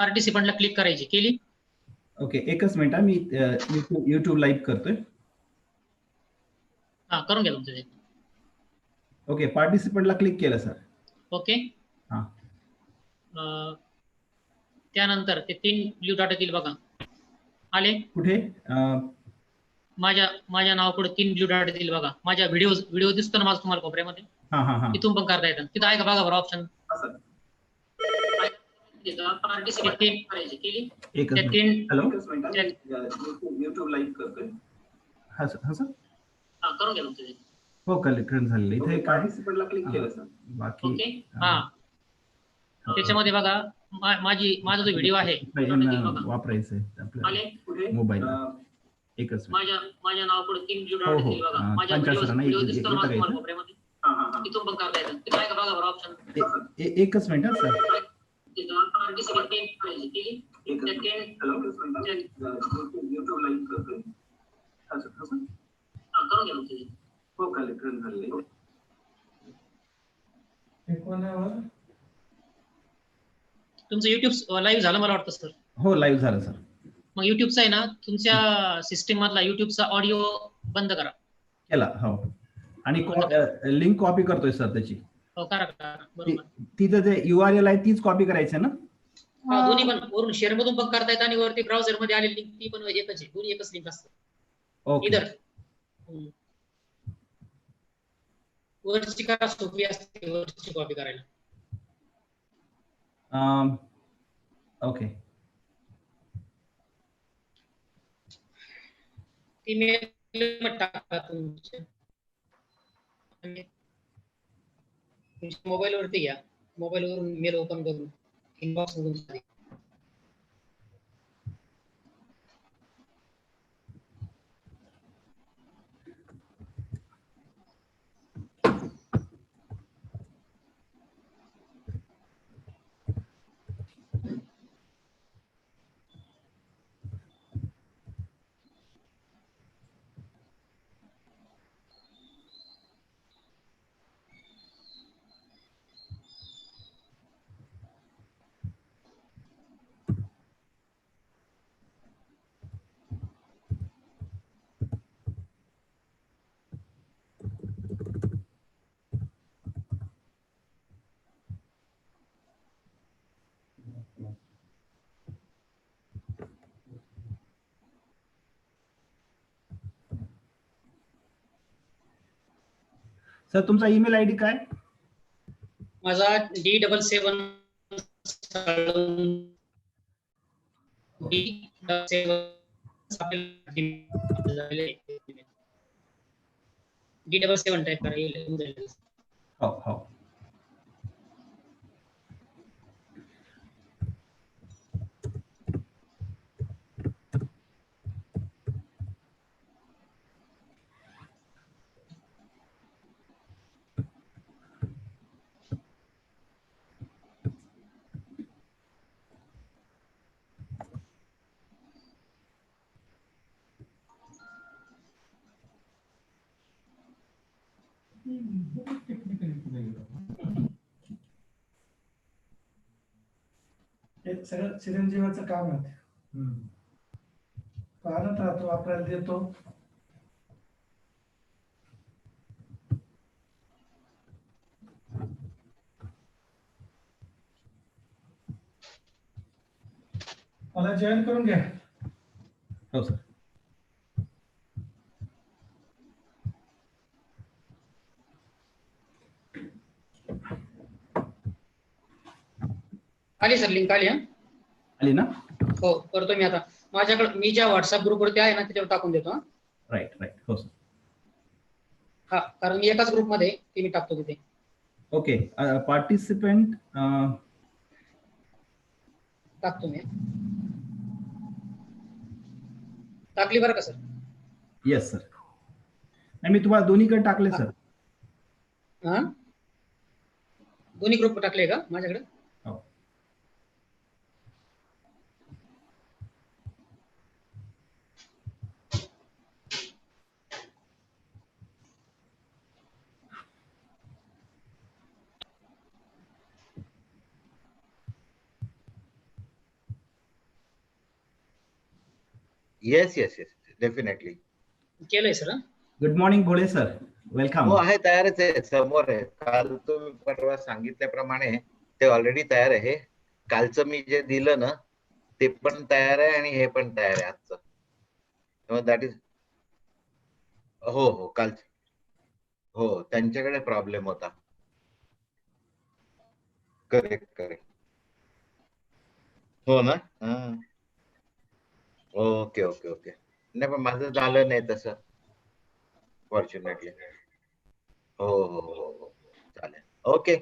पार्टिसिपंटला click करायची. केली? Okay, एकच मिनिट मी युट्यूब लाईव्ह करतोय. हा, करून घ्या तुमचं. ओके, पार्टिसिपंटला क्लिक केलं सर. ओके. हा, त्यानंतर ते 3 ब्ल्यू डॉट येतील बघा. आले कुठे? माझ्या नावापुढे 3 ब्ल्यू डॉट येतील बघा. माझ्या व्हिडिओ दिसतो ना माझा तुम्हाला कोपऱ्यामध्ये? हा हा हा, तिथून पण करता येतं. तिथं आहे का बघा बरं ऑप्शन. पार्टिसिपेट करायची. केली? हॅलो, युट्यूब लाईव्ह करतोय. हा सर. हा सर, हा, करून घ्या तुमचं. हो, कलेक्शन झालेलं. इथे पार्टिसिपंटला क्लिक केलं सर. बाकी ओके. हा, त्याच्यामध्ये बघा माझा जो व्हिडिओ आहे वापरायचं आहे आपल्याला मोबाईल. एकच माझ्या नावापुढे 3 ब्ल्यू डॉट येतील बघा. माझ्या व्हिडिओ दिसतो ना तुम्हाला कोपऱ्यामध्ये? तिथून पण करता येतं. तिथं आहे का बघा बरं ऑप्शन. एकच मिनिट सर. पार्टिसिपेट करायची. केली? युट्यूब लाईव्ह करतोय. हा सर. हा सर, हा, करून घ्या तुमचं. हो, कलेक्शन झालेलं. तुमचं युट्यूब लाईव्ह झालं मला वाटतं सर. हो, लाईव्ह झालं सर. मग युट्यूबचा आहे ना तुमच्या सिस्टीम मधला युट्यूबचा ऑडिओ बंद करा. केला. हो, आणि लिंक कॉपी करतोय सर त्याची. हो, करा. बरोबर. तिथं जे URL आहे तीच कॉपी करायची आहे ना? हा, दोन्ही पण वरून शेअर मधून पण करता येतं आणि वरती ब्राउझर मध्ये आलेली लिंक ती पण एकच आहे. दोन्ही एकच लिंक असते. ओके. वरची का सोपी असते वरची कॉपी करायला. ओके. ती मेल टाका तुमच्या मोबाईल वरती घ्या. मोबाईल वरून मेल ओपन करून इनबॉक्स मधून. सर, तुमचा ईमेल आयडी काय? माझा D77 D77 टाइप करा. येईल. हो. सगळं चिरंजीवाचं काम आहे. पाहत राहतो, आपल्याला देतो. मला जॉईन करून घ्या. हो सर. आली सर, लिंक आली. आली ना? हो, करतो मी आता. माझ्याकडे मी ज्या व्हॉट्सअप ग्रुपवरती आहे ना त्याच्यावर टाकून देतो. राईट. हो सर. हा, कारण मी एकाच ग्रुप मध्ये ती मी टाकतो तिथे. ओके, पार्टिसिपेंट टाकतो मी. टाकली बरं का सर? Yes sir. नाही, मी तुम्हाला दोन्हीकडे टाकले सर. हा, दोन्ही ग्रुप टाकले का माझ्याकडे? हो. Yes yes yes definitely. केलंय sir. Good morning Bhole sir, welcome. हो आहे, तयारच आहे, समोर आहे. काल तुम्ही परवा सांगितल्याप्रमाणे ते ऑलरेडी तयार आहे. कालचं मी जे दिलं ना ते पण तयार आहे आणि हे पण तयार आहे आजचं. दॅट इज हो हो काल हो त्यांच्याकडे प्रॉब्लेम होता. Correct correct. हो ना. Okay okay okay. नाही पण माझं झालं नाही तसं फॉर्च्युनेटली. हो हो हो हो चालेल. Okay.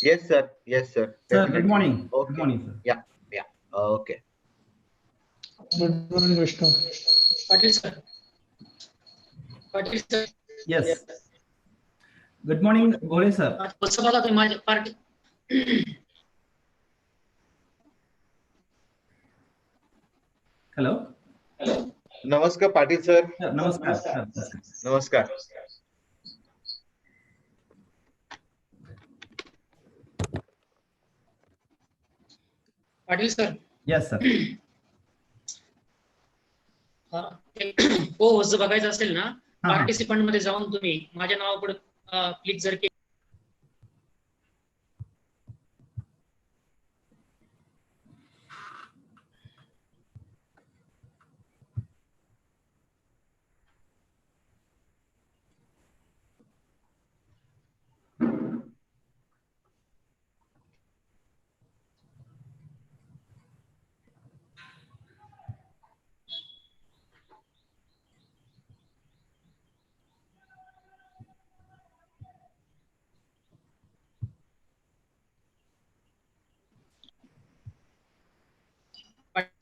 Yes sir, yes sir. Sir good morning. Good okay morning sir. Yeah yeah okay. Good morning Vaishnav. Patil sir. Patil sir. Yes. Good morning Bhole sir. कसं बघा तुम्ही माझ्या पार्टी. हॅलो. नमस्कार पाटील सर. नमस्कार सर. नमस्कार. पाटील सर. Yes sir. हो जर बघायचं असेल ना पार्टिसिपंट मध्ये जाऊन तुम्ही माझ्या नावापुढे क्लिक जर केलं.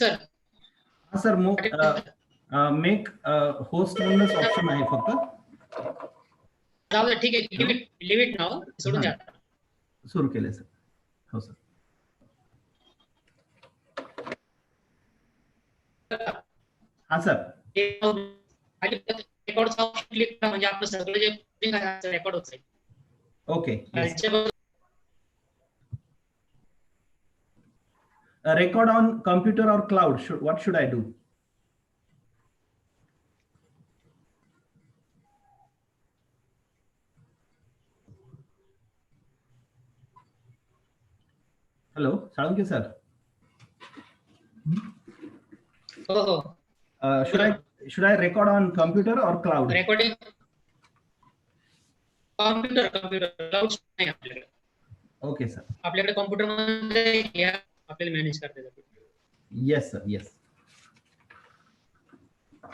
सर हा सर मेक होस्ट म्हणूनच ऑप्शन आहे फक्त. जाऊ दे ठीक आहे. लिव्ह इट नाव सोडून द्या. सुरू केले सर. हो सर. हा सर. रेकॉर्ड क्लिक करा म्हणजे आपलं सगळं जे रेकॉर्ड होत आहे. Okay. Record on computer or cloud? What should I do? Hello, Salunke sir. हो. Should I record on computer or cloud? Recording computer cloud नाही आपल्याकडे. Okay sir. आपल्याकडे कॉम्प्युटर मध्ये आपल्याला मॅनेज करता येतं. Yes sir. येस.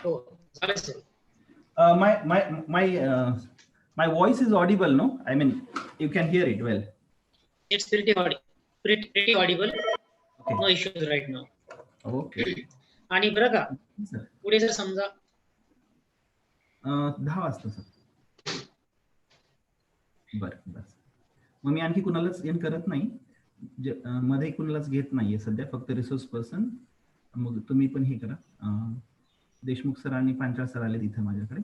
हो चालेल sir. My voice is audible, no? I mean, you can hear it well. It's pretty audible. Okay. No issues right now. Okay. आणि बरं का पुढे जर समजा 10 वाजता सर. बरं. मग मी आणखी कुणालाच एन करत नाही, मध्ये कुणालाच घेत नाहीये सध्या, फक्त रिसोर्स पर्सन. मग तुम्ही पण हे करा. देशमुख सर आणि पांचाळ सर आले तिथे माझ्याकडे.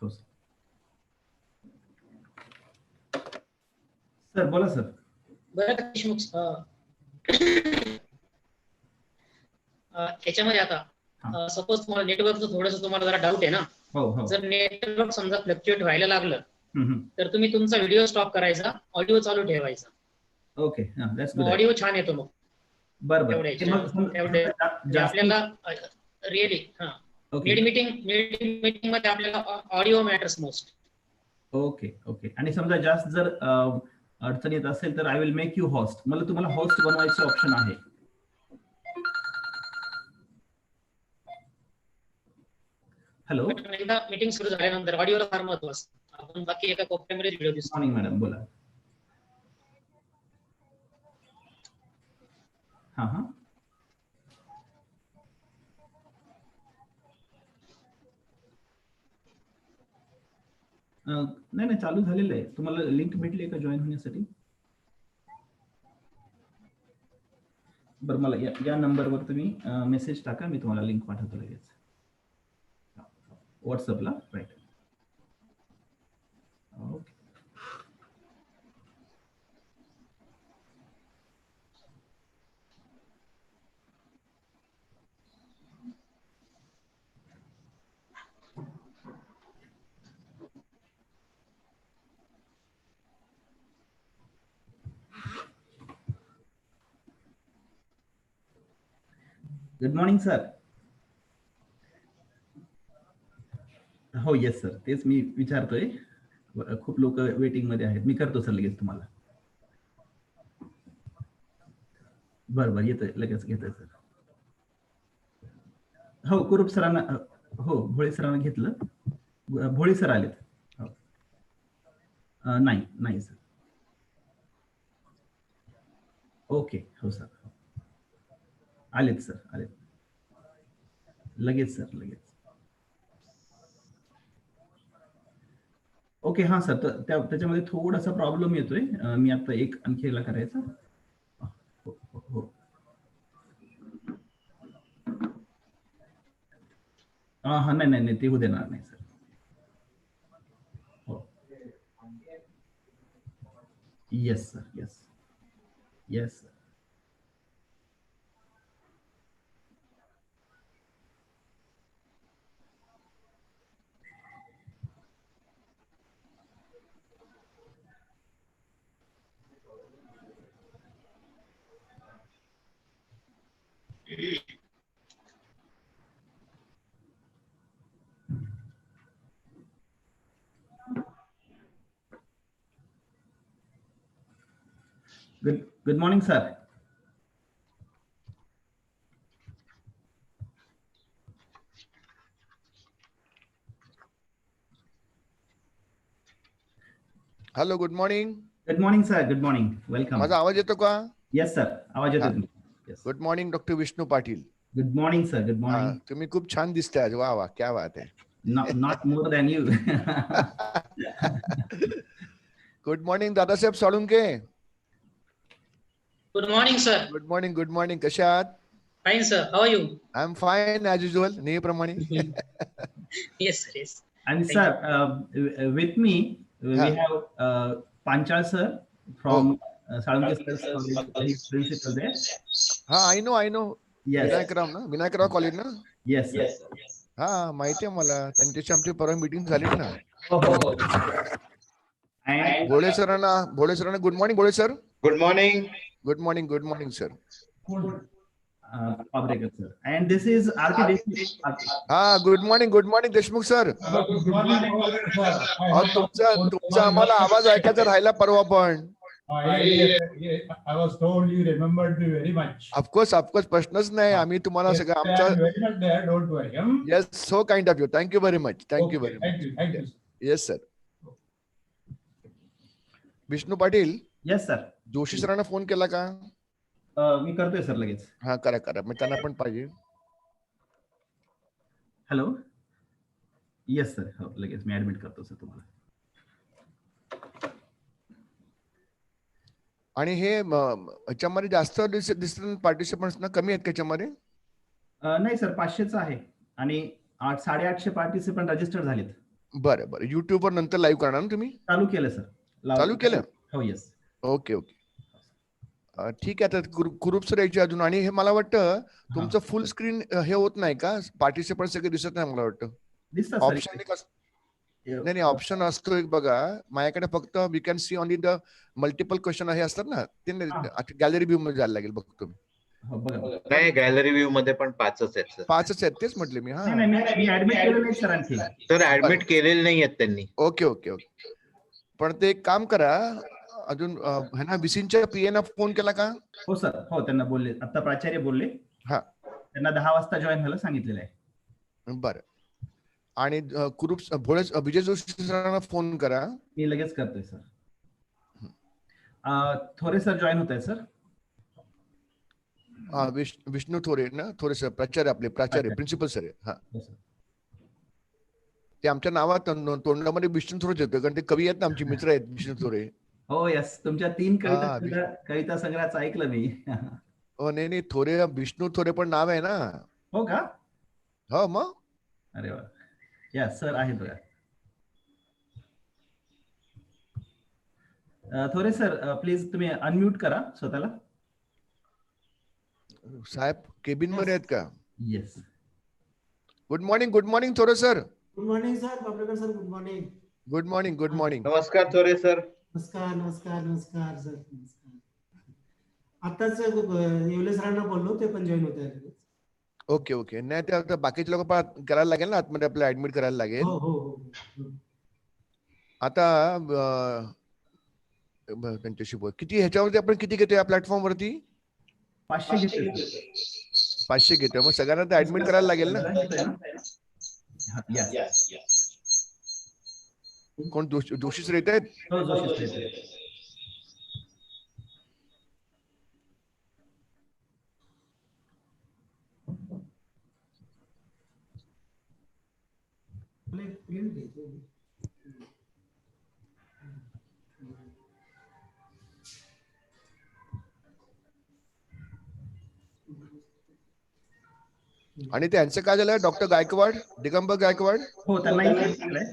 हो सर. सर बोला सर. बरं देशमुख याच्यामध्ये आता सपोज तुम्हाला नेटवर्कचं थोडंसं तुम्हाला जरा डाऊट आहे ना. हो. जर नेटवर्क समजा फ्लक्च्युएट व्हायला लागलं तर तुम्ही तुमचा व्हिडिओ स्टॉप करायचा, ऑडिओ चालू ठेवायचा. ओके. That's good. ऑडिओ छान येतो मग. बरं. आपल्याला रिअली मीटिंग मध्ये आपल्याला ऑडिओ मॅटर्स मोस्ट. ओके. आणि समजा जास्त जर अडचण येत असेल तर I will make you host. मला तुम्हाला होस्ट बनवायचं ऑप्शन आहे. हॅलो. एकदा मीटिंग सुरू झाल्यानंतर ऑडिओला फार महत्व असतं. आपण बाकी एका कोपऱ्यामध्ये व्हिडिओ दिसतो. मॉर्निंग मॅडम बोला. हा. नाही चालू झालेलं आहे. तुम्हाला लिंक भेटली आहे का जॉईन होण्यासाठी? बरं मला या नंबरवर तुम्ही मेसेज टाका, मी तुम्हाला लिंक पाठवतो लगेच व्हॉट्सअपला. Right. Okay. Good morning sir. हो येस सर, तेच मी विचारतोय. खूप लोक वेटिंग मध्ये आहेत. मी करतो सर लगेच तुम्हाला. बरं येतोय, लगेच घेतोय सर. हो कुरूप सरांना, हो भोळे सरांना घेतलं. भोळे सर आलेत. हो. नाही सर. ओके हो सर, आलेत सर आलेत. लगेच सर लगेच. ओके हां सर, त्याच्यामध्ये थोडासा प्रॉब्लेम येतोय. मी आता एक आणखी करायचा. हो. हा नाही ते होऊ देणार नाही सर. हो yes sir, yes sir. Good morning, sir. Hello, good morning. Good morning, sir. Good morning. Welcome. माझा आवाज येतो का? Yes, sir. आवाज येतो. Yes. Good morning doctor Vishnu Patil. Good morning, sir. Good morning. तुम्ही खूप छान दिसताय आज. वा वा, क्या बात आहे. Not more than you. Good morning Dadasaheb Salunke. Good morning sir. Good morning. कसे आहात? Fine sir. How are you? I am fine as usual, नेहमीप्रमाणे. Yes sir, yes. And sir, with me we have Panchal sir from Salunke Sir's College. He's principal there. हा, I know. Yes. Vinayakrao college ना? Yes, sir. हा, माहिती आहे मला. त्यांच्याशी आमची परवा मीटिंग झाली ना. Oh. And भोळे सरांना good morning. Bhole sir good morning. Good morning sir. Pabrekar sir. And this is Architect. हा, good morning Deshmukh sir. Good morning, तुमचा आम्हाला आवाज ऐकायचा राहिला परवा पण. I was told you remembered me very much. Of course प्रश्नच नाही. आम्ही तुम्हाला Yes, सगळं I am आमच्या. very much there. Don't worry. Yes, so kind of you. Thank you very much. Okay, thank you. Yes sir. Vishnu Patil. Yes, sir. Joshi सरांना phone केला का? मी करतोय सर लगेच. हा, करा. मग त्यांना पण पाहिजे. हॅलो. येस सर, हो लगेच मी ऍडमिट करतो सर तुम्हाला. आणि हे ह्याच्यामध्ये जास्त दिसतात पार्टिसिपंट्स ना, कमी आहेत का ह्याच्यामध्ये? नाही सर, 500च आहे आणि 800-850 पार्टिसिपंट रजिस्टर झालेत. बरं. युट्यूबवर नंतर लाईव्ह करणार ना तुम्ही? चालू केलं सर. चालू केलं? हो येस. ओके. ठीक आहे. आता कुरूप सर यायचे अजून. आणि हे मला वाटतं तुमचं फुल स्क्रीन हे होत नाही का? पार्टिसिपंट सगळे दिसत नाही मला वाटतं. दिसतात ऑप्शन नाही, ऑप्शन असतो एक बघा. माझ्याकडे फक्त we can see only the multiple question हे असतात ना, ते गॅलरी व्ह्यू मध्ये जायला लागेल बघतो मी. नाही, गॅलरी व्ह्यू मध्ये पण 5च आहेत. 5च आहेत, तेच म्हटले मी. हा, मी ऍडमिट केलं नाही सर आणखी. तर ऍडमिट केलेले नाही आहेत त्यांनी. ओके. पण ते एक काम करा, अजून ह्यांना विसींच्या पीएना फोन केला का? हो सर, हो त्यांना बोलले. आता प्राचार्य बोलले. हा, त्यांना 10 वाजता जॉईन व्हायला सांगितलेलं आहे. बरं. आणि कुरूप भोळे विजय जोशी सरांना फोन करा. मी लगेच करतोय सर. थोरे सर जॉईन होत आहे सर. विष्णू थोरे ना? थोरे सर प्राचार्य प्रिन्सिपल सर. हा, ते आमच्या नावात तोंडामध्ये विष्णू थोरेच येतं, कारण ते कवी आहेत ना, आमचे मित्र आहेत विष्णू थोरे. हो यस, तुमच्या 3 कविता संग्रहाचं ऐकलं मी. हो, नाही थोरे, विष्णू थोरे पण नाव आहे ना. हो का? हो मग. अरे वा. यस सर आहे बघा. थोरे सर प्लीज तुम्ही अनम्यूट करा स्वतःला. साहेब केबिन मध्ये आहेत का? येस. गुड मॉर्निंग थोरे sir. Good morning sir. Pabrekar sir, good morning. Good morning. नमस्कार थोरे सर. नमस्कार सर. आताच येवले सरांना बोललो, ते पण जॉईन होते. Okay okay. नाही ते आता बाकीचे लोक करायला लागेल ना, आतमध्ये आपल्याला ऍडमिट करायला लागेल. हो हो हो. आता त्यांच्याशी बोल. किती ह्याच्यावरती आपण किती घेतो या प्लॅटफॉर्म वरती? 500 घेतोय. 500 घेतो. मग सगळ्यांना ते ऍडमिट करायला लागेल ना. कोण जोशी सर येत आहेत? हो, जोशी सर येत आहेत. आणि त्यांचं काय झालं? डॉक्टर गायकवाड, दिगंबर गायकवाड. हो, त्यांना इन्फेक्ट झालंय.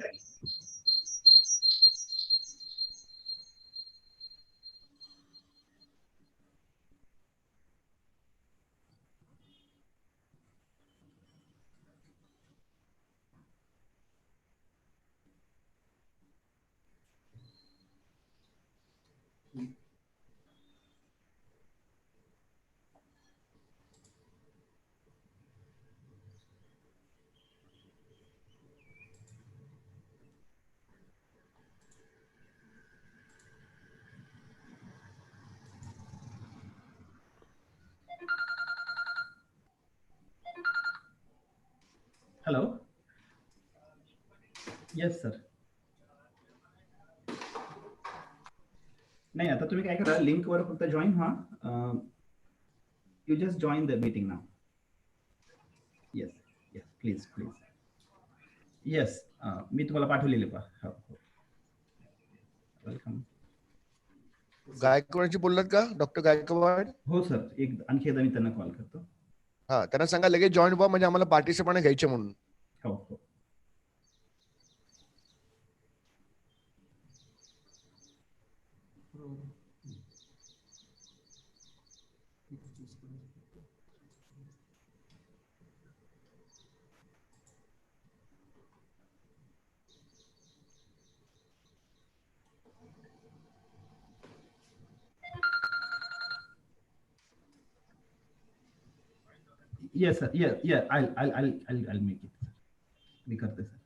हॅलो. Yes sir. नाही, आता तुम्ही काय करा, लिंक वर फक्त जॉईन व्हा. You just join the meeting नाव. Yes yes, please please. Yes, मी तुम्हाला पाठवलेले पहा. वेलकम. गायकवाडची बोललात का? डॉक्टर गायकवाड. हो सर, आणखी एकदा मी त्यांना कॉल करतो. हा, त्यांना सांगा लगेच जॉईन व्हा, म्हणजे आम्हाला पार्टिसिपंट घ्यायचे म्हणून. हो हो. Yes sir. Yeah. I'll make it. मी करते सर.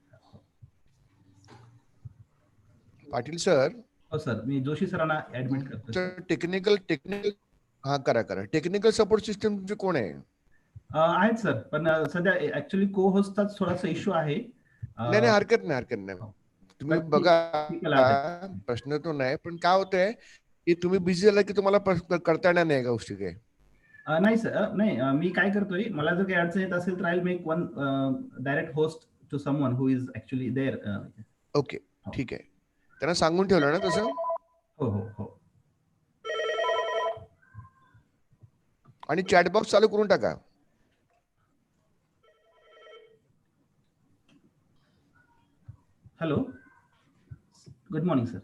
पाटील सर. हो सर, मी जोशी सरांना ऍडमिट करतो. टेक्निकल हा करा. टेक्निकल सपोर्ट सिस्टम तुमचे कोण आहे? आहेत सर, पण सध्या ऍक्च्युअली को होस्टचा थोडासा इश्यू आहे. नाही, हरकत नाही. तुम्ही बघा, प्रश्न तो नाही, पण काय होतंय की तुम्ही बिझी झाला की तुम्हाला करता येणार नाही गोष्टी काय. नाही सर, नाही, मी काय करतोय, मला जर काही अडचण येत असेल तर I will make one direct host to someone who is actually there. Okay, ठीक आहे. त्यांना सांगून ठेवलं ना तसं? हो हो हो. आणि चॅट बॉक्स चालू करून टाका. Hello, good morning sir.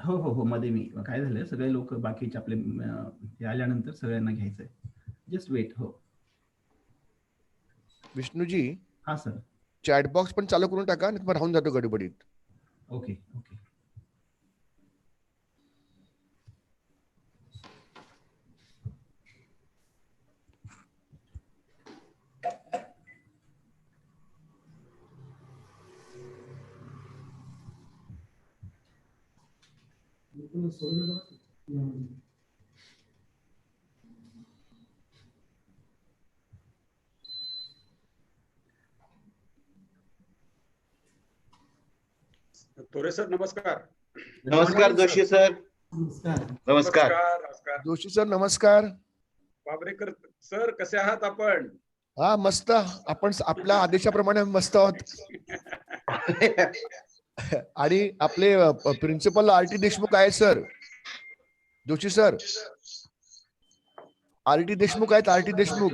हो, मध्ये मी काय झालं, सगळे लोक बाकीचे आपले आल्यानंतर सगळ्यांना घ्यायचंय. Just wait. हो विष्णूजी. हा सर. चॅट बॉक्स पण चालू करून टाका, नाही राहून जातो गडबडीत. ओके. तोरे सर नमस्कार. नमस्कार जोशी सर. नमस्कार. जोशी सर नमस्कार. बाबरेकर सर कसे आहात आपण? हा मस्त. आपण आपल्या आदेशाप्रमाणे मस्त आहोत. आणि आपले प्रिन्सिपल आर टी देशमुख आहेत सर. जोशी सर आर.टी. देशमुख आहेत. आर.टी. देशमुख.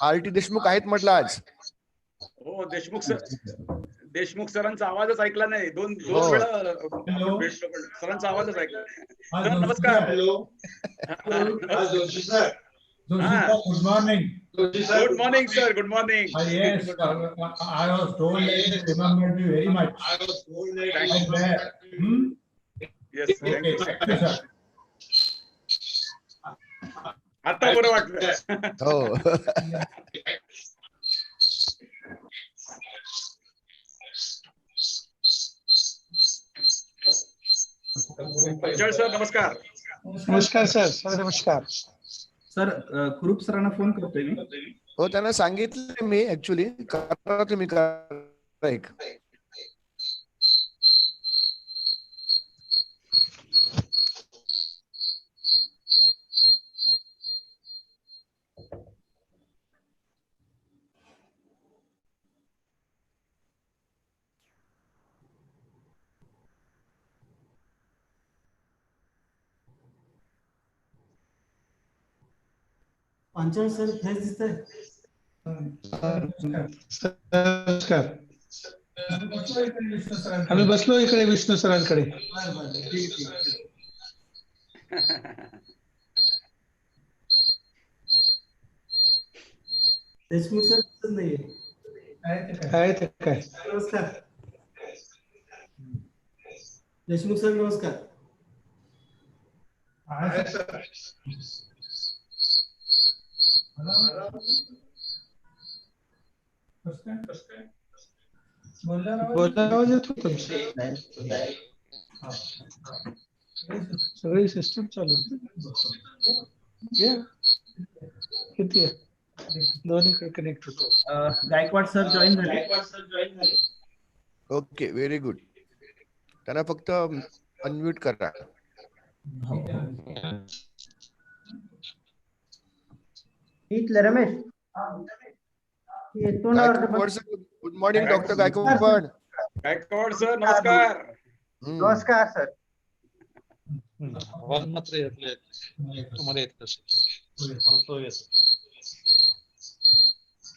आर.टी. देशमुख आहेत म्हटलं आज. हो देशमुख सरांचा आवाजच ऐकला नाही. दोन वेळा सरांचा आवाजच ऐकला. सर नमस्कार. Joshi sir. Good morning. Good morning, sir. Good morning. Yes, I was told that you remembered me very much. Thank you. Yes, thank you, sir. आता बरं वाटलं. हो. पंचाळ सर नमस्कार. नमस्कार सर. सर नमस्कार. सर कुरूप सरांना फोन करतोय मी. हो, त्यांना सांगितलं मी ऍक्च्युली. करा तुम्ही करा एक. पांचाळ सर फ्रेश दिसत आहे. नमस्कार. आम्ही बसलो इकडे विष्णू सरांकडे. देशमुख सर दिसत नाहीये. काय ते काय. नमस्कार देशमुख सर. नमस्कार. बोलला आवाज येतो तुमचा. सगळी सिस्टम चालू किती आहे. दोन्ही कनेक्ट होतो. गायकवाड सर जॉईन झाले. Okay, very good. त्यांना फक्त अनम्यूट करा. इथलं Ramesh good morning doctor Gaikwad. Gaikwad sir नमस्कार. नमस्कार सर. आवाज मात्र येतले तुम्हाला येत असेल.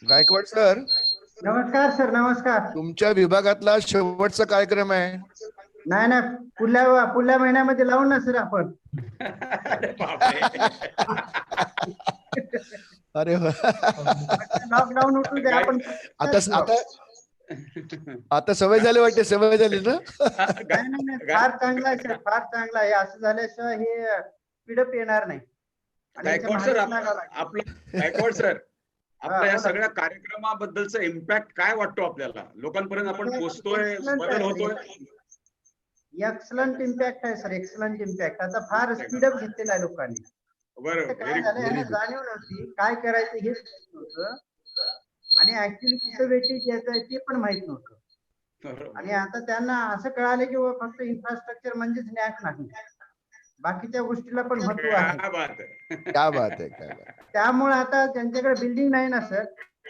गायकवाड सर नमस्कार सर. नमस्कार. तुमच्या विभागातला शेवटचा कार्यक्रम आहे. नाही नाही, पुढल्या महिन्यामध्ये लावू ना सर आपण. अरे लॉकडाऊन उठू द्या आपण. आता सवय झाली वाटते. सवय झाली ना. फार चांगला आहे सर. फार चांगला आहे. असं झाल्याशिवाय हे पिढप येणार नाही. गायकवाड सर गायकवाड सर आपल्या या सगळ्या कार्यक्रमाबद्दलचा इम्पॅक्ट काय वाटतो आपल्याला? लोकांपर्यंत आपण पोहोचतोय, बदल होतोय? एक्सलंट इम्पॅक्ट आहे सर. Excellent impact. आता फार स्पीडअप घेतलेला आहे लोकांनी. काय झालं, जाणीव नव्हती काय करायचं हे नव्हतं, आणि ऍक्च्युली कुठं वेटेज द्यायचं आहे ते पण माहित नव्हतं. आणि आता त्यांना असं कळालं की फक्त इन्फ्रास्ट्रक्चर म्हणजेच NAAC नाही, बाकीच्या गोष्टीला पण महत्व आहे. क्या बात आहे. त्यामुळे आता ज्यांच्याकडे बिल्डिंग नाही ना सर,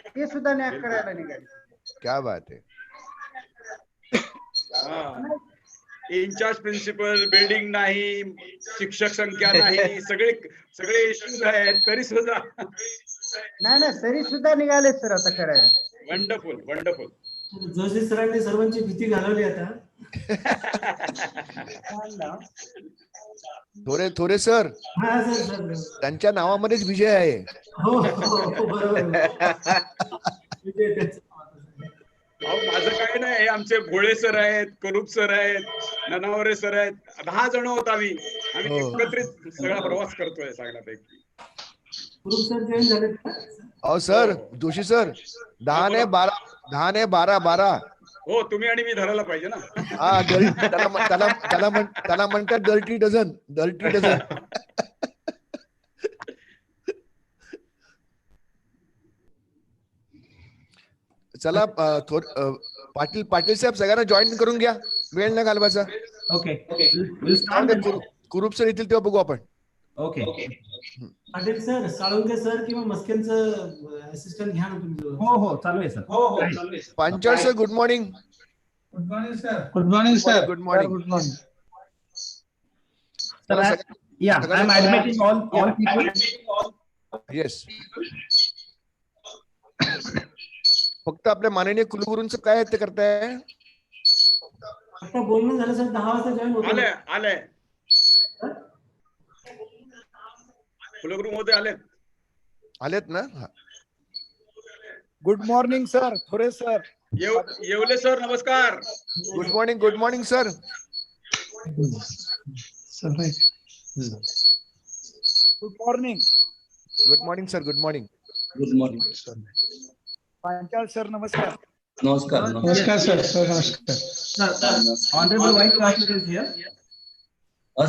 ते सुद्धा NAAC करायला निघाले. क्या बात आहे. इन्चार्ज प्रिन्सिपल, बिल्डिंग नाही, शिक्षक संख्या नाही, सगळे इश्यूज आहेत, तरी सुद्धा नाही तरी सुद्धा निघाले सर आता करायला. Wonderful wonderful. जोशी सरांनी सर्वांची भीती घालवली आता. थोरे सर, त्यांच्या नावामध्येच विजय आहे. माझं काय नाही, आमचे भोळे सर आहेत, करूप सर आहेत, ननावरे सर आहेत, 10 जण होत आम्ही एकत्रित सगळा प्रवास करतोय सगळ्यापैकी. अहो सर, जोशी सर, 10 ने 12. हो, तुम्ही आणि मी धरायला पाहिजे ना. हा, त्याला म्हणतात डर्टी डझन. चला पाटील साहेब सगळ्यांना जॉईन करून घ्या, वेळ न घालवायचा. ओके. कुरूप सर येतील तेव्हा बघू आपण. Okay. Patil sir, Salunke sir किंवा मस्केनचं असिस्टंट घ्या ना तुम्ही. हो चालू आहे sir. Panchal sir, good morning. Good morning sir. Good morning sir. Good morning. Good morning. Yeah, I am admitting all people. Yes. फक्त आपल्या माननीय कुलगुरूंचं काय ते करताय? आता बोलणं झालं सर, 10 वाजता जॉईन होतो. आले कुलगुरू महोदय आलेत ना. Good morning sir. Thore sir. Yewale sir नमस्कार. Good morning sir. Good morning. Good morning sir. Good morning. Good morning sir. Panchal sir नमस्कार. नमस्कार. नमस्कार सर. सर नमस्कार. Sir, Honorable Vice Chancellor is here.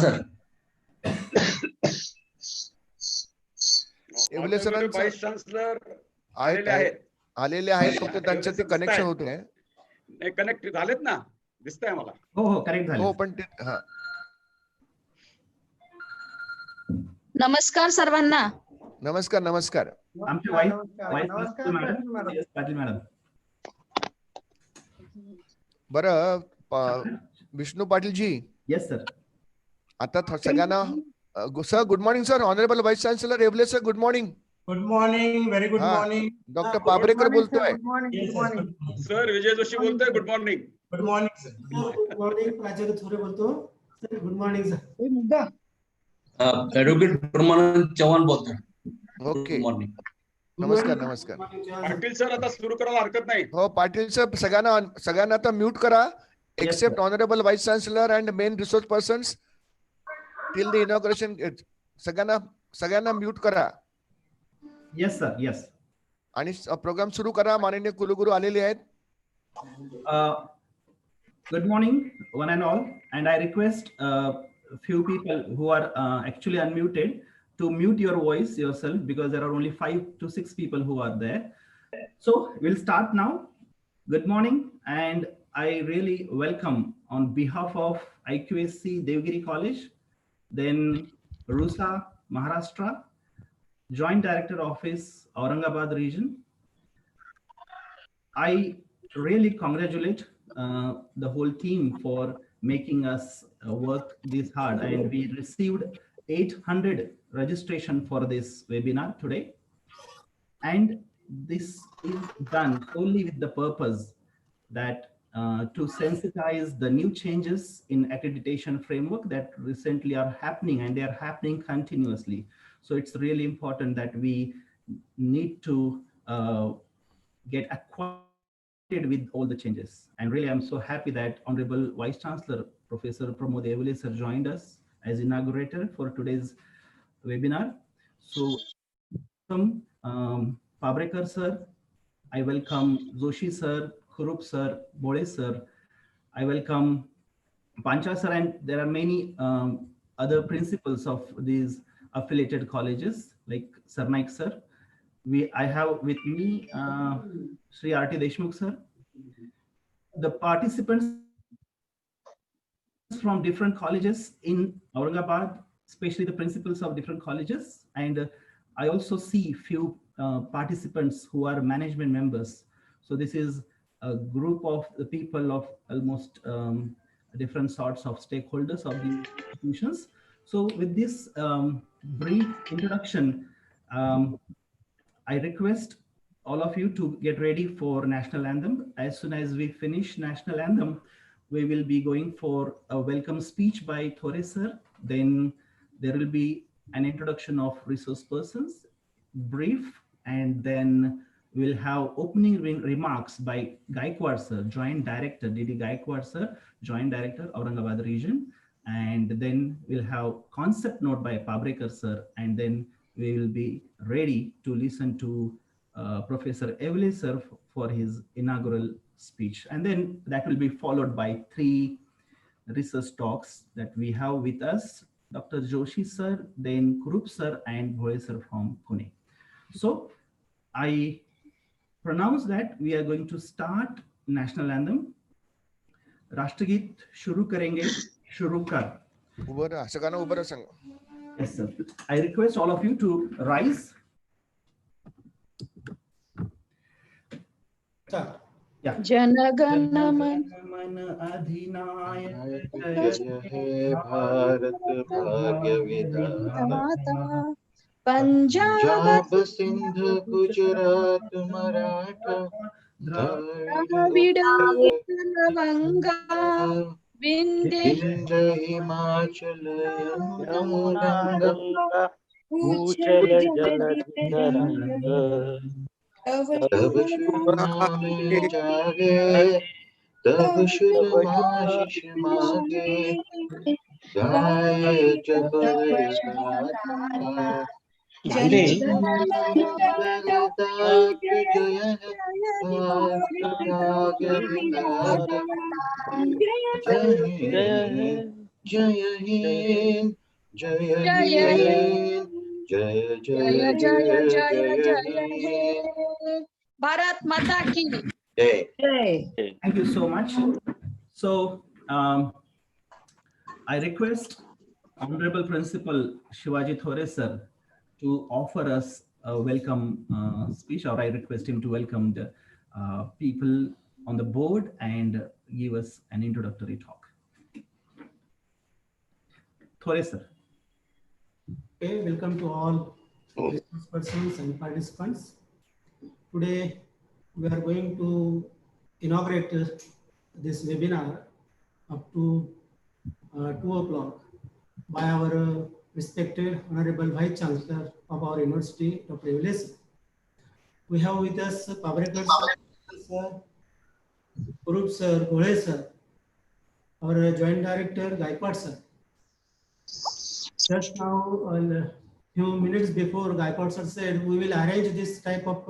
Sir. Yewale सरांचं व्हाईस चान्सलर आलेले आहेत फक्त त्यांचं ते कनेक्शन होत आहे. नाही कनेक्ट झालेत ना, दिसतंय मला. हो करेक्ट झाले. हो पण ते नमस्कार सर्वांना. नमस्कार. नमस्कार. आमचे वाईस पाटील मॅडम. बरं विष्णू पाटील जी. Yes sir. आता सगळ्यांना sir good morning sir. Honourable vice chancellor Yewale sir good morning. Good morning. Very good morning. Doctor Pabrekar बोलतोय. सर विजय जोशी बोलतोय. Good morning. Good morning sir. Good morning. प्राचार्य थोरे बोलतो. Good morning sir. Advocate Paramanand Chavan बोलतोय. Okay. Morning. नमस्कार. नमस्कार. Patil sir आता सुरू करायला हरकत नाही. हो पाटील सर सगळ्यांना आता म्यूट करा except honourable vice chancellor and main resource persons till the inauguration. सगळ्यांना म्यूट करा. Yes sir. येस. आणि प्रोग्राम सुरू करा. माननीय कुलगुरू आलेले आहेत. Good morning, one and all, and I request few people who are actually unmuted to mute your voice yourself, because there are only 5 to 6 people who are there. So we'll start now. Good morning, and I really welcome on behalf of IQAC Deogiri College, then RUSA Maharashtra, Joint Director Office Aurangabad region. I really congratulate the whole team for making us work this hard, and we received 800 registration for this webinar today, and this is done only with the purpose that to sensitize the new changes in accreditation framework that recently are happening, and they are happening continuously. So it's really important that we need to get acquainted with all the changes, and really I'm so happy that Honorable Vice Chancellor Professor Pramod Evale sir joined us as inaugurator for today's webinar. So welcome Pabrekar sir, I welcome Joshi sir, Khurup sir, Bole sir, I welcome Pancha sir, and there are many other principals of these affiliated colleges like Sarnaik sir. I have with me Shri R.T. Deshmukh sir. The participants from different colleges in Aurangabad, especially the principals of different colleges, and I also see few participants who are management members. So this is a group of the people of almost different sorts of stakeholders of the institutions. So with this brief introduction, I request all of you to get ready for national anthem. As soon as we finish national anthem, we will be going for a welcome speech by Thore sir. Then there will be an introduction of resource persons, brief, and then we'll have opening remarks by Gaikwad sir, Joint Director, D.D. Gaikwad sir, Joint Director, Aurangabad region. And then we'll have concept note by Pabrekar sir, and then we will be ready to listen to Professor Evale sir for his inaugural speech. And then that will be followed by 3 research talks that we have with us, Dr. Joshi sir, then Khurup sir, and Bole sir from Pune. So I pronounce that we are going to start national anthem. Rashtragit shuru karenge, shuru kar. Yes sir. I request all of you to rise. Yeah. जनगण मन अधिनायक जय हे भारत भाग्य विधाता, पंजाब सिंध गुजरात मराठा द्रविड गंगा विंध्य हिमाचल यमुना गंगा भूचल जलधर तब शुभ नाम जागे, तब शुभ आशीष मांगे, गाए जब गाथा जय जय हिंद जय हिंद जय जय जय जय हिंद भारत माता की जय. Thank you so much. So I request Honorable Principal Shivaji Thore sir to offer us a welcome speech, or I request him to welcome the people on the board and give us an introductory talk. Thore sir. Okay, welcome to all resource persons and participants. Today we are going to inaugurate this webinar up to 2 o'clock by our respected Honorable Vice Chancellor of our university, Dr. Yules. We have with us Pabrekar sir, Kurup sir, Gole sir, our Joint Director, Gaikwad sir. Just now, a few minutes before, Gaikwad sir said we will arrange this type of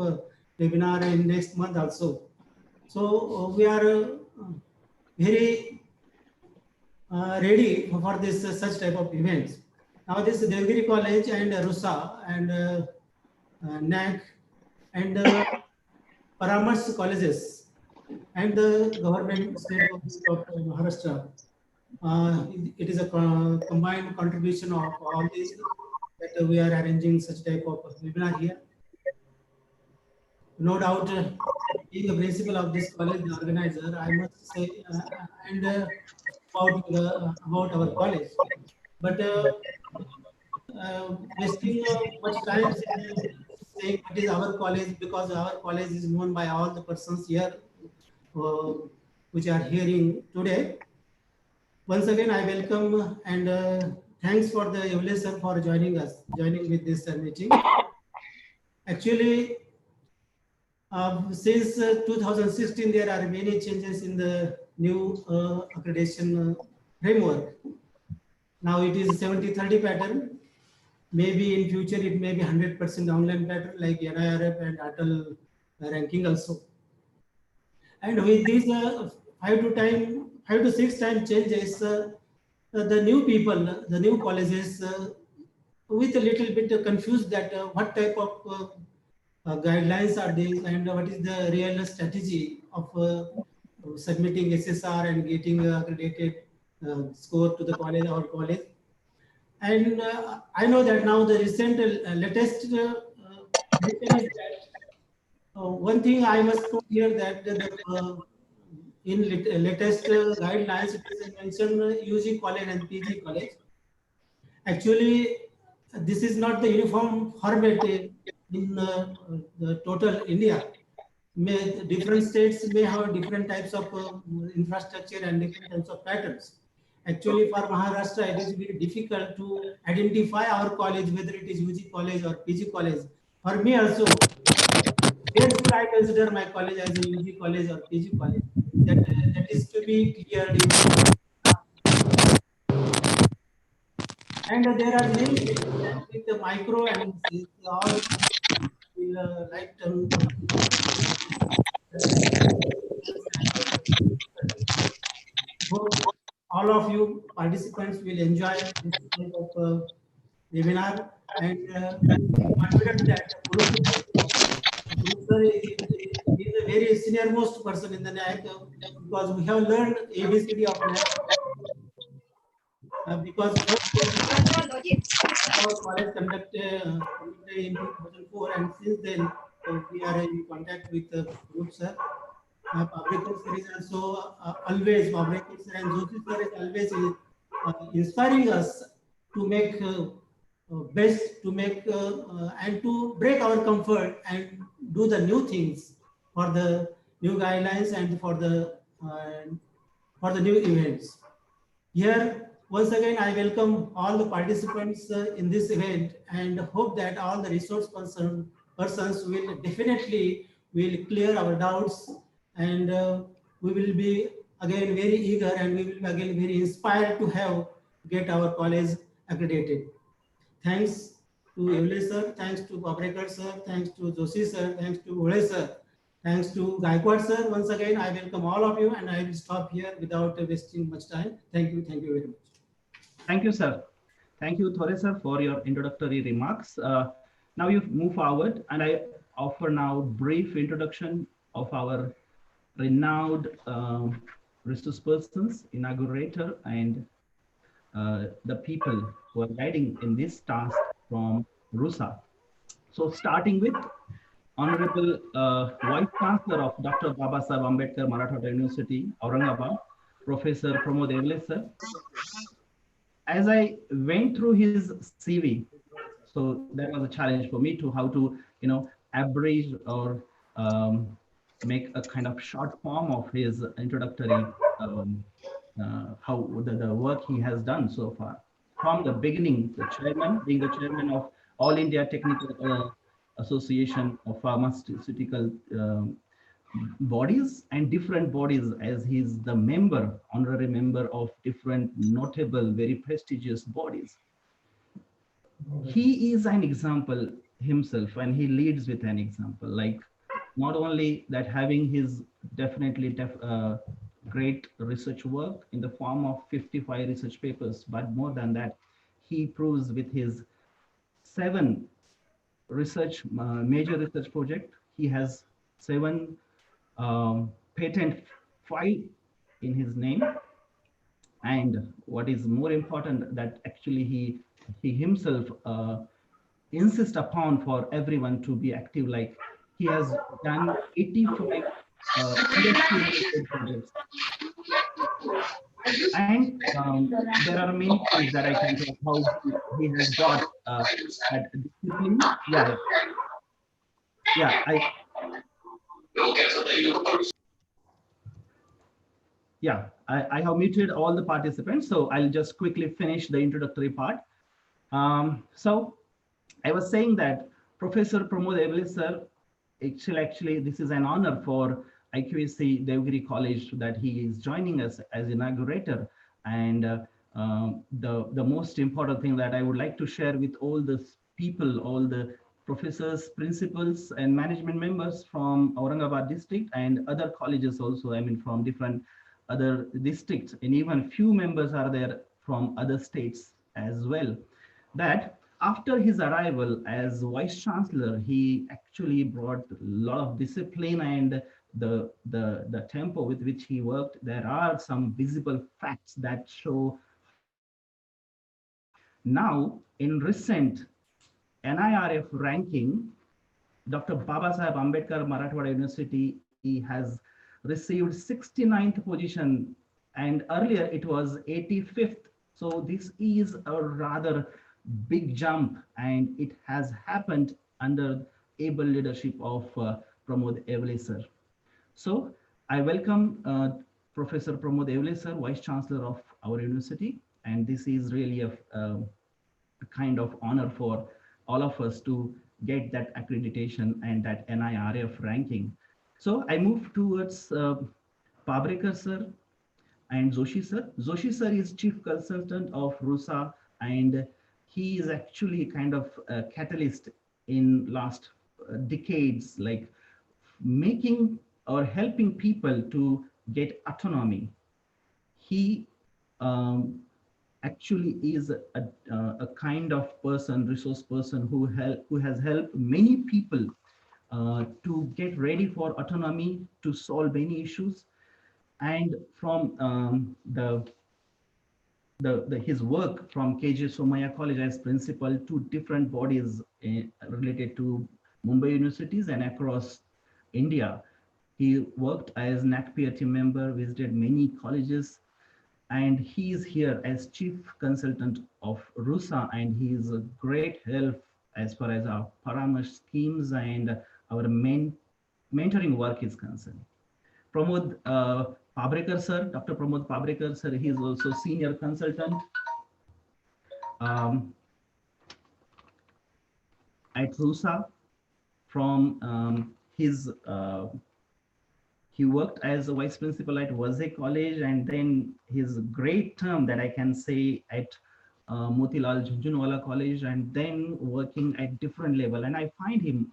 webinar in next month also. So we are very ready for this such type of events. Now this Deogiri College and RUSA and NAAC and Paramas colleges and the government state of Maharashtra. It is a combined contribution of all these that we are arranging such type of webinar here. No doubt, being a principal of this college, the organizer, I must say, and about our college. But wasting much time saying what is our college, because our college is known by all the persons here which are hearing today. Once again, I welcome and thanks for the Yules sir for joining with this meeting. Actually, since 2016, there are many changes in the new accreditation framework. Now it is 70-30 pattern. Maybe in future it may be 100% online pattern like NIRF and ATL ranking also. And with these 5 to 6 time changes, the new people, the new colleges, with a little bit confused that what type of guidelines are these and what is the real strategy of submitting SSR and getting accredited score to the college or college. And I know that now the recent latest is that one thing I must put here that in latest guidelines it is mentioned UG college and PG college. Actually, this is not the uniform format in the total India. Different states may have different types of infrastructure and different types of patterns. Actually, for Maharashtra, it is very difficult to identify our college, whether it is UG college or PG college. For me also, where should I consider my college as a UG college or PG college? That is to be cleared. And there are many with the micro and all will like to hope all of you participants will enjoy this type of webinar, and confident that Sir is a very senior most person in the NAAC because we have learned ABCD of NAAC. Because our college conducted in 2004, and since then we are in contact with the group, sir. Pabrekar sir is also always, Pabrekar sir and Joshi sir is always inspiring us to make best, to make and to break our comfort and do the new things for the new guidelines and for the new events. Here, once again, I welcome all the participants in this event and hope that all the resource persons will definitely clear our doubts, and we will be again very eager and we will be again very inspired to get our college accredited. Thanks to Evle sir, thanks to Babrekar sir, thanks to Joshi sir, thanks to Ule sir, thanks to Gaikwad sir. Once again, I welcome all of you, and I will stop here without wasting much time. Thank you very much. Thank you, sir. Thank you, Thore sir, for your introductory remarks. Now you move forward, and I offer now brief introduction of our renowned resource persons, inaugurator, and the people who are guiding in this task from RUSA. So starting with Honorable Vice Chancellor of Dr. Babasaheb Ambedkar Marathwada University, Aurangabad, Professor Pramod Evle sir. As I went through his CV, so that was a challenge for me to how to, abbreviate or make a kind of short form of his introductory, how the work he has done so far. From the beginning, being the chairman of All India Technical Association of Pharmaceutical bodies and different bodies, as he's the honorary member of different notable, very prestigious bodies. He is an example himself, and he leads with an example. Like, not only that, having his definitely great research work in the form of 55 research papers, but more than that, he proves with his 7 major research project. He has 7 patent filed in his name, and what is more important, that actually he himself insists upon for everyone to be active. Like, he has done 85 industry-related projects, and there are many things that I can talk how he has got that discipline. I have muted all the participants, so I'll just quickly finish the introductory part. So I was saying that Professor Pramod Evle sir, actually this is an honor for IQAC Deogiri College that he is joining us as inaugurator. And the most important thing that I would like to share with all the people, all the professors, principals, and management members from Aurangabad district and other colleges also, from different other districts, and even few members are there from other states as well, that after his arrival as Vice Chancellor, he actually brought a lot of discipline and the tempo with which he worked. There are some visible facts that show. Now, in recent NIRF ranking, Dr. Babasaheb Ambedkar Marathwada University has received 69th position, and earlier it was 85th. So this is a rather big jump, and it has happened under able leadership of Pramod Evle sir. So I welcome Professor Pramod Evle sir, Vice Chancellor of our university, and this is really a kind of honor for all of us to get that accreditation and that NIRF ranking. So I move towards Babrekar sir and Joshi sir. Joshi sir is Chief Consultant of RUSA, and he is actually kind of a catalyst in last decades, like making or helping people to get autonomy. He actually is a kind of person, resource person who has helped many people to get ready for autonomy, to solve many issues. And from his work from KJ Somaya College as principal to different bodies related to Mumbai universities and across India. He worked as NAAC team member, visited many colleges, and he is here as chief consultant of RUSA, and he is a great help as far as our Paramash schemes and our mentoring work is concerned. Pramod Babrekar sir, Dr. Pramod Babrekar sir, he is also senior consultant at RUSA. From he worked as a vice principal at Vazay College, and then his great term that I can say at Motilal Jhunjhunwala College, and then working at different level. And I find him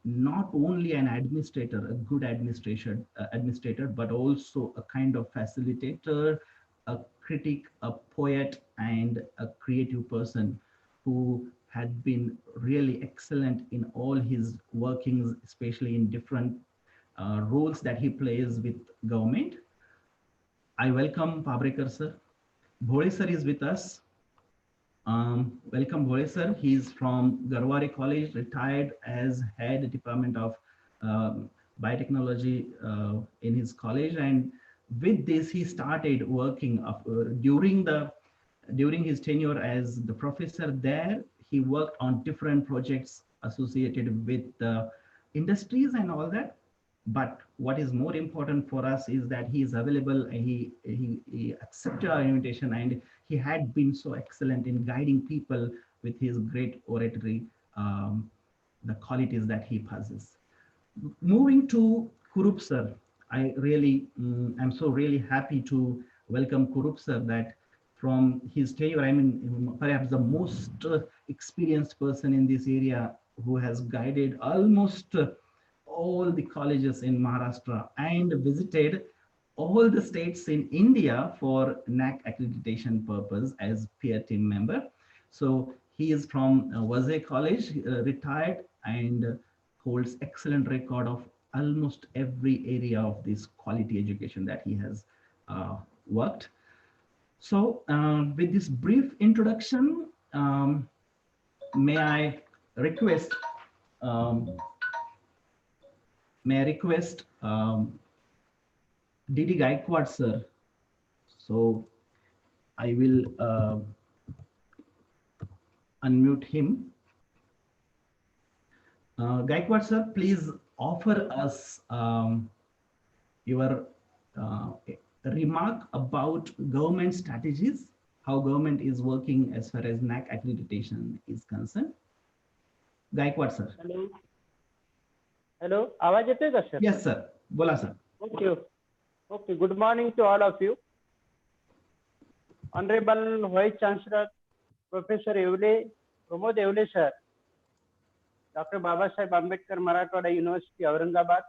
not only an administrator, a good administrator, but also a kind of facilitator, a critic, a poet, and a creative person who had been really excellent in all his workings, especially in different roles that he plays with government. I welcome Pabrekar sir. Bhole sir is with us. Welcome Bhole sir. He is from Garware College, retired as head department of biotechnology in his college, and with this he started working during his tenure as the professor there. He worked on different projects associated with industries and all that. But what is more important for us is that he is available, and he accepted our invitation, and he had been so excellent in guiding people with his great oratory, the qualities that he possesses. Moving to Kurup sir, I really am so really happy to welcome Kurup sir, that from his tenure, I mean, perhaps the most experienced person in this area, who has guided almost all the colleges in Maharashtra and visited all the states in India for NAAC accreditation purpose as peer team member. So he is from Vasai College, retired, and holds excellent record of almost every area of this quality education that he has worked. So with this brief introduction, may I request Didi Gaikwad sir. So I will unmute him. Gaikwad sir, please offer us your remark about government strategies, how government is working as far as NAAC accreditation is concerned. Gaikwad sir. Hello. Hello. आवाज येतोय का sir? Yes sir. बोला sir. Okay. Okay. Good morning to all of you. Honorable Vice Chancellor Professor Pramod Evle sir, Dr. Babasaheb Ambedkar Marathwada University Aurangabad,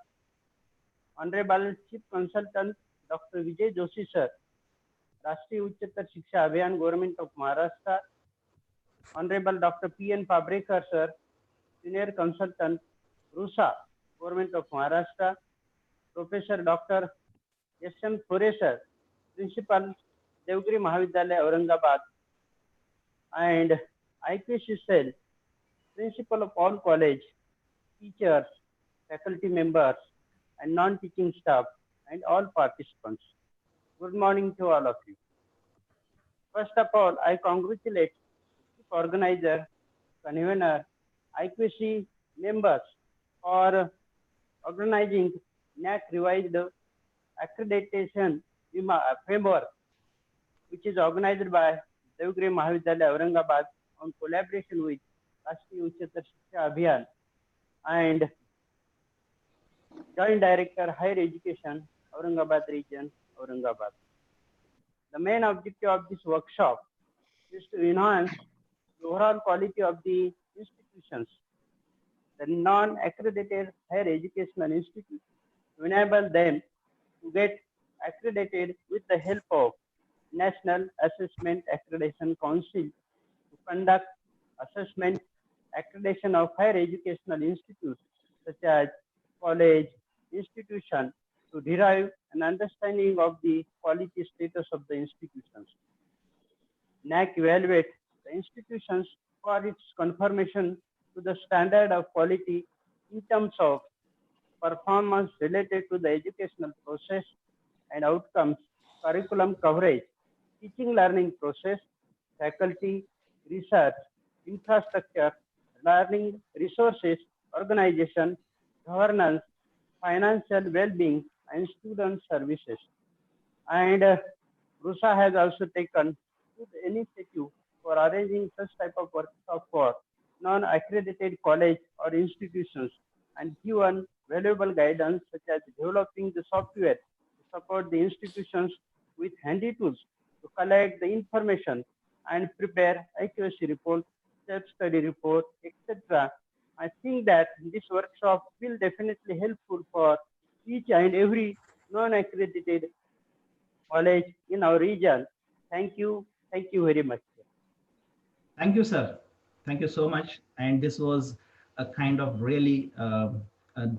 Honorable Chief Consultant Dr. Vijay Joshi sir, Rashtriya Uchchatar Shiksha Abhiyan Government of Maharashtra, Honorable Dr. P.N. Pabrekar sir, Senior Consultant RUSA Government of Maharashtra, Professor Dr. S.M. Thore sir, Principal Deogiri Mahavidyalaya Aurangabad, and IQAC cell, Principal of all college, teachers, faculty members, and non-teaching staff, and all participants. Good morning to all of you. First of all, I congratulate the organizer, convener, IQAC members for organizing NAAC revised accreditation framework, which is organized by Deogiri Mahavidyalaya Aurangabad on collaboration with Rashtriya Uchchatar Shiksha Abhiyan and Joint Director Higher Education, Aurangabad Region, Aurangabad. The main objective of this workshop is to enhance the overall quality of the institutions, the non-accredited higher educational institutes, to enable them to get accredited with the help of National Assessment Accreditation Council to conduct assessment accreditation of higher educational institutes such as college, institution, to derive an understanding of the quality status of the institutions. NAAC evaluates the institutions for its confirmation to the standard of quality in terms of performance related to the educational process and outcomes, curriculum coverage, teaching learning process, faculty, research, infrastructure, learning resources, organization, governance, financial well-being, and student services. And RUSA has also taken good initiative for arranging such type of workshop for non-accredited college or institutions, and given valuable guidance such as developing the software to support the institutions with handy tools to collect the information and prepare accuracy report, self-study report, etc. I think that this workshop will definitely helpful for each and every non-accredited college in our region. Thank you. Thank you very much. Thank you, sir. Thank you so much. And this was a kind of really,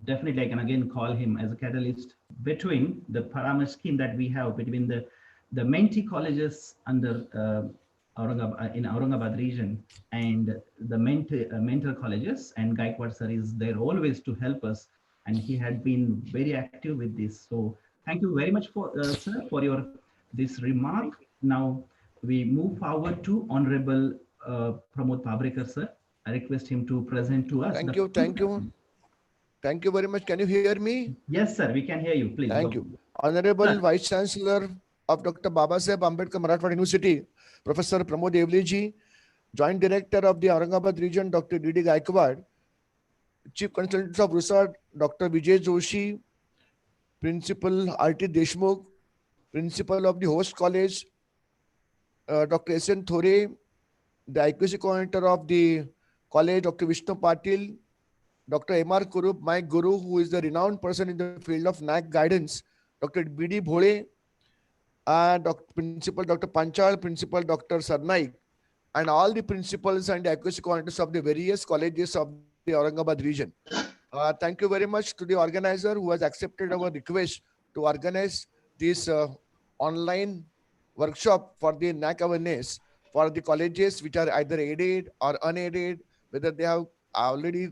definitely I can again call him as a catalyst between the Paramesh scheme that we have between the mentee colleges under Aurangabad, in Aurangabad region, and the mentor colleges, and Gaikwad sir is there always to help us, and he had been very active with this. So thank you very much for sir for your this remark. Now we move forward to Honorable Pramod Pabrekar sir. I request him to present to us. Thank you. Thank you very much. Can you hear me? Yes, sir. We can hear you. Please. Thank you. Honorable Vice Chancellor of Dr. Babasaheb Ambedkar Marathwada University, Professor Pramod Evleji, Joint Director of the Aurangabad region, Dr. D.D. Gaikwad, Chief Consultant of RUSA, Dr. Vijay Joshi, Principal R.T. Deshmukh, Principal of the host college, Dr. S.N. Thore, the IQAC coordinator of the college, Dr. Vishnu Patil, Dr. M.R. Kurup, my guru, who is the renowned person in the field of NAAC guidance, Dr. B.D. Bhole, and Principal Dr. Panchal, Principal Dr. Sarnaik, and all the principals and IQAC coordinators of the various colleges of the Aurangabad region. Thank you very much to the organizer who has accepted our request to organize this online workshop for the NAAC awareness for the colleges which are either aided or unaided, whether they have already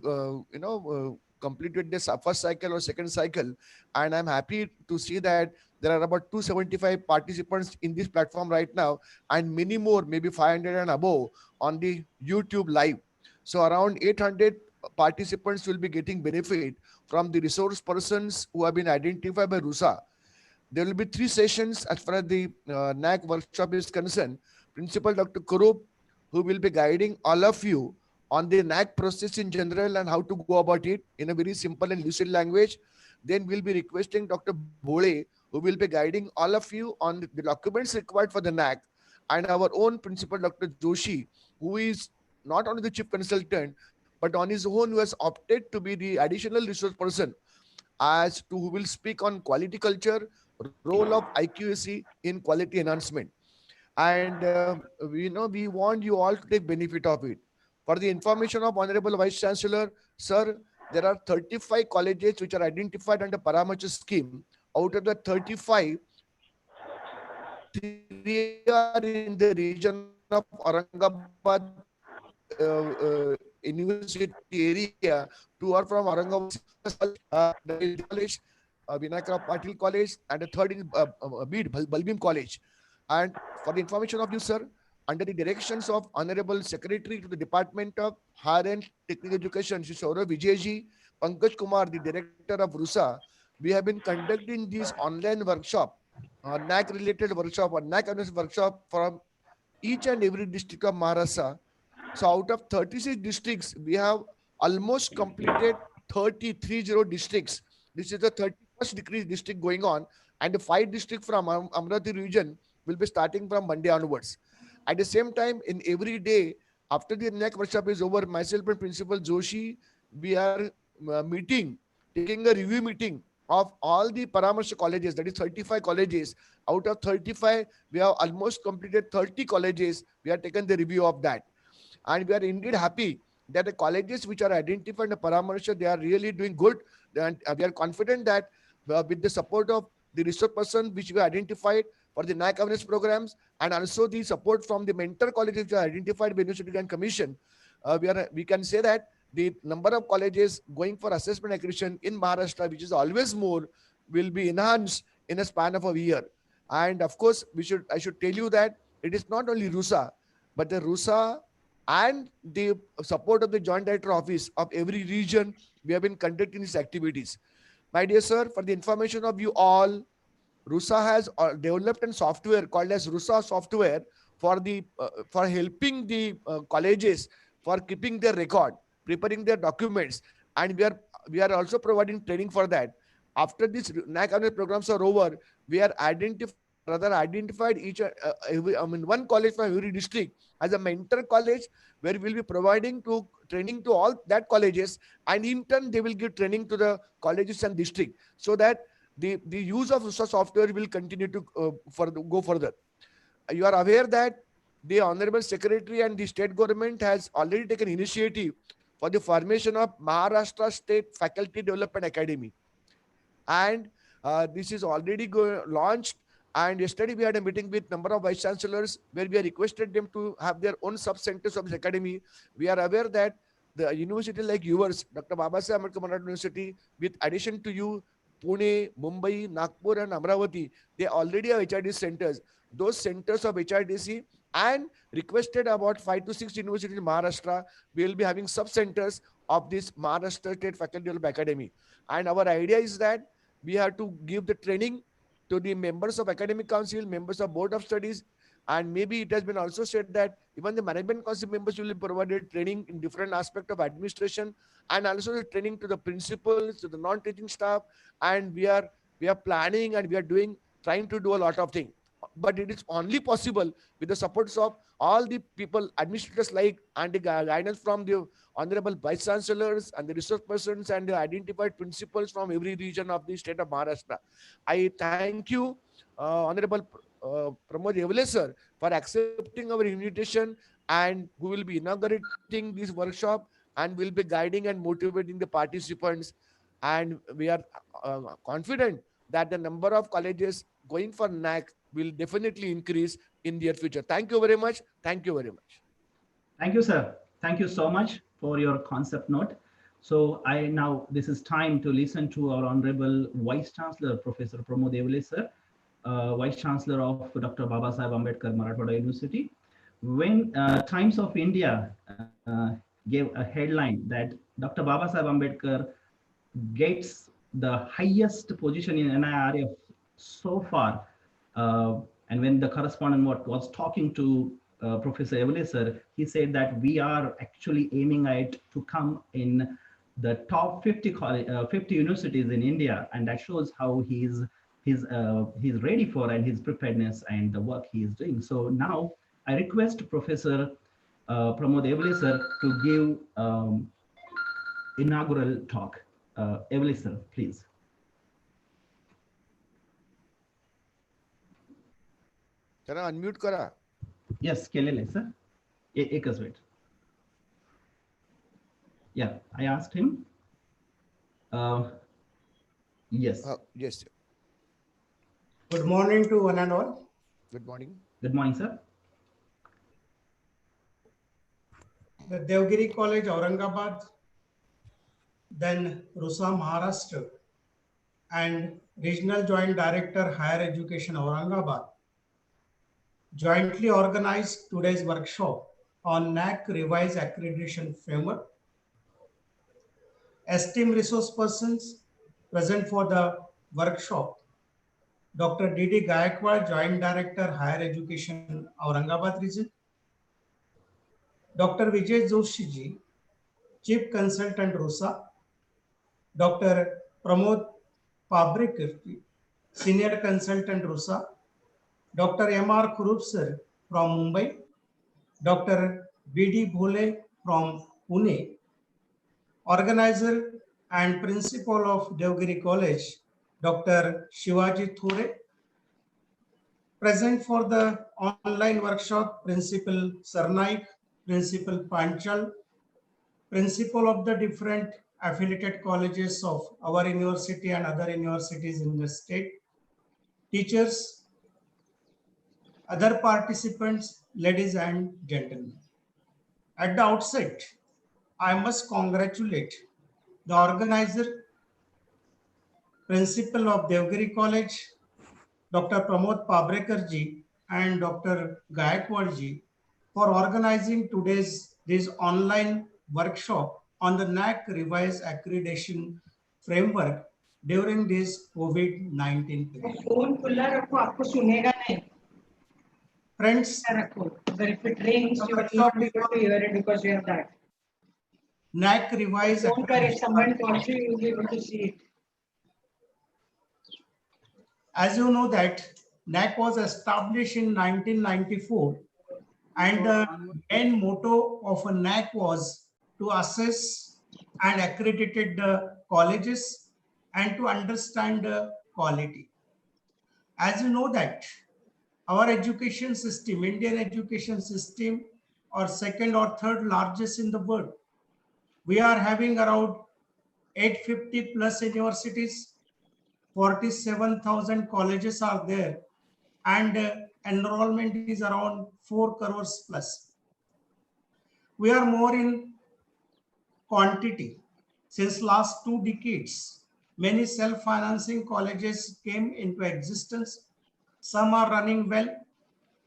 completed this first cycle or second cycle. And I'm happy to see that there are about 275 participants in this platform right now, and many more, maybe 500 and above, on the YouTube live. So around 800 participants will be getting benefit from the resource persons who have been identified by RUSA. There will be 3 sessions as far as the NAAC workshop is concerned. Principal Dr. Kurup, who will be guiding all of you on the NAAC process in general and how to go about it in a very simple and lucid language. Then we'll be requesting Dr. Bhole, who will be guiding all of you on the documents required for the NAAC, and our own Principal Dr. Joshi, who is not only the chief consultant, but on his own who has opted to be the additional resource person as to who will speak on quality culture, role of IQAC in quality enhancement. And we want you all to take benefit of it. For the information of Honorable Vice Chancellor, sir, there are 35 colleges which are identified under Paramesh scheme. Out of the 35, 3 are in the region of Aurangabad University area, 2 are from Aurangabad College, Vinayakra Patil College, and the 3rd is Balbim College. And for the information of you, sir, under the directions of Honorable Secretary to the Department of Higher and Technical Education, Shri Saurav Vijayji, Pankaj Kumar, the Director of RUSA, we have been conducting this online workshop, NAAC related workshop or NAAC awareness workshop from each and every district of Maharashtra. So out of 36 districts, we have almost completed 30 districts. This is the 31st district going on, and the 5 districts from Amravati region will be starting from Monday onwards. At the same time, in every day, after the NAAC workshop is over, myself and Principal Joshi, we are taking a review meeting of all the Paramesh colleges, that is 35 colleges. Out of 35, we have almost completed 30 colleges. We have taken the review of that. And we are indeed happy that the colleges which are identified in the Paramesh, they are really doing good. And we are confident that with the support of the resource person which we identified for the NAAC awareness programs, and also the support from the mentor colleges which are identified by University Grant Commission, we can say that the number of colleges going for assessment accreditation in Maharashtra, which is always more, will be enhanced in a span of a year. And of course, I should tell you that it is not only RUSA, but the RUSA and the support of the Joint Director Office of every region, we have been conducting these activities. My dear sir, for the information of you all, RUSA has developed a software called as RUSA software for helping the colleges for keeping their record, preparing their documents, and we are also providing training for that. After these NAAC awareness programs are over, we are identifying rather identified one college from every district as a mentor college, where we'll be providing training to all that colleges, and in turn they will give training to the colleges and district, so that the use of such software will continue to go further. You are aware that the Honorable Secretary and the state government has already taken initiative for the formation of Maharashtra State Faculty Development Academy, and this is already launched. And yesterday we had a meeting with number of vice chancellors where we requested them to have their own sub centers of this academy. We are aware that the university like yours, Dr. Babasaheb Ambedkar Marathwada University, with addition to you, Pune, Mumbai, Nagpur, and Amravati, they already have HRDC centers. Those centers of HRDC and requested about 5 to 6 universities in Maharashtra, we will be having sub centers of this Maharashtra State Faculty Development Academy. And our idea is that we have to give the training to the members of academic council, members of board of studies, and maybe it has been also said that even the management council members will be provided training in different aspects of administration, and also the training to the principals, to the non-teaching staff. And we are planning, and we are trying to do a lot of things. But it is only possible with the supports of all the people, administrators and the guidance from the honorable vice chancellors and the resource persons and the identified principals from every region of the state of Maharashtra. I thank you, Honorable Pramod Devle sir, for accepting our invitation, and who will be inaugurating this workshop and will be guiding and motivating the participants. And we are confident that the number of colleges going for NAAC will definitely increase in the near future. Thank you very much. Thank you very much. Thank you, sir. Thank you so much for your concept note. So this is time to listen to our Honorable Vice Chancellor, Professor Pramod Devle sir, Vice Chancellor of Dr. Babasaheb Ambedkar Marathwada University. When Times of India gave a headline that Dr. Babasaheb Ambedkar gets the highest position in NIRF so far, and when the correspondent was talking to Professor Devle sir, he said that we are actually aiming at to come in the top 50 universities in India, and that shows how he's ready for and his preparedness and the work he is doing. So now I request Professor Pramod Devle sir to give inaugural talk. Devle sir, please. Can I unmute kara? Yes, केलेले sir. एकच wait. Yeah, I asked him. Yes. Yes, sir. Good morning to one and all. Good morning. Good morning, sir. The Deogiri College, Aurangabad, then RUSA, Maharashtra, and Regional Joint Director, Higher Education, Aurangabad, jointly organized today's workshop on NAAC Revised Accreditation Framework. Esteemed resource persons present for the workshop: Dr. D.D. Gaikwad, Joint Director, Higher Education, Aurangabad Region; Dr. Vijay Joshi ji, Chief Consultant, RUSA; Dr. Pramod Pabrekar, Senior Consultant, RUSA; Dr. M.R. Kurup sir from Mumbai; Dr. B.D. Bhole from Pune; organizer and principal of Deogiri College, Dr. Shivaji Thore; present for the online workshop, Principal Sarnaik, Principal Panchal, principal of the different affiliated colleges of our university and other universities in the state, teachers, other participants, ladies and gentlemen. At the outset, I must congratulate the organizer, principal of Deogiri College, Dr. Pramod Pabrekar ji and Dr. Gaikwad ji, for organizing this online workshop on the NAAC Revised Accreditation Framework during this COVID-19 period. Friends, if it rains, you will not be able to hear it because you have that. NAAC Revised If someone calls you, you will be able to see it. As you know that NAAC was established in 1994, and the main motto of a NAAC was to assess and accredited the colleges and to understand the quality. As you know that our education system, Indian education system, are second or third largest in the world. We are having around 850 plus universities, 47,000 colleges are there, and enrollment is around 4 crores plus. We are more in quantity. Since last 2 decades, many self-financing colleges came into existence. Some are running well,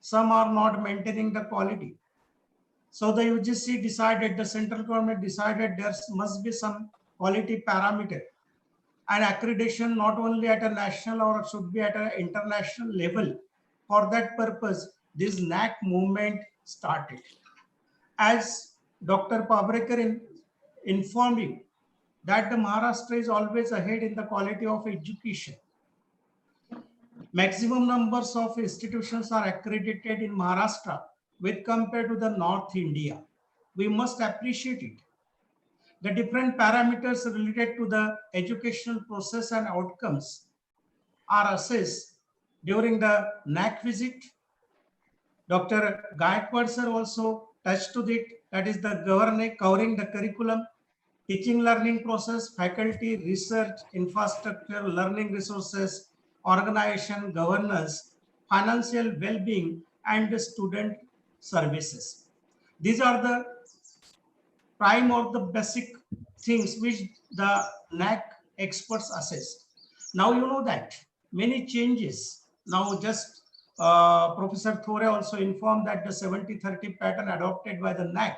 some are not maintaining the quality. So the UGC decided, the central government decided there must be some quality parameter and accreditation not only at a national or should be at an international level. For that purpose, this NAAC movement started. As Dr. Pabrekar informed you that the Maharashtra is always ahead in the quality of education. Maximum numbers of institutions are accredited in Maharashtra with compared to the North India. We must appreciate it. The different parameters related to the educational process and outcomes are assessed during the NAAC visit. Dr. Gaikwad sir also touched to it, that is the covering the curriculum, teaching learning process, faculty, research, infrastructure, learning resources, organization, governance, financial well-being, and the student services. These are the prime or the basic things which the NAAC experts assess. Now you know that many changes. Now just Professor Thore also informed that the 70-30 pattern adopted by the NAAC.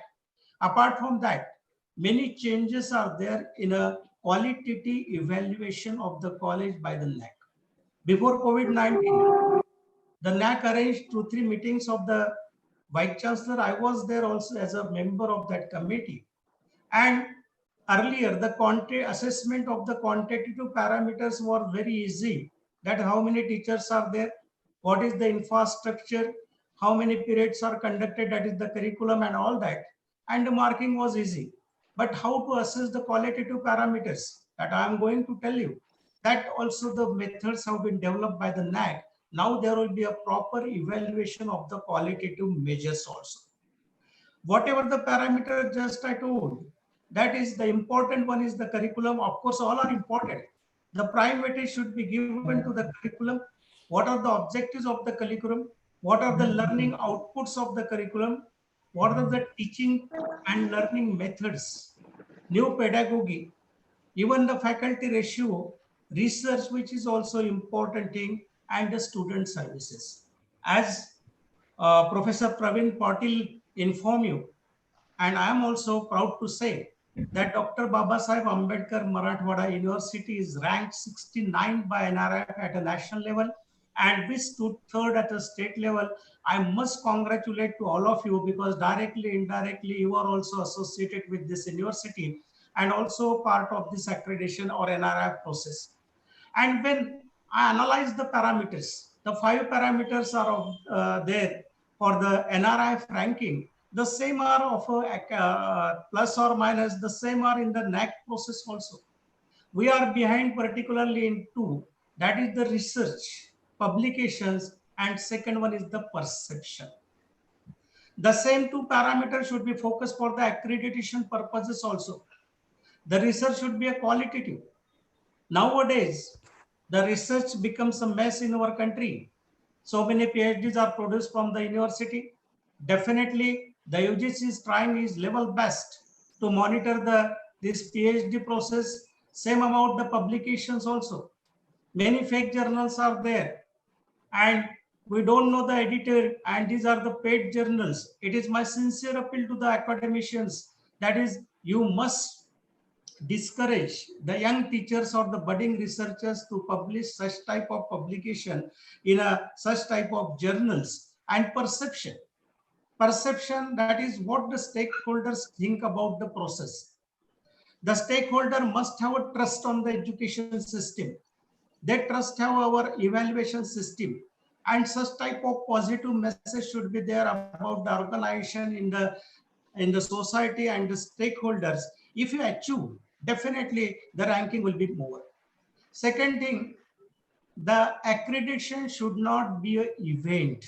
Apart from that, many changes are there in a qualitative evaluation of the college by the NAAC. Before COVID-19, the NAAC arranged 2-3 meetings of the Vice Chancellor. I was there also as a member of that committee. And earlier, the assessment of the quantitative parameters were very easy. That how many teachers are there, what is the infrastructure, how many periods are conducted, that is the curriculum and all that. And the marking was easy. But how to assess the qualitative parameters, that I am going to tell you. That also the methods have been developed by the NAAC. Now there will be a proper evaluation of the qualitative measures also. Whatever the parameter just I told, that is the important one is the curriculum. Of course, all are important. The prime weightage should be given to the curriculum. What are the objectives of the curriculum? What are the learning outputs of the curriculum? What are the teaching and learning methods? New pedagogy, even the faculty ratio, research, which is also important thing, and the student services. As Professor Praveen Patil informed you, and I am also proud to say that Dr. Babasaheb Ambedkar Marathwada University is ranked 69 by NRF at a national level, and we stood third at a state level. I must congratulate to all of you because directly, indirectly, you are also associated with this university and also part of this accreditation or NRF process. And when I analyze the parameters, the 5 parameters are there for the NRF ranking. The same are of plus or minus, the same are in the NAAC process also. We are behind particularly in 2, that is the research, publications, and second one is the perception. The same 2 parameters should be focused for the accreditation purposes also. The research should be a qualitative. Nowadays, the research becomes a mess in our country. So many PhDs are produced from the university. Definitely, the UGC is trying its level best to monitor this PhD process. Same amount the publications also. Many fake journals are there, and we don't know the editor, and these are the paid journals. It is my sincere appeal to the academicians, that is, you must discourage the young teachers or the budding researchers to publish such type of publication in such type of journals. And perception, that is what the stakeholders think about the process. The stakeholder must have a trust on the education system. They trust have our evaluation system. And such type of positive message should be there about the organization in the society and the stakeholders. If you achieve, definitely the ranking will be more. Second thing, the accreditation should not be an event.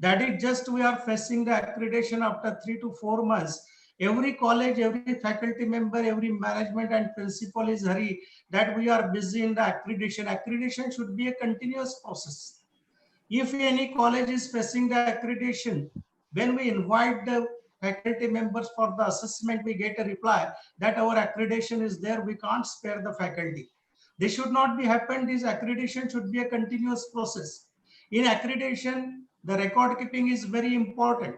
That is just we are facing the accreditation after 3 to 4 months. Every college, every faculty member, every management and principal is hurry that we are busy in the accreditation. Accreditation should be a continuous process. If any college is facing the accreditation, when we invite the faculty members for the assessment, we get a reply that our accreditation is there, we can't spare the faculty. This should not be happened. This accreditation should be a continuous process. In accreditation, the record keeping is very important.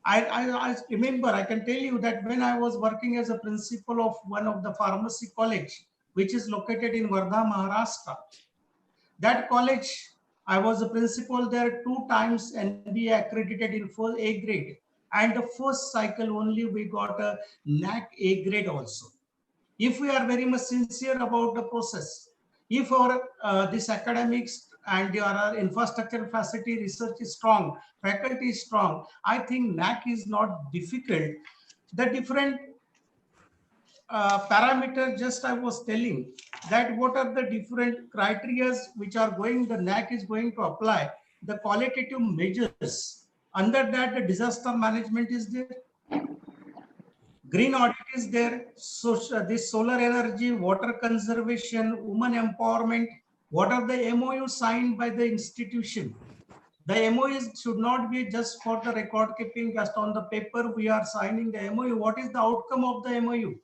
I remember, I can tell you that when I was working as a principal of one of the pharmacy college, which is located in Wardha, Maharashtra, that college, I was a principal there 2 times NBA accredited in full A grade. And the first cycle only we got a NAAC A grade also. If we are very much sincere about the process, if our this academics and our infrastructure facility research is strong, faculty is strong, I think NAAC is not difficult. The different parameter, just I was telling that what are the different criteria which are going, the NAAC is going to apply, the qualitative measures. Under that, the disaster management is there. Green audit is there. So this solar energy, water conservation, women empowerment. What are the MOU signed by the institution? The MOUs should not be just for the record keeping, just on the paper we are signing the MOU. What is the outcome of the MOU?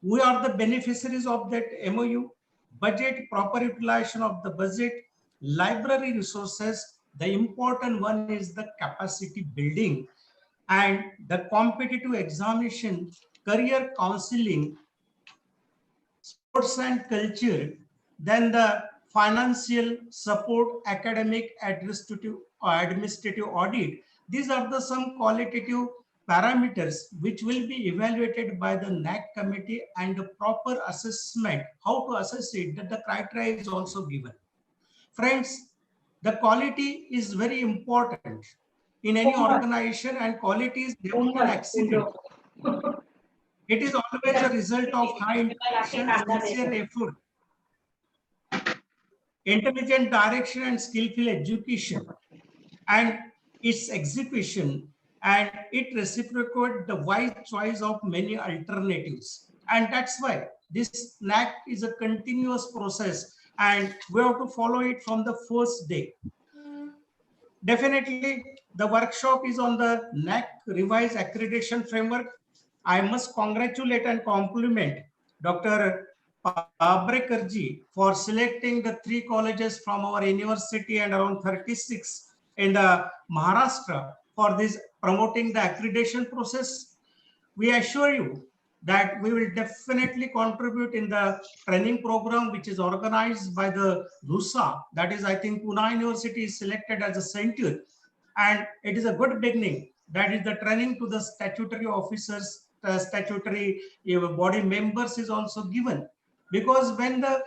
We are the beneficiaries of that MOU. Budget, proper utilization of the budget, library resources. The important one is the capacity building and the competitive examination, career counseling, sports and culture, then the financial support, academic, administrative audit. These are the some qualitative parameters which will be evaluated by the NAAC committee, and the proper assessment, how to assess it, that the criteria is also given. Friends, the quality is very important in any organization, and quality is never an accident. It is always a result of high intention, sincere effort, intelligent direction and skillful education, and its execution, and it reciprocates the wise choice of many alternatives. And that's why this NAAC is a continuous process, and we have to follow it from the first day. Definitely, the workshop is on the NAAC revised accreditation framework. I must congratulate and compliment Dr. Abrekarji for selecting the 3 colleges from our university and around 36 in the Maharashtra for this promoting the accreditation process. We assure you that we will definitely contribute in the training program which is organized by the RUSA. That is, I think Pune University is selected as a center, and it is a good beginning. That is the training to the statutory officers, statutory body members is also given. Because when the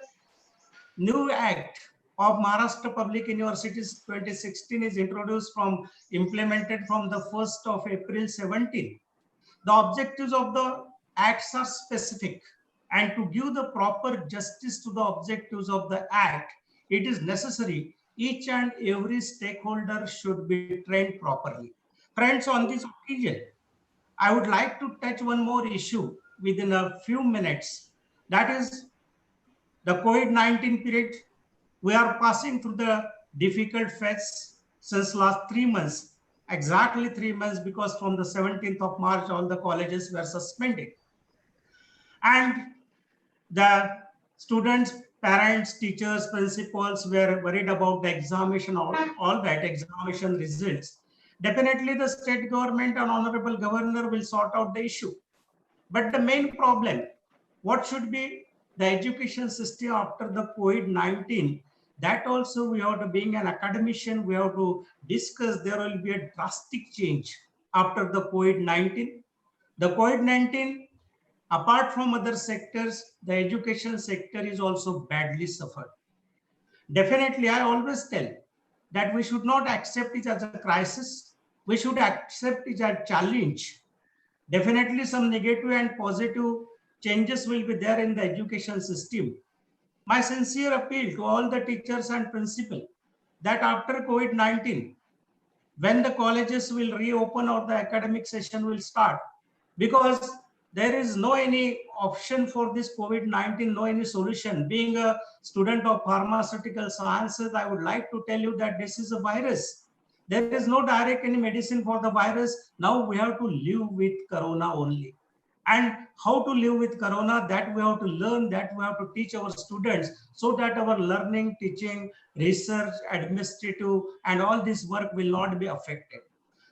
new act of Maharashtra Public Universities 2016 is introduced implemented from the 1st of April 17, the objectives of the acts are specific, and to give the proper justice to the objectives of the act, it is necessary each and every stakeholder should be trained properly. Friends, on this occasion, I would like to touch one more issue within a few minutes. That is the COVID-19 period. We are passing through the difficult phase since last 3 months, exactly 3 months, because from the 17th of March, all the colleges were suspended. And the students, parents, teachers, principals were worried about the examination, all that examination results. Definitely the state government and honorable governor will sort out the issue. But the main problem, what should be the education system after the COVID-19, that also we have to, being an academician, we have to discuss. There will be a drastic change after the COVID-19. The COVID-19, apart from other sectors, the education sector is also badly suffered. Definitely, I always tell that we should not accept it as a crisis. We should accept it as a challenge. Definitely some negative and positive changes will be there in the education system. My sincere appeal to all the teachers and principals that after COVID-19, when the colleges will reopen or the academic session will start, because there is no any option for this COVID-19, no any solution. Being a student of pharmaceutical sciences, I would like to tell you that this is a virus. There is no direct any medicine for the virus. Now we have to live with corona only. And how to live with corona, that we have to learn, that we have to teach our students, so that our learning, teaching, research, administrative, and all this work will not be affected.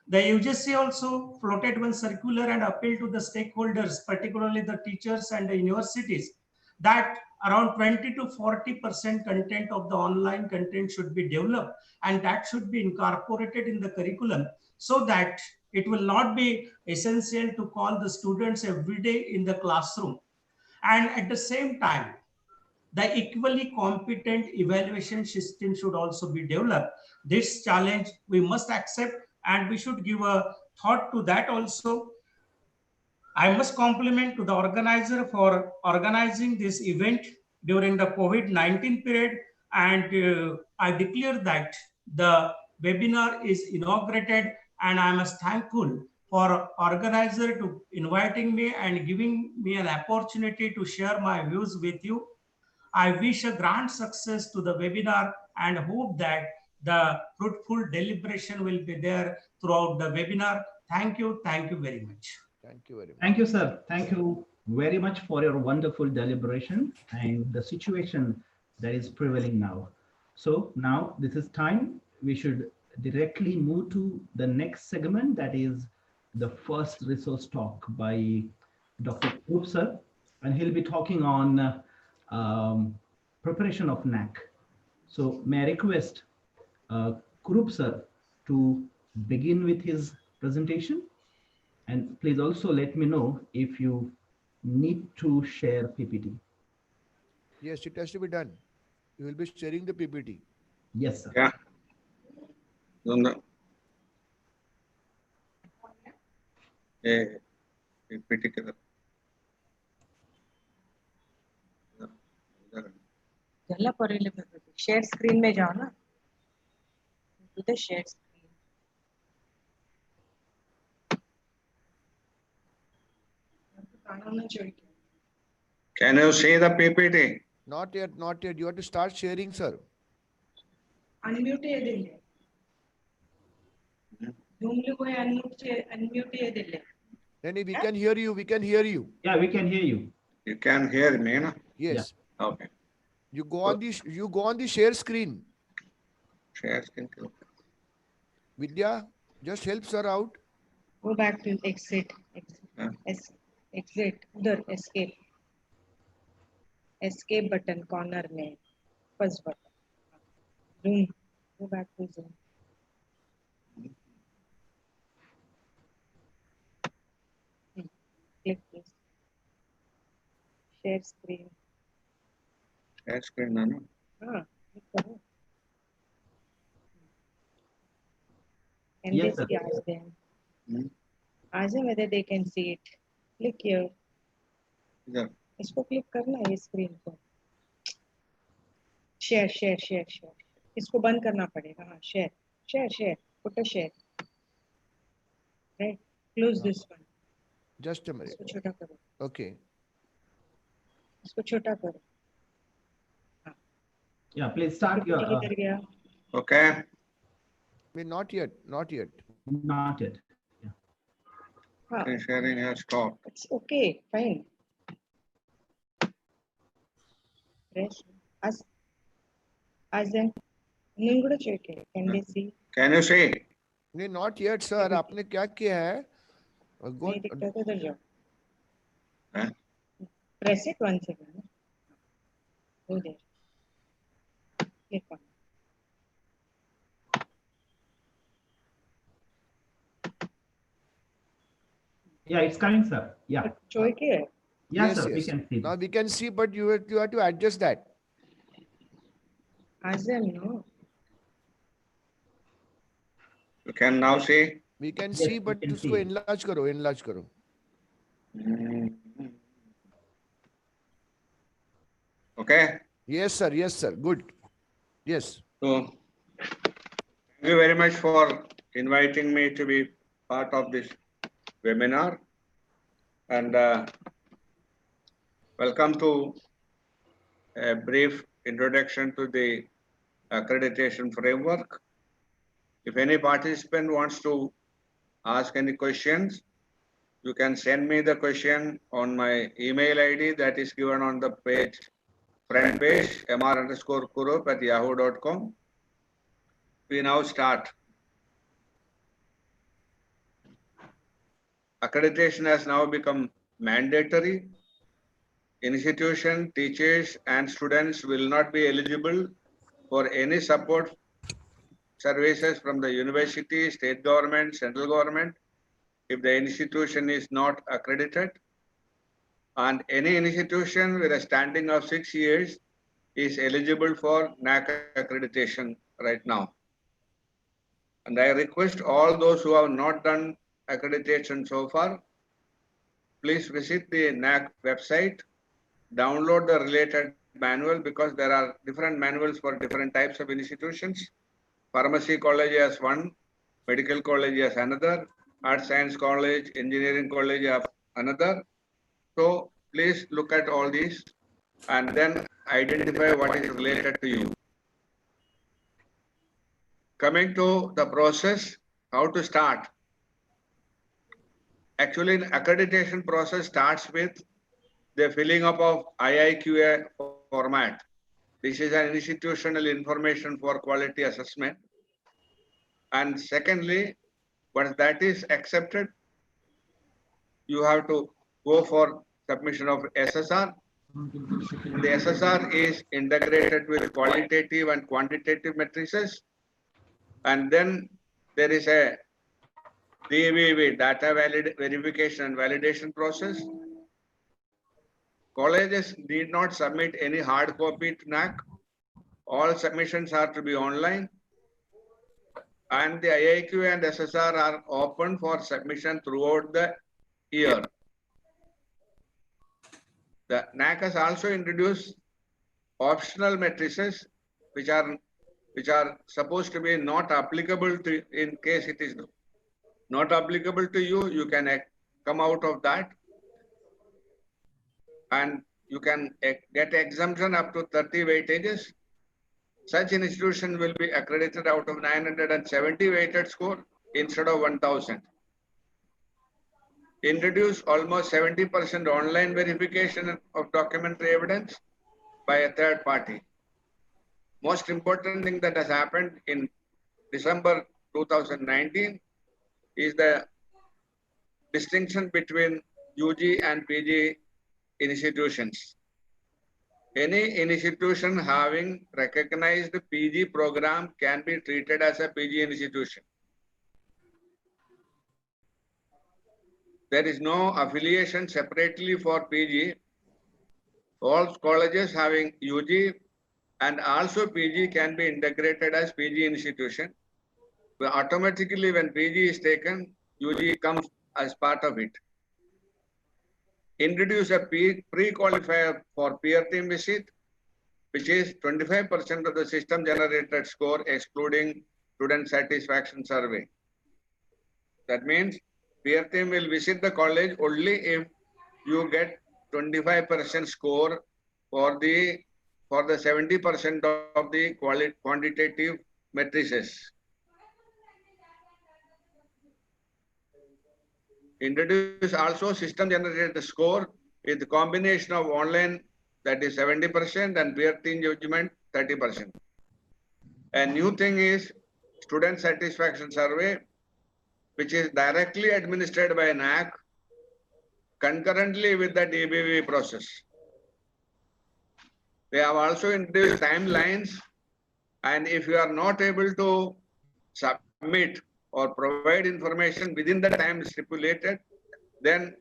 The UGC also floated one circular and appealed to the stakeholders, particularly the teachers and the universities, that around 20 to 40% content of the online content should be developed, and that should be incorporated in the curriculum, so that it will not be essential to call the students every day in the classroom. And at the same time, the equally competent evaluation system should also be developed. This challenge we must accept, and we should give a thought to that also. I must compliment to the organizer for organizing this event during the COVID-19 period, and I declare that the webinar is inaugurated, and I am thankful for organizer to inviting me and giving me an opportunity to share my views with you. I wish a grand success to the webinar and hope that the fruitful deliberation will be there throughout the webinar. Thank you very much. Thank you very much. Thank you, sir. Thank you very much for your wonderful deliberation and the situation that is prevailing now. So now this is time we should directly move to the next segment, that is the first resource talk by Dr. Kurup sir, and he'll be talking on preparation of NAAC. So may I request Kurup sir to begin with his presentation, and please also let me know if you need to share PPT. Yes, it has to be done. You will be sharing the PPT. Yes, sir. Yeah. PPT के चलना पड़ेगा share screen में जाओ ना तो share screen Can you see the PPT? Not yet, not yet. You have to start sharing, sir. Unmute it. Zoom lo koi unmute it. Then we can hear you. We can hear you. Yeah, we can hear you. You can hear me, no? Yes. Yeah. Okay. You go on the share screen. Share screen. Vidya, just help sir out. Go back to exit. Exit. Udhar escape. Escape button corner में first button. Zoom. Go back to Zoom. Click this. Share screen. Share screen, no? हाँ. Click करो. And Yes, this sir. ask them. Ask them whether they can see it. Click here. Yeah. इसको click करना है screen को. Share. इसको बंद करना पड़ेगा. हाँ, share. Put a share. Right. Close this one. Just a minute. इसको छोटा करो. Okay. इसको छोटा करो. Yeah, please start your. किधर गया? Okay. Not yet. Not yet. Yeah. हाँ. Sharing has stopped. It's okay. Fine. Press. Ask them. Ningura check. Can they see? Can you see? नहीं, not yet, sir. आपने क्या किया है? नहीं दिखता तो इधर जाओ. Huh? Press it once again. Go there. Click on. Yeah, it's coming, sir. Yeah. Show it here. Yeah, sir. We can see. Now we can see, but you have to adjust that. Ask them, no. You can now see. We can Yes, see, we but can उसको see. enlarge करो, enlarge करो. Okay. Yes, sir. Yes, sir. Good. Yes. So, thank you very much for inviting me to be part of this webinar, and welcome to a brief introduction to the accreditation framework. If any participant wants to ask any questions, you can send me the question on my email ID that is given on the page, front page, mr_kurup@yahoo.com. We now start. Accreditation has now become mandatory. Institution, teachers, and students will not be eligible for any support services from the university, state government, central government, if the institution is not accredited. And any institution with a standing of 6 years is eligible for NAAC accreditation right now. And I request all those who have not done accreditation so far, please visit the NAAC website, download the related manual, because there are different manuals for different types of institutions. Pharmacy college has one, medical college has another, art science college, engineering college have another. So please look at all these and then identify what is related to you. Coming to the process, how to start. Actually, the accreditation process starts with the filling up of IQAC format. This is an institutional information for quality assessment. And secondly, once that is accepted, you have to go for submission of SSR. The SSR is integrated with qualitative and quantitative matrices. And then there is a DVV, data verification and validation process. Colleges need not submit any hard copy to NAAC. All submissions are to be online. And the IIQ and SSR are open for submission throughout the year. The NAAC has also introduced optional matrices which are supposed to be not applicable to, in case it is not applicable to you, you can come out of that. And you can get exemption up to 30 weightages. Such institution will be accredited out of 970 weighted score instead of 1000. Introduce almost 70% online verification of documentary evidence by a third party. Most important thing that has happened in December 2019 is the distinction between UG and PG institutions. Any institution having recognized PG program can be treated as a PG institution. There is no affiliation separately for PG. All colleges having UG and also PG can be integrated as PG institution. But automatically when PG is taken, UG comes as part of it. Introduce a pre-qualifier for peer team visit, which is 25% of the system generated score excluding student satisfaction survey. That means peer team will visit the college only if you get 25% score for the 70% of the quantitative matrices. Introduce also system generated score with the combination of online, that is 70%, and peer team judgment 30%. A new thing is student satisfaction survey, which is directly administered by NAAC concurrently with the DBV process. They have also introduced timelines, and if you are not able to submit or provide information within the time stipulated, then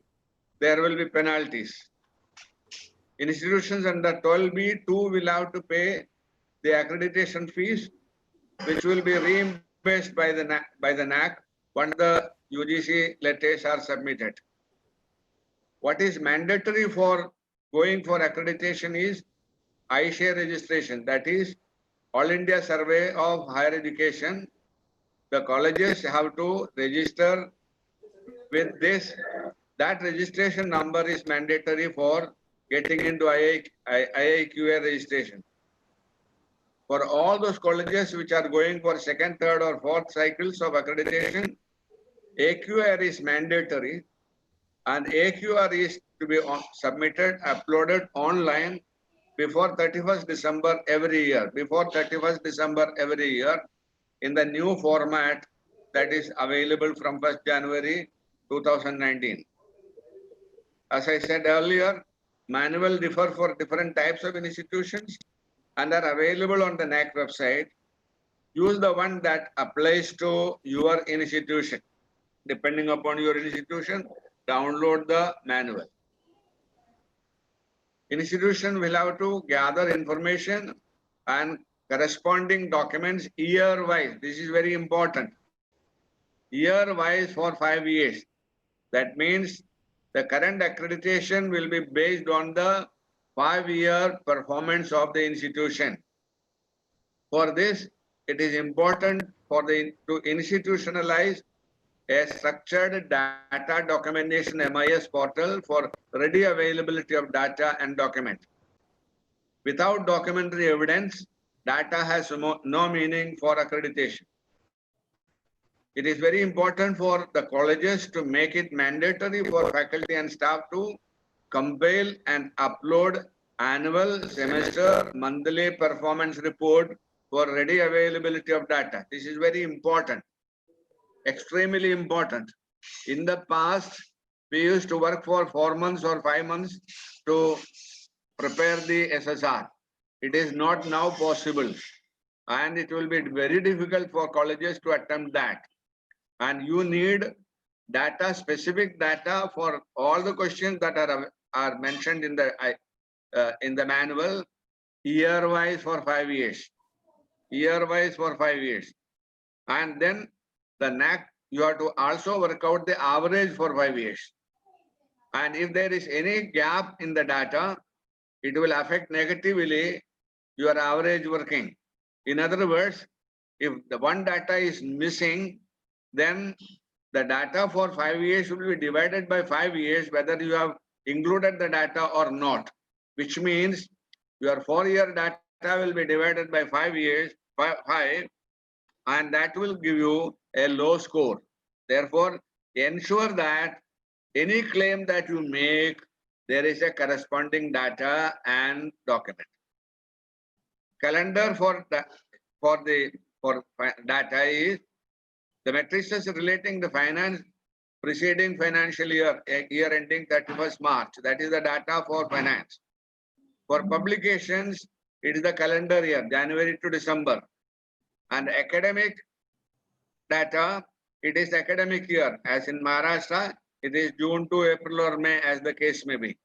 there will be penalties. Institutions under 12B2 will have to pay the accreditation fees, which will be reimbursed based by the NAAC once the UGC letters are submitted. What is mandatory for going for accreditation is ICAC registration, that is All India Survey of Higher Education. The colleges have to register with this. That registration number is mandatory for getting into IIQA registration. For all those colleges which are going for second, third or fourth cycles of accreditation, AQR is mandatory, and AQR is to be submitted, uploaded online before 31st December every year, in the new format that is available from 1st January 2019. As I said earlier, manual differ for different types of institutions and are available on the NAAC website. Use the one that applies to your institution. Depending upon your institution, download the manual. Institution will have to gather information and corresponding documents year-wise. This is very important. Year-wise for 5 years. That means the current accreditation will be based on the 5-year performance of the institution. For this, it is important to institutionalize a structured data documentation MIS portal for ready availability of data and document. Without documentary evidence, data has no meaning for accreditation. It is very important for the colleges to make it mandatory for faculty and staff to compile and upload annual, semester, monthly performance report for ready availability of data. This is very important, extremely important. In the past, we used to work for 4 months or 5 months to prepare the SSR. It is not now possible, and it will be very difficult for colleges to attempt that. And you need data, specific data for all the questions that are mentioned in the manual, year-wise for 5 years. Year-wise for 5 years. And then the NAAC, you have to also work out the average for 5 years. And if there is any gap in the data, it will affect negatively your average working. In other words, if the one data is missing, then the data for 5 years will be divided by 5 years, whether you have included the data or not, which means your 4-year data will be divided by 5 years, 5, and that will give you a low score. Therefore, ensure that any claim that you make, there is a corresponding data and document. Calendar for data is the matrices relating the finance preceding financial year, year ending 31st March. That is the data for finance. For publications, it is the calendar year, January to December. And academic data, it is academic year. As in Maharashtra, it is June to April or May, as the case may be.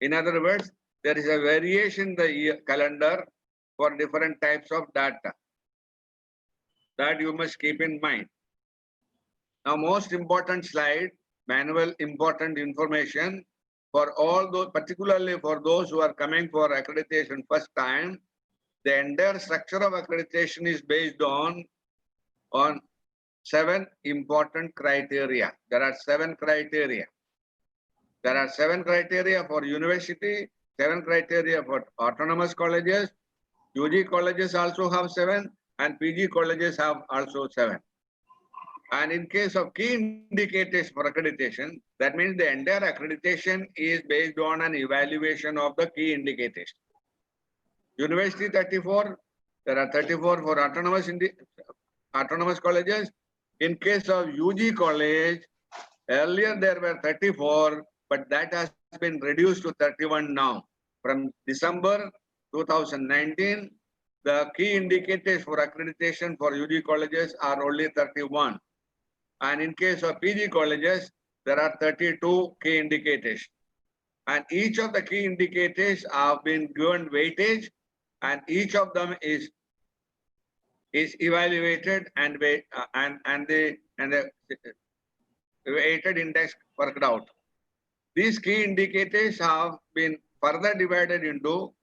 In other words, there is a variation in the year calendar for different types of data. That you must keep in mind. Now, most important slide, manual important information for all those, particularly for those who are coming for accreditation first time. The entire structure of accreditation is based on 7 important criteria. There are 7 criteria. There are 7 criteria for university, 7 criteria for autonomous colleges. UG colleges also have 7, and PG colleges have also 7. And in case of key indicators for accreditation, that means the entire accreditation is based on an evaluation of the key indicators. University 34, there are 34 for autonomous colleges. In case of UG college, earlier there were 34, but that has been reduced to 31 now. From December 2019, the key indicators for accreditation for UG colleges are only 31. And in case of PG colleges, there are 32 key indicators. And each of the key indicators have been given weightage, and each of them is is evaluated and the weighted index worked out. These key indicators have been further divided into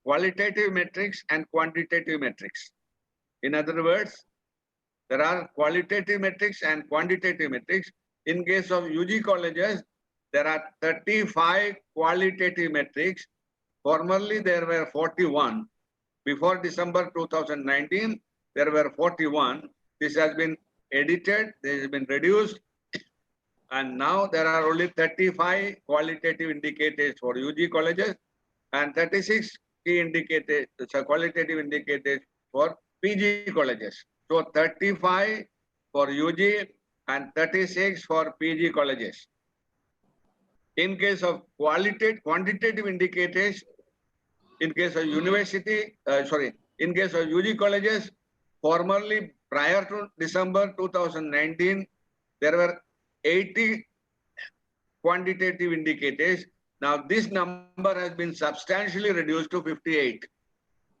qualitative metrics and quantitative metrics. In other words, there are qualitative metrics and quantitative metrics. In case of UG colleges, there are 35 qualitative metrics. Formerly, there were 41. Before December 2019, there were 41. This has been edited, this has been reduced, and now there are only 35 qualitative indicators for UG colleges and 36 key indicators, qualitative indicators for PG colleges. So 35 for UG and 36 for PG colleges. In case of quantitative indicators, in case of in case of UG colleges, formerly prior to December 2019, there were 80 quantitative indicators. Now this number has been substantially reduced to 58.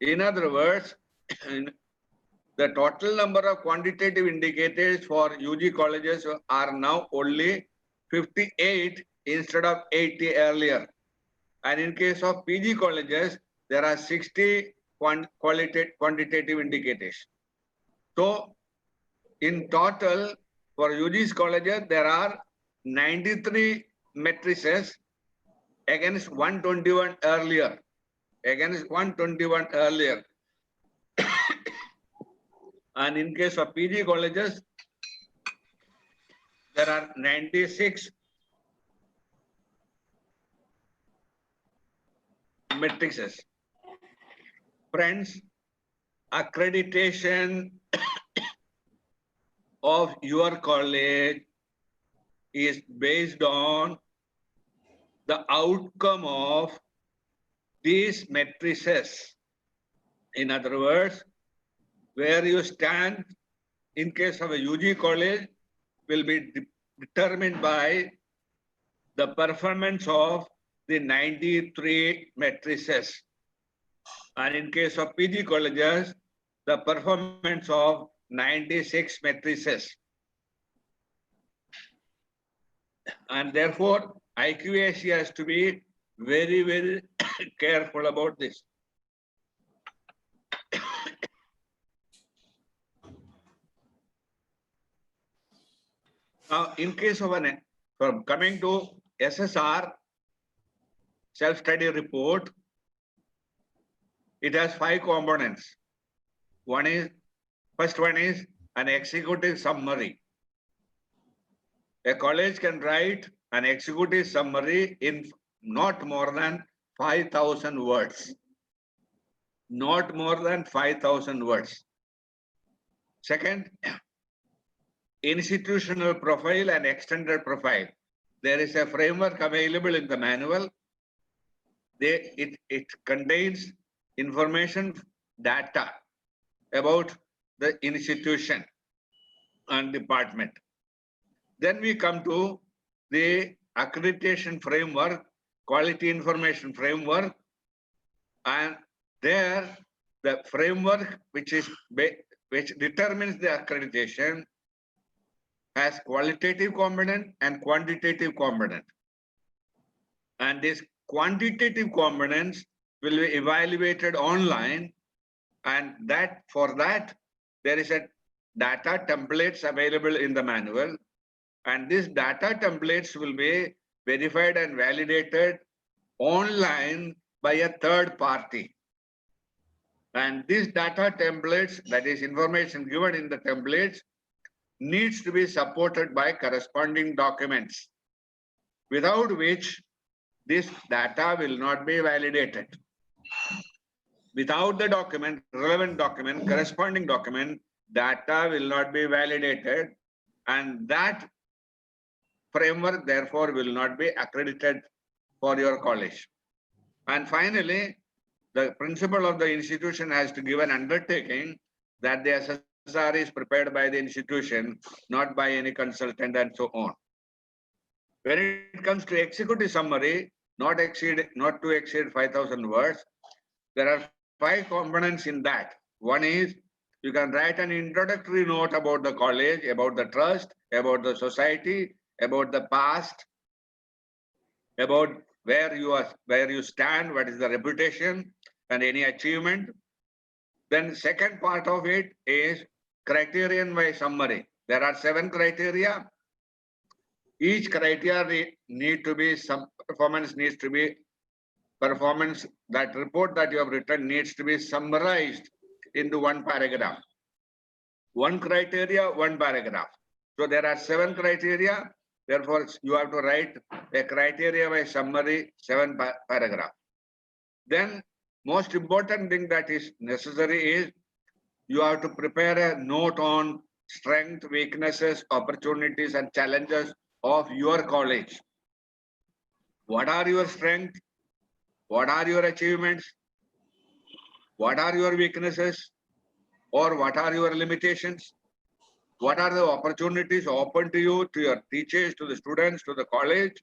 In other words, the total number of quantitative indicators for UG colleges are now only 58 instead of 80 earlier. And in case of PG colleges, there are 60 quantitative indicators. So in total, for UG's colleges, there are 93 matrices against 121 earlier. And in case of PG colleges, there are 96 matrices. Friends, accreditation of your college is based on the outcome of these matrices. In other words, where you stand in case of a UG college will be determined by the performance of the 93 matrices. And in case of PG colleges, the performance of 96 matrices. And therefore, IQAC has to be very, very careful about this. Now, in case of from coming to SSR, self-study report, it has 5 components. First one is an executive summary. A college can write an executive summary in not more than 5,000 words. Not more than 5,000 words. Second, institutional profile and extended profile. There is a framework available in the manual. It contains information, data about the institution and department. Then we come to the accreditation framework, quality information framework, and there the framework which determines the accreditation has qualitative component and quantitative component. And these quantitative components will be evaluated online, and for that there is a data templates available in the manual, and these data templates will be verified and validated online by a third party. And these data templates, that is information given in the templates, needs to be supported by corresponding documents, without which this data will not be validated. Without the document, relevant document, corresponding document, data will not be validated, and that framework therefore will not be accredited for your college. And finally, the principal of the institution has to give an undertaking that the SSR is prepared by the institution, not by any consultant, and so on. When it comes to executive summary, not to exceed 5,000 words, there are 5 components in that. One is You can write an introductory note about the college, about the trust, about the society, about the past, about where you stand, what is the reputation and any achievement. Then second part of it is criterion by summary. There are 7 criteria. Each criteria need to be, some performance needs to be, performance, that report that you have written needs to be summarized into 1 paragraph. 1 criteria, 1 paragraph. So there are 7 criteria. Therefore, you have to write a criteria by summary, 7 paragraph. Then most important thing that is necessary is you have to prepare a note on strength, weaknesses, opportunities and challenges of your college. What are your strengths? What are your achievements? What are your weaknesses? Or what are your limitations? What are the opportunities open to you, to your teachers, to the students, to the college?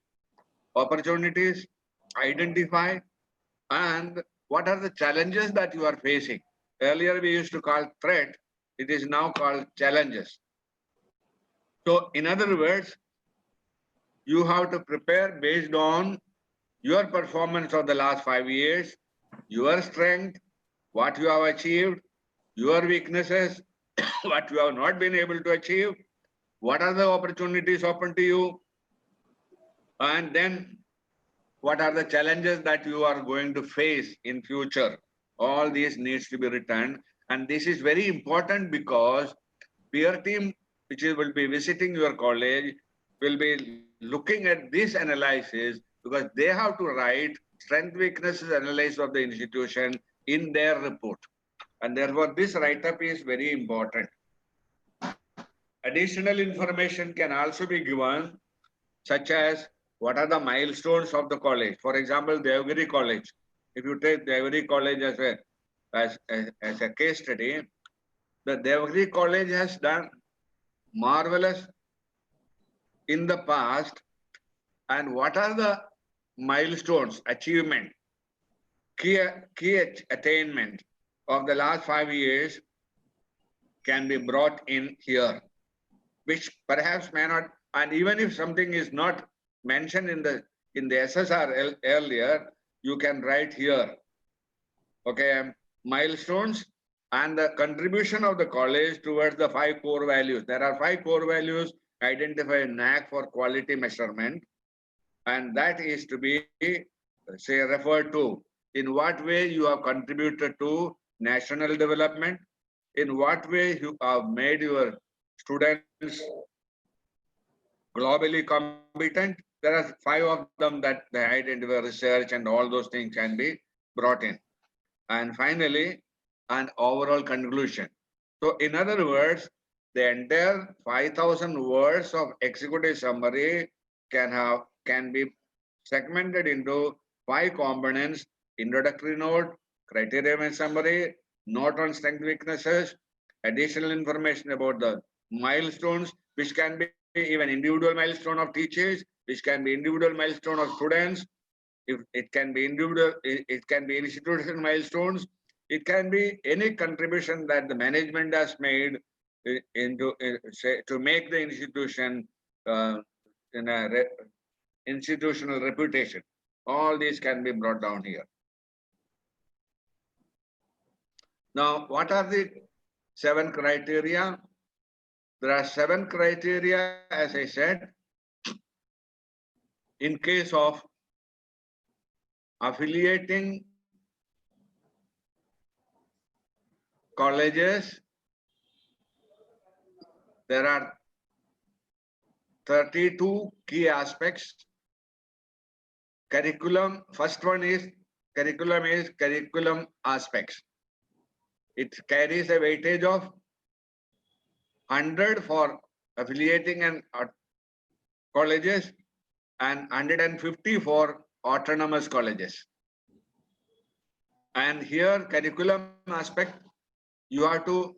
Opportunities, identify, and what are the challenges that you are facing? Earlier we used to call threat, it is now called challenges. So in other words, you have to prepare based on your performance of the last 5 years, your strength, what you have achieved, your weaknesses, what you have not been able to achieve, what are the opportunities open to you, and then what are the challenges that you are going to face in future. All these needs to be written, and this is very important because peer team which will be visiting your college will be looking at this analysis, because they have to write strength weaknesses analysis of the institution in their report, and therefore this write-up is very important. Additional information can also be given, such as what are the milestones of the college. For example, Deogiri College. If you take Deogiri College as a case study, the Deogiri College has done marvelous in the past. And what are the milestones, achievement, key attainment of the last 5 years can be brought in here, which perhaps may not, and even if something is not mentioned in the SSR earlier, you can write here. Okay, milestones and the contribution of the college towards the 5 core values. There are 5 core values identified in NAAC for quality measurement, and that is to be, say, referred to. In what way you have contributed to national development, in what way you have made your students globally competent. There are 5 of them that they identify, research and all those things can be brought in. And finally, an overall conclusion. So in other words, the entire 5,000 words of executive summary can be segmented into 5 components: introductory note, criteria and summary, note on strength weaknesses, additional information about the milestones, which can be even individual milestone of teachers, which can be individual milestone of students. If it can be individual, it can be institutional milestones. It can be any contribution that the management has made to make the institution in a institutional reputation. All these can be brought down here. Now, what are the 7 criteria? There are 7 criteria, as I said, in case of affiliating colleges. There are 32 key aspects. Curriculum, first one is curriculum aspects. It carries a weightage of 100 for affiliating and colleges and 150 for autonomous colleges. And here, curriculum aspect, you have to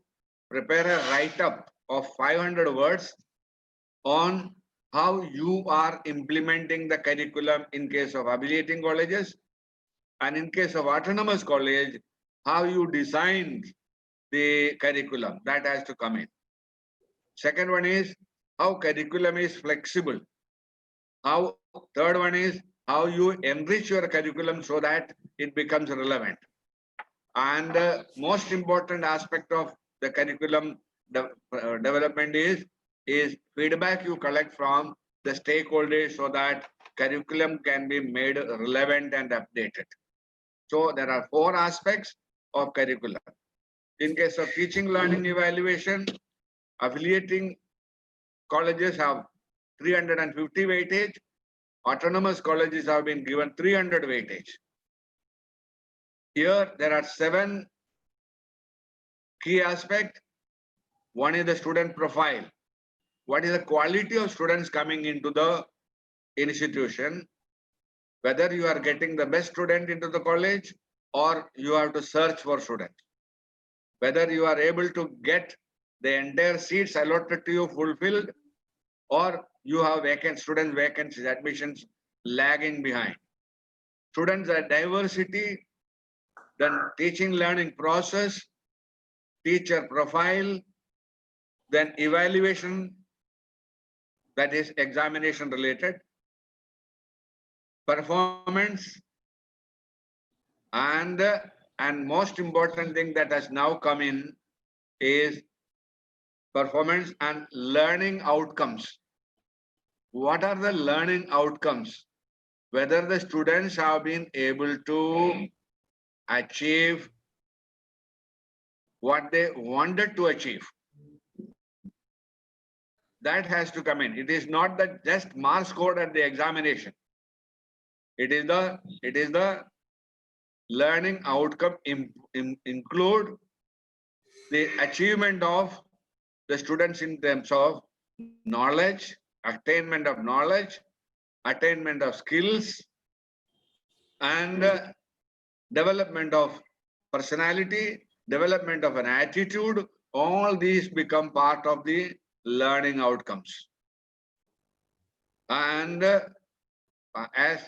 prepare a write-up of 500 words on how you are implementing the curriculum in case of affiliating colleges, and in case of autonomous college, how you designed the curriculum. That has to come in. Second one is how curriculum is flexible. Third one is how you enrich your curriculum so that it becomes relevant. And the most important aspect of the curriculum development is feedback you collect from the stakeholders so that curriculum can be made relevant and updated. So there are 4 aspects of curriculum. In case of teaching learning evaluation, affiliating colleges have 350 weightage. Autonomous colleges have been given 300 weightage. Here there are 7 key aspects. One is the student profile. What is the quality of students coming into the institution? Whether you are getting the best student into the college or you have to search for students. Whether you are able to get the entire seats allotted to you fulfilled or you have student vacancies, admissions lagging behind. Students are diversity, then teaching learning process, teacher profile, then evaluation, that is examination related, performance, and most important thing that has now come in is performance and learning outcomes. What are the learning outcomes? Whether the students have been able to achieve what they wanted to achieve. That has to come in. It is not that just marks scored at the examination. It is the learning outcome include the achievement of the students in terms of knowledge, attainment of knowledge, attainment of skills, and development of personality, development of an attitude. All these become part of the learning outcomes. And as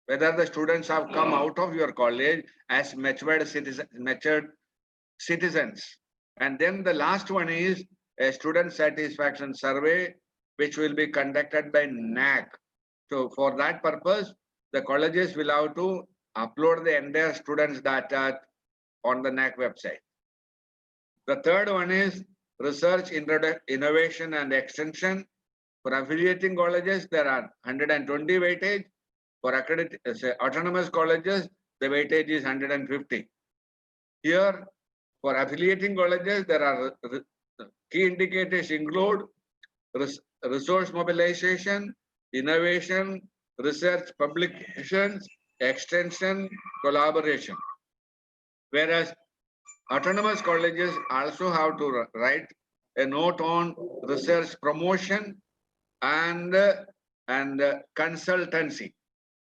whether the students have come out of your college as matured citizens. And then the last one is a student satisfaction survey, which will be conducted by NAAC. So for that purpose, the colleges will have to upload the entire students' data on the NAAC website. The third one is research, innovation and extension. For affiliating colleges, there are 120 weightage. For autonomous colleges, the weightage is 150. Here, for affiliating colleges, there are key indicators include resource mobilization, innovation, research, publications, extension, collaboration. Whereas autonomous colleges also have to write a note on research promotion and consultancy.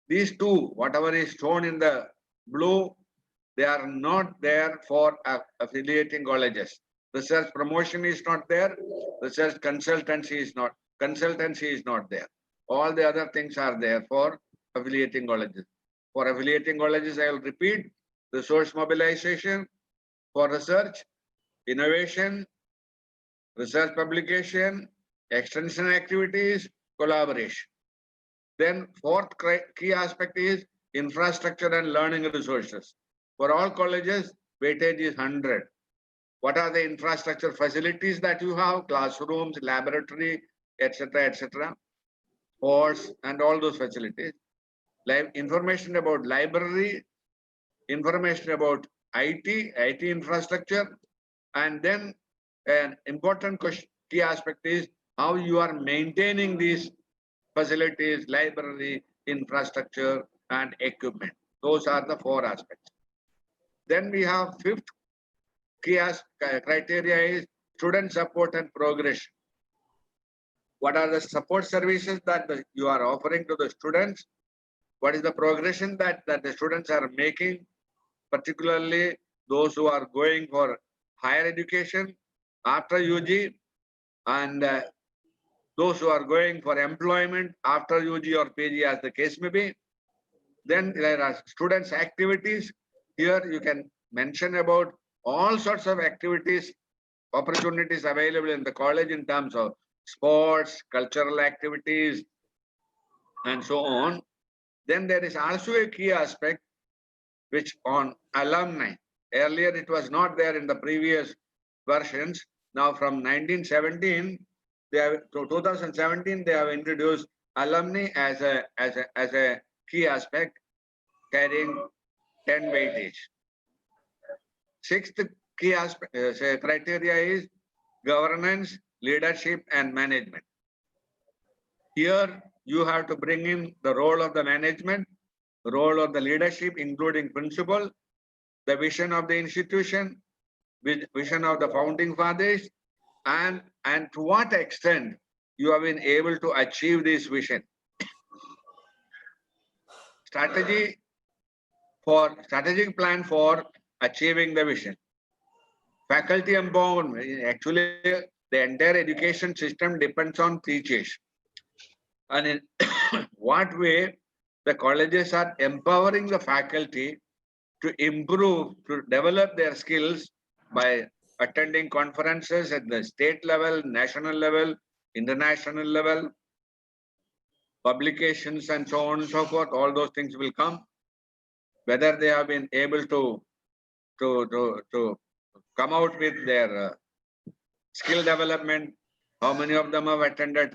These two, whatever is shown in the blue, they are not there for affiliating colleges. Research promotion is not there. Research consultancy is not there. All the other things are there for affiliating colleges. For affiliating colleges, I will repeat: resource mobilization for research, innovation, research publication, extension activities, collaboration. Then fourth key aspect is infrastructure and learning resources. For all colleges, weightage is 100. What are the infrastructure facilities that you have? Classrooms, laboratory, etc., sports, and all those facilities. Information about library, information about IT infrastructure, and then an important key aspect is how you are maintaining these facilities, library, infrastructure, and equipment. Those are the 4 aspects. Then we have 5th key criteria is student support and progression. What are the support services that you are offering to the students? What is the progression that the students are making, particularly those who are going for higher education after UG, and those who are going for employment after UG or PG, as the case may be. Then there are students' activities. Here you can mention about all sorts of activities, opportunities available in the college in terms of sports, cultural activities, and so on. Then there is also a key aspect which on alumni. Earlier it was not there in the previous versions. Now from 1917, they have, to 2017, they have introduced alumni as a key aspect, carrying 10 weightage. Sixth key aspect, criteria is governance, leadership, and management. Here you have to bring in the role of the management, role of the leadership, including principal, the vision of the institution, vision of the founding fathers, and to what extent you have been able to achieve this vision. Strategic plan for achieving the vision. Faculty empowerment. Actually, the entire education system depends on teachers. And in what way the colleges are empowering the faculty to improve, to develop their skills by attending conferences at the state level, national level, international level, publications and so on and so forth. All those things will come. Whether they have been able to come out with their skill development, how many of them have attended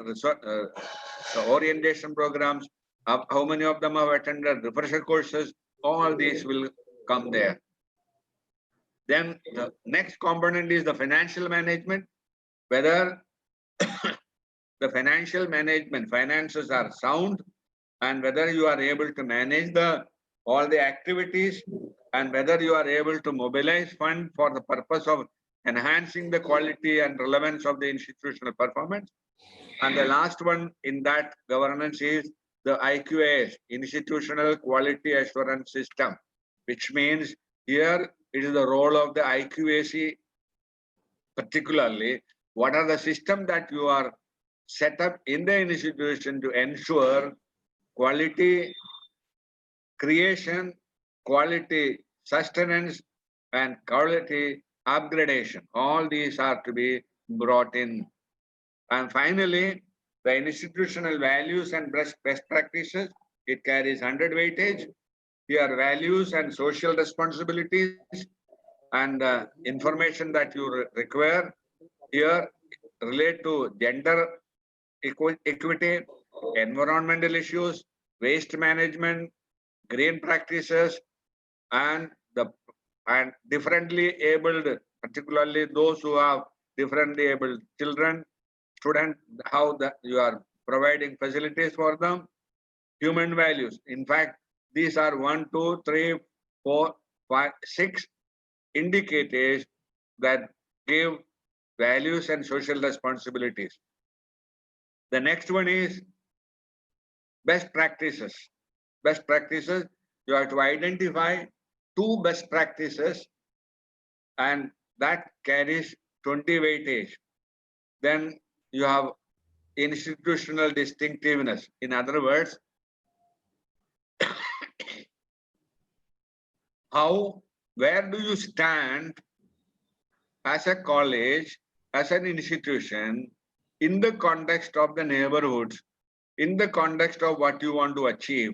orientation programs, how many of them have attended refresher courses, all these will come there. Then the next component is the financial management, whether the financial management, finances are sound, and whether you are able to manage all the activities, and whether you are able to mobilize funds for the purpose of enhancing the quality and relevance of the institutional performance. And the last one in that governance is the IQAC, Institutional Quality Assurance System, which means here it is the role of the IQAC, particularly what are the systems that you are set up in the institution to ensure quality creation, quality sustenance, and quality upgradation. All these are to be brought in. And finally, the institutional values and best practices, it carries 100 weightage. Here, values and social responsibilities and information that you require here relate to gender equity, environmental issues, waste management, green practices, and differently abled, particularly those who have differently abled children, students, how you are providing facilities for them, human values. In fact, these are 1, 2, 3, 4, 5, 6 indicators that give values and social responsibilities. The next one is best practices. Best practices, you have to identify 2 best practices, and that carries 20 weightage. Then you have institutional distinctiveness. In other words, where do you stand as a college, as an institution, in the context of the neighborhoods, in the context of what you want to achieve,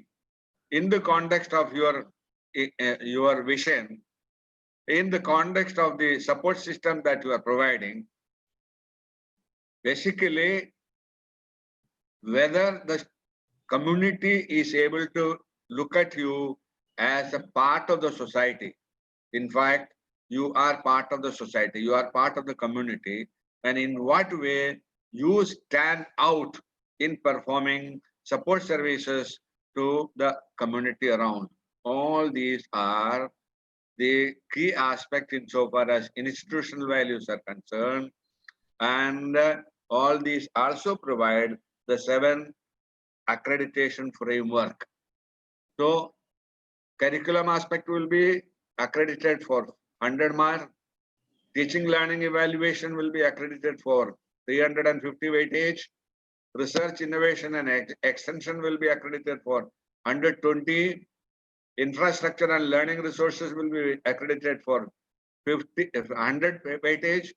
in the context of your vision, in the context of the support system that you are providing. Basically, whether the community is able to look at you as a part of the society. In fact, you are part of the society, you are part of the community, and in what way you stand out in performing support services to the community around. All these are the key aspect insofar as institutional values are concerned, and all these also provide the 7 accreditation framework. So curriculum aspect will be accredited for 100 marks. Teaching learning evaluation will be accredited for 350 weightage. Research, innovation and extension will be accredited for 120. Infrastructure and learning resources will be accredited for 100 weightage.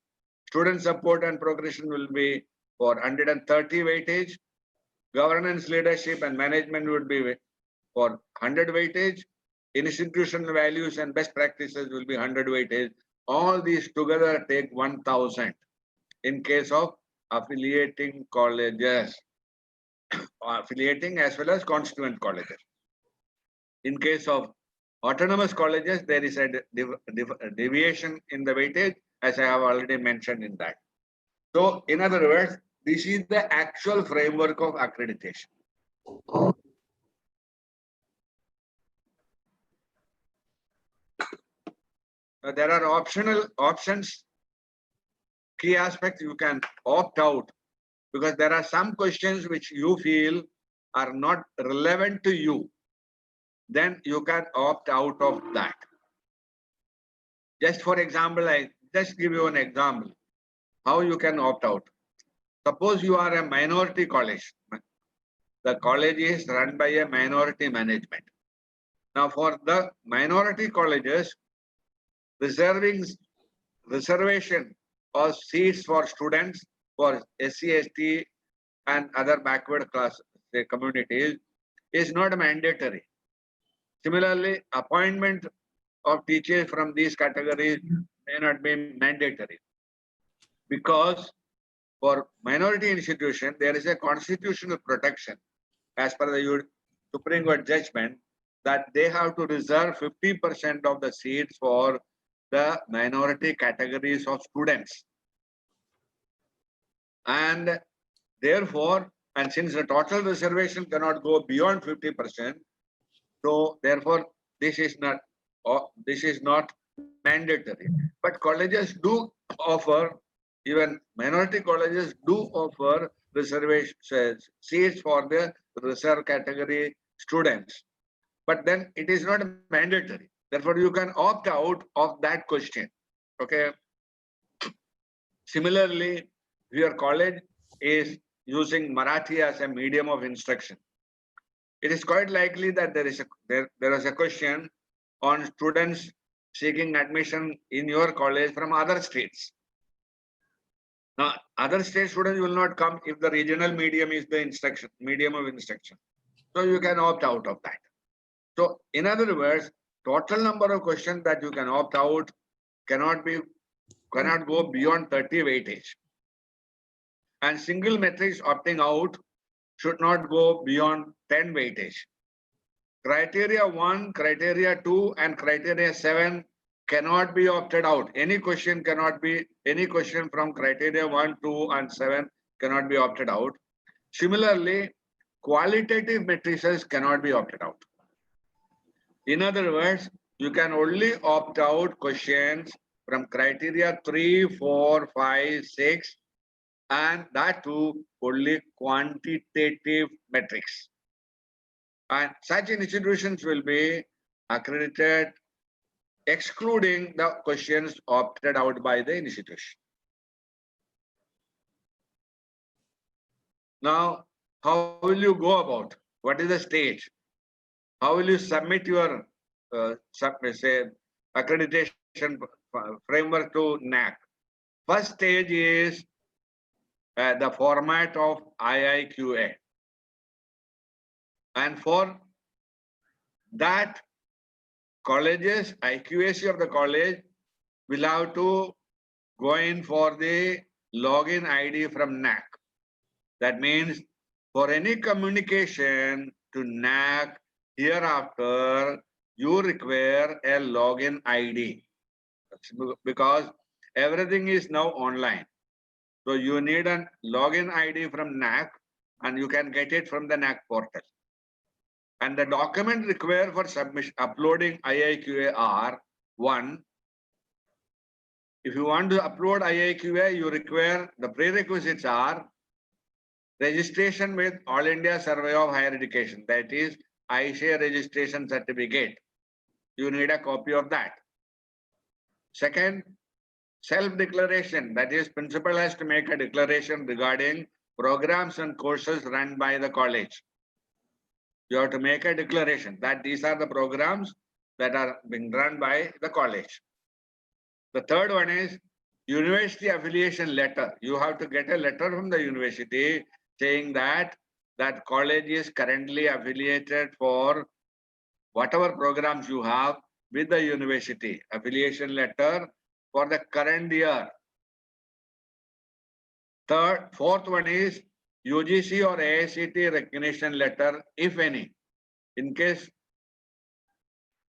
Student support and progression will be for 130 weightage. Governance, leadership and management would be for 100 weightage. Institutional values and best practices will be 100 weightage. All these together take 1000 in case of affiliating colleges, affiliating as well as constituent colleges. In case of autonomous colleges, there is a deviation in the weightage, as I have already mentioned in that. So, in other words, this is the actual framework of accreditation. There are optional options, key aspects you can opt out, because there are some questions which you feel are not relevant to you. Then you can opt out of that. Just for example, I just give you an example how you can opt out. Suppose you are a minority college. The college is run by a minority management. Now, for the minority colleges, reservation of seats for students for SC, ST and other backward class communities is not mandatory. Similarly, appointment of teachers from these categories may not be mandatory, because for minority institution, there is a constitutional protection as per the Supreme Court judgment that they have to reserve 50% of the seats for the minority categories of students. And therefore, and since the total reservation cannot go beyond 50%, so therefore this is not mandatory. But colleges do offer, even minority colleges do offer reservation seats for the reserve category students. But then it is not mandatory. Therefore, you can opt out of that question. Okay. Similarly, if your college is using Marathi as a medium of instruction, it is quite likely that there is a question on students seeking admission in your college from other states. Now, other state students will not come if the regional medium is the medium of instruction. So you can opt out of that. So, in other words, total number of questions that you can opt out cannot go beyond 30 weightage. And single metrics opting out should not go beyond 10 weightage. Criteria 1, criteria 2, and criteria 7 cannot be opted out. Any question from criteria 1, 2, and 7 cannot be opted out. Similarly, qualitative matrices cannot be opted out. In other words, you can only opt out questions from criteria 3, 4, 5, 6, and that too only quantitative metrics. And such institutions will be accredited excluding the questions opted out by the institution. Now, how will you go about? What is the stage? How will you submit your accreditation framework to NAAC? First stage is the format of IIQA. And for that, colleges, IQAC of the college will have to go in for the login ID from NAAC. That means for any communication to NAAC hereafter, you require a login ID because everything is now online. So you need a login ID from NAAC and you can get it from the NAAC portal. And the document required for submission, uploading IIQA are: 1, if you want to upload IIQA, you require, the prerequisites are registration with All India Survey of Higher Education, that is ICA registration certificate. You need a copy of that. Second, self-declaration, that is principal has to make a declaration regarding programs and courses run by the college. You have to make a declaration that these are the programs that are being run by the college. The third one is university affiliation letter. You have to get a letter from the university saying that that college is currently affiliated for whatever programs you have with the university. Affiliation letter for the current year. Fourth one is UGC or AICT recognition letter, if any. In case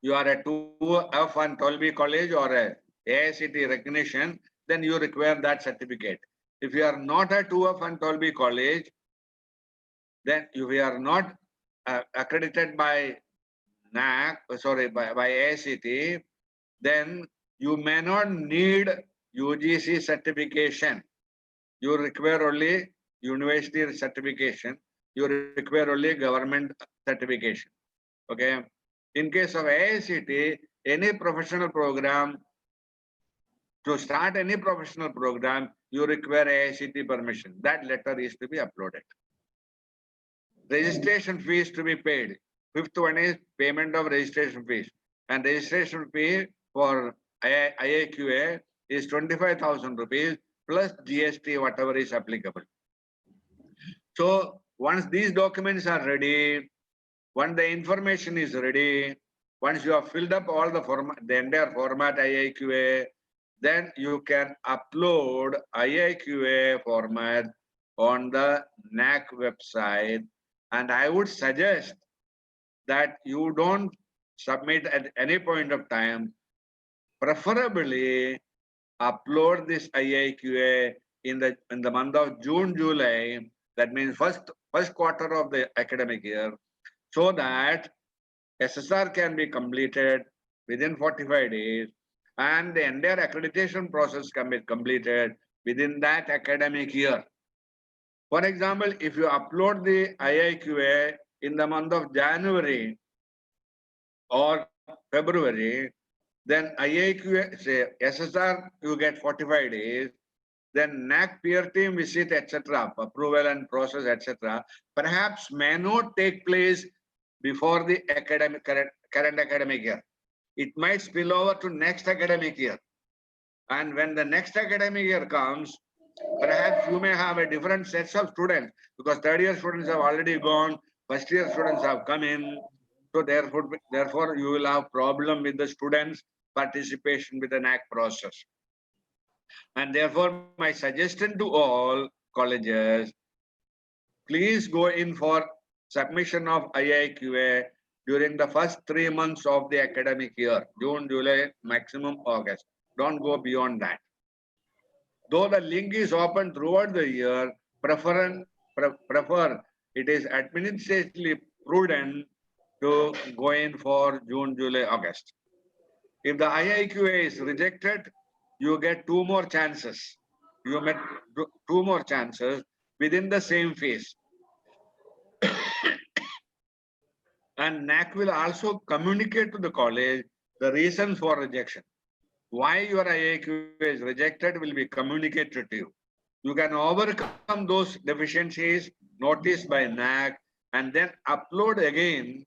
you are a 2F and 12B college or a AICT recognition, then you require that certificate. If you are not a 2F and 12B college, then if you are not accredited by NAAC, by AICT, then you may not need UGC certification. You require only university certification. You require only government certification. Okay. In case of AICT, any professional program, to start any professional program, you require AICT permission. That letter is to be uploaded. Registration fees to be paid. Fifth one is payment of registration fees. And registration fee for IAQA is 25,000 rupees plus GST, whatever is applicable. So once these documents are ready, once the information is ready, once you have filled up all the format, the entire format IIQA, then you can upload IIQA format on the NAAC website. And I would suggest that you don't submit at any point of time. Preferably upload this IIQA in the month of June, July. That means first quarter of the academic year, so that SSR can be completed within 45 days and the entire accreditation process can be completed within that academic year. For example, if you upload the IIQA in the month of January or February, then IIQA, say SSR, you get 45 days. Then NAAC peer team visit, etc., approval and process, etc., perhaps may not take place before the current academic year. It might spill over to next academic year. And when the next academic year comes, perhaps you may have a different sets of students, because third year students have already gone, first year students have come in. So therefore you will have problem with the students' participation with the NAAC process. And therefore my suggestion to all colleges, please go in for submission of IIQA during the first 3 months of the academic year, June, July, maximum August. Don't go beyond that. Though the link is open throughout the year, prefer it is administratively prudent to go in for June, July, August. If the IIQA is rejected, you get 2 more chances. You get 2 more chances within the same phase. And NAAC will also communicate to the college the reasons for rejection. Why your IIQA is rejected will be communicated to you. You can overcome those deficiencies noticed by NAAC and then upload again.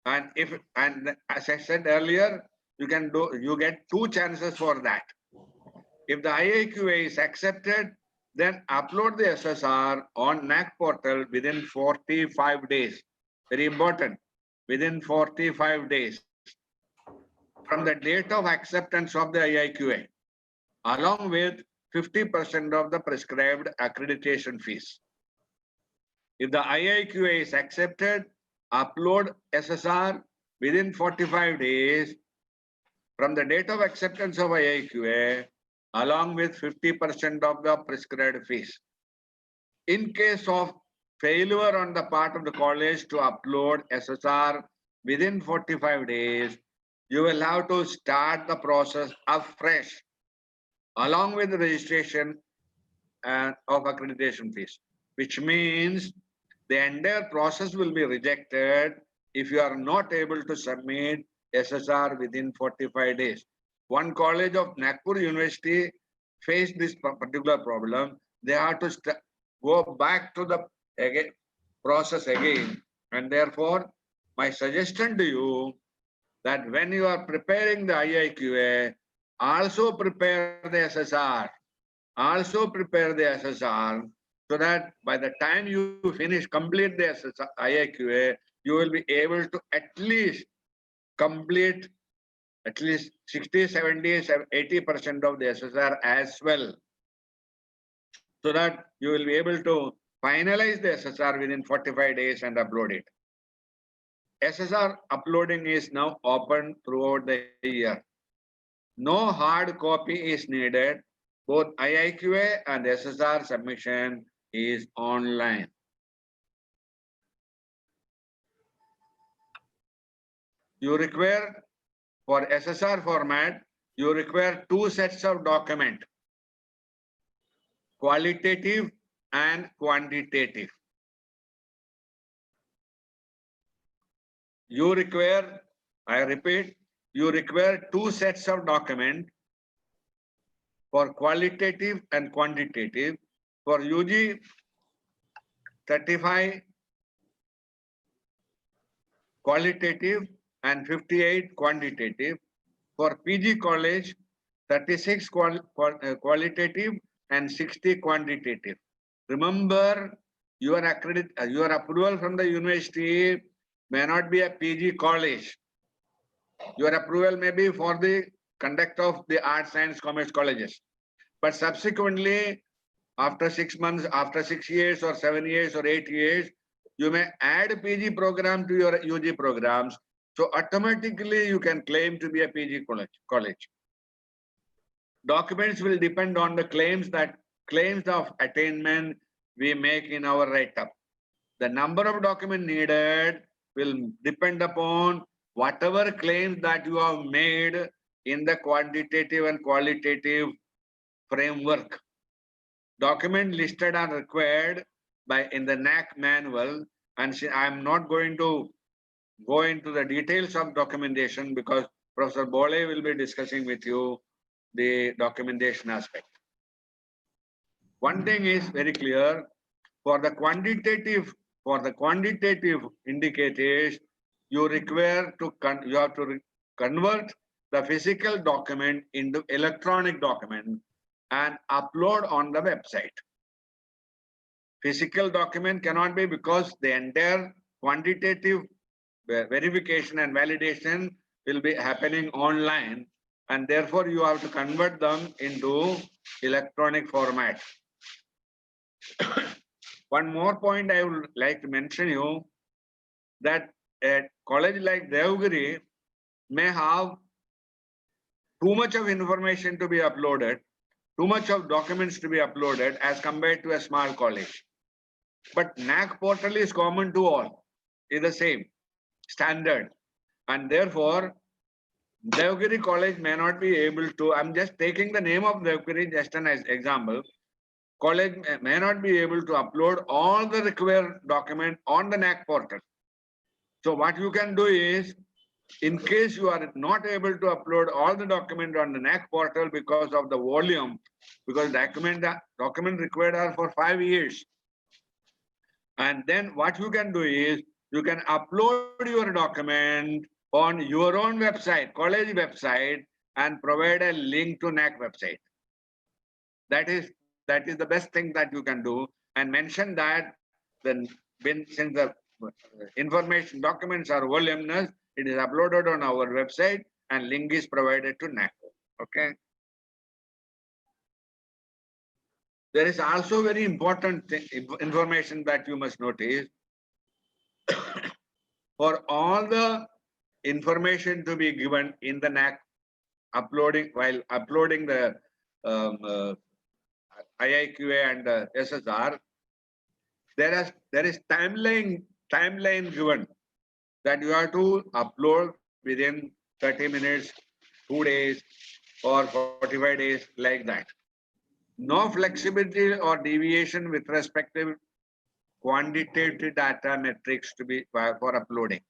And as I said earlier, you get 2 chances for that. If the IIQA is accepted, then upload the SSR on NAAC portal within 45 days. Very important, within 45 days from the date of acceptance of the IIQA, along with 50% of the prescribed accreditation fees. If the IIQA is accepted, upload SSR within 45 days from the date of acceptance of IIQA, along with 50% of the prescribed fees. In case of failure on the part of the college to upload SSR within 45 days, you will have to start the process afresh, along with the registration of accreditation fees, which means the entire process will be rejected if you are not able to submit SSR within 45 days. One college of Nagpur University faced this particular problem. They had to go back to the process again. And therefore, my suggestion to you, that when you are preparing the IIQA, also prepare the SSR. Also prepare the SSR so that by the time you complete the SSR, IIQA, you will be able to at least complete at least 60, 70, 80% of the SSR as well. So that you will be able to finalize the SSR within 45 days and upload it. SSR uploading is now open throughout the year. No hard copy is needed. Both IIQA and SSR submission is online. You require, for SSR format, you require 2 sets of document, qualitative and quantitative. You require, I repeat, you require 2 sets of document for qualitative and quantitative. For UG, 35 qualitative and 58 quantitative. For PG college, 36 qualitative and 60 quantitative. Remember, your approval from the university may not be a PG college. Your approval may be for the conduct of the arts, science, commerce colleges. But subsequently, after 6 months, after 6 years or 7 years or 8 years, you may add a PG program to your UG programs. So automatically you can claim to be a PG college. Documents will depend on the claims of attainment we make in our write-up. The number of documents needed will depend upon whatever claims that you have made in the quantitative and qualitative framework. Documents listed are required in the NAAC manual, and I am not going to go into the details of documentation because Professor Bole will be discussing with you the documentation aspect. One thing is very clear, for the quantitative indicators, you have to convert the physical document into electronic document and upload on the website. Physical document cannot be, because the entire quantitative verification and validation will be happening online, and therefore you have to convert them into electronic format. One more point I would like to mention you, that a college like Deogiri may have too much of information to be uploaded, too much of documents to be uploaded as compared to a small college. But NAAC portal is common to all, is the same standard, and therefore Deogiri college may not be able to, I'm just taking the name of Deogiri just an example, college may not be able to upload all the required document on the NAAC portal. So what you can do is, in case you are not able to upload all the document on the NAAC portal because of the volume, because document required are for 5 years. And then what you can do is, you can upload your document on your own website, college website, and provide a link to NAAC website. That is the best thing that you can do, and mention that since the information documents are voluminous, it is uploaded on our website and link is provided to NAAC. Okay. There is also very important information that you must notice. For all the information to be given in the NAAC, while uploading the IIQA and the SSR, there is timeline given that you have to upload within 30 minutes, 2 days, or 45 days, like that. No flexibility or deviation with respect to quantitative data metrics to be for uploading.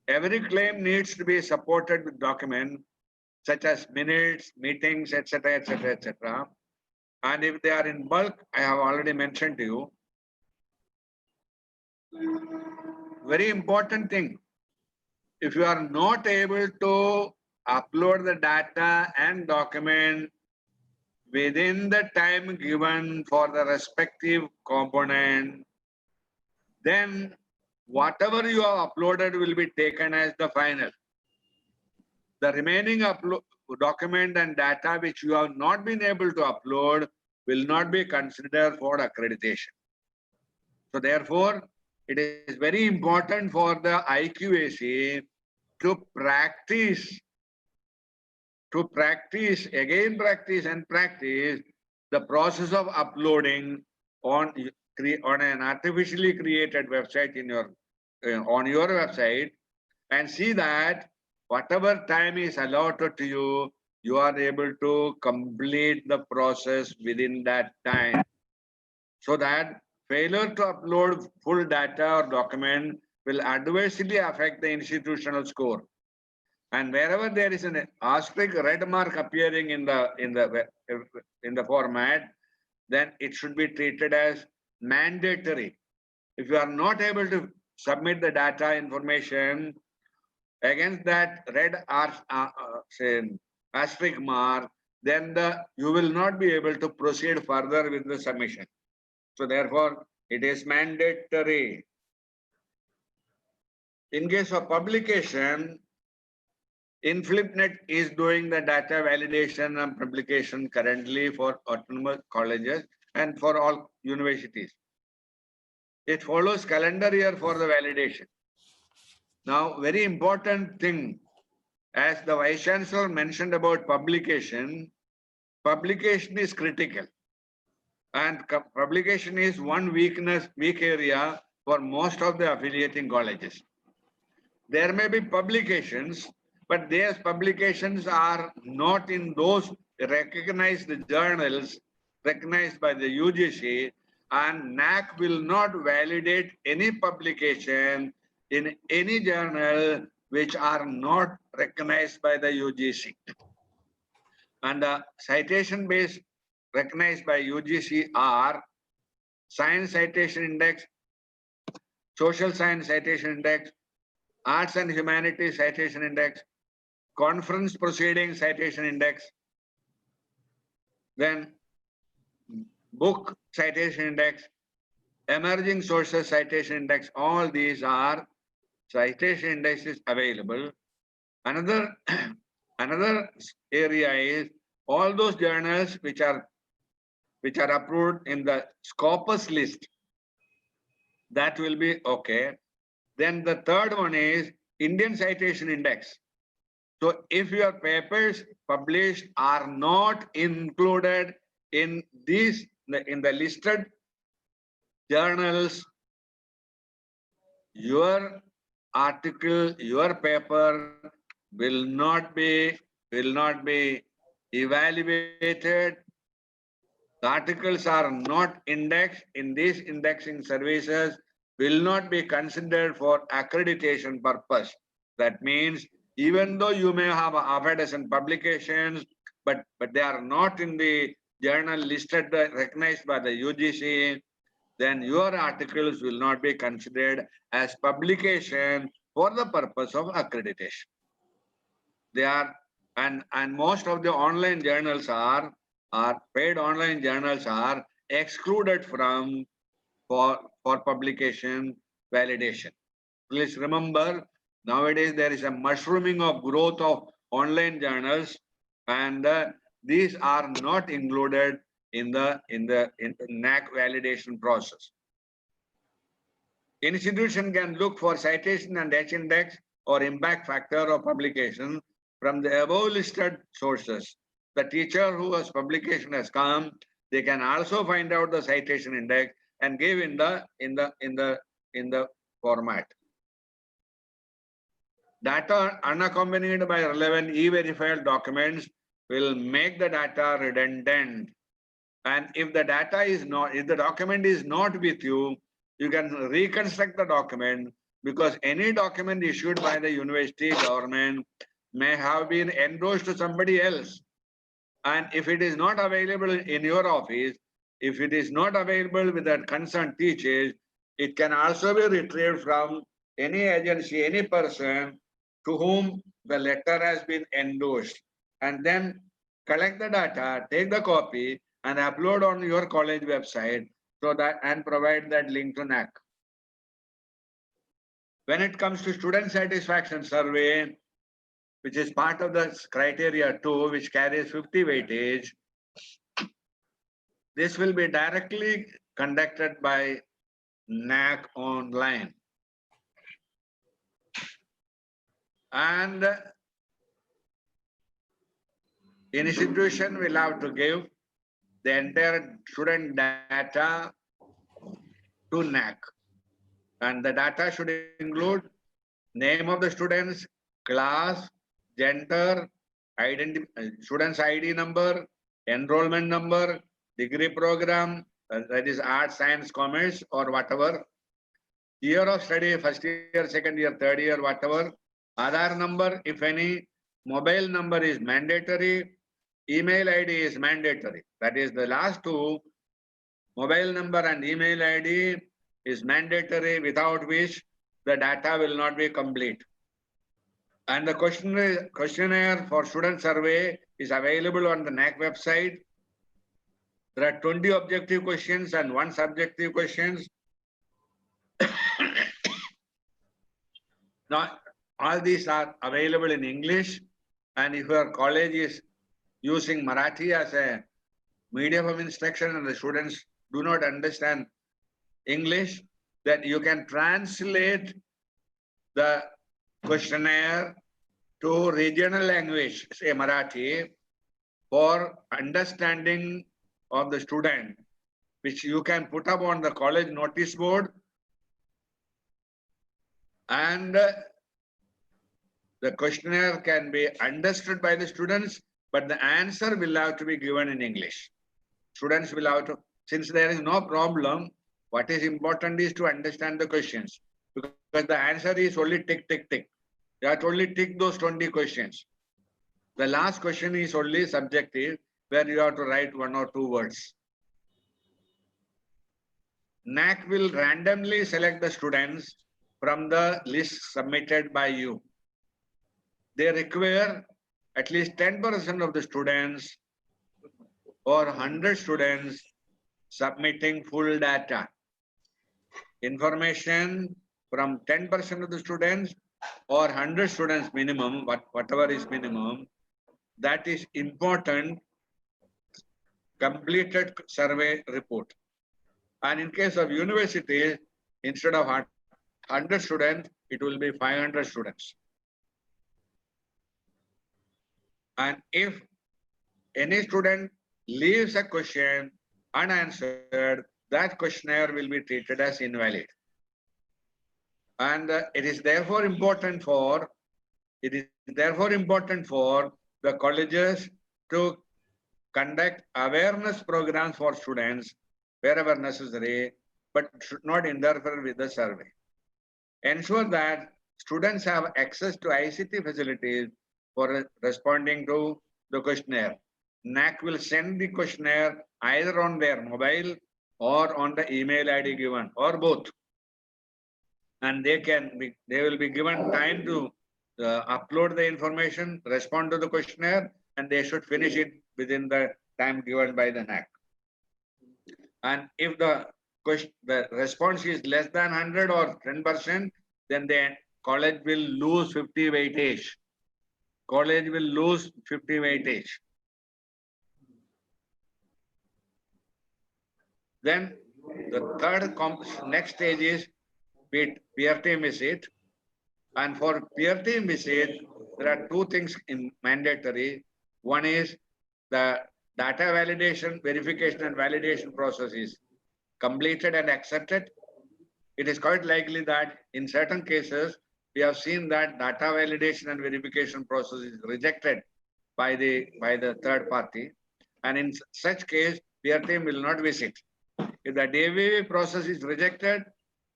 Every claim needs to be supported with documents such as minutes, meetings, etc., etc., etc. And if they are in bulk, I have already mentioned to you. Very important thing. if you are not able to upload the data and document within the time given for the respective component, then whatever you have uploaded will be taken as the final. The remaining document and data which you have not been able to upload will not be considered for accreditation. So therefore, it is very important for the IQAC to practice the process of uploading on an artificially created website in your on your website, and see that whatever time is allotted to you, you are able to complete the process within that time, so that failure to upload full data or document will adversely affect the institutional score. And wherever there is an asterisk red mark appearing in the format, then it should be treated as mandatory. If you are not able to submit the data information against that red asterisk mark, then you will not be able to proceed further with the submission. So therefore, it is mandatory. In case of publication, InflipNet is doing the data validation and publication currently for autonomous colleges and for all universities. It follows calendar year for the validation. Now, very important thing, as the Vice Chancellor mentioned about publication, publication is critical. And publication is one weak area for most of the affiliating colleges. There may be publications, but these publications are not in those recognized journals recognized by the UGC, and NAAC will not validate any publication in any journal which are not recognized by the UGC. And the citation base recognized by UGC are Science Citation Index, Social Science Citation Index, Arts and Humanities Citation Index, Conference Proceedings Citation Index, then Book Citation Index, Emerging Sources Citation Index. All these are citation indexes available. Another area is all those journals which are approved in the Scopus list. That will be okay. Then the third one is Indian Citation Index. So if your papers published are not included in the listed journals, your article, your paper will not be evaluated. The articles are not indexed in these indexing services, will not be considered for accreditation purpose. That means even though you may have half a dozen publications, but they are not in the journal listed recognized by the UGC, then your articles will not be considered as publication for the purpose of accreditation. They are, and most of the online journals are paid online journals are excluded from for publication validation. Please remember, nowadays there is a mushrooming of growth of online journals, and these are not included in the NAAC validation process. Institution can look for citation and H index or impact factor of publication from the above listed sources. The teacher whose publication has come, they can also find out the citation index and give in the format. Data unaccompanied by relevant e-verified documents will make the data redundant. And if the document is not with you, you can reconstruct the document, because any document issued by the university government may have been endorsed to somebody else. And if it is not available in your office, if it is not available with that concerned teachers, it can also be retrieved from any agency, any person, to whom the letter has been endorsed, and then collect the data, take the copy and upload on your college website so that and provide that link to NAAC. When it comes to student satisfaction survey, which is part of the criteria 2, which carries 50 weightage, this will be directly conducted by NAAC online. And institution will have to give the entire student data to NAAC. And the data should include name of the students, class, gender, student's ID number, enrollment number, degree program, that is arts, science, commerce, or whatever, year of study, first year, second year, third year, whatever, Aadhaar number, if any, mobile number is mandatory, email ID is mandatory. That is the last two, mobile number and email ID is mandatory, without which the data will not be complete. And the questionnaire for student survey is available on the NAAC website. There are 20 objective questions and 1 subjective questions. Now, all these are available in English, and if your college is using Marathi as a medium of instruction and the students do not understand English, then you can translate the questionnaire to regional language, say Marathi, for understanding of the student, which you can put up on the college notice board, and the questionnaire can be understood by the students, but the answer will have to be given in English. Students will have to, since there is no problem, what is important is to understand the questions, because the answer is only tick, tick, tick. You have to only tick those 20 questions. The last question is only subjective, where you have to write 1 or 2 words. NAAC will randomly select the students from the list submitted by you. They require at least 10% of the students or 100 students submitting full data. Information from 10% of the students or 100 students minimum, whatever is minimum, that is important, completed survey report. And in case of universities, instead of 100 students, it will be 500 students. And if any student leaves a question unanswered, that questionnaire will be treated as invalid. And it is therefore important for the colleges to conduct awareness programs for students wherever necessary, but should not interfere with the survey. Ensure that students have access to ICT facilities for responding to the questionnaire. NAAC will send the questionnaire either on their mobile or on the email ID given, or both. And they will be given time to upload the information, respond to the questionnaire, and they should finish it within the time given by the NAAC. And if the response is less than 100 or 10%, then the college will lose 50 weightage. College will lose 50 weightage. Then the third next stage is peer team visit. And for peer team visit, there are 2 things in mandatory. One is the data validation, verification and validation process is completed and accepted. It is quite likely that in certain cases, we have seen that data validation and verification process is rejected by the third party. And in such case, peer team will not visit. If the DVV process is rejected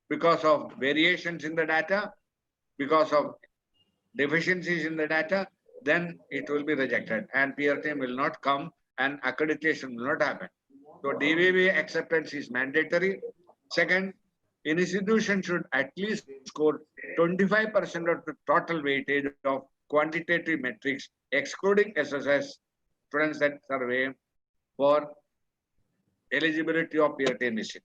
because of variations in the data, because of deficiencies in the data, then it will be rejected and peer team will not come and accreditation will not happen. So DVV acceptance is mandatory. Second, institution should at least score 25% of the total weightage of quantitative metrics, excluding SSS students at survey, for eligibility of peer team visit.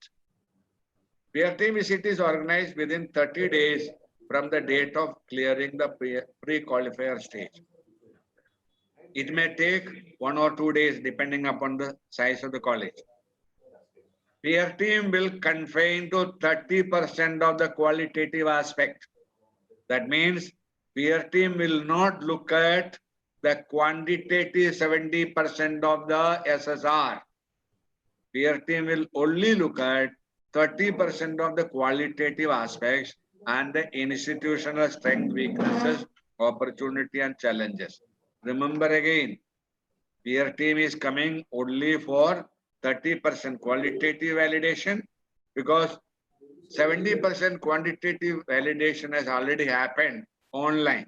Peer team visit is organized within 30 days from the date of clearing the pre-qualifier stage. It may take 1 or 2 days depending upon the size of the college. Peer team will confine to 30% of the qualitative aspect. That means peer team will not look at the quantitative 70% of the SSR. Peer team will only look at 30% of the qualitative aspects and the institutional strength, weaknesses, opportunity and challenges. Remember again, peer team is coming only for 30% qualitative validation because 70% quantitative validation has already happened online.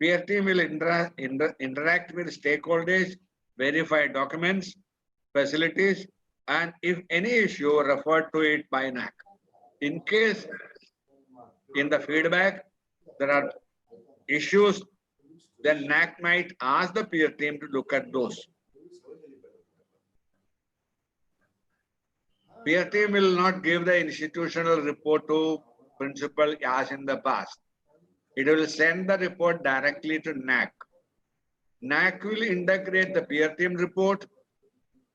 Peer team will interact with stakeholders, verify documents, facilities, and if any issue, refer to it by NAAC. In case in the feedback there are issues, then NAAC might ask the peer team to look at those. Peer team will not give the institutional report to principal as in the past. It will send the report directly to NAAC. NAAC will integrate the peer team report,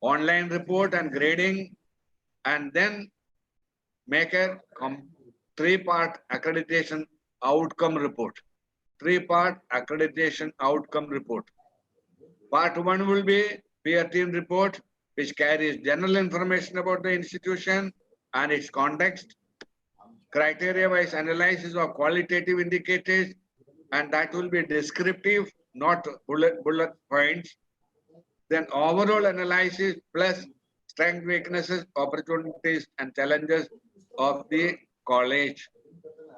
online report and grading, and then make a 3-part accreditation outcome report. 3-part accreditation outcome report. Part 1 will be peer team report, which carries general information about the institution and its context, criteria-wise analysis of qualitative indicators, and that will be descriptive, not bullet points. Then overall analysis plus strength, weaknesses, opportunities, and challenges of the college.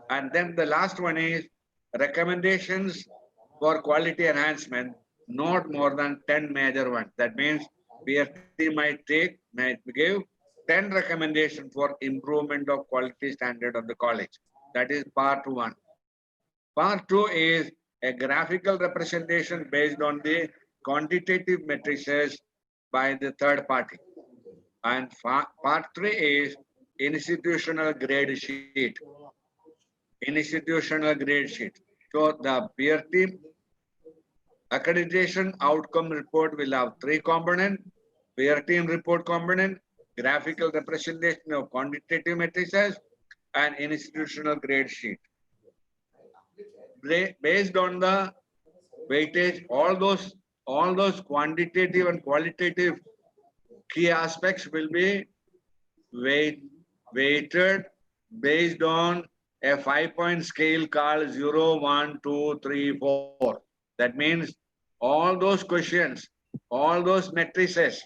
And then the last one is recommendations for quality enhancement, not more than 10 major ones. That means PFT might give 10 recommendations for improvement of quality standard of the college. That is part 1. Part 2 is a graphical representation based on the quantitative matrices by the third party. And part 3 is institutional grade sheet. Institutional grade sheet. So the peer team accreditation outcome report will have 3 components: peer team report component, graphical representation of quantitative matrices, and institutional grade sheet. Based on the weightage, all those quantitative and qualitative key aspects will be weighted based on a 5-point scale called 0, 1, 2, 3, 4. That means all those questions, all those matrices,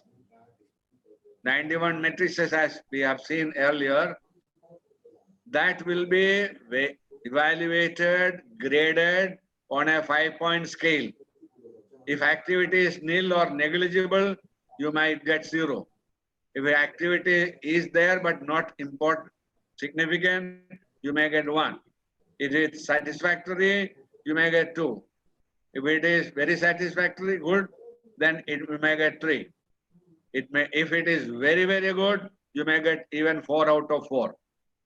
91 matrices as we have seen earlier, that will be evaluated, graded on a 5-point scale. If activity is nil or negligible, you might get 0. If activity is there but not important, significant, you may get 1. If it's satisfactory, you may get 2. If it is very satisfactory, good, then you may get 3. If it is very, very good, you may get even 4 out of 4.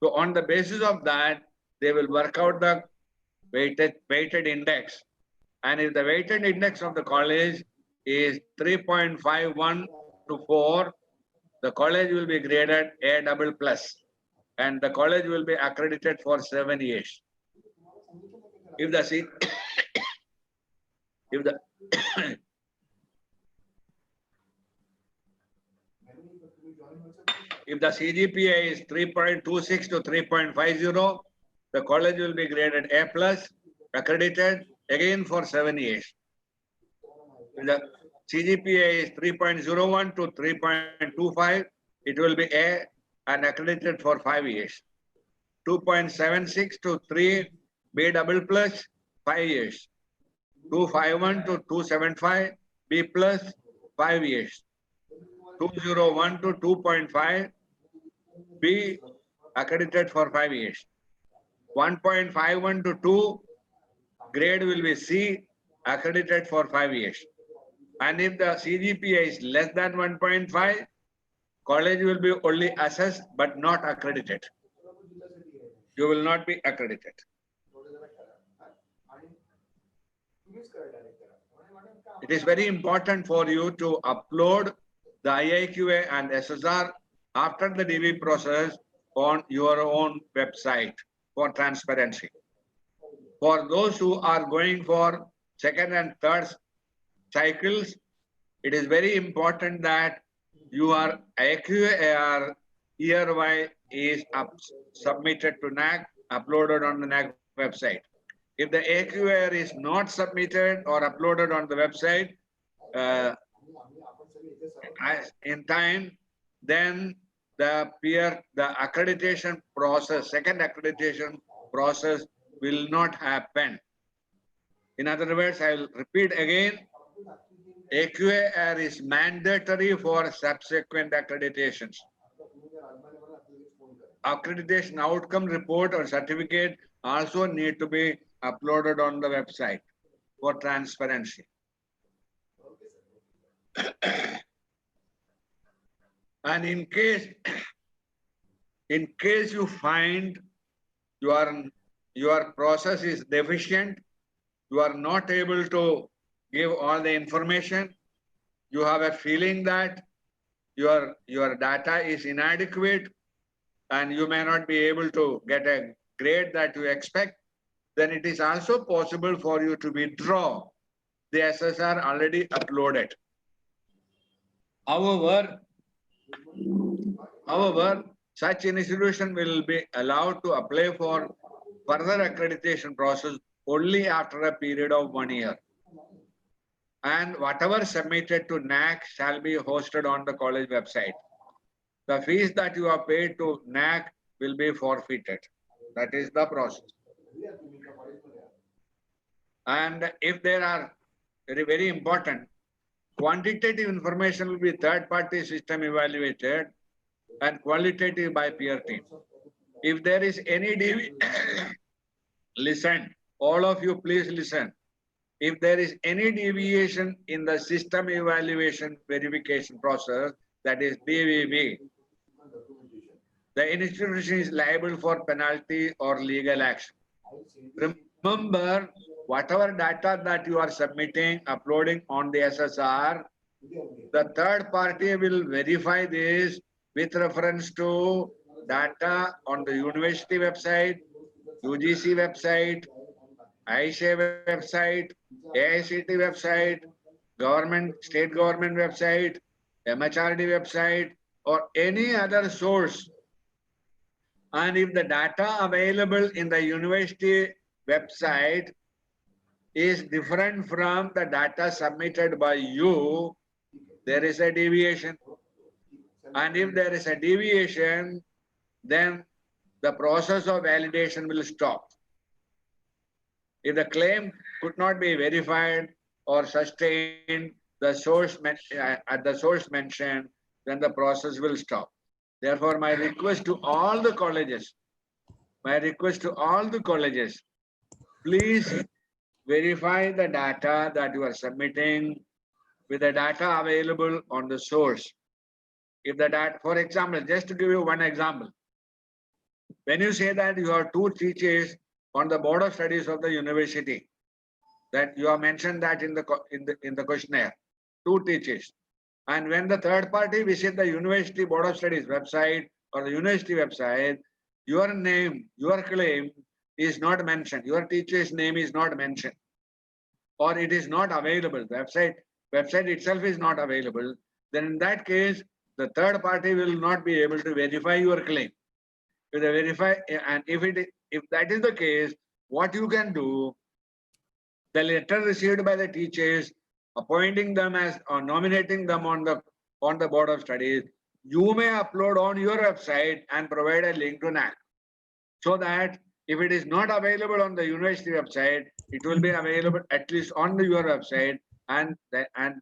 So on the basis of that, they will work out the weighted index. And if the weighted index of the college is 3.51 to 4, the college will be graded A++, and the college will be accredited for 7 years. If the if the CGPA is 3.26 to 3.50, the college will be graded A+, accredited again for 7 years. If the CGPA is 3.01 to 3.25, it will be A and accredited for 5 years. 2.76 to 3, B++, 5 years. 251 to 275, B+, 5 years. 201 to 2.5, B, accredited for 5 years. 1.51 to 2 grade will be C, accredited for 5 years. And if the CGPA is less than 1.5, college will be only assessed but not accredited. You will not be accredited. It is very important for you to upload the IIQA and SSR after the DV process on your own website for transparency. For those who are going for second and third cycles, it is very important that your IQAR year-wise is submitted to NAAC, uploaded on the NAAC website. If the AQAR is not submitted or uploaded on the website in time, then the accreditation process, second accreditation process will not happen. In other words, I will repeat again, AQAR is mandatory for subsequent accreditations. Accreditation outcome report or certificate also need to be uploaded on the website for transparency. And in case you find your process is deficient, you are not able to give all the information, you have a feeling that your data is inadequate and you may not be able to get a grade that you expect, then it is also possible for you to withdraw the SSR already uploaded. However, such an institution will be allowed to apply for further accreditation process only after a period of 1 year. And whatever submitted to NAAC shall be hosted on the college website. The fees that you have paid to NAAC will be forfeited. That is the process. And if there are very important, quantitative information will be third-party system evaluated and qualitative by peer team. If there is any listen, all of you please listen. If there is any deviation in the system evaluation verification process, that is DVV, the institution is liable for penalty or legal action. Remember, whatever data that you are submitting, uploading on the SSR, the third party will verify this with reference to data on the university website, UGC website, ICAC website, AICT website, state government website, MHRD website, or any other source. And if the data available in the university website is different from the data submitted by you, there is a deviation. And if there is a deviation, then the process of validation will stop. If the claim could not be verified or sustained at the source mentioned, then the process will stop. Therefore, my request to all the colleges, please verify the data that you are submitting with the data available on the source. If the data, for example, just to give you one example, when you say that you have 2 teachers on the board of studies of the university, that you have mentioned that in the questionnaire, 2 teachers. And when the third party visit the university board of studies website or the university website, your name, your claim is not mentioned. Your teacher's name is not mentioned, or it is not available. The website itself is not available. Then in that case, the third party will not be able to verify your claim. If they verify, and if that is the case, what you can do, the letter received by the teachers appointing them as or nominating them on the board of studies, you may upload on your website and provide a link to NAAC, so that if it is not available on the university website, it will be available at least on your website, and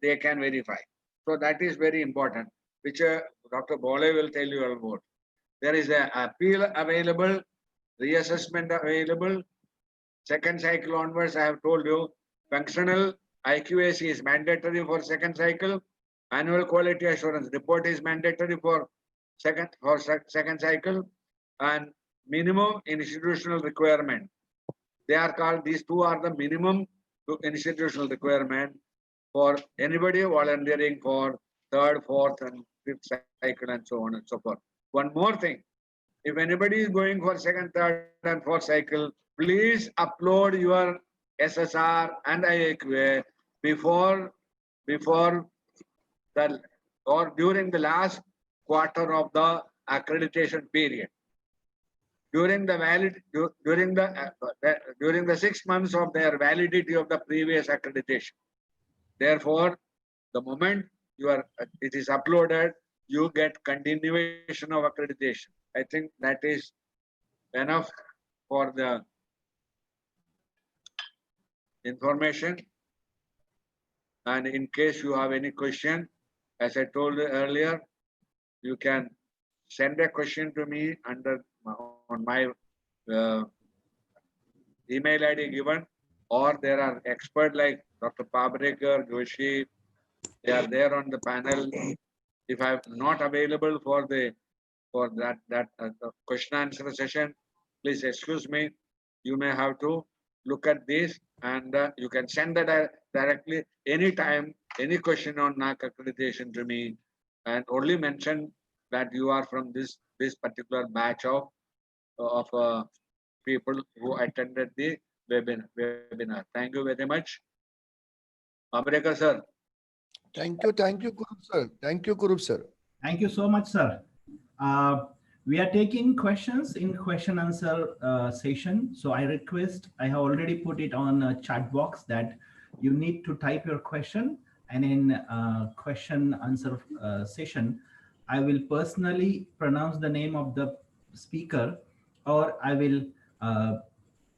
they can verify. So that is very important, which Dr. Bole will tell you about. There is an appeal available, reassessment available. Second cycle onwards, I have told you, functional IQAC is mandatory for second cycle. Annual quality assurance report is mandatory for second cycle, and minimum institutional requirement. They are called, these two are the minimum to institutional requirement for anybody volunteering for third, fourth, and fifth cycle, and so on and so forth. One more thing, if anybody is going for second, third, and fourth cycle, please upload your SSR and IQA before the or during the last quarter of the accreditation period. During the 6 months of their validity of the previous accreditation. Therefore, the moment it is uploaded, you get continuation of accreditation. I think that is enough for the information. And in case you have any question, as I told you earlier, you can send a question to me on my email ID given, or there are experts like Dr. Pabrekar, Joshi, they are there on the panel. If I am not available for that question answer session, please excuse me. You may have to look at this, and you can send that directly anytime, any question on NAAC accreditation to me, and only mention that you are from this particular batch of people who attended the webinar. Thank you very much. Pabrekar sir. Thank you, Kurup sir. Thank you, Kurup sir. Thank you so much, sir. We are taking questions in question answer session. So I request, I have already put it on a chat box that you need to type your question, and in question answer session, I will personally pronounce the name of the speaker, or I will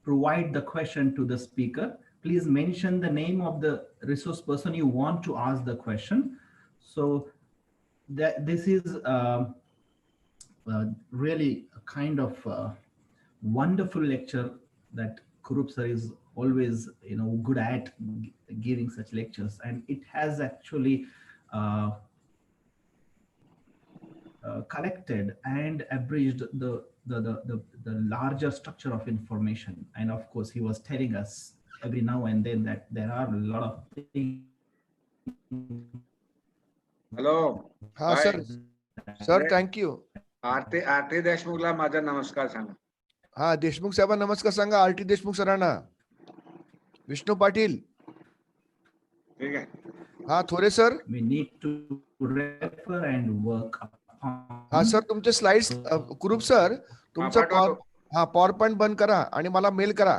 provide the question to the speaker. Please mention the name of the resource person you want to ask the question. So this is really a kind of wonderful lecture that Kurup sir is always, good at giving such lectures, and it has actually collected and abridged the larger structure of information. And of course, he was telling us every now and then that there are a lot of things. Hello. Ha, sir. Sir, thank you. आरती देशमुखला माझा नमस्कार सांगा. हा, देशमुख साहेबांना नमस्कार सांगा. आरती देशमुख सरांना. विष्णू पाटील. ठीक आहे. हा, थोरे sir. We need to refer and work upon. हा सर, तुमचे स्लाइड्स कुरूप सर, तुमचं पॉवर पॉइंट बंद करा आणि मला मेल करा.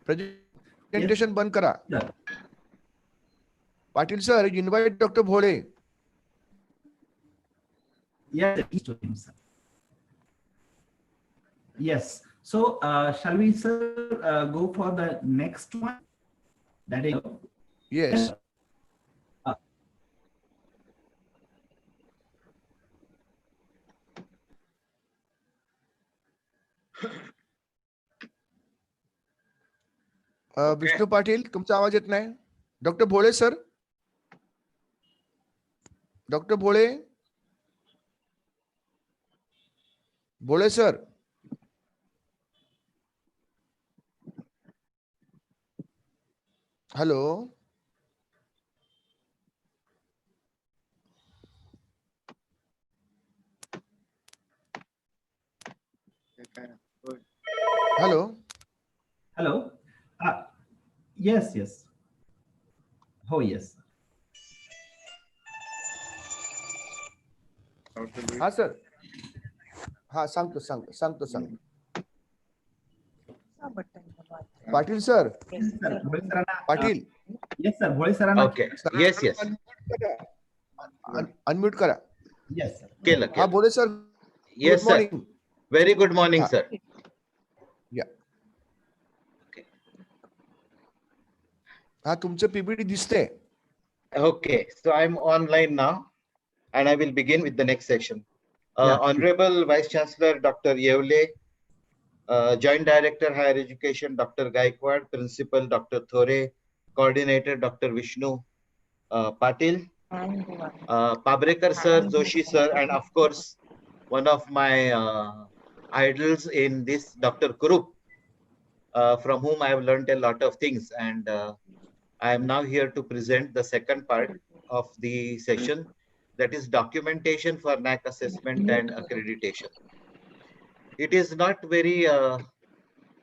प्रेझेंटेशन बंद करा. Patil sir, invite doctor Bhole. Yes. So shall we, sir, go for the next one? That is. Yes. Vishnu Patil, तुमचा आवाज येत नाही. Doctor Bhole sir. Doctor Bhole. Bhole sir. Hello. Hello. Hello. Yes. Oh, yes. हा सर. हा, सांगतो. Patil sir. Patil. Yes, sir. Bhole सरांना. Okay. Yes. Unmute करा. Yes, sir. केलं. हा, Bhole sir. Yes, sir. Very good morning, sir. Yeah. हा, तुमचं पीपीटी दिसते. Okay, so I'm online now. and I will begin with the next session. Yeah. Honorable Vice Chancellor Dr. Yevle, Joint Director Higher Education Dr. Gaikwad, Principal Dr. Thore, Coordinator Dr. Vishnu Patil, Pabrekar sir, Joshi sir, and of course, one of my idols in this, Dr. Kurup, from whom I have learned a lot of things. And I am now here to present the second part of the session, that is documentation for NAAC assessment and accreditation. It is not very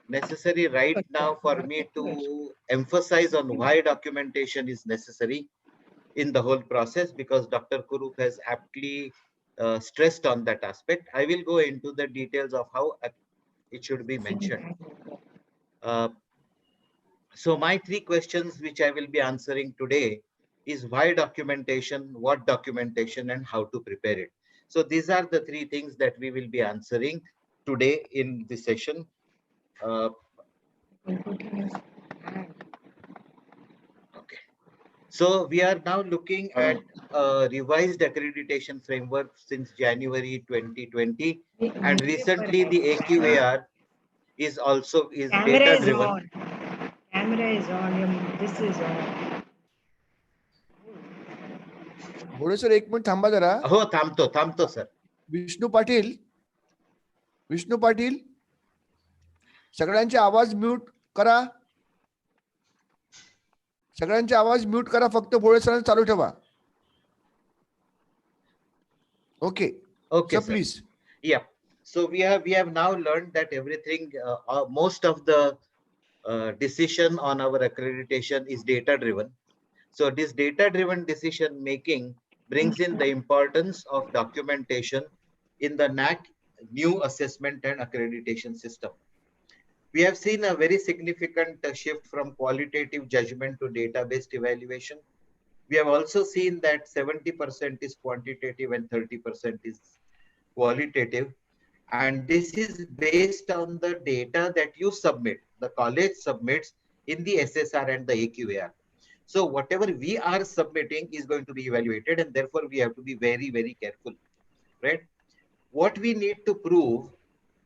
necessary right now for me to emphasize on why documentation is necessary in the whole process, because Dr. Kurup has aptly stressed on that aspect. I will go into the details of how it should be mentioned. So my three questions which I will be answering today is why documentation, what documentation, and how to prepare it. So these are the three things that we will be answering today in this session. Okay. So we are now looking at a revised accreditation framework since January 2020, and recently the AQAR is also data driven. Camera is on. This is on. Bhole sir एक minute थांबा जरा. हो थांबतो sir. Vishnu Patil सगळ्यांचे आवाज mute करा. सगळ्यांचे आवाज म्यूट करा, फक्त भोळे सरांना चालू ठेवा. Okay, so please. Yeah, so we have now learned that everything, most of the decision on our accreditation is data driven. So this data driven decision making brings in the importance of documentation in the NAAC new assessment and accreditation system. We have seen a very significant shift from qualitative judgment to data-based evaluation. We have also seen that 70% is quantitative and 30% is qualitative. And this is based on the data that you submit, the college submits in the SSR and the AQAR. So whatever we are submitting is going to be evaluated, and therefore we have to be very, very careful, right? What we need to prove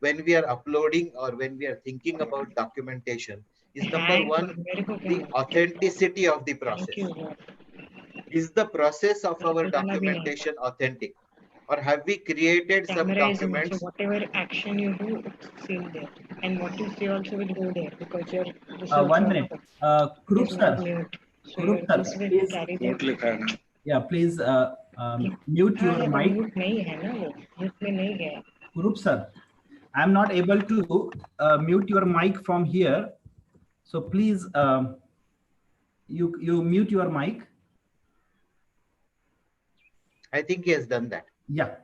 when we are uploading or when we are thinking about documentation is, number one, the authenticity of the process. Is the process of our documentation authentic, or have we created some documents? So whatever action you do, it's seen there, and what you say also will go there, because you're 1 minute. Kurup sir. Kurup sir, please. Yeah, please mute your mic. Kurup sir, I'm not able to mute your mic from here, so please you mute your mic. I think he has done that. Yeah.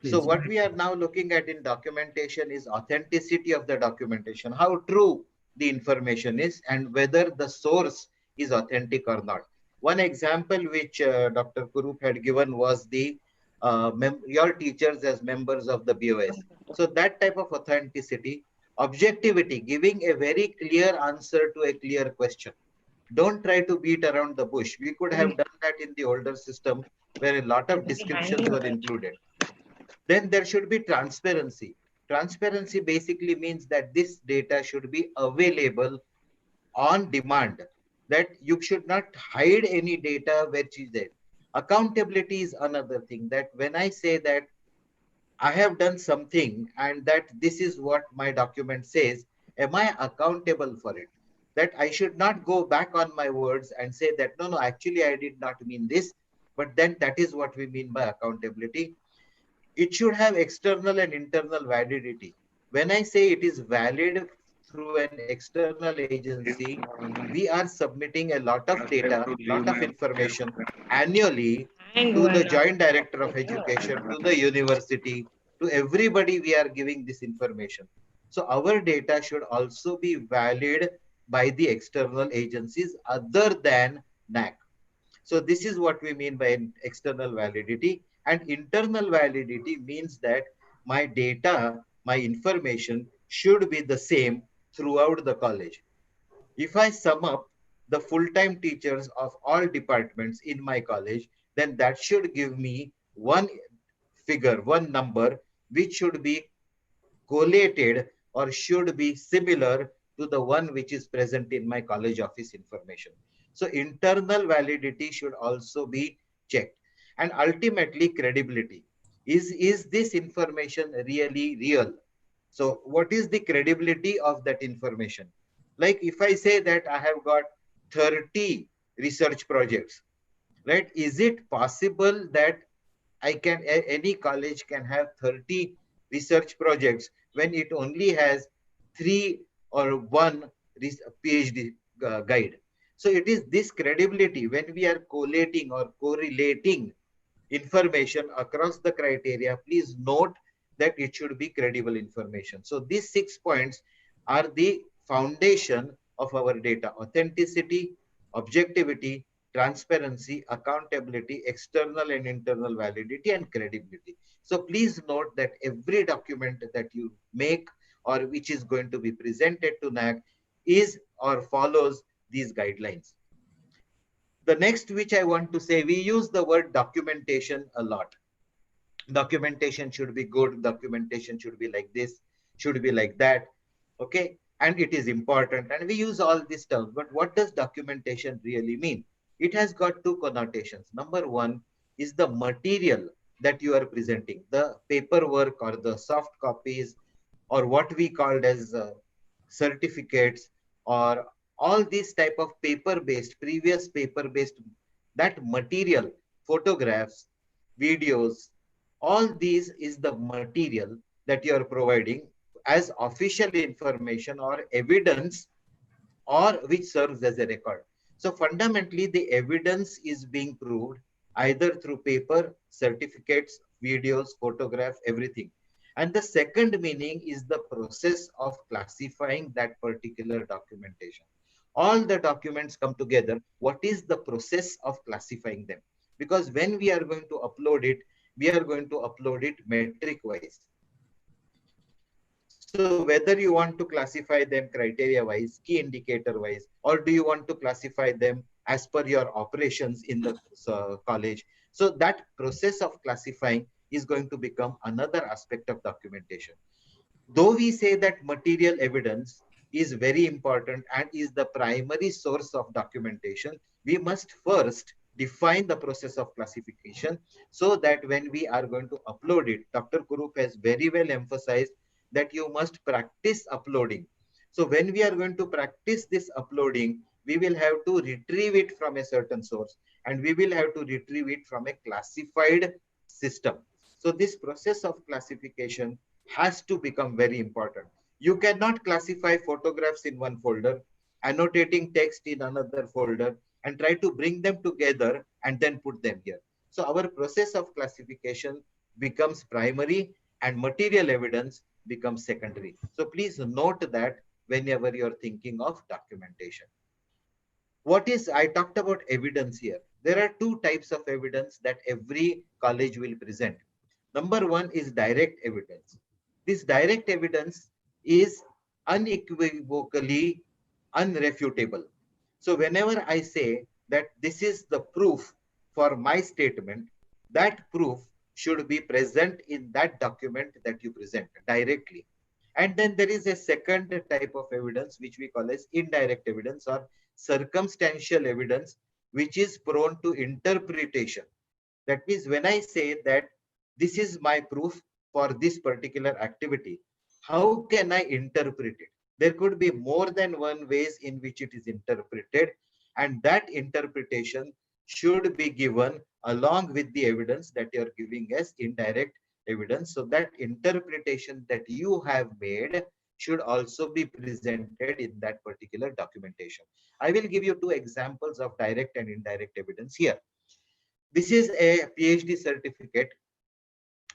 Please. So what we are now looking at in documentation is authenticity of the documentation, how true the information is, and whether the source is authentic or not. One example which Dr. Kurup had given was the your teachers as members of the BOS. So that type of authenticity, objectivity, giving a very clear answer to a clear question. Don't try to beat around the bush. We could have done that in the older system where a lot of descriptions were included. Then there should be transparency. Transparency basically means that this data should be available on demand, that you should not hide any data which is there. Accountability is another thing, that when I say that I have done something and that this is what my document says, am I accountable for it? That I should not go back on my words and say that, no, actually I did not mean this, but then that is what we mean by accountability. It should have external and internal validity. When I say it is valid through an external agency, we are submitting a lot of data, a lot of information annually to the Joint Director of Education, to the university, to everybody we are giving this information. So our data should also be valid by the external agencies other than NAAC. So this is what we mean by external validity. And internal validity means that my data, my information should be the same throughout the college. If I sum up the full-time teachers of all departments in my college, then that should give me one figure, one number, which should be collated or should be similar to the one which is present in my college office information. So internal validity should also be checked. And ultimately credibility. Is this information really real? So what is the credibility of that information? Like if I say that I have got 30 research projects, right? Is it possible that any college can have 30 research projects when it only has 3 or 1 PhD guide? So it is this credibility when we are collating or correlating information across the criteria. Please note that it should be credible information. So these 6 points are the foundation of our data: authenticity, objectivity, transparency, accountability, external and internal validity, and credibility. So please note that every document that you make or which is going to be presented to NAAC is or follows these guidelines. The next which I want to say, we use the word documentation a lot. Documentation should be good, documentation should be like this, should be like that, okay? And it is important, and we use all these terms, but what does documentation really mean? It has got 2 connotations. Number 1 is the material that you are presenting, the paperwork or the soft copies, or what we called as certificates, or all these type of paper-based, previous paper-based, that material, photographs, videos, all these is the material that you are providing as official information or evidence, or which serves as a record. So fundamentally, the evidence is being proved either through paper, certificates, videos, photographs, everything. And the second meaning is the process of classifying that particular documentation. All the documents come together. What is the process of classifying them? Because when we are going to upload it, we are going to upload it metric wise. So whether you want to classify them criteria wise, key indicator wise, or do you want to classify them as per your operations in the college? So that process of classifying is going to become another aspect of documentation. Though we say that material evidence is very important and is the primary source of documentation, we must first define the process of classification, so that when we are going to upload it, Dr. Kurup has very well emphasized that you must practice uploading. So when we are going to practice this uploading, we will have to retrieve it from a certain source, and we will have to retrieve it from a classified system. So this process of classification has to become very important. You cannot classify photographs in one folder, annotating text in another folder, and try to bring them together and then put them here. So our process of classification becomes primary and material evidence becomes secondary. So please note that whenever you're thinking of documentation. I talked about evidence here. There are 2 types of evidence that every college will present. Number 1 is direct evidence. This direct evidence is unequivocally unrefutable. So whenever I say that this is the proof for my statement, that proof should be present in that document that you present directly. And then there is a second type of evidence which we call as indirect evidence or circumstantial evidence, which is prone to interpretation. That means when I say that this is my proof for this particular activity, how can I interpret it? There could be more than one ways in which it is interpreted, and that interpretation should be given along with the evidence that you are giving as indirect evidence. So that interpretation that you have made should also be presented in that particular documentation. I will give you 2 examples of direct and indirect evidence here. This is a PhD certificate,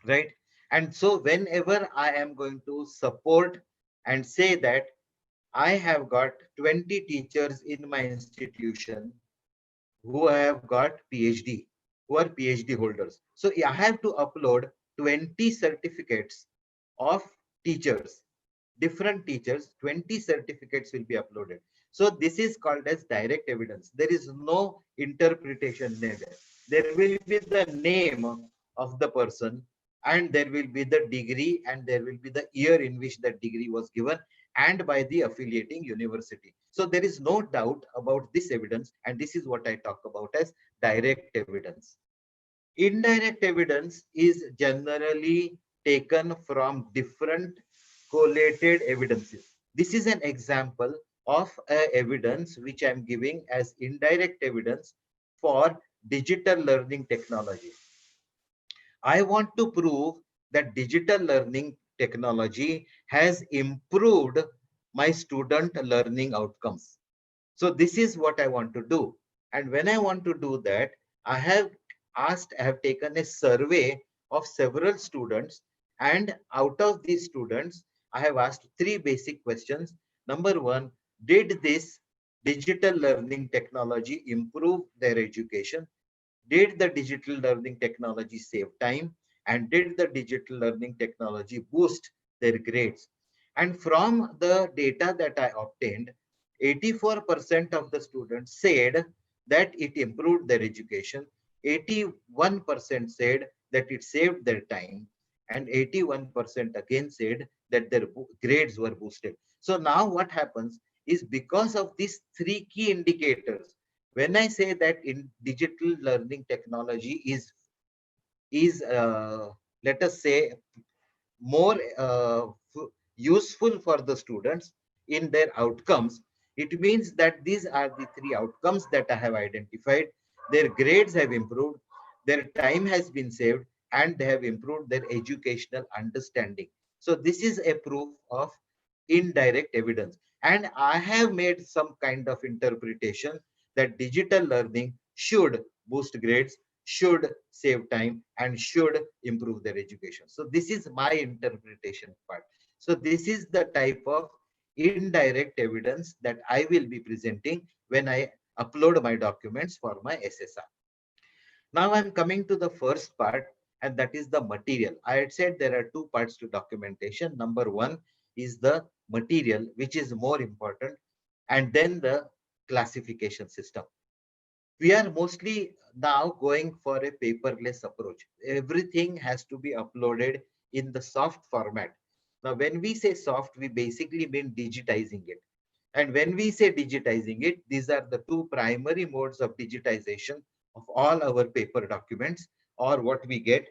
right? And so whenever I am going to support and say that I have got 20 teachers in my institution who have got PhD, who are PhD holders. So I have to upload 20 certificates of teachers, different teachers, 20 certificates will be uploaded. So this is called as direct evidence. There is no interpretation needed. There will be the name of the person, and there will be the degree, and there will be the year in which that degree was given, and by the affiliating university. So there is no doubt about this evidence, and this is what I talk about as direct evidence. Indirect evidence is generally taken from different collated evidences. This is an example of evidence which I am giving as indirect evidence for digital learning technology. I want to prove that digital learning technology has improved my student learning outcomes. So this is what I want to do. And when I want to do that, I have taken a survey of several students, and out of these students, I have asked 3 basic questions. Number 1, did this digital learning technology improve their education? Did the digital learning technology save time? And did the digital learning technology boost their grades? And from the data that I obtained, 84% of the students said that it improved their education, 81% said that it saved their time, and 81% again said that their grades were boosted. So now what happens is, because of these 3 key indicators, when I say that in digital learning technology is let us say more useful for the students in their outcomes, it means that these are the 3 outcomes that I have identified. Their grades have improved, their time has been saved, and they have improved their educational understanding. So this is a proof of indirect evidence. And I have made some kind of interpretation that digital learning should boost grades, should save time, and should improve their education. So this is my interpretation part. So this is the type of indirect evidence that I will be presenting when I upload my documents for my SSR. Now I'm coming to the first part, and that is the material. I had said there are 2 parts to documentation. Number 1 is the material, which is more important, and then the classification system. We are mostly now going for a paperless approach. Everything has to be uploaded in the soft format. Now, when we say soft, we basically mean digitizing it. And when we say digitizing it, these are the 2 primary modes of digitization of all our paper documents, or what we get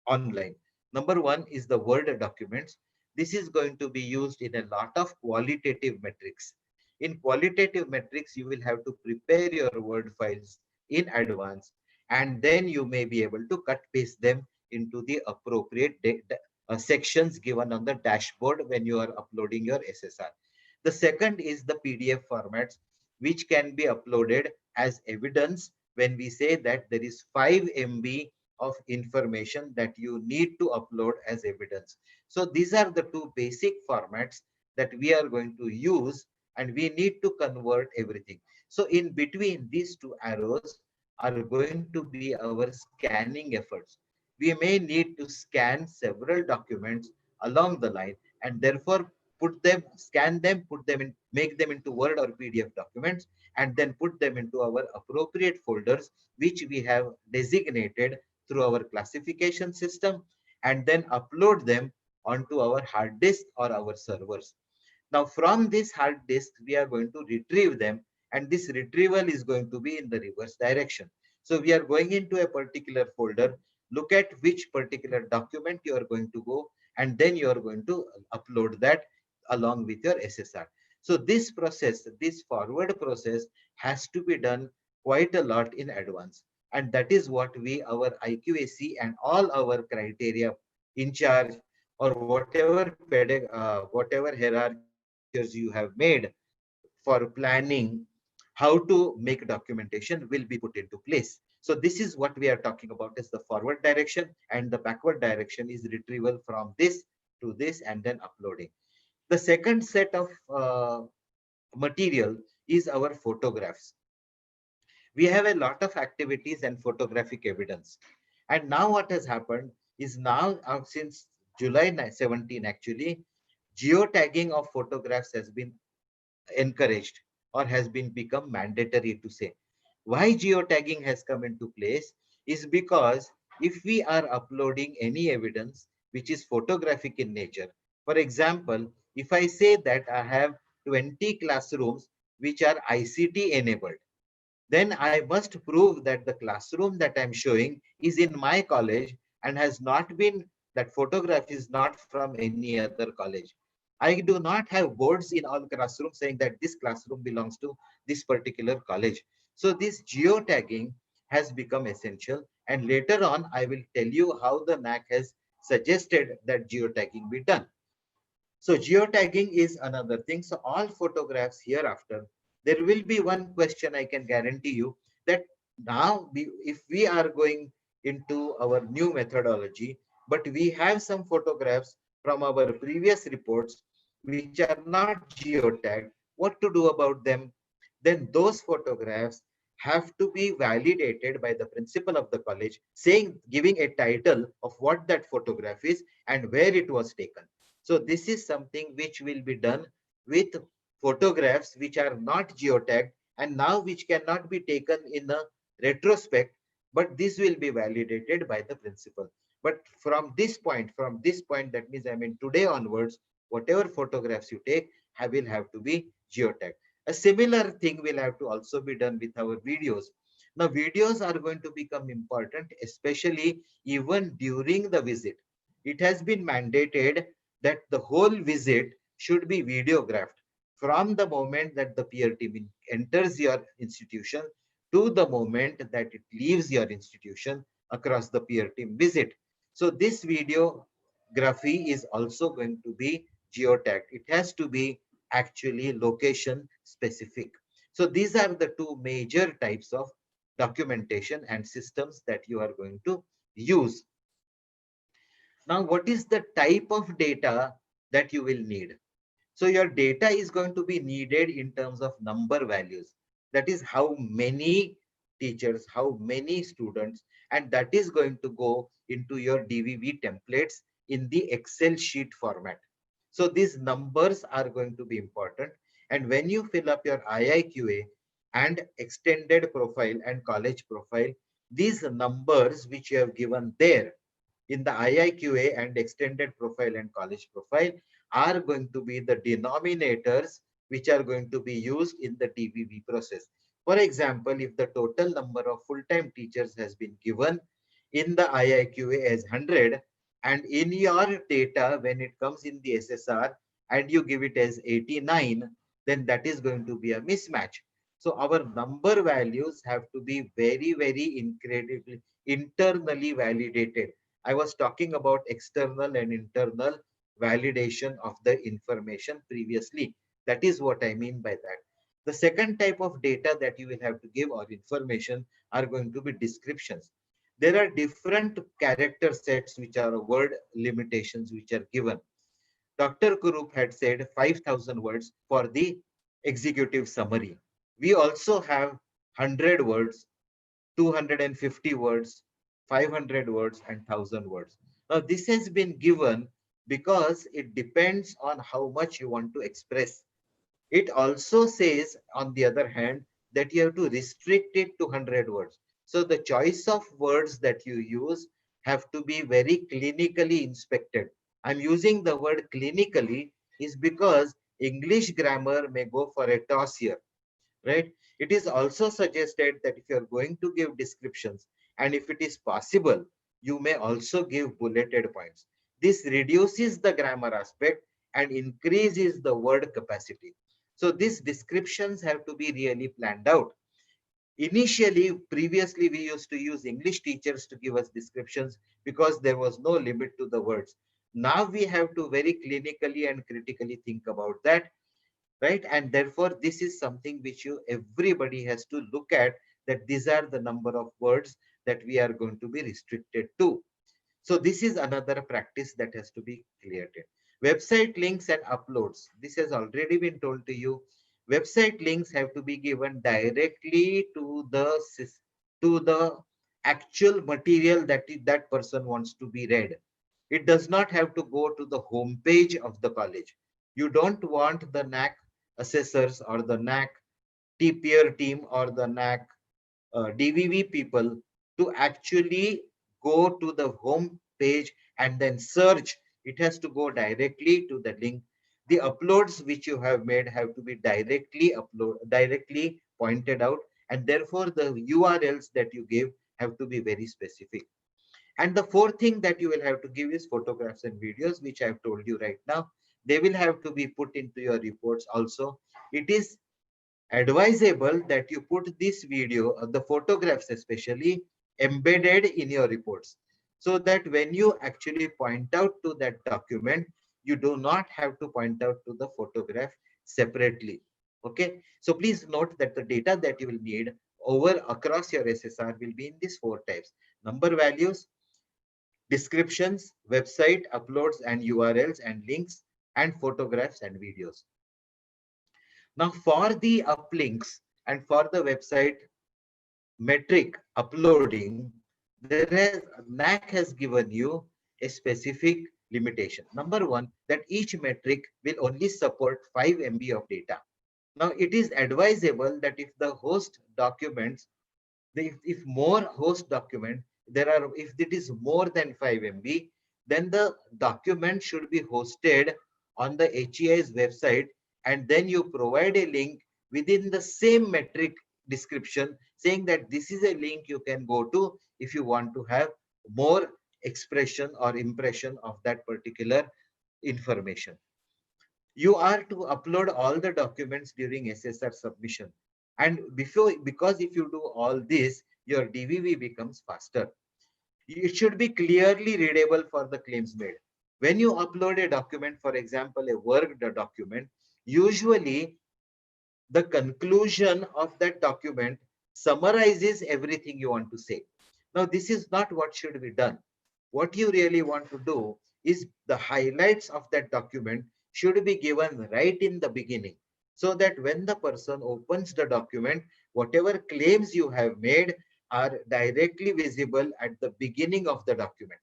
online. Number 1 is the Word documents. This is going to be used in a lot of qualitative metrics. In qualitative metrics, you will have to prepare your Word files in advance, and then you may be able to cut paste them into the appropriate sections given on the dashboard when you are uploading your SSR. The second is the PDF formats, which can be uploaded as evidence when we say that there is 5 MB of information that you need to upload as evidence. So these are the 2 basic formats that we are going to use, and we need to convert everything. So in between these 2 arrows are going to be our scanning efforts. We may need to scan several documents along the line, and therefore scan them, put them in, make them into Word or PDF documents, and then put them into our appropriate folders, which we have designated through our classification system, and then upload them onto our hard disk or our servers. Now, from this hard disk, we are going to retrieve them, and this retrieval is going to be in the reverse direction. So we are going into a particular folder, look at which particular document you are going to go, and then you are going to upload that along with your SSR. So this process, this forward process, has to be done quite a lot in advance. And that is what our IQAC and all our criteria in charge, or whatever hierarchies you have made for planning how to make documentation will be put into place. So this is what we are talking about as the forward direction, and the backward direction is retrieval from this to this and then uploading. The second set of material is our photographs. We have a lot of activities and photographic evidence. And now what has happened is, now since July 17 actually, geotagging of photographs has been encouraged, or has been become mandatory to say. Why geotagging has come into place is because if we are uploading any evidence which is photographic in nature. For example, if I say that I have 20 classrooms which are ICT enabled, then I must prove that the classroom that I'm showing is in my college and has not been, that photograph is not from any other college. I do not have boards in all classrooms saying that this classroom belongs to this particular college. So this geotagging has become essential. And later on, I will tell you how the NAAC has suggested that geotagging be done. So geotagging is another thing. So all photographs hereafter, there will be one question I can guarantee you, that now if we are going into our new methodology, but we have some photographs from our previous reports which are not geotagged, what to do about them? Then those photographs have to be validated by the principal of the college, saying, giving a title of what that photograph is and where it was taken. So this is something which will be done with photographs which are not geotagged and now which cannot be taken in a retrospect, but this will be validated by the principal. But from this point, that means I mean today onwards, whatever photographs you take will have to be geotagged. A similar thing will have to also be done with our videos. Now videos are going to become important, especially even during the visit. It has been mandated that the whole visit should be videographed from the moment that the peer team enters your institution to the moment that it leaves your institution across the peer team visit. So this videography is also going to be geotagged. It has to be actually location specific. So these are the two major types of documentation and systems that you are going to use. Now, what is the type of data that you will need? So your data is going to be needed in terms of number values. That is how many teachers, how many students, and that is going to go into your DVV templates in the Excel sheet format. So these numbers are going to be important. And when you fill up your IIQA and extended profile and college profile, these numbers which you have given there in the IIQA and extended profile and college profile are going to be the denominators which are going to be used in the DVV process. For example, if the total number of full-time teachers has been given in the IIQA as 100, and in your data, when it comes in the SSR and you give it as 89, then that is going to be a mismatch. So our number values have to be very, very incredibly internally validated. I was talking about external and internal validation of the information previously. That is what I mean by that. The second type of data that you will have to give or information are going to be descriptions. There are different character sets which are word limitations which are given. Dr. Kurup had said 5,000 words for the executive summary. We also have 100 words, 250 words, 500 words, and 1,000 words. Now, this has been given because it depends on how much you want to express. It also says, on the other hand, that you have to restrict it to 100 words. So the choice of words that you use have to be very clinically inspected. I'm using the word clinically is because English grammar may go for a toss here, right? It is also suggested that if you're going to give descriptions, and if it is possible, you may also give bulleted points. This reduces the grammar aspect and increases the word capacity. So these descriptions have to be really planned out. Initially, previously, we used to use English teachers to give us descriptions because there was no limit to the words. Now we have to very clinically and critically think about that, right? And therefore, this is something which everybody has to look at, that these are the number of words that we are going to be restricted to. So this is another practice that has to be created. Website links and uploads. This has already been told to you. Website links have to be given directly to the actual material that person wants to be read. It does not have to go to the home page of the college. You don't want the NAAC assessors or the NAAC peer team or the NAAC DVV people to actually go to the home page and then search. It has to go directly to the link. The uploads which you have made have to be directly pointed out, and therefore the URLs that you give have to be very specific. And the fourth thing that you will have to give is photographs and videos, which I have told you right now. They will have to be put into your reports also. It is advisable that you put this video, the photographs especially, embedded in your reports, so that when you actually point out to that document, you do not have to point out to the photograph separately. Okay, so please note that the data that you will need across your SSR will be in these four types: number values, descriptions, website, uploads and URLs and links, and photographs and videos. Now for the uplinks and for the website metric uploading, NAAC has given you a specific limitation. Number one, that each metric will only support 5 MB of data. Now it is advisable that if the host documents, if more host document, if it is more than 5 MB, then the document should be hosted on the HEI's website, and then you provide a link within the same metric description saying that this is a link you can go to if you want to have more expression or impression of that particular information. You are to upload all the documents during SSR submission. And because if you do all this, your DVV becomes faster. It should be clearly readable for the claims made. When you upload a document, for example, a Word document, usually the conclusion of that document summarizes everything you want to say. Now, this is not what should be done. What you really want to do is the highlights of that document should be given right in the beginning, so that when the person opens the document, whatever claims you have made are directly visible at the beginning of the document,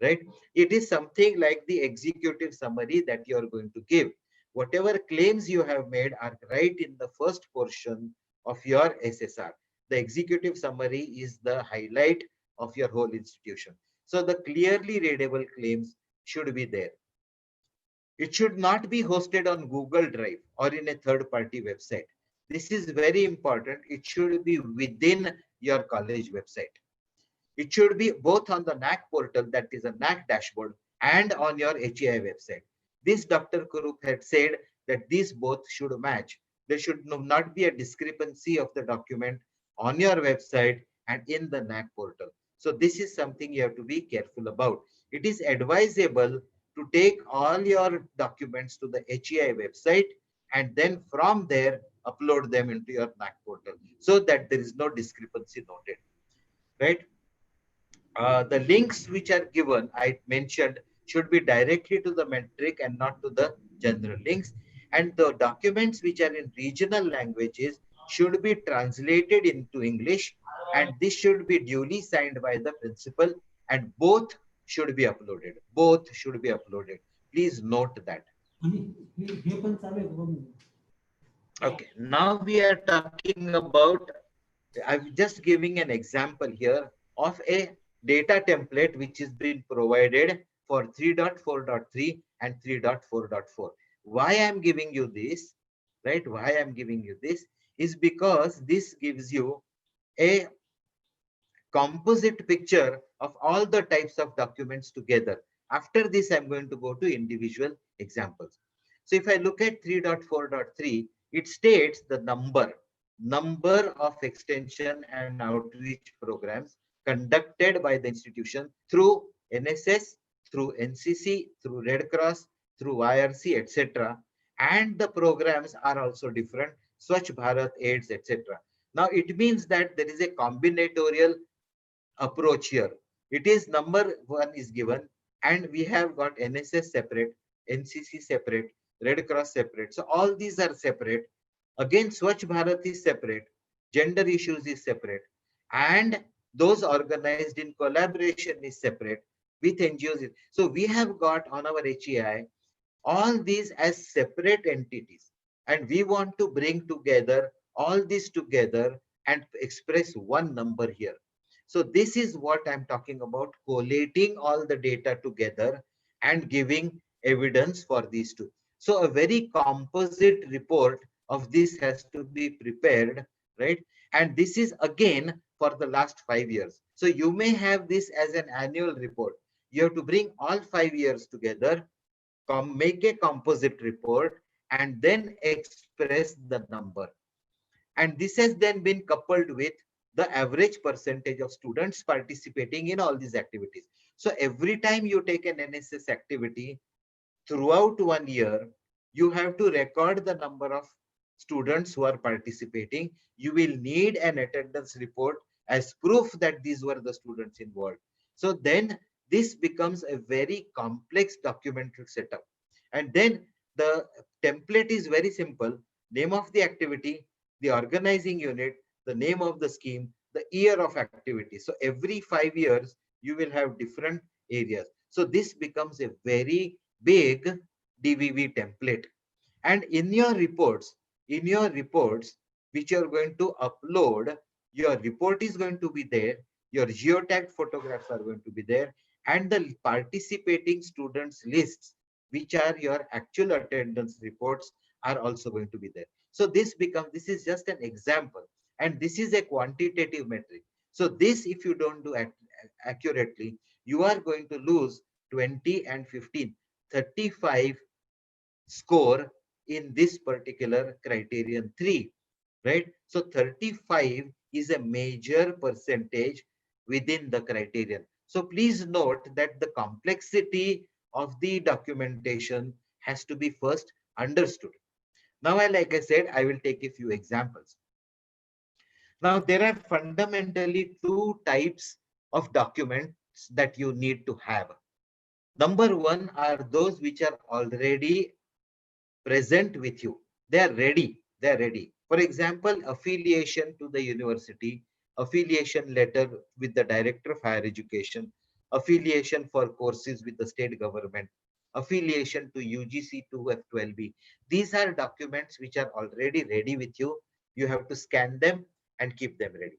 right? It is something like the executive summary that you are going to give. Whatever claims you have made are right in the first portion of your SSR. The executive summary is the highlight of your whole institution. So the clearly readable claims should be there. It should not be hosted on Google Drive or in a third-party website. This is very important. It should be within your college website. It should be both on the NAAC portal, that is a NAAC dashboard, and on your HEI website. This Dr. Kurup had said that these both should match. There should not be a discrepancy of the document on your website and in the NAAC portal. So this is something you have to be careful about. It is advisable to take all your documents to the HEI website and then from there upload them into your NAAC portal so that there is no discrepancy noted, right? The links which are given, I mentioned, should be directly to the metric and not to the general links. And the documents which are in regional languages should be translated into English, and this should be duly signed by the principal, and both should be uploaded. Both should be uploaded. Please note that. Okay, now we are talking about, I'm just giving an example here of a data template which is being provided for 3.4.3 and 3.4.4. Why I'm giving you this, right? Why I'm giving you this is because this gives you a composite picture of all the types of documents together. After this, I'm going to go to individual examples. So if I look at 3.4.3, it states the number of extension and outreach programs conducted by the institution through NSS, through NCC, through Red Cross, through YRC, etc. And the programs are also different, Swachh Bharat, AIDS, etc. Now it means that there is a combinatorial approach here. It is number one is given, and we have got NSS separate, NCC separate, Red Cross separate. So all these are separate. Again, Swachh Bharat is separate, gender issues is separate, and those organized in collaboration is separate with NGOs. So we have got on our HEI all these as separate entities, and we want to bring together all this together and express one number here. So this is what I'm talking about, collating all the data together and giving evidence for these two. So a very composite report of this has to be prepared, right? And this is again for the last 5 years. So you may have this as an annual report. You have to bring all 5 years together, make a composite report, and then express the number. And this has then been coupled with the average percentage of students participating in all these activities. So every time you take an NSS activity throughout 1 year, you have to record the number of students who are participating. You will need an attendance report as proof that these were the students involved. So then this becomes a very complex documental setup. And then the template is very simple. Name of the activity, the organizing unit, the name of the scheme, the year of activity. So every 5 years, you will have different areas. So this becomes a very big DVV template. And in your reports, which you're going to upload, your report is going to be there, your geotagged photographs are going to be there, and the participating students lists, which are your actual attendance reports, are also going to be there. So this is just an example, and this is a quantitative metric. So this, if you don't do accurately, you are going to lose 20 and 15, 35 score in this particular criterion 3, right? So 35 is a major percentage within the criterion. So please note that the complexity of the documentation has to be first understood. Now, like I said, I will take a few examples. Now, there are fundamentally 2 types of documents that you need to have. Number 1 are those which are already present with you. They are ready. They are ready. For example, affiliation to the university, affiliation letter with the Director of Higher Education, affiliation for courses with the state government, affiliation to UGC 2F12B. These are documents which are already ready with you. You have to scan them and keep them ready.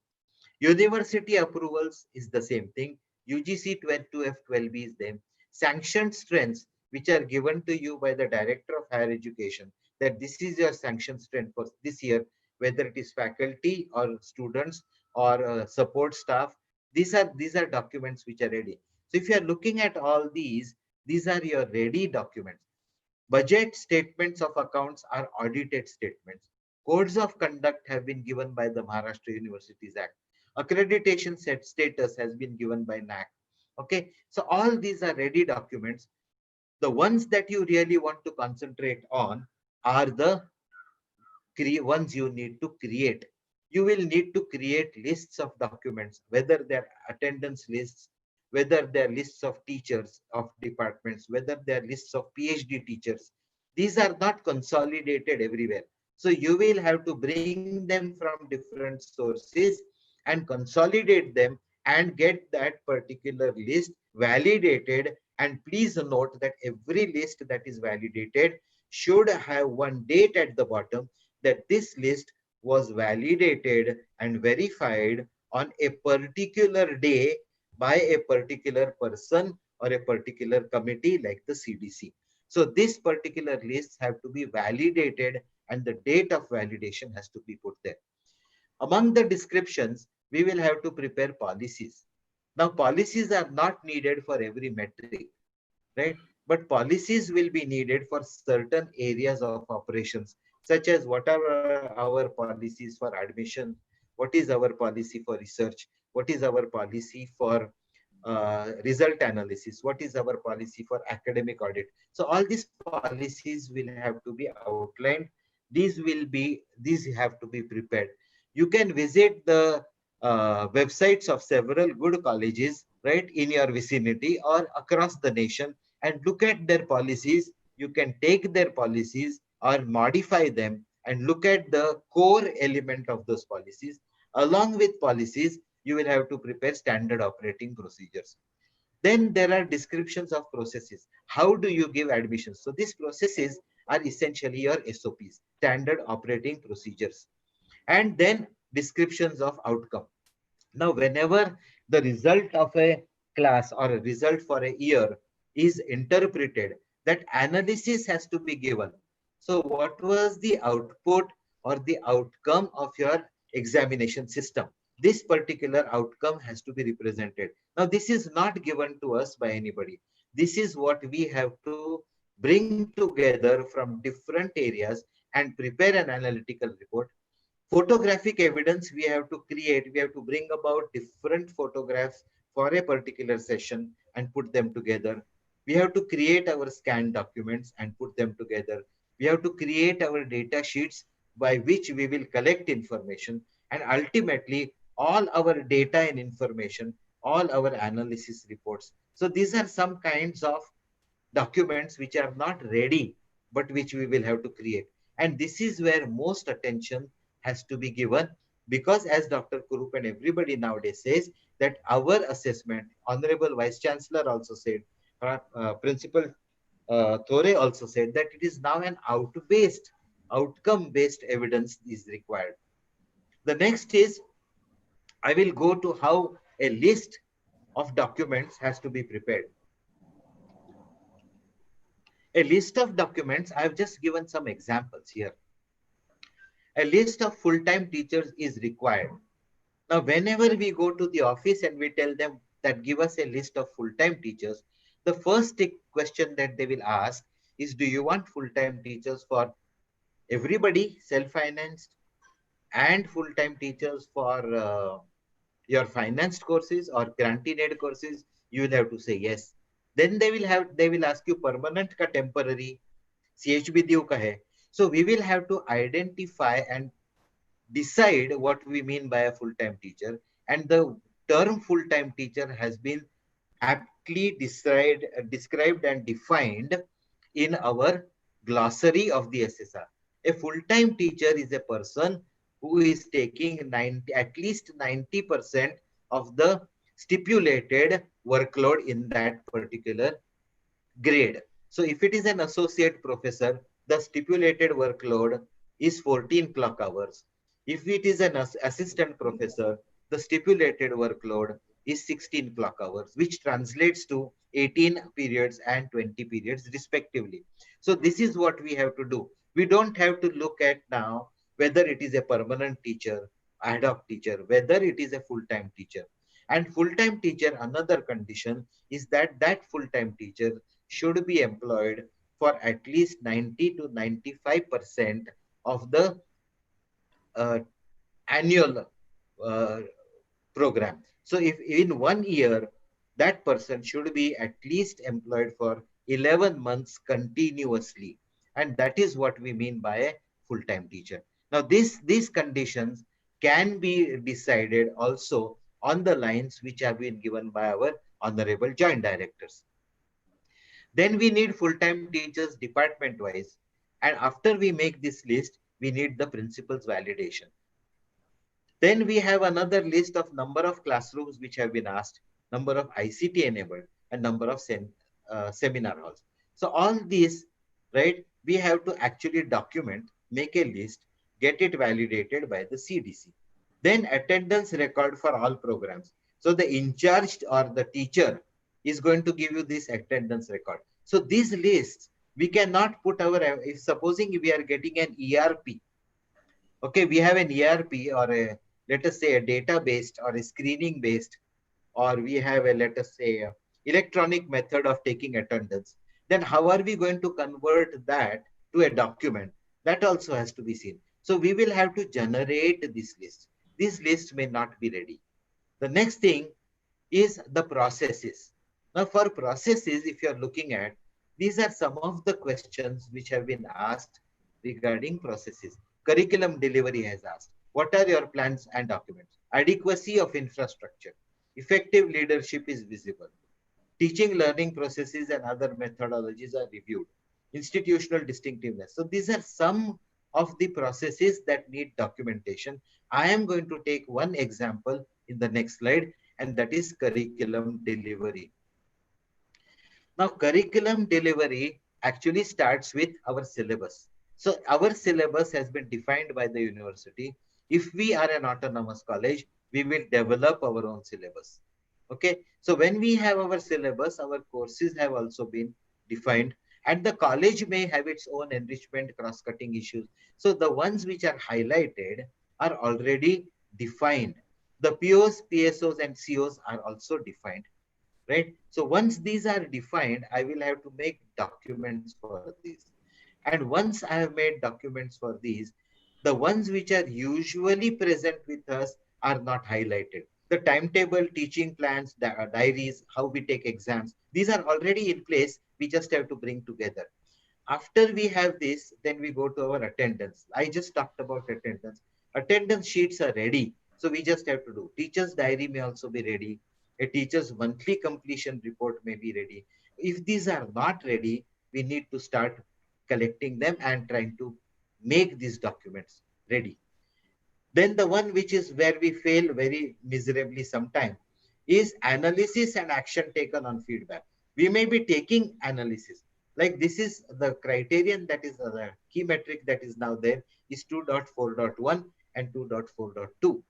University approvals is the same thing. UGC 2F12B is them. Sanctioned strengths, which are given to you by the Director of Higher Education, that this is your sanction strength for this year, whether it is faculty or students or support staff. These are documents which are ready. So if you are looking at all these are your ready documents. Budget statements of accounts are audited statements. Codes of conduct have been given by the Maharashtra Universities Act. Accreditation status has been given by NAAC. Okay, so all these are ready documents. The ones that you really want to concentrate on are the ones you need to create. You will need to create lists of documents, whether they're attendance lists, whether they're lists of teachers of departments, whether they're lists of PhD teachers. These are not consolidated everywhere. So you will have to bring them from different sources and consolidate them and get that particular list validated. And please note that every list that is validated should have one date at the bottom, that this list was validated and verified on a particular day by a particular person or a particular committee like the CDC. So this particular list have to be validated and the date of validation has to be put there. Among the descriptions, we will have to prepare policies. Now, policies are not needed for every metric, right? But policies will be needed for certain areas of operations, such as what are our policies for admission, what is our policy for research, what is our policy for result analysis, what is our policy for academic audit. So all these policies will have to be outlined. These have to be prepared. You can visit the websites of several good colleges, right, in your vicinity or across the nation and look at their policies. You can take their policies or modify them and look at the core element of those policies. Along with policies, you will have to prepare standard operating procedures. Then there are descriptions of processes. How do you give admissions? So these processes are essentially your SOPs, standard operating procedures. And then descriptions of outcome. Now, whenever the result of a class or a result for a year is interpreted, that analysis has to be given. So what was the output or the outcome of your examination system? This particular outcome has to be represented. Now, this is not given to us by anybody. This is what we have to bring together from different areas and prepare an analytical report. Photographic evidence we have to create. We have to bring about different photographs for a particular session and put them together. We have to create our scanned documents and put them together. We have to create our data sheets by which we will collect information, and ultimately all our data and information, all our analysis reports. So these are some kinds of documents which are not ready, but which we will have to create. And this is where most attention has to be given, because as Dr. Kurup and everybody nowadays says, that our assessment, Honorable Vice Chancellor also said, Principal Thore also said, that it is now an outcome-based evidence is required. The next is, I will go to how a list of documents has to be prepared. A list of documents, I have just given some examples here. A list of full-time teachers is required. Now, whenever we go to the office and we tell them that give us a list of full-time teachers, the first question that they will ask is, do you want full-time teachers for everybody, self-financed, and full-time teachers for your financed courses or grantee-aid courses? You will have to say yes. Then they will ask you permanent ka temporary, CHB due ka hai. So we will have to identify and decide what we mean by a full-time teacher. And the term full-time teacher has been aptly described and defined in our glossary of the SSR. A full-time teacher is a person who is taking at least 90% of the stipulated workload in that particular grade. So if it is an associate professor, the stipulated workload is 14 clock hours. If it is an assistant professor, the stipulated workload is 16 clock hours, which translates to 18 periods and 20 periods respectively. So this is what we have to do. We don't have to look at now whether it is a permanent teacher, ad hoc teacher, whether it is a full-time teacher. And full-time teacher, another condition is that that full-time teacher should be employed for at least 90 to 95% of the annual program. So if in 1 year, that person should be at least employed for 11 months continuously. And that is what we mean by a full-time teacher. Now, these conditions can be decided also on the lines which have been given by our Honorable Joint Directors. Then we need full-time teachers department-wise. And after we make this list, we need the principal's validation. Then we have another list of number of classrooms which have been asked, number of ICT enabled, and number of seminar halls. So all these, right, we have to actually document, make a list, get it validated by the CDC. Then attendance record for all programs. So the in charge or the teacher is going to give you this attendance record. So these lists, we cannot put if supposing we are getting an ERP, okay, we have an ERP or let us say a data-based or a screening-based, or we have a, let us say, electronic method of taking attendance. Then how are we going to convert that to a document? That also has to be seen. So we will have to generate this list. This list may not be ready. The next thing is the processes. Now for processes, if you are looking at, these are some of the questions which have been asked regarding processes. Curriculum delivery has asked, what are your plans and documents? Adequacy of infrastructure. Effective leadership is visible. Teaching learning processes and other methodologies are reviewed. Institutional distinctiveness. So these are some of the processes that need documentation. I am going to take one example in the next slide, and that is curriculum delivery. Now, curriculum delivery actually starts with our syllabus. So our syllabus has been defined by the university. If we are an autonomous college, we will develop our own syllabus. Okay, so when we have our syllabus, our courses have also been defined, and the college may have its own enrichment cross-cutting issues. So the ones which are highlighted are already defined. The POs, PSOs, and COs are also defined, right? So once these are defined, I will have to make documents for these. And once I have made documents for these, the ones which are usually present with us are not highlighted. The timetable, teaching plans, diaries, how we take exams, these are already in place. We just have to bring together. After we have this, then we go to our attendance. I just talked about attendance. Attendance sheets are ready. So we just have to do. Teacher's diary may also be ready. A teacher's monthly completion report may be ready. If these are not ready, we need to start collecting them and trying to make these documents ready. Then the one which is where we fail very miserably sometimes is analysis and action taken on feedback. We may be taking analysis. Like this is the criterion that is the key metric that is now there is 2.4.1 and 2.4.2.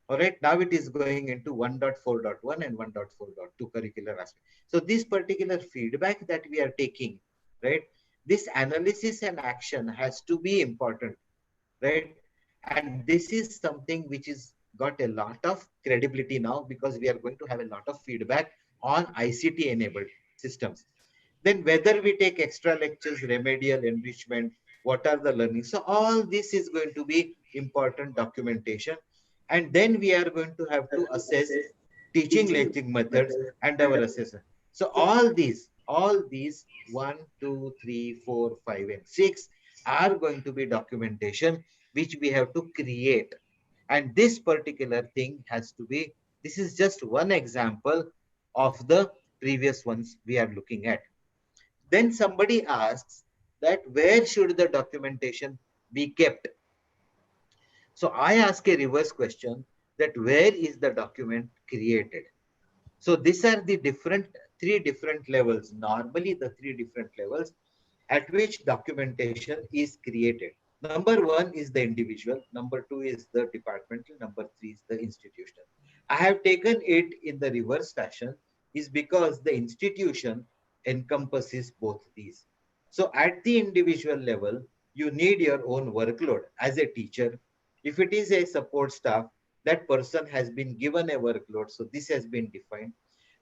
All right, now it is going into 1.4.1 and 1.4.2 curricular aspect. So this particular feedback that we are taking, right, this analysis and action has to be important, right? And this is something which is got a lot of credibility now because we are going to have a lot of feedback on ICT enabled systems. Then whether we take extra lectures, remedial, enrichment, what are the learning? So all this is going to be important documentation. And then we are going to have to assess teaching lecturing methods and our assessment. So all these 1, 2, 3, 4, 5, and 6 are going to be documentation which we have to create. And this particular thing has to be, this is just one example of the previous ones we are looking at. Then somebody asks that where should the documentation be kept? So I ask a reverse question that where is the document created? So these are the three different levels, normally the three different levels at which documentation is created. Number one is the individual, number two is the departmental, number three is the institutional. I have taken it in the reverse fashion is because the institution encompasses both these. So at the individual level, you need your own workload as a teacher. If it is a support staff, that person has been given a workload. So this has been defined.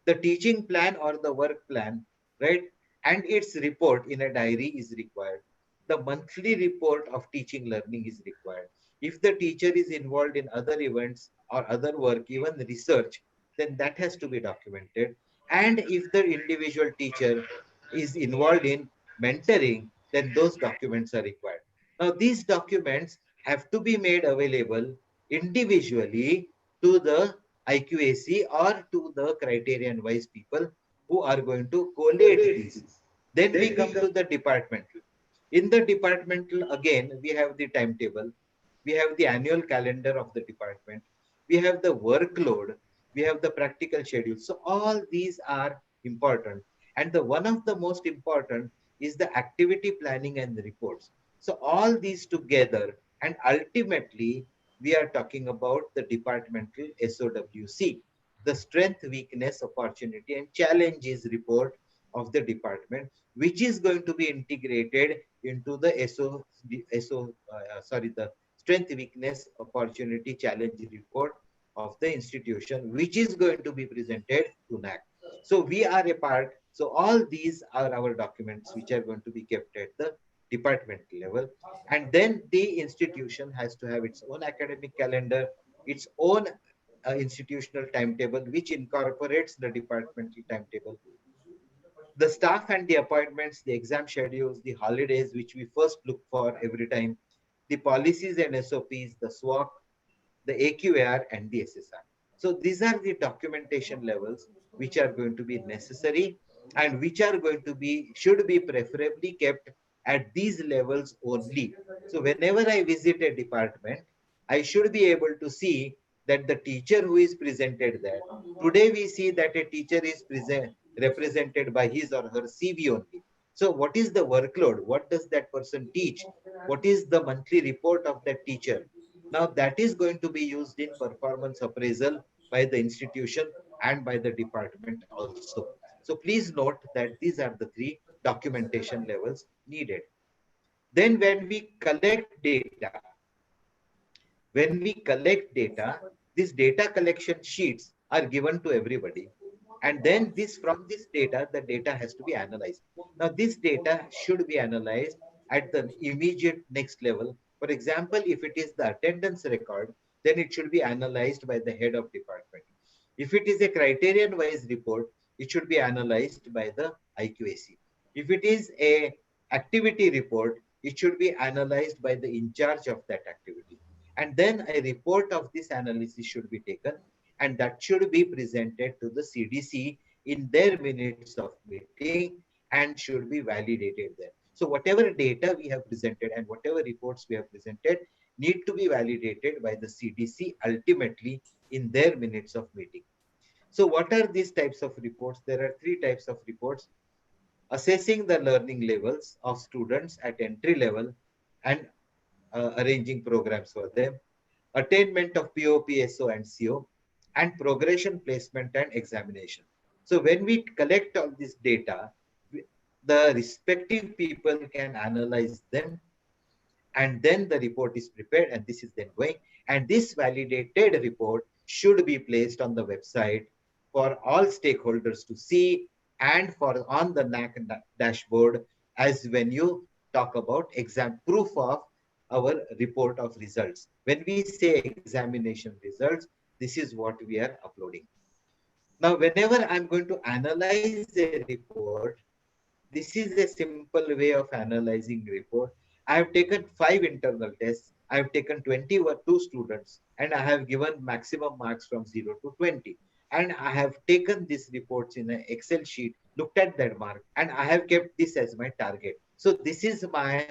The teaching plan or the work plan, right? And its report in a diary is required. The monthly report of teaching learning is required. If the teacher is involved in other events or other work, even research, then that has to be documented. And if the individual teacher is involved in mentoring, then those documents are required. Now, these documents have to be made available individually to the IQAC or to the criterion wise people who are going to collate these. Then we come to the departmental. In the departmental, again, we have the timetable, we have the annual calendar of the department, we have the workload, we have the practical schedule. So all these are important. And the one of the most important is the activity planning and the reports. So all these together, and ultimately, we are talking about the departmental SOWC, the strength, weakness, opportunity, and challenges report of the department, which is going to be integrated into the the strength, weakness, opportunity, challenge report of the institution, which is going to be presented to NAAC. So we are a part. So all these are our documents which are going to be kept at the departmental level. And then the institution has to have its own academic calendar, its own institutional timetable, which incorporates the departmental timetable. The staff and the appointments, the exam schedules, the holidays, which we first look for every time, the policies and SOPs, the SWOC, the AQAR, and the SSR. So these are the documentation levels which are going to be necessary and which are going to be, should be preferably kept at these levels only. So whenever I visit a department, I should be able to see that the teacher who is presented there, today we see that a teacher is represented by his or her CV only. So what is the workload? What does that person teach? What is the monthly report of that teacher? Now that is going to be used in performance appraisal by the institution and by the department also. So please note that these are the three documentation levels needed. Then when we collect data, these data collection sheets are given to everybody. And then from this data, the data has to be analyzed. Now this data should be analyzed at the immediate next level. For example, if it is the attendance record, then it should be analyzed by the head of department. If it is a criterion-wise report, it should be analyzed by the IQAC. If it is a activity report, it should be analyzed by the in charge of that activity. And then a report of this analysis should be taken, and that should be presented to the CDC in their minutes of meeting and should be validated there. So whatever data we have presented and whatever reports we have presented need to be validated by the CDC ultimately in their minutes of meeting. So what are these types of reports? There are three types of reports: assessing the learning levels of students at entry level and arranging programs for them, attainment of PO, PSO, and CO, and progression, placement, and examination. So when we collect all this data, the respective people can analyze them, and then the report is prepared, and this is then going. And this validated report should be placed on the website for all stakeholders to see, and for on the NAAC dashboard, as when you talk about exam proof of our report of results. When we say examination results, this is what we are uploading. Now, whenever I'm going to analyze a report, this is a simple way of analyzing report. I have taken 5 internal tests. I have taken 22 students, and I have given maximum marks from 0 to 20. And I have taken these reports in an Excel sheet, looked at that mark, and I have kept this as my target. So this is my,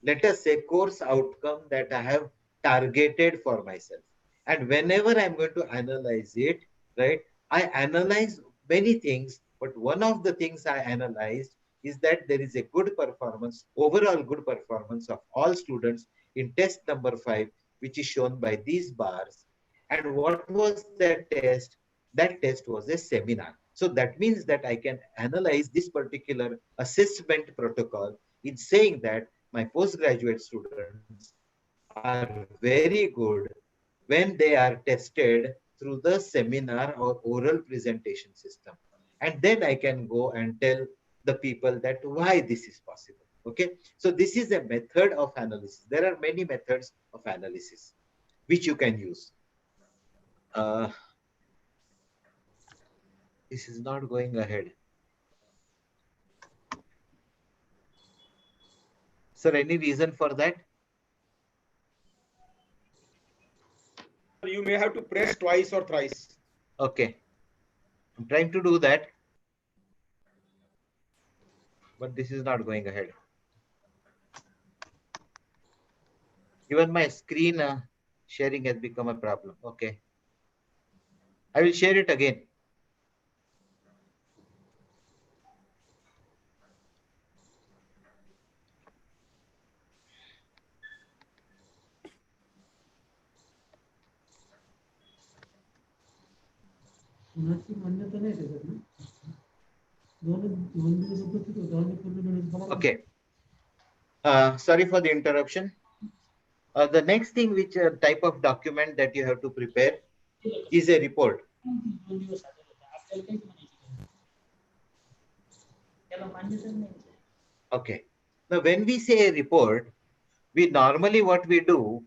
let us say, course outcome that I have targeted for myself. And whenever I'm going to analyze it, right, I analyze many things, but one of the things I analyzed is that there is a good performance, overall good performance of all students in test number 5, which is shown by these bars. And what was that test? That test was a seminar. So that means that I can analyze this particular assessment protocol in saying that my postgraduate students are very good when they are tested through the seminar or oral presentation system. And then I can go and tell the people that why this is possible. Okay, so this is a method of analysis. There are many methods of analysis which you can use. This is not going ahead. Sir, any reason for that? You may have to press twice or thrice. Okay. I'm trying to do that, but this is not going ahead. Even my screen sharing has become a problem. Okay. I will share it again. Okay. Sorry for the interruption. The next thing, which type of document that you have to prepare is a report. Okay. Now, when we say a report, we normally what we do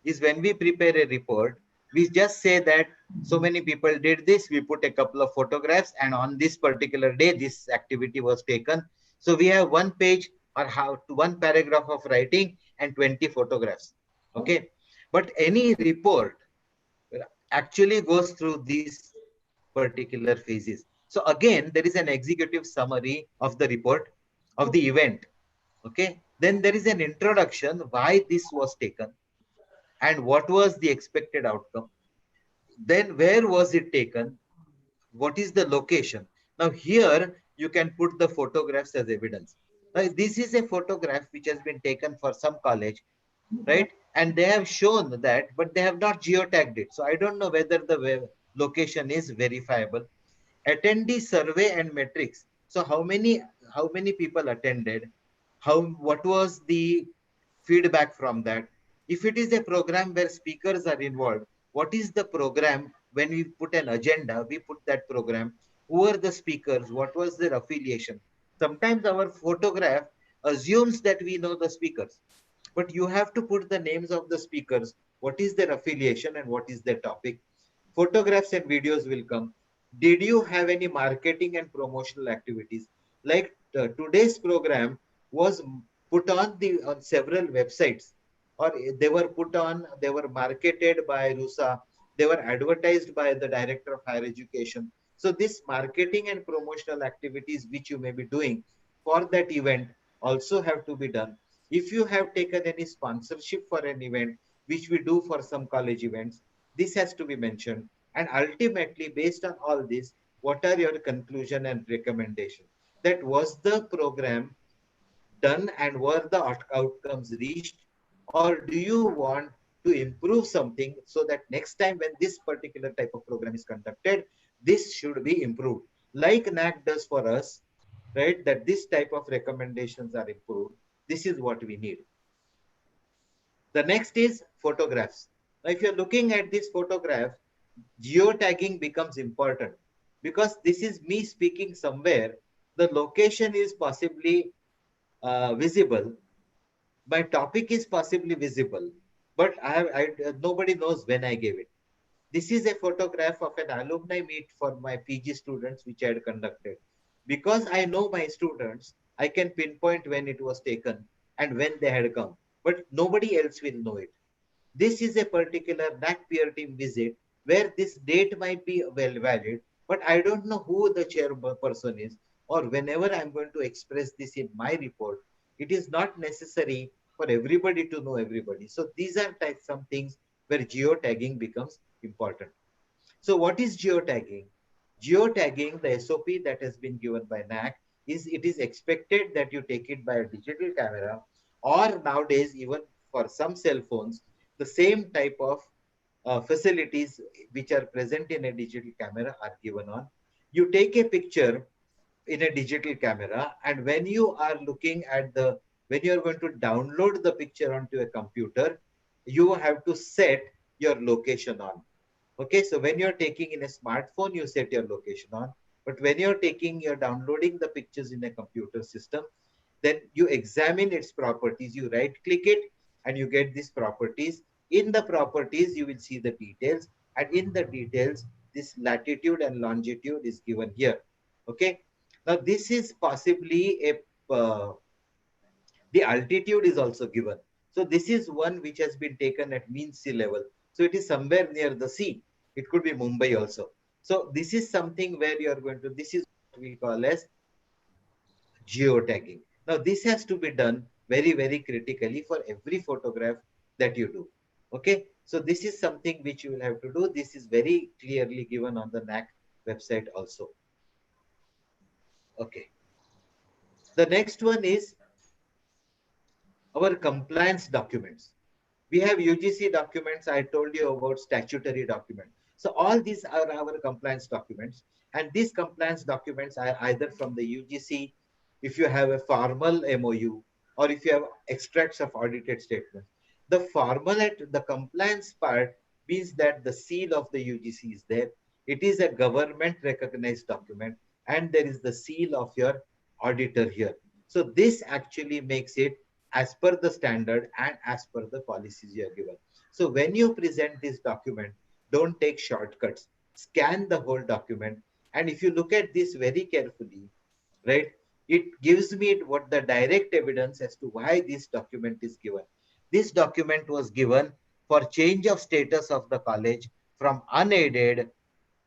is when we prepare a report, we just say that so many people did this, we put a couple of photographs, and on this particular day, this activity was taken. So we have 1 page or 1 paragraph of writing and 20 photographs. Okay. But any report actually goes through these particular phases. So again, there is an executive summary of the report of the event. Okay. Then there is an introduction, why this was taken and what was the expected outcome. Then where was it taken? What is the location? Now here you can put the photographs as evidence. Now, this is a photograph which has been taken for some college, right? And they have shown that, but they have not geotagged it. So I don't know whether the location is verifiable. Attendee survey and metrics. So how many people attended? What was the feedback from that? If it is a program where speakers are involved, what is the program? When we put an agenda, we put that program. Who are the speakers? What was their affiliation? Sometimes our photograph assumes that we know the speakers, but you have to put the names of the speakers, what is their affiliation and what is their topic. Photographs and videos will come. Did you have any marketing and promotional activities? Like today's program was put on several websites, or they were marketed by RUSA, they were advertised by the Director of Higher Education. So this marketing and promotional activities which you may be doing for that event also have to be done. If you have taken any sponsorship for an event, which we do for some college events, this has to be mentioned. And ultimately, based on all this, what are your conclusion and recommendation? That was the program done and were the outcomes reached, or do you want to improve something so that next time when this particular type of program is conducted, this should be improved, like NAAC does for us, right? That this type of recommendations are improved. This is what we need. The next is photographs. Now, if you're looking at this photograph, geotagging becomes important, because this is me speaking somewhere. The location is possibly visible. My topic is possibly visible, but nobody knows when I gave it. This is a photograph of an alumni meet for my PG students, which I had conducted. Because I know my students, I can pinpoint when it was taken and when they had come, but nobody else will know it. This is a particular NAAC peer team visit where this date might be well valid, but I don't know who the chairperson is, or whenever I'm going to express this in my report, it is not necessary for everybody to know everybody. So these are some things where geotagging becomes important. So what is geotagging? Geotagging, the SOP that has been given by NAAC, is it is expected that you take it by a digital camera, or nowadays even for some cell phones, the same type of facilities which are present in a digital camera are given on. You take a picture in a digital camera, and when you are looking at when you are going to download the picture onto a computer, you have to set your location on. Okay, so when you're taking in a smartphone, you set your location on. But when you're downloading the pictures in a computer system, then you examine its properties, you right click it, and you get these properties. In the properties, you will see the details, and in the details, this latitude and longitude is given here. Okay, now this is possibly the altitude is also given. So this is one which has been taken at mean sea level. So it is somewhere near the sea. It could be Mumbai also. So this is something where you are going to, this is what we call as geotagging. Now this has to be done very, very critically for every photograph that you do. Okay. So this is something which you will have to do. This is very clearly given on the NAAC website also. Okay. The next one is our compliance documents. We have UGC documents. I told you about statutory documents. So all these are our compliance documents. And these compliance documents are either from the UGC, if you have a formal MOU, or if you have extracts of audited statements. The the compliance part means that the seal of the UGC is there. It is a government recognized document, and there is the seal of your auditor here. So this actually makes it as per the standard and as per the policies you are given. So when you present this document, don't take shortcuts. Scan the whole document. And if you look at this very carefully, right, it gives me what the direct evidence as to why this document is given. This document was given for change of status of the college from unaided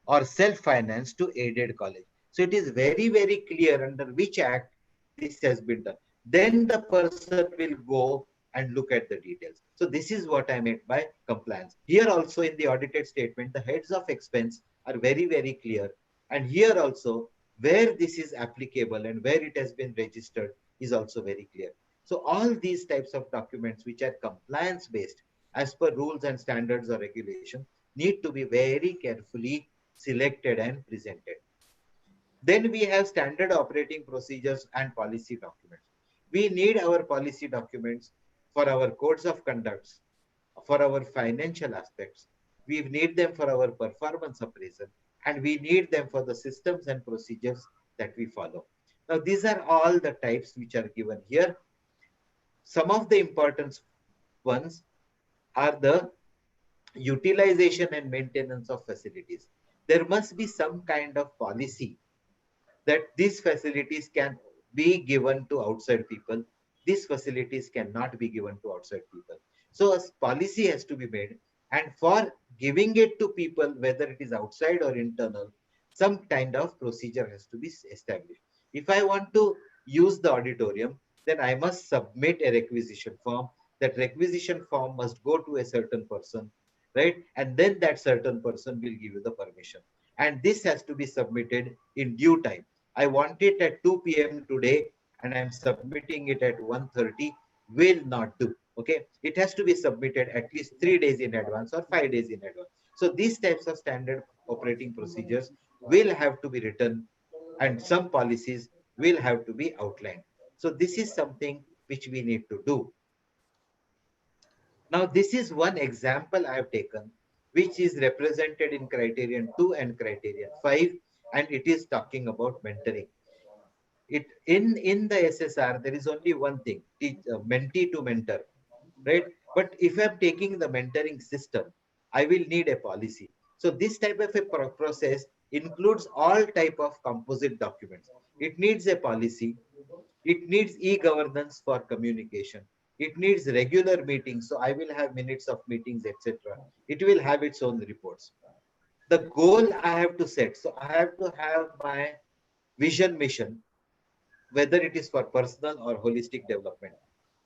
or self-financed to aided college. So it is very, very clear under which act this has been done. Then the person will go and look at the details. So this is what I meant by compliance. Here also in the audited statement, the heads of expense are very, very clear. And here also, where this is applicable and where it has been registered is also very clear. So all these types of documents which are compliance based, as per rules and standards or regulations need to be very carefully selected and presented. Then we have standard operating procedures and policy documents. We need our policy documents for our codes of conduct, for our financial aspects. We need them for our performance appraisal, and we need them for the systems and procedures that we follow. Now, these are all the types which are given here. Some of the important ones are the utilization and maintenance of facilities. There must be some kind of policy that these facilities can be given to outside people. These facilities cannot be given to outside people. So a policy has to be made, and for giving it to people, whether it is outside or internal, some kind of procedure has to be established. If I want to use the auditorium, then I must submit a requisition form. That requisition form must go to a certain person, right? And then that certain person will give you the permission. And this has to be submitted in due time. I want it at 2 p.m. today, and I'm submitting it at 1:30, will not do. Okay, it has to be submitted at least 3 days in advance or 5 days in advance. So these types of standard operating procedures will have to be written, and some policies will have to be outlined. So this is something which we need to do. Now, this is one example I have taken, which is represented in criterion 2 and criterion 5, and it is talking about mentoring. It in the SSR, there is only one thing, mentee to mentor, right? But if I'm taking the mentoring system, I will need a policy. So this type of a process includes all type of composite documents. It needs a policy. It needs e-governance for communication. It needs regular meetings. So I will have minutes of meetings, etc. It will have its own reports. The goal I have to set. So I have to have my vision mission, whether it is for personal or holistic development.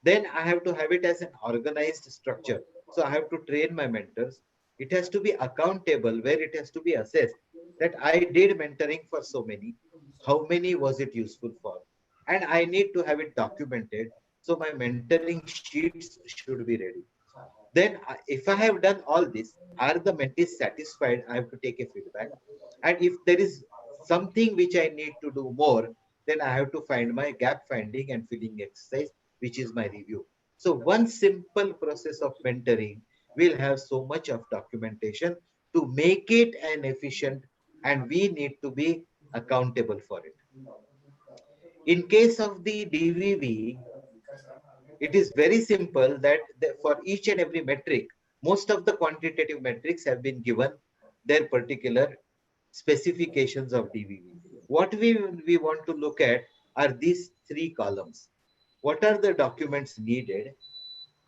Then I have to have it as an organized structure. So I have to train my mentors. It has to be accountable, where it has to be assessed that I did mentoring for so many. How many was it useful for? And I need to have it documented. So my mentoring sheets should be ready. Then if I have done all this, are the mentees satisfied? I have to take a feedback. And if there is something which I need to do more, then I have to find my gap finding and filling exercise, which is my review. So one simple process of mentoring will have so much of documentation to make it an efficient, and we need to be accountable for it. In case of the DVV, it is very simple that for each and every metric, most of the quantitative metrics have been given their particular specifications of DVV. What we want to look at are these 3 columns. What are the documents needed?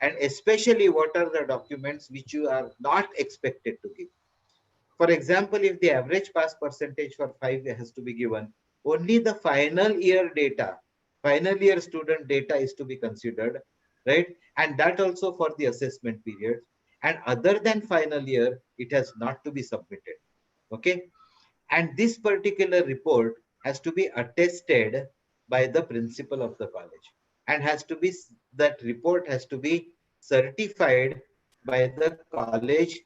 And especially what are the documents which you are not expected to give? For example, if the average pass percentage for 5 has to be given, only the final year data, final year student data is to be considered, right? And that also for the assessment period. And other than final year, it has not to be submitted. Okay. And this particular report has to be attested by the principal of the college, and has to be, that report has to be certified by the college,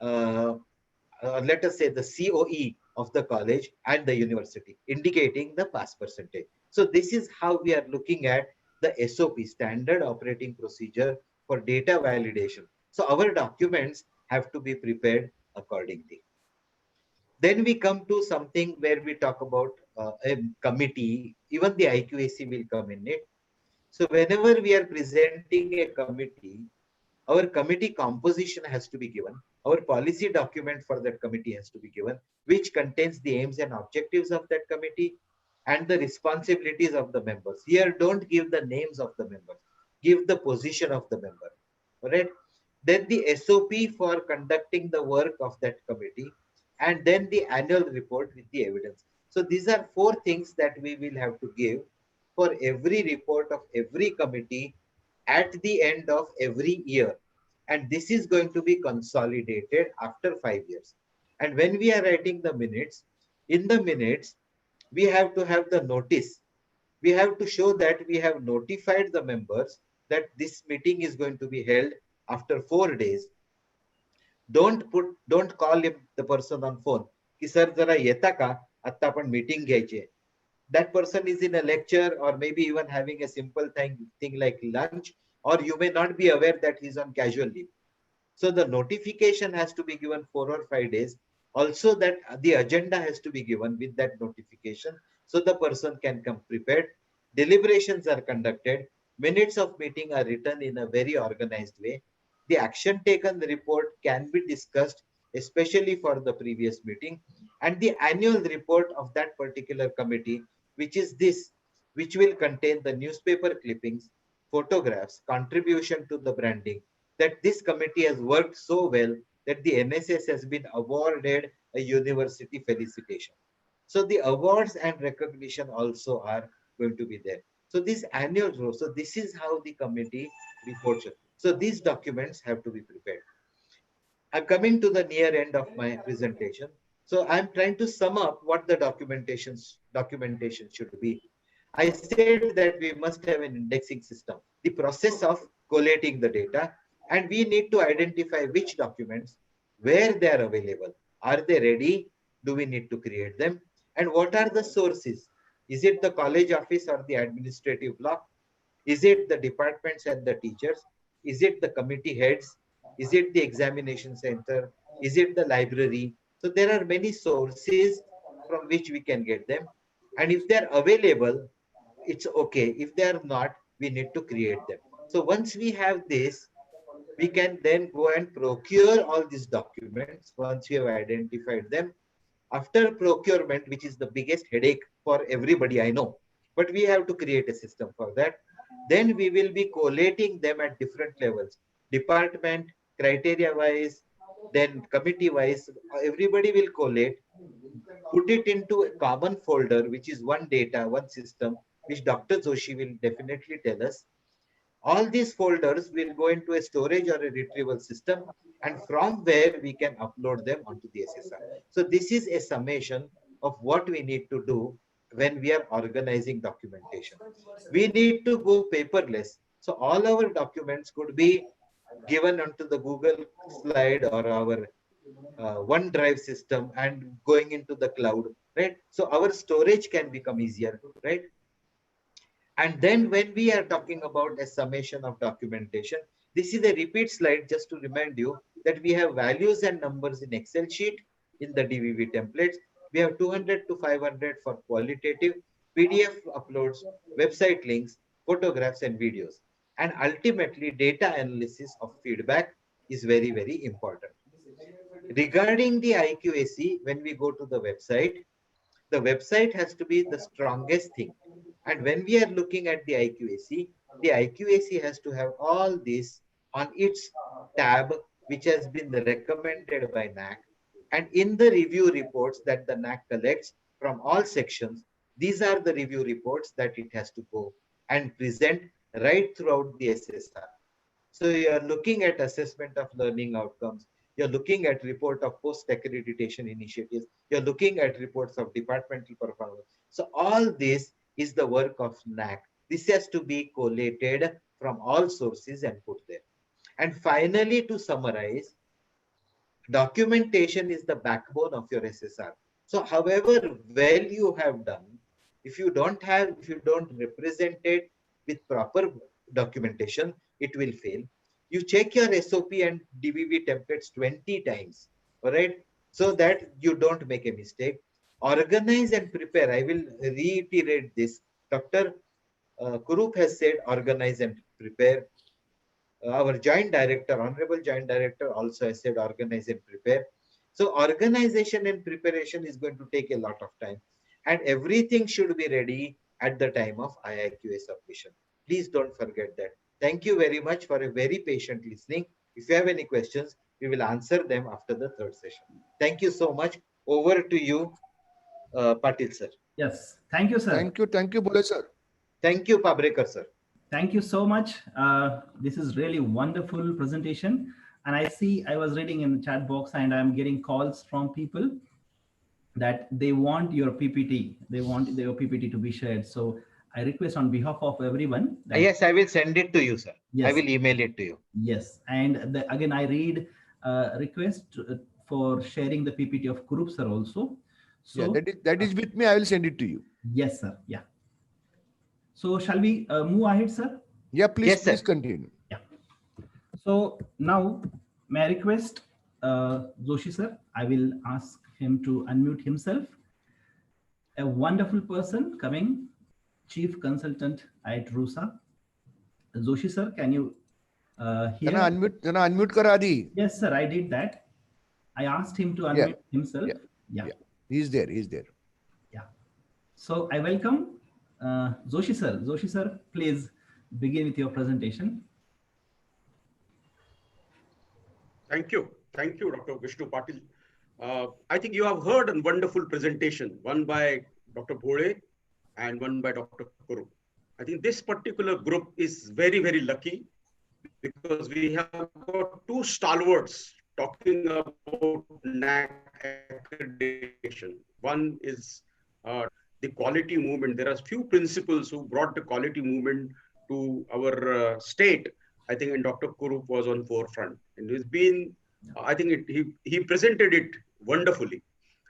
let us say the COE of the college and the university, indicating the pass percentage. So this is how we are looking at the SOP, standard operating procedure for data validation. So our documents have to be prepared accordingly. Then we come to something where we talk about a committee. Even the IQAC will come in it. So whenever we are presenting a committee, our committee composition has to be given. Our policy document for that committee has to be given, which contains the aims and objectives of that committee and the responsibilities of the members. Here, don't give the names of the members. Give the position of the member. All right. Then the SOP for conducting the work of that committee, and then the annual report with the evidence. So these are 4 things that we will have to give for every report of every committee at the end of every year. And this is going to be consolidated after 5 years. And when we are writing the minutes, in the minutes, we have to have the notice. We have to show that we have notified the members that this meeting is going to be held after 4 days, don't call him, the person on phone ki sir jara yeta ka, atta apan meeting घ्यायची. That person is in a lecture or maybe even having a simple thing like lunch, or you may not be aware that he's on casual leave. So the notification has to be given 4 or 5 days. Also that the agenda has to be given with that notification, so the person can come prepared. Deliberations are conducted. Minutes of meeting are written in a very organized way. The action taken report can be discussed, especially for the previous meeting, and the annual report of that particular committee, which is this, which will contain the newspaper clippings, photographs, contribution to the branding, that this committee has worked so well that the NSS has been awarded a university felicitation. So the awards and recognition also are going to be there. So this annual row, so this is how the committee reports it. So these documents have to be prepared. I'm coming to the near end of my presentation. So I'm trying to sum up what the documentation should be. I said that we must have an indexing system, the process of collating the data, and we need to identify which documents, where they are available. Are they ready? Do we need to create them? And what are the sources? Is it the college office or the administrative block? Is it the departments and the teachers? Is it the committee heads? Is it the examination center? Is it the library? So there are many sources from which we can get them. And if they're available, it's okay. If they're not, we need to create them. So once we have this, we can then go and procure all these documents once we have identified them. After procurement, which is the biggest headache for everybody, I know, but we have to create a system for that. Then we will be collating them at different levels, department, criteria wise, then committee wise. Everybody will collate, put it into a common folder, which is one data, one system, which Dr. Joshi will definitely tell us. All these folders will go into a storage or a retrieval system, and from where we can upload them onto the SSR. So this is a summation of what we need to do when we are organizing documentation. We need to go paperless. So all our documents could be given onto the Google slide or our OneDrive system and going into the cloud, right? So our storage can become easier, right? And then when we are talking about a summation of documentation, this is a repeat slide just to remind you that we have values and numbers in Excel sheet in the DVV templates. We have 200 to 500 for qualitative, PDF uploads, website links, photographs and videos. And ultimately data analysis of feedback is very, very important. Regarding the IQAC, when we go to the website has to be the strongest thing. And when we are looking at the IQAC has to have all this on its tab, which has been recommended by NAAC. And in the review reports that the NAAC collects from all sections, these are the review reports that it has to go and present right throughout the SSR. So you are looking at assessment of learning outcomes. You're looking at report of post-accreditation initiatives. You're looking at reports of departmental performance. So all this is the work of NAAC. This has to be collated from all sources and put there. And finally, to summarize, documentation is the backbone of your SSR. So however well you have done, if you don't represent it with proper documentation, it will fail. You check your SOP and DVV templates 20 times, all right? So that you don't make a mistake. Organize and prepare. I will reiterate this. Dr. Kurup has said organize and prepare. Our joint director, honorable joint director, also has said organize and prepare. So organization and preparation is going to take a lot of time, and everything should be ready at the time of IIQA submission. Please don't forget that. Thank you very much for a very patient listening. If you have any questions, we will answer them after the third session. Thank you so much. Over to you, Patil sir. Yes, thank you, sir. Thank you, Bole sir. Thank you, Pabrekar sir. Thank you so much. This is really wonderful presentation. And I was reading in the chat box and I'm getting calls from people that they want your PPT. They want their PPT to be shared. So I request on behalf of everyone. That, yes, I will send it to you, sir. yes, I will email it to you. Yes, and again, I read request for sharing the PPT of Kurup sir also. So yeah, that is with me. I will send it to you. Yes, sir. Yeah. So shall we move ahead, sir? Yeah, please, Yes, sir. please continue. Yeah. So now, may I request Joshi sir? I will ask him to unmute himself. A wonderful person coming, Chief Consultant at RUSA. Joshi sir, can you hear? Jana unmute kara adi. Yes, sir. I did that. I asked him to unmute himself. Yeah. He's there. He's there. Yeah. So I welcome Joshi sir. Joshi sir, please begin with your presentation. Thank you. Thank you, Dr. Vishnu Patil. I think you have heard a wonderful presentation, one by Dr. Bhole and one by Dr. Kurup. I think this particular group is very, very lucky because we have got two stalwarts talking about NAAC accreditation. One is the quality movement. There are few principles who brought the quality movement to our state. I think, and Dr. Kurup was on forefront, and it's been, I think he presented it wonderfully.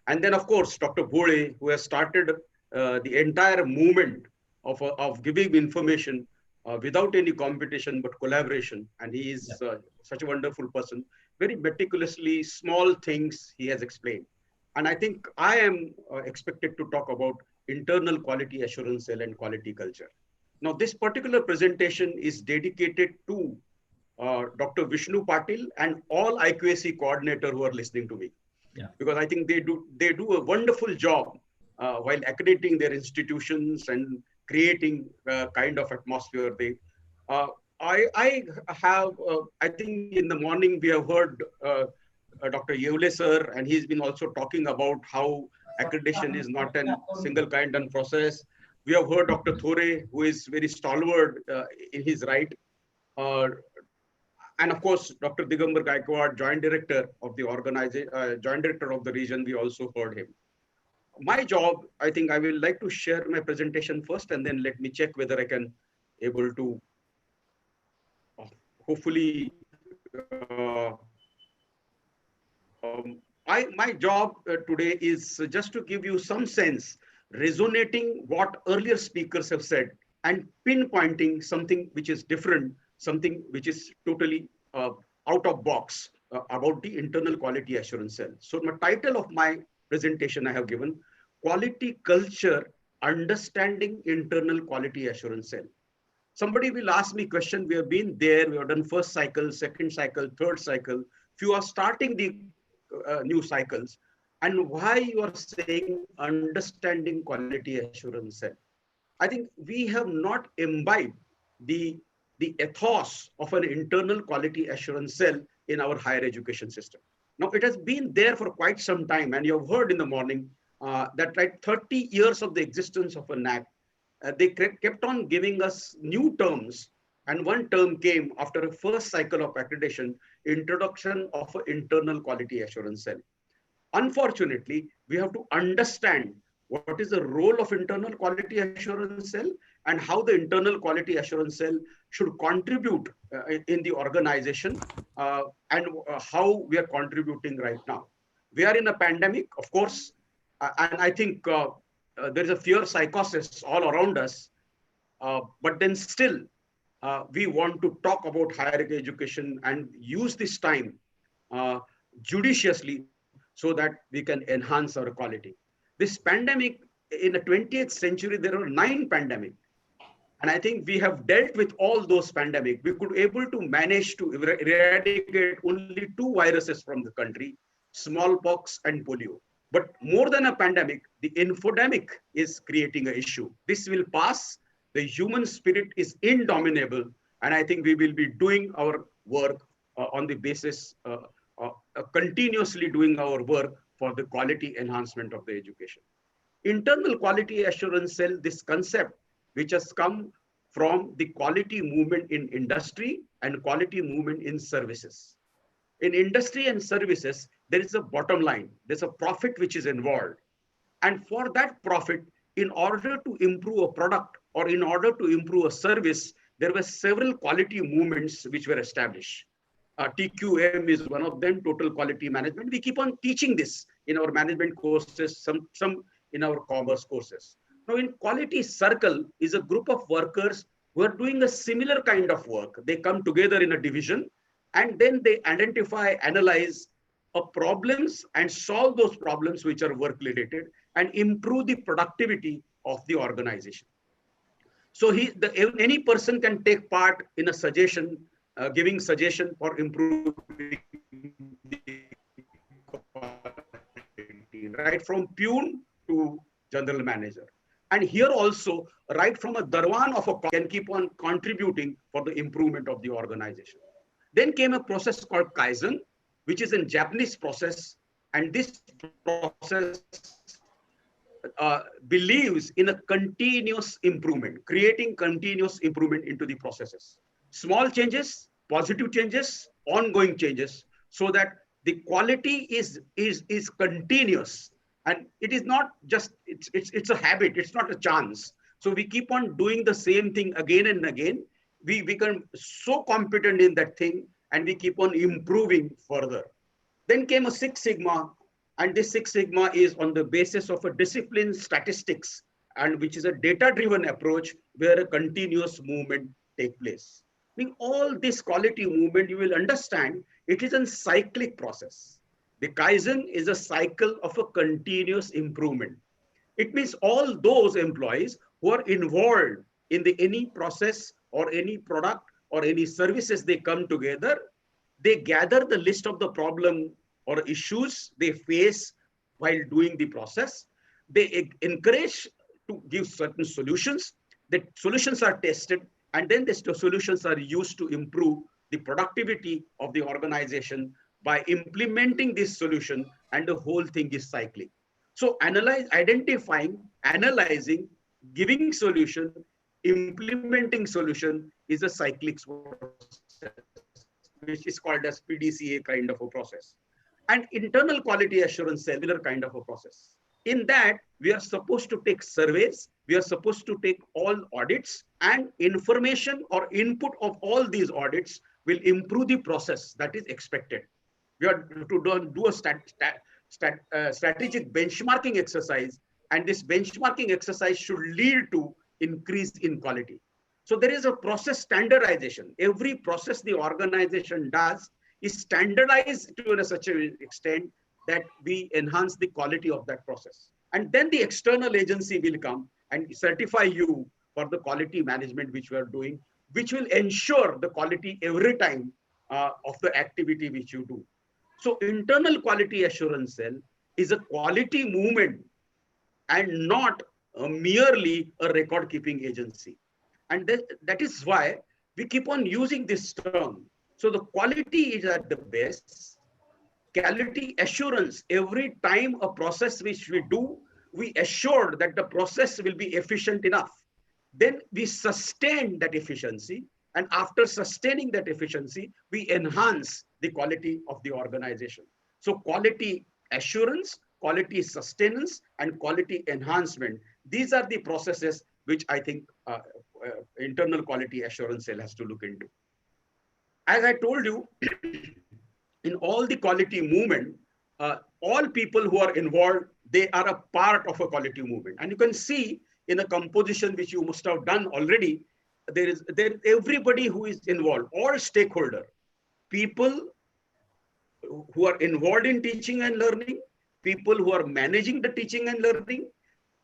And then, of course, Dr. Bhole, who has started the entire movement of giving information without any competition but collaboration. And he is such a wonderful person. Very meticulously, small things he has explained. And I think I am expected to talk about internal quality assurance cell and quality culture. Now, this particular presentation is dedicated to Dr. Vishnu Patil and all IQAC coordinator who are listening to me. Yeah. Because I think they do a wonderful job while accrediting their institutions and creating kind of atmosphere. I think in the morning we have heard Dr. Yevle sir, and he's been also talking about how accreditation is not a single kind of process. We have heard Dr. Thore, who is very stalwart in his right. And of course, Dr. Digambar Gaikwad, Joint Director of the organization, Joint Director of the region, we also heard him. My job, I think I will like to share my presentation first, and then let me check whether I can able to hopefully my job today is just to give you some sense, resonating what earlier speakers have said and pinpointing something which is different, something which is totally out of box about the internal quality assurance cell. So my title of my presentation I have given, Quality Culture, Understanding Internal Quality Assurance Cell. Somebody will ask me question, we have been there, we have done first cycle, second cycle, third cycle. Few are starting the new cycles. And why you are saying understanding quality assurance cell? I think we have not imbibed the ethos of an internal quality assurance cell in our higher education system. Now, it has been there for quite some time, and you have heard in the morning that 30 years of the existence of a NAAC, they kept on giving us new terms, and one term came after a first cycle of accreditation, introduction of an internal quality assurance cell. Unfortunately, we have to understand what is the role of internal quality assurance cell and how the internal quality assurance cell should contribute in the organization and how we are contributing right now. We are in a pandemic, of course, and I think there is a fear psychosis all around us, but then still we want to talk about higher education and use this time judiciously so that we can enhance our quality. This pandemic, in the 20th century, there were 9 pandemics. And I think we have dealt with all those pandemics. We could able to manage to eradicate only 2 viruses from the country, smallpox and polio. But more than a pandemic, the infodemic is creating an issue. This will pass. The human spirit is indomitable. And I think we will be doing our work on the basis, continuously doing our work for the quality enhancement of the education. Internal quality assurance cell, this concept, which has come from the quality movement in industry and quality movement in services. In industry and services, there is a bottom line. There's a profit which is involved. And for that profit, in order to improve a product or in order to improve a service, there were several quality movements which were established. TQM is one of them, total quality management. We keep on teaching this in our management courses, some in our commerce courses. Now in quality circle is a group of workers who are doing a similar kind of work. They come together in a division and then they identify, analyze problems and solve those problems which are work related and improve the productivity of the organization. So any person can take part in a suggestion, giving suggestion for improving the quality, right from peon to general manager. And here also, right from a darwan of a can keep on contributing for the improvement of the organization. Then came a process called Kaizen, which is a Japanese process. And this process believes in a continuous improvement, creating continuous improvement into the processes. Small changes, positive changes, ongoing changes, so that the quality is continuous. And it is not just, it's a habit, it's not a chance. So we keep on doing the same thing again and again. We become so competent in that thing and we keep on improving further. Then came a Six Sigma, and this Six Sigma is on the basis of a discipline statistics, and which is a data-driven approach where a continuous movement takes place. In all this quality movement, you will understand it is a cyclic process. The Kaizen is a cycle of a continuous improvement. It means all those employees who are involved in any process or any product or any services, they come together, they gather the list of the problem or issues they face while doing the process. They encourage to give certain solutions. The solutions are tested, and then the solutions are used to improve the productivity of the organization by implementing this solution, and the whole thing is cyclic. So identifying, analyzing, giving solution, implementing solution is a cyclic process, which is called as PDCA kind of a process. And internal quality assurance, similar kind of a process. In that, we are supposed to take surveys, we are supposed to take all audits, and information or input of all these audits will improve the process that is expected. We are to do a strategic benchmarking exercise, and this benchmarking exercise should lead to increase in quality. So there is a process standardization. Every process the organization does is standardized to such an extent that we enhance the quality of that process. And then the external agency will come and certify you for the quality management which we are doing, which will ensure the quality every time of the activity which you do. So internal quality assurance cell is a quality movement and not merely a record keeping agency. And that is why we keep on using this term. So the quality is at the base. Quality assurance, every time a process which we do, we assure that the process will be efficient enough. Then we sustain that efficiency. And after sustaining that efficiency, we enhance the quality of the organization. So quality assurance, quality sustenance, and quality enhancement. These are the processes which I think internal quality assurance cell has to look into. As I told you, in all the quality movement, all people who are involved, they are a part of a quality movement. And you can see in a composition which you must have done already, there is everybody who is involved, all stakeholder, people who are involved in teaching and learning, people who are managing the teaching and learning,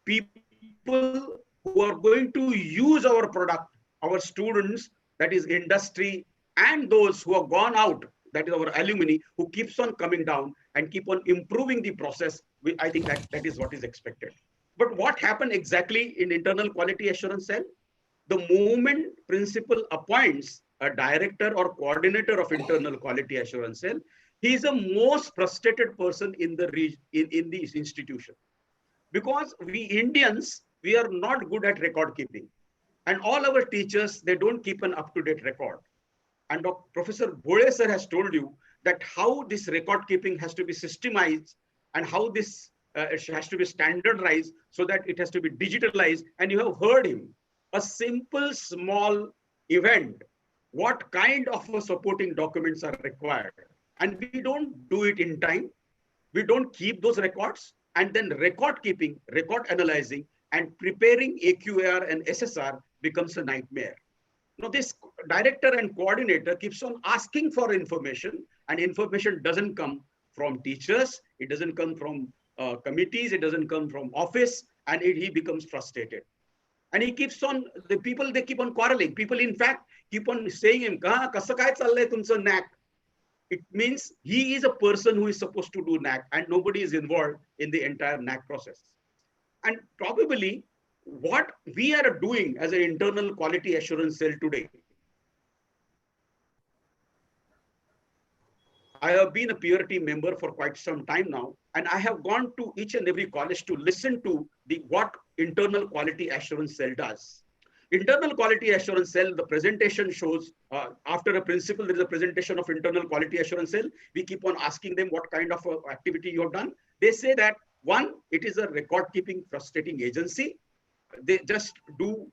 people who are going to use our product, our students, that is industry, and those who have gone out, that is our alumni, who keeps on coming down and keep on improving the process. I think that is what is expected. But what happened exactly in internal quality assurance cell? The moment principal appoints a director or coordinator of internal quality assurance cell, he is the most frustrated person in this institution. Because we Indians, we are not good at record keeping. And all our teachers, they don't keep an up-to-date record. And Professor Bhole sir has told you that how this record keeping has to be systemized and how this it has to be standardized so that it has to be digitalized. And you have heard him. a simple small event, what kind of supporting documents are required. And we don't do it in time. We don't keep those records, and then record keeping, record analyzing, and preparing AQAR and SSR becomes a nightmare. Now, this director and coordinator keeps on asking for information, and information doesn't come from teachers, it doesn't come from committees, it doesn't come from office, and he becomes frustrated. And he keeps on, the people, they keep on quarreling. People, in fact, keep on saying him, "Kaha, kasa kai challay tumcha NAAC?" It means he is a person who is supposed to do NAAC, and nobody is involved in the entire NAAC process. And probably what we are doing as an internal quality assurance cell today, I have been a PRT member for quite some time now, and I have gone to each and every college to listen to what internal quality assurance cell does. Internal quality assurance cell, the presentation shows, after a principal, there is a presentation of internal quality assurance cell. We keep on asking them what kind of activity you have done. They say that, one, it is a record keeping frustrating agency. They just do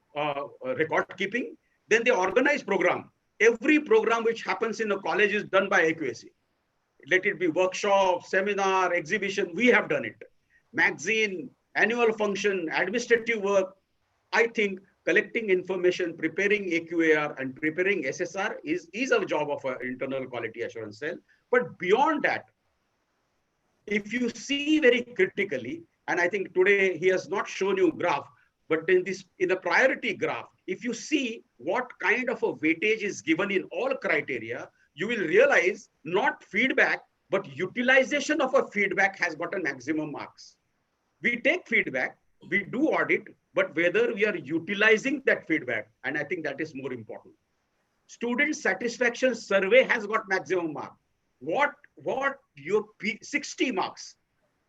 record keeping. Then they organize program. Every program which happens in a college is done by IQAC. Let it be workshop, seminar, exhibition, we have done it. Magazine, annual function, administrative work. I think collecting information, preparing AQAR and preparing SSR is a job of an internal quality assurance cell. But beyond that, if you see very critically, and I think today he has not shown you graph, but in the priority graph, if you see what kind of a weightage is given in all criteria, you will realize not feedback, but utilization of a feedback has gotten maximum marks. We take feedback, we do audit, but whether we are utilizing that feedback, and I think that is more important. Student satisfaction survey has got maximum mark. What your 60 marks,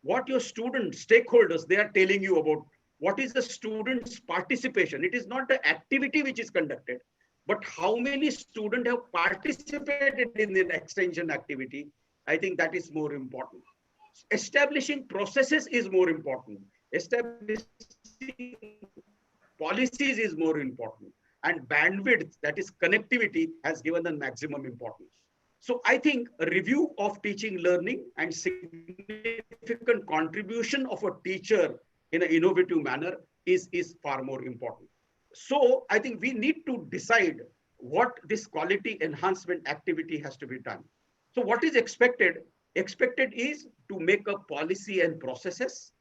what your student stakeholders, they are telling you about what is the student's participation. It is not the activity which is conducted, but how many students have participated in the extension activity. I think that is more important. Establishing processes is more important. Establishing policies is more important. And bandwidth, that is connectivity, has given the maximum importance. So I think a review of teaching learning and significant contribution of a teacher in an innovative manner is far more important. So I think we need to decide what this quality enhancement activity has to be done. So what is expected? Expected is to make a policy and processes,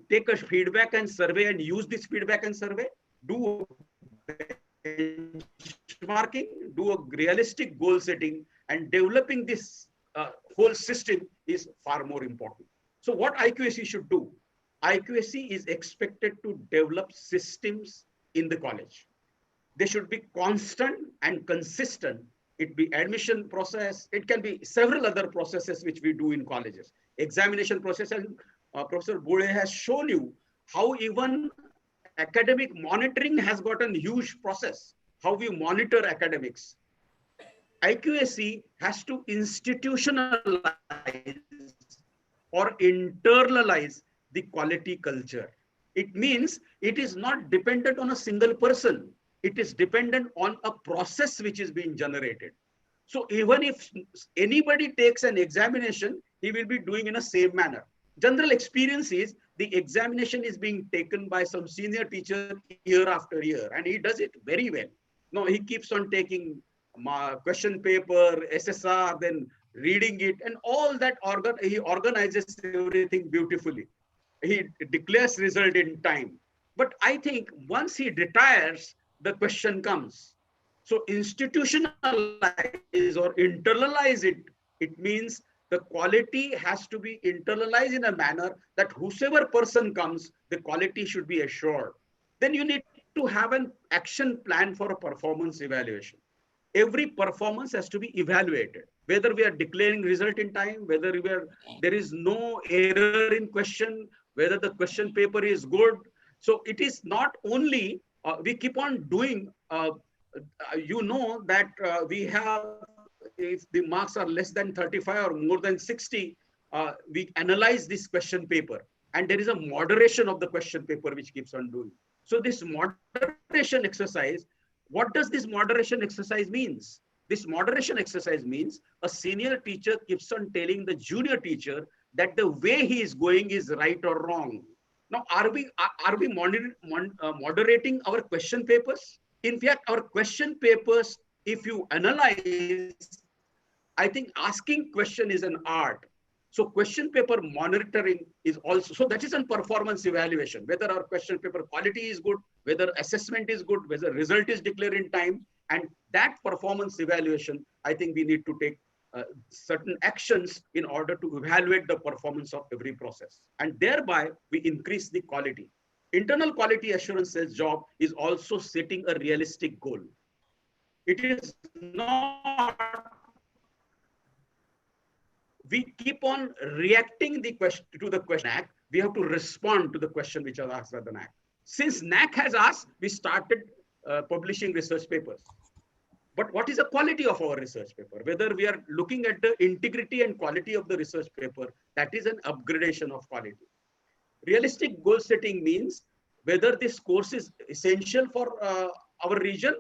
take a feedback and survey and use this feedback and survey, do benchmarking, do a realistic goal setting, and developing this whole system is far more important. So what IQAC should do? IQAC is expected to develop systems in the college. They should be constant and consistent. It be admission process. It can be several other processes which we do in colleges. Examination process, and Professor Bole has shown you how even academic monitoring has gotten huge process, how we monitor academics. IQAC has to institutionalize or internalize the quality culture. It means it is not dependent on a single person. It is dependent on a process which is being generated. So even if anybody takes an examination, he will be doing in the same manner. General experience is the examination is being taken by some senior teacher year after year, and he does it very well. No, he keeps on taking question paper, SSR, then reading it, and all that he organizes everything beautifully. He declares result in time. But I think once he retires, the question comes. So institutionalize or internalize it, it means the quality has to be internalized in a manner that whosoever person comes, the quality should be assured. Then you need to have an action plan for a performance evaluation. Every performance has to be evaluated, whether we are declaring result in time, whether there is no error in question, whether the question paper is good. So it is not only, we keep on doing, you know that we have, if the marks are less than 35 or more than 60, we analyze this question paper. And there is a moderation of the question paper which keeps on doing. So this moderation exercise, what does this moderation exercise means? This moderation exercise means a senior teacher keeps on telling the junior teacher that the way he is going is right or wrong. Now, are we moderating our question papers? In fact, our question papers, if you analyze, I think asking question is an art. So question paper monitoring is also, so that is a performance evaluation, whether our question paper quality is good, whether assessment is good, whether result is declared in time. And that performance evaluation, I think we need to take certain actions in order to evaluate the performance of every process. And thereby we increase the quality. Internal quality assurance cell's job is also setting a realistic goal. It is not, we keep on reacting to the question NAAC, we have to respond to the question which are asked by the NAAC. Since NAAC has asked, we started publishing research papers. But what is the quality of our research paper? Whether we are looking at the integrity and quality of the research paper, that is an upgradation of quality. Realistic goal setting means whether this course is essential for our region,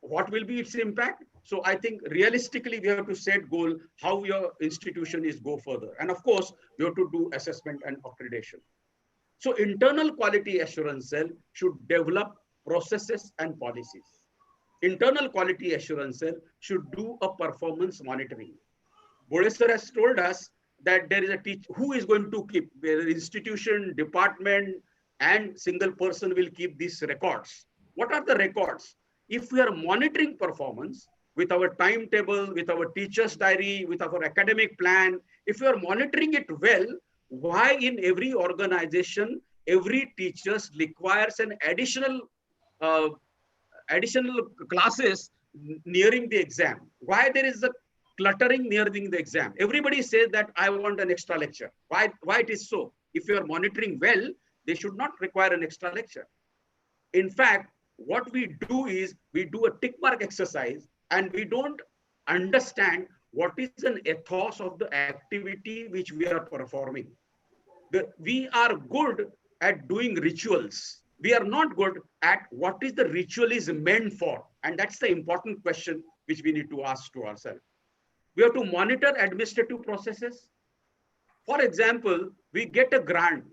what will be its impact. So I think realistically we have to set goal how your institution is go further. And of course, we have to do assessment and accreditation. So internal quality assurance cell should develop processes and policies. Internal quality assurance cell should do a performance monitoring. Bode sir has told us that there is a teacher who is going to keep, whether institution, department, and single person will keep these records. What are the records? If we are monitoring performance with our timetable, with our teacher's diary, with our academic plan, if we are monitoring it well, why in every organization, every teacher requires an additional classes nearing the exam? Why there is a cluttering nearing the exam? Everybody says that I want an extra lecture. Why it is so? If you are monitoring well, they should not require an extra lecture. In fact, what we do is we do a tick mark exercise and we don't understand what is an ethos of the activity which we are performing. We are good at doing rituals. We are not good at what is the ritual is meant for. And that's the important question which we need to ask to ourselves. We have to monitor administrative processes. For example, we get a grant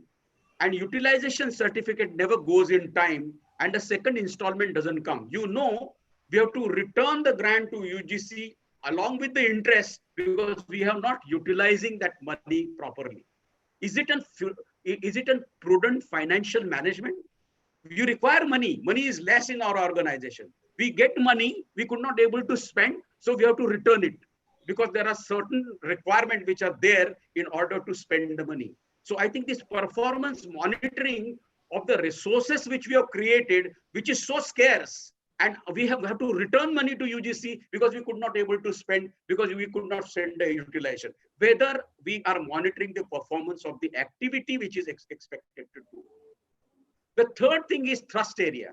and utilization certificate never goes in time and the second installment doesn't come. You know, we have to return the grant to UGC along with the interest because we have not utilizing that money properly. Is it a prudent financial management? You require money. Money is less in our organization. We get money, we could not able to spend, so we have to return it because there are certain requirements which are there in order to spend the money. So I think this performance monitoring of the resources which we have created, which is so scarce, and we have to return money to UGC because we could not able to spend because we could not send the utilization. Whether we are monitoring the performance of the activity which is expected to do. The third thing is thrust area.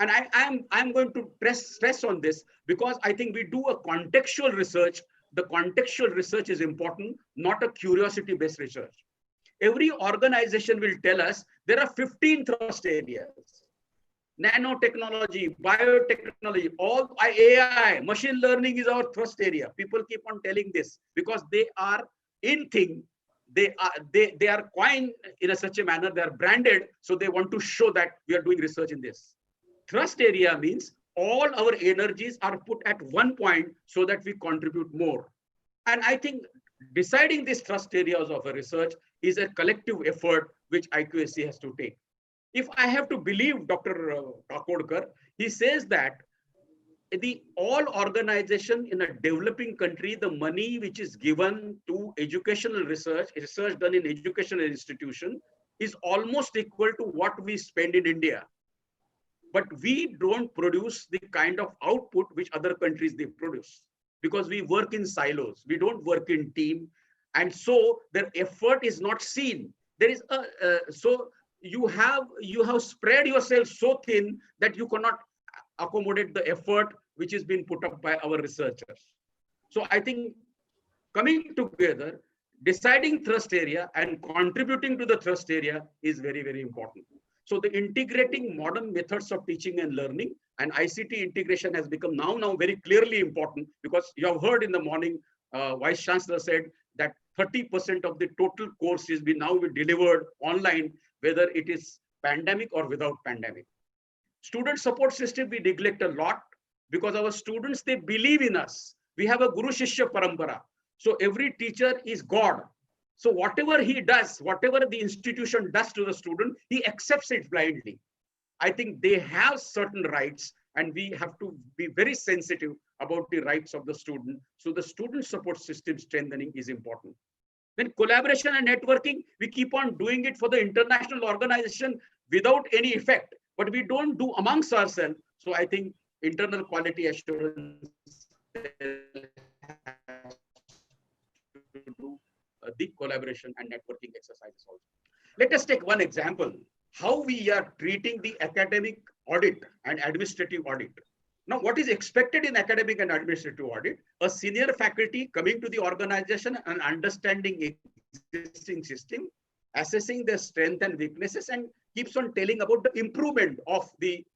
And I'm going to stress on this because I think we do a contextual research. The contextual research is important, not a curiosity-based research. Every organization will tell us there are 15 thrust areas. Nanotechnology, biotechnology, all AI, machine learning is our thrust area. People keep on telling this because they are in thing. They are coined in such a manner, they are branded, so they want to show that we are doing research in this. Thrust area means all our energies are put at one point so that we contribute more. And I think deciding these thrust areas of a research is a collective effort which IQAC has to take. If I have to believe Dr. Kakodkar, he says that all organization in a developing country, the money which is given to educational research done in educational institution is almost equal to what we spend in India. But we don't produce the kind of output which other countries they produce because we work in silos. We don't work in team. And so their effort is not seen. There is so you have spread yourself so thin that you cannot accommodate the effort which is being put up by our researchers. So I think coming together, deciding thrust area and contributing to the thrust area is very, very important. So the integrating modern methods of teaching and learning and ICT integration has become now very clearly important, because you have heard in the morning, Vice Chancellor said that 30% of the total course is now delivered online, whether it is pandemic or without pandemic. Student support system we neglect a lot, because our students, they believe in us. We have a Guru Shishya Parampara. So every teacher is God. So whatever he does, whatever the institution does to the student, he accepts it blindly. I think they have certain rights, and we have to be very sensitive about the rights of the student. So the student support system strengthening is important. Then collaboration and networking, we keep on doing it for the international organization without any effect, but we don't do amongst ourselves. So I think internal quality assurance do the collaboration and networking exercises also. Let us take one example, how we are treating the academic audit and administrative audit. Now, what is expected in academic and administrative audit? A senior faculty coming to the organization and understanding existing system, assessing their strengths and weaknesses, and keeps on telling about the improvement of the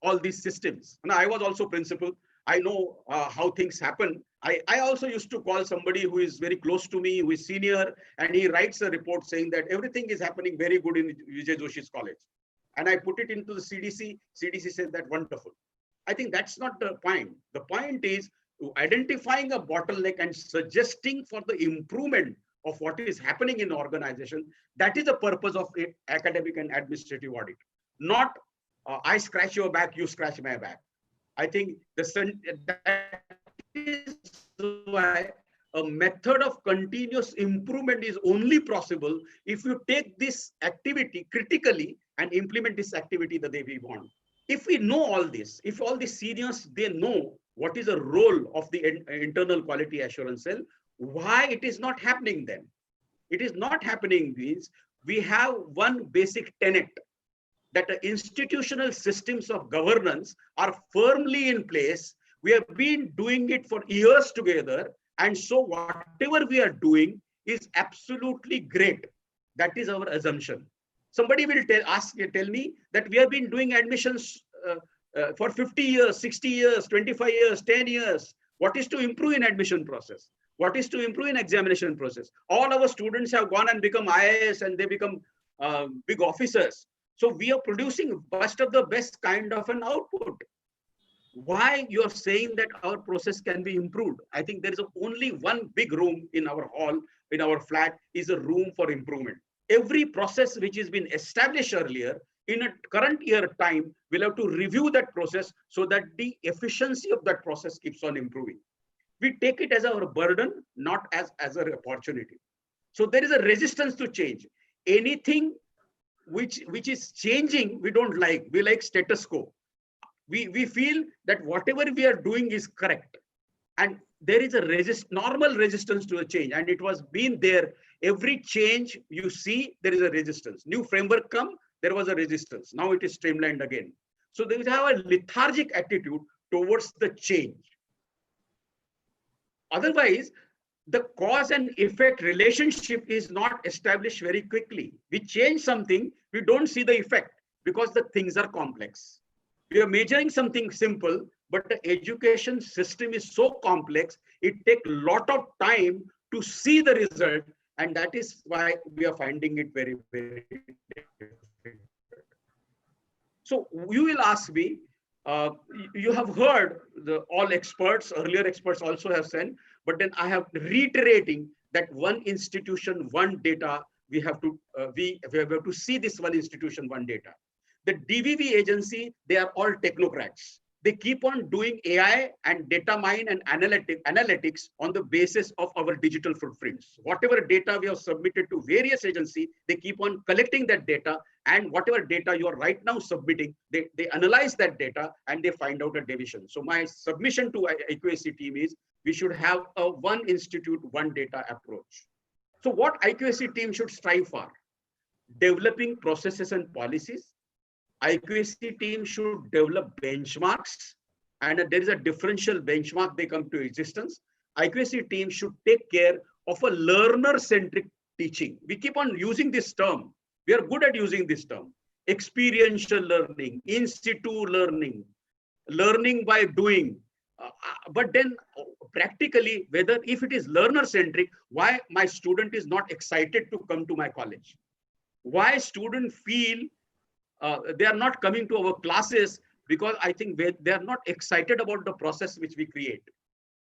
all these systems. Now, I was also principal. I know how things happen. I also used to call somebody who is very close to me, who is senior, and he writes a report saying that everything is happening very good in Vijay Joshi's college. And I put it into the CDC. CDC said that wonderful. I think that's not the point. The point is identifying a bottleneck and suggesting for the improvement of what is happening in the organization. That is the purpose of academic and administrative audit. Not I scratch your back, you scratch my back. I think that is why a method of continuous improvement is only possible if you take this activity critically and implement this activity the way we want. If we know all this, if all the seniors, they know what is the role of the internal quality assurance cell, why it is not happening then? It is not happening means we have one basic tenet, that the institutional systems of governance are firmly in place. We have been doing it for years together. And so whatever we are doing is absolutely great. That is our assumption. Somebody will tell me that we have been doing admissions for 50 years, 60 years, 25 years, 10 years. What is to improve in admission process? What is to improve in examination process? All our students have gone and become IAS, and they become big officers. So we are producing best of the best kind of an output. Why you are saying that our process can be improved? I think there is only one big room in our hall, in our flat, is a room for improvement. Every process which has been established earlier, in a current year time, we'll have to review that process so that the efficiency of that process keeps on improving. We take it as our burden, not as an opportunity. So there is a resistance to change. Anything which is changing, we don't like. We like status quo. We feel that whatever we are doing is correct. And there is a normal resistance to a change. And it was been there. Every change you see, there is a resistance. New framework come, there was a resistance. Now it is streamlined again. So they have a lethargic attitude towards the change. Otherwise, the cause and effect relationship is not established very quickly. We change something, we don't see the effect because the things are complex. We are measuring something simple, but the education system is so complex, it takes a lot of time to see the result, and that is why we are finding it very, very difficult. So you will ask me, you have heard all experts, earlier experts also have said, but then I have reiterating that one institution, one data, we have to see this one institution, one data. The DVV agency, they are all technocrats. They keep on doing AI and data mine and analytics on the basis of our digital footprints. Whatever data we have submitted to various agencies, they keep on collecting that data, and whatever data you are right now submitting, they analyze that data and they find out a deviation. So my submission to IQAC team is we should have a one institute, one data approach. So what IQAC team should strive for? Developing processes and policies. IQAC team should develop benchmarks, and there is a differential benchmark, they come to existence. IQAC team should take care of a learner-centric teaching. We keep on using this term. We are good at using this term. experiential learning, in-situ learning, learning by doing. But then practically, whether if it is learner-centric, why my student is not excited to come to my college? Why students feel they are not coming to our classes? Because I think they are not excited about the process which we create.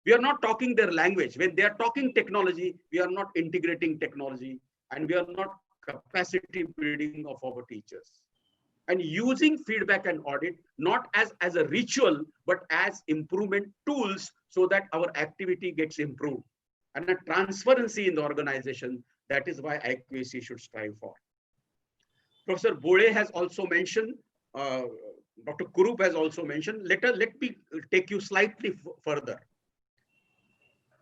We are not talking their language. When they are talking technology, we are not integrating technology, and we are not capacity building of our teachers. And using feedback and audit not as a ritual, but as improvement tools so that our activity gets improved. And a transparency in the organization, that is why IQAC should strive for. Professor Bole has also mentioned, Dr. Kurup has also mentioned, let me take you slightly further.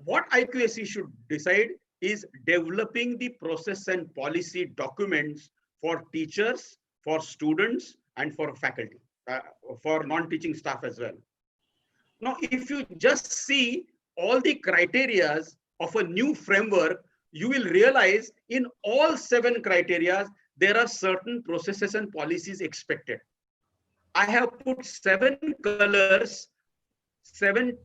What IQAC should decide is developing the process and policy documents for teachers, for students, and for faculty, for non-teaching staff as well. Now, if you just see all the criteria of a new framework, you will realize in all 7 criteria, there are certain processes and policies expected. I have put 7 colors, seven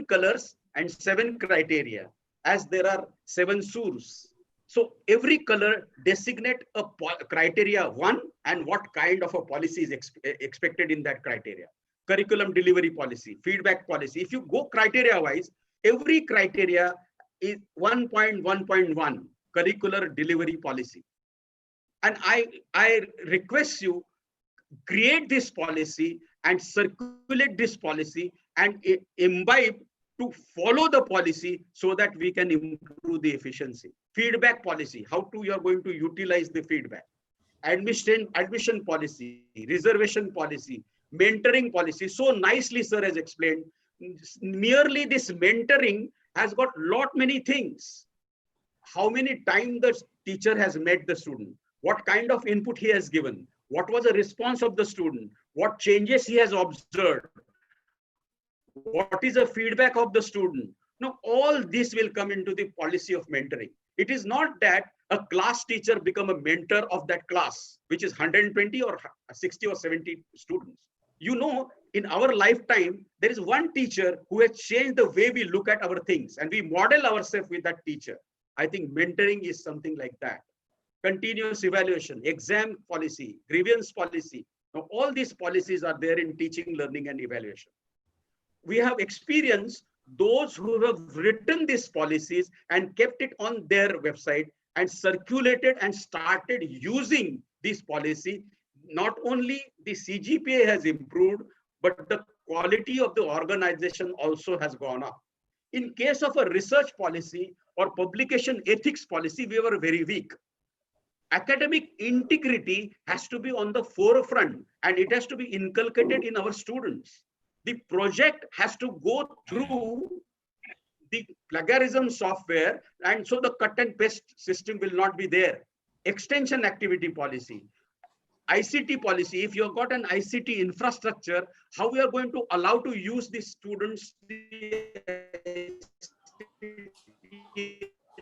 colors and 7 criteria, as there are 7 surs. So every color designate a criteria 1 and what kind of a policy is expected in that criteria. Curriculum delivery policy, feedback policy. If you go criteria wise, every criteria is 1.1.1 curricular delivery policy. And I request you, create this policy and circulate this policy and imbibe to follow the policy so that we can improve the efficiency. Feedback policy, how you are going to utilize the feedback. Admission policy, reservation policy, mentoring policy. So nicely, sir has explained. Merely this mentoring has got many things. How many times the teacher has met the student? What kind of input he has given? What was the response of the student? What changes he has observed? What is the feedback of the student? Now, all this will come into the policy of mentoring. It is not that a class teacher become a mentor of that class, which is 120 or 60 or 70 students. You know, in our lifetime, there is one teacher who has changed the way we look at our things, and we model ourselves with that teacher. I think mentoring is something like that. Continuous evaluation, exam policy, grievance policy. Now, all these policies are there in teaching, learning, and evaluation. We have experienced those who have written these policies and kept it on their website and circulated and started using this policy. Not only the CGPA has improved, but the quality of the organization also has gone up. In case of a research policy or publication ethics policy, we were very weak. Academic integrity has to be on the forefront, and it has to be inculcated in our students. The project has to go through the plagiarism software, and so the cut and paste system will not be there. Extension activity policy, ICT policy. If you have got an ICT infrastructure, how we are going to allow to use the students'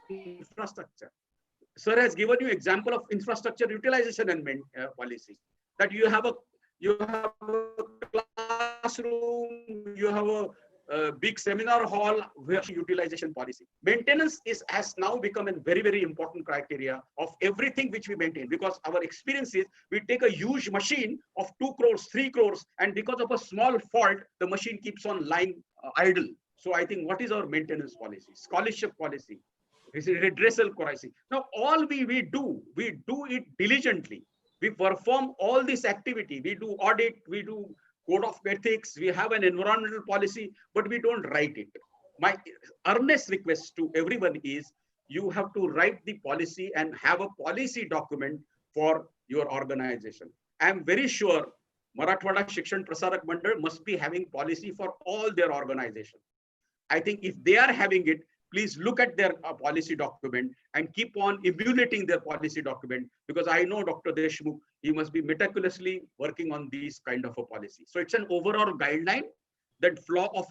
infrastructure? Sir has given you example of infrastructure utilization and policy. That you have a classroom, you have a big seminar hall, where utilization policy. Maintenance has now become a very, very important criteria of everything which we maintain, because our experience is we take a huge machine of 2 crores, 3 crores, and because of a small fault, the machine keeps on lying idle. So I think, what is our maintenance policy? Scholarship policy, redressal policy. Now, all we do it diligently. We perform all this activity. We do audit, we do code of ethics, we have an environmental policy, but we don't write it. My earnest request to everyone is, you have to write the policy and have a policy document for your organization. I am very sure Marathwada Shikshan Prasarak Mandal must be having policy for all their organization. I think if they are having it, please look at their policy document and keep on emulating their policy document, because I know Dr. Deshmukh, he must be meticulously working on these kind of a policy. So it's an overall guideline, that flow of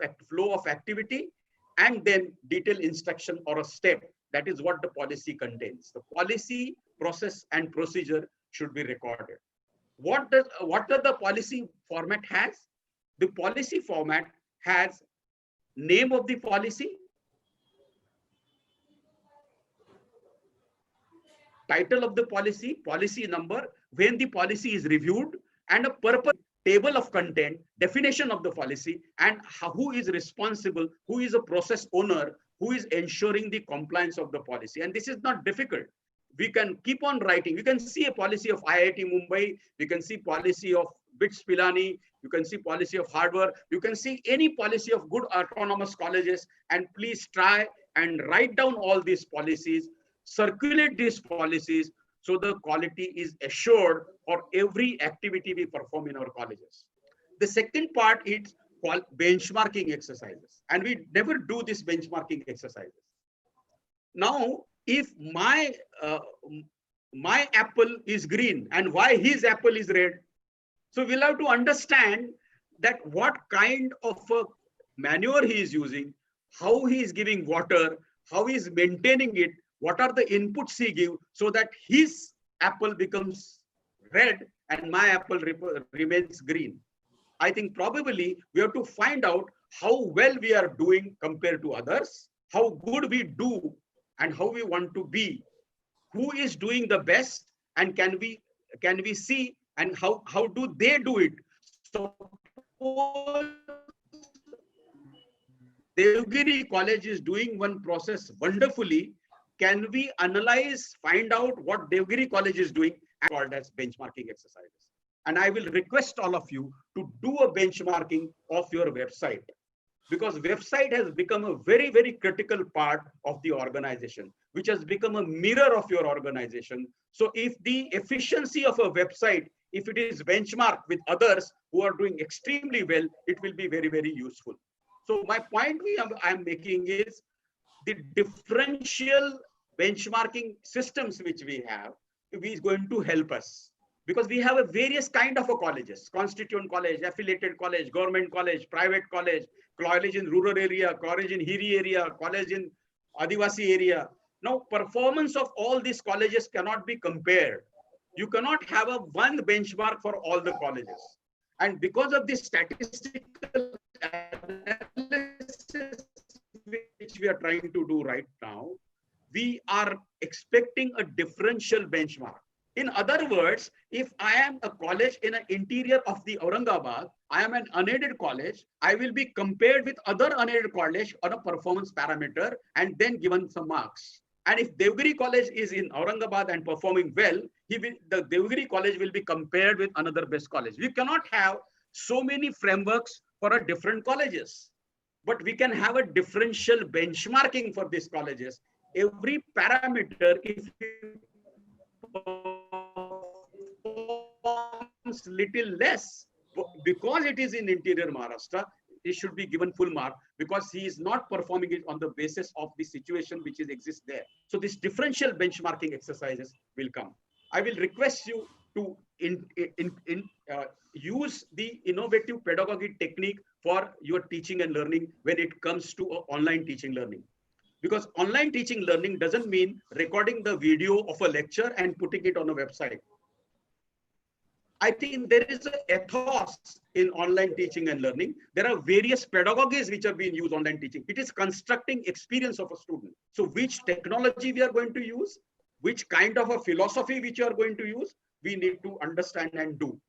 activity, and then detailed instruction or a step. That is what the policy contains. The policy, process, and procedure should be recorded. what does the policy format has? The policy format has name of the policy, title of the policy, policy number, when the policy is reviewed, and a purpose, table of content, definition of the policy, and who is responsible, who is a process owner, who is ensuring the compliance of the policy. And this is not difficult. We can keep on writing. We can see a policy of IIT Mumbai. We can see policy of BITS Pilani. You can see policy of Harvard. You can see any policy of good autonomous colleges. And please try and write down all these policies, circulate these policies, so the quality is assured for every activity we perform in our colleges. The second part is called benchmarking exercises. And we never do this benchmarking exercises. Now, if my apple is green and why his apple is red, so we'll have to understand that what kind of a manure he is using, how he is giving water, how he is maintaining it, what are the inputs he gives, so that his apple becomes red and my apple remains green. I think probably we have to find out how well we are doing compared to others, how good we do and how we want to be, who is doing the best, and can we see and how do they do it. So Deogiri College is doing one process wonderfully. Can we analyze, find out what Deogiri College is doing, and called as benchmarking exercises. And I will request all of you to do a benchmarking of your website, because website has become a very, very critical part of the organization, which has become a mirror of your organization. So if the efficiency of a website, if it is benchmarked with others who are doing extremely well, it will be very, very useful. So my point I'm making is the differential benchmarking systems which we have is going to help us, because we have a various kind of a colleges: constituent college, affiliated college, government college, private college in rural area, college in Hiri area, college in Adivasi area. Now, performance of all these colleges cannot be compared. You cannot have a one benchmark for all the colleges. And because of this statistical analysis which we are trying to do right now, we are expecting a differential benchmark. In other words, if I am a college in an interior of the Aurangabad, I am an unaided college, I will be compared with other unaided college on a performance parameter and then given some marks. And if Deogiri College is in Aurangabad and performing well, the Deogiri College will be compared with another best college. We cannot have so many frameworks for a different colleges, but we can have a differential benchmarking for these colleges. Every parameter, if little less, because it is in interior Maharashtra, it should be given full mark, because he is not performing it on the basis of the situation which exists there. So this differential benchmarking exercises will come. I will request you to use the innovative pedagogy technique for your teaching and learning when it comes to online teaching learning. Because online teaching learning doesn't mean recording the video of a lecture and putting it on a website. I think there is an ethos in online teaching and learning. There are various pedagogies which are being used online teaching. It is constructing experience of a student. So which technology we are going to use, which kind of a philosophy which you are going to use, we need to understand and do.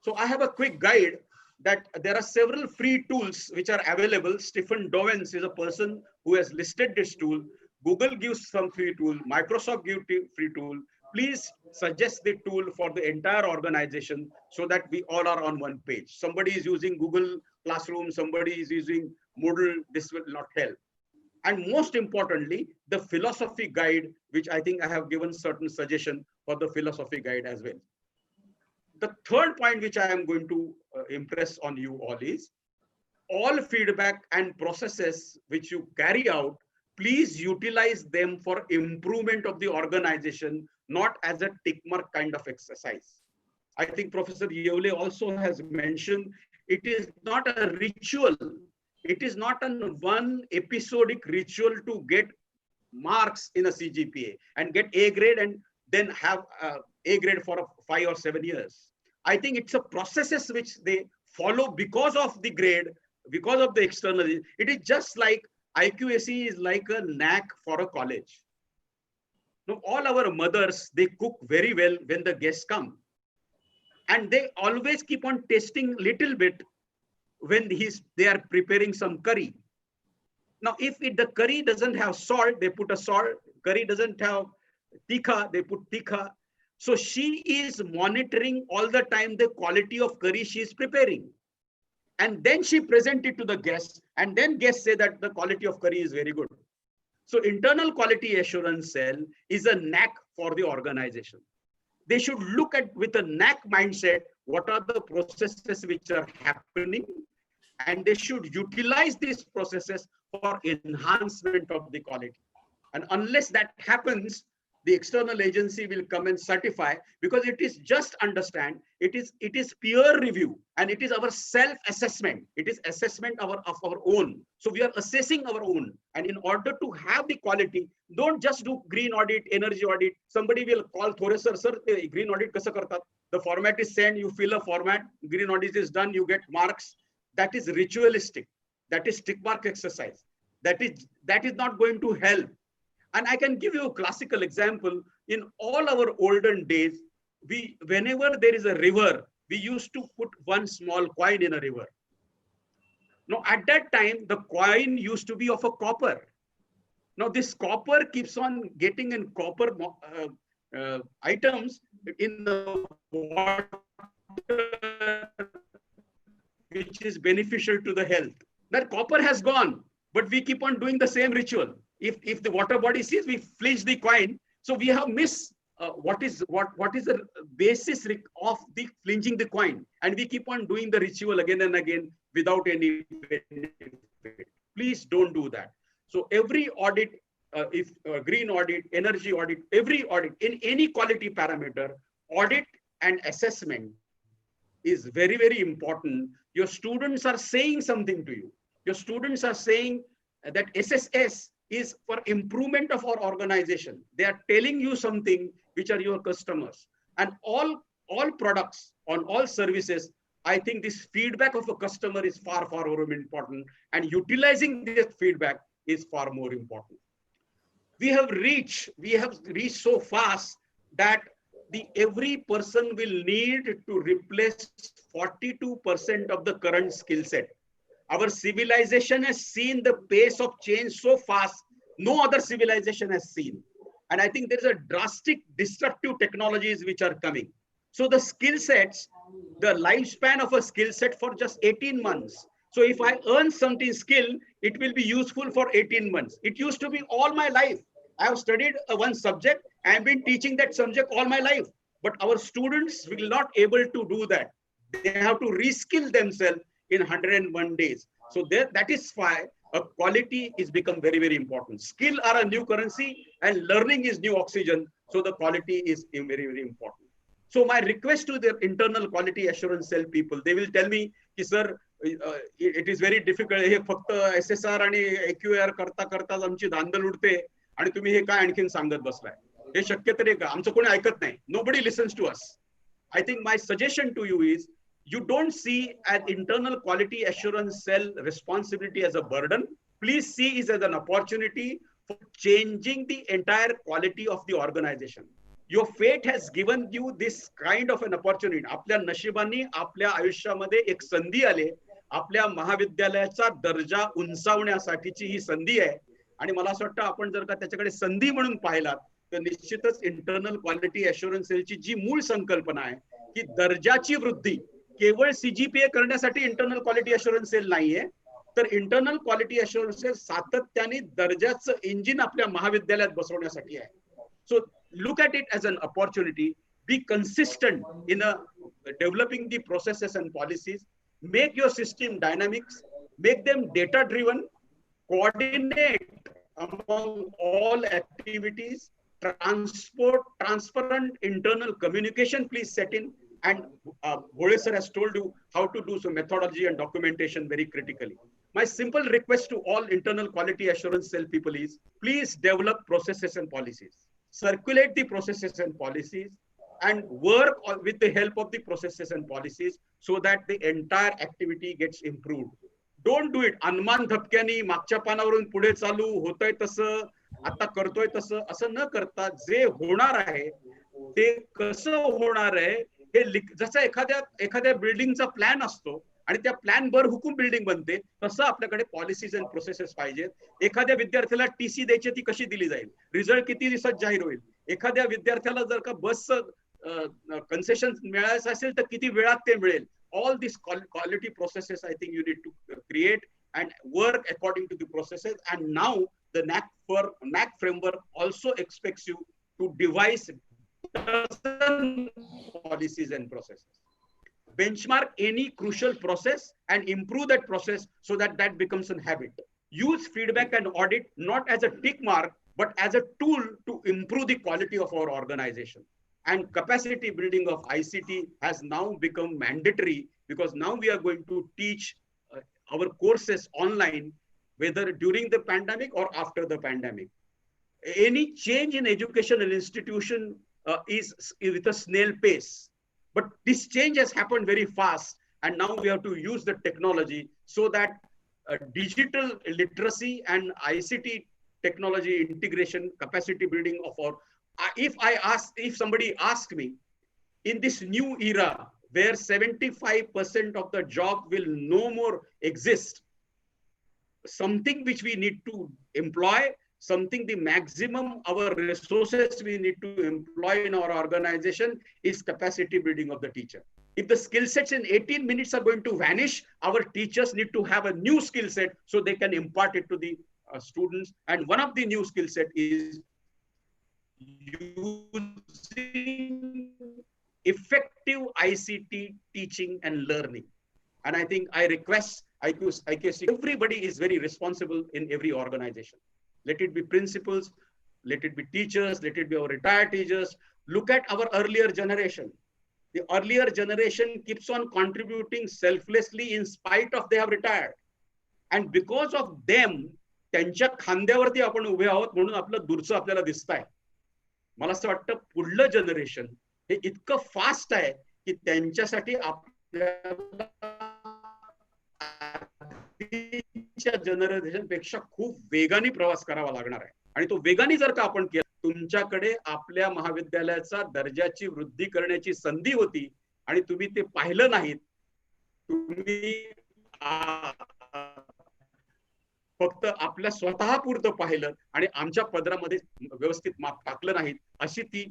So I have a quick guide that there are several free tools which are available. Stephen Dovens is a person who has listed this tool. Google gives some free tool. Microsoft gives free tool. Please suggest the tool for the entire organization so that we all are on one page. Somebody is using Google Classroom, somebody is using Moodle. This will not help. And most importantly, the philosophy guide, which I think I have given certain suggestion for the philosophy guide as well. The third point which I am going to impress on you all is all feedback and processes which you carry out, please utilize them for improvement of the organization, not as a tick mark kind of exercise. I think Professor Yevle also has mentioned it is not a ritual. It is not an one episodic ritual to get marks in a CGPA and get A grade and then have A grade for 5 or 7 years. I think it's a processes which they follow because of the grade, because of the external. It is just like IQAC is like a NAAC for a college. Now, all our mothers, they cook very well when the guests come. And they always keep on tasting little bit when they are preparing some curry. Now, if the curry doesn't have salt, they put a salt. Curry doesn't have tikha, they put tikha. So she is monitoring all the time the quality of curry she is preparing. And then she presents it to the guests, and then guests say that the quality of curry is very good. So internal quality assurance cell is a NAAC for the organization. They should look at with a NAAC mindset, what are the processes which are happening, and they should utilize these processes for enhancement of the quality. And unless that happens, the external agency will come and certify, because it is just understand, it is peer review, and it is our self-assessment. It is assessment of our own. So we are assessing our own. And in order to have the quality, don't just do green audit, energy audit. Somebody will call, sir, green audit kasa kartat? The format is sent, you fill a format, green audit is done, you get marks. That is ritualistic. That is tick mark exercise. That is not going to help. And I can give you a classical example. In all our olden days, whenever there is a river, we used to put one small coin in a river. Now, at that time, the coin used to be of a copper. Now, this copper keeps on getting in copper items in the water, which is beneficial to the health. That copper has gone, but we keep on doing the same ritual. If the water body sees, we flinch the coin. So we have missed what is the basis of the flinching the coin, and we keep on doing the ritual again and again without any benefit. Please don't do that. So every audit, if green audit, energy audit, every audit in any quality parameter, audit and assessment is very, very important. Your students are saying something to you. Your students are saying that SSS is for improvement of our organization. They are telling you something which are your customers. And all products, on all services, I think this feedback of a customer is far, far more important, and utilizing this feedback is far more important. We have reached so fast that every person will need to replace 42% of the current skill set. Our civilization has seen the pace of change so fast, no other civilization has seen. And I think there's a drastic disruptive technologies which are coming. So the skill sets, the lifespan of a skill set for just 18 months. So if I earn something skill, it will be useful for 18 months. It used to be all my life. I have studied one subject. I have been teaching that subject all my life. But our students will not able to do that. They have to reskill themselves in 101 days. So that is why quality is become very, very important. Skill are a new currency and learning is new oxygen. So the quality is very, very important. So my request to the internal quality assurance cell people, they will tell me, sir, it is very difficult. हे फक्त SSR आणि AQAR करता आमची धांदल उडते आणि तुम्ही हे काय आणखीन सांगत बसलाय. हे शक्य तरी का? आमचं कोणी ऐकत नाही. Nobody listens to us. I think my suggestion to you is, you don't see an internal quality assurance cell responsibility as a burden. Please see it as an opportunity for changing the entire quality of the organization. Your fate has given you this kind of an opportunity. आपल्या नशिबानी आपल्या आयुष्यामध्ये एक संधी आली. आपल्या महाविद्यालयाचा दर्जा उंचावण्यासाठीची ही संधी आहे. आणि मला असं वाटतं आपण जर का त्याच्याकडे संधी म्हणून पाहिलात तर निश्चितच इंटरनल क्वालिटी अश्युरन्स सेलची जी मूळ संकल्पना आहे की दर्जाची वृद्धी केवळ CGPA करण्यासाठी इंटरनल क्वालिटी अश्युरन्स सेल नाहीये, तर इंटरनल क्वालिटी अश्युरन्स सेल सातत्याने दर्जाचं इंजिन आपल्या महाविद्यालयात बसवण्यासाठी आहे. So look at it as an opportunity. Be consistent in developing the processes and policies. Make your system dynamics. Make them data driven. Coordinate among all activities. Transparent internal communication please set in. And Bhole sir has told you how to do so methodology and documentation very critically. My simple request to all internal quality assurance cell people is, please develop processes and policies. Circulate the processes and policies. and work with the help of the processes and policies so that the entire activity gets improved. Don't do it अनमान धपक्यानी मागच्या पानावरून पुढे चालू होतंय तसं आता करतोय तसं असं न करता जे होणार आहे ते कसं होणार आहे हे जसं एखाद्या बिल्डिंगचा प्लॅन असतो आणि त्या प्लॅन बर हुकूम बिल्डिंग बनते तसं आपल्याकडे पॉलिसीज अँड प्रोसेसेस पाहिजेत. एखाद्या विद्यार्थ्याला टीसी द्यायची ती कशी दिली जाईल, रिझल्ट किती दिवसात जाहीर होईल, एखाद्या विद्यार्थ्याला जर का बसचं कन्सेशन मिळायचं असेल तर किती वेळात ते मिळेल. All these quality processes I think you need to create and work according to the processes, and now the NAAC framework also expects you to devise policies and processes. Benchmark any crucial process and improve that process so that that becomes a habit. Use feedback and audit not as a tick mark but as a tool to improve the quality of our organization. And capacity building of ICT has now become mandatory because now we are going to teach our courses online, whether during the pandemic or after the pandemic. Any change in educational institution is with a snail pace. But this change has happened very fast, and now we have to use the technology so that digital literacy and ICT technology integration, capacity building of our. If somebody asks me, in this new era where 75% of the job will no more exist, something which we need to employ, something the maximum our resources we need to employ in our organization is capacity building of the teacher. If the skill sets in 18 minutes are going to vanish, our teachers need to have a new skill set so they can impart it to the students. And one of the new skill set is using effective ICT teaching and learning. And I think I request IQAC, everybody is very responsible in every organization. Let it be principals, let it be teachers, let it be our retired teachers. Look at our earlier generation. The earlier generation keeps on contributing selflessly in spite of they have retired. And because of them, त्यांच्या खांद्यावरती आपण उभे आहोत म्हणून आपलं दूरचं आपल्याला दिसतंय. मला असं वाटतं पुढलं जनरेशन हे इतकं फास्ट आहे की त्यांच्यासाठी आपल्या जनरेशन पेक्षा खूप वेगाने प्रवास करावा लागणार आहे. आणि तो वेगाने जर का आपण केला, तुमच्याकडे आपल्या महाविद्यालयाचा दर्जाची वृद्धी करण्याची संधी होती आणि तुम्ही ते पाहिलं नाहीत. तुम्ही फक्त आपल्या स्वतः पुरतं पाहिलं आणि आमच्या पदरामध्ये व्यवस्थित माप टाकलं नाहीत, अशी ती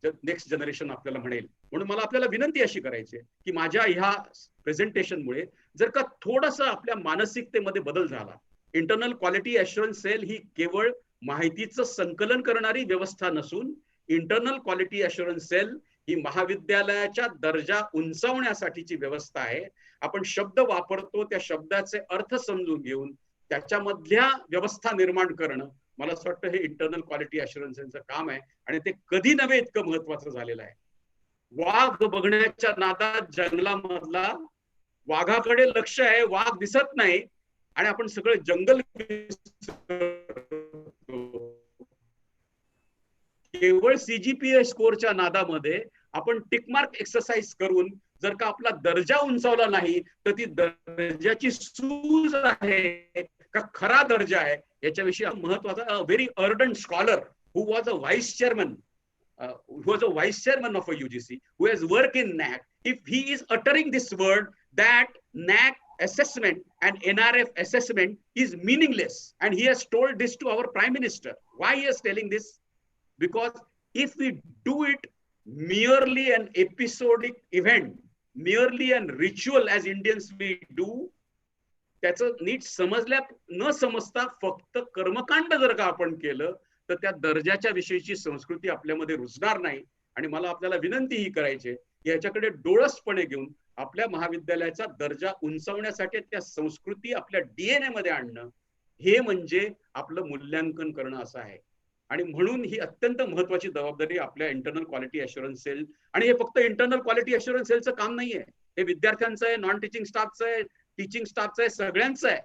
नेक्स्ट जनरेशन आपल्याला म्हणेल. म्हणून मला आपल्याला विनंती अशी करायची आहे की माझ्या ह्या प्रेझेंटेशनमुळे जर का थोडंसं आपल्या मानसिकतेमध्ये बदल झाला. इंटरनल क्वालिटी ॲश्युरन्स सेल ही केवळ माहितीचं संकलन करणारी व्यवस्था नसून इंटरनल क्वालिटी ॲश्युरन्स सेल ही महाविद्यालयाच्या दर्जा उंचावण्यासाठीची व्यवस्था आहे. आपण शब्द वापरतो त्या शब्दाचे अर्थ समजून घेऊन त्याच्यामधल्या व्यवस्था निर्माण करणं, मला असं वाटतं हे इंटरनल क्वालिटी ॲश्युरन्सचं काम आहे आणि ते कधी नव्हे इतकं महत्वाचं झालेलं आहे. वाघ बघण्याच्या नादात जंगलामधला वाघाकडे लक्ष आहे, वाघ दिसत नाही आणि आपण सगळं जंगल केवळ CGPA स्कोरच्या नादामध्ये आपण टिकमार्क एक्सरसाइज करून जर का आपला दर्जा उंचावला नाही तर ती दर्जाची सूज आहे का खरा दर्जा आहे याच्याविषयी महत्वाचा. Very ardent scholar who was a vice chairman of a UGC who has worked in NAAC, if he is uttering this word that NAAC assessment and NRF assessment is meaningless, and he has told this to our Prime Minister. Why he is telling this? Because if we do it merely an episodic event, merely an ritual as Indians we do, त्याचं NEET समजल्या न समजता फक्त कर्मकांड जर का आपण केलं तर त्या दर्जाच्या विषयीची संस्कृती आपल्यामध्ये रुजणार नाही. आणि मला आपल्याला विनंती ही करायची आहे की याच्याकडे डोळसपणे घेऊन आपल्या महाविद्यालयाचा दर्जा उंचावण्यासाठी त्या संस्कृती आपल्या DNA मध्ये आणणं हे म्हणजे आपलं मूल्यांकन करणं असं आहे. आणि म्हणून ही अत्यंत महत्वाची जबाबदारी आपल्या इंटरनल क्वालिटी ॲश्युरन्स सेल, आणि हे फक्त इंटरनल क्वालिटी ॲश्युरन्स सेलचं काम नाहीये, हे विद्यार्थ्यांचं आहे, नॉन टीचिंग स्टाफचं आहे, टीचिंग स्टाफचं आहे, सगळ्यांचं आहे.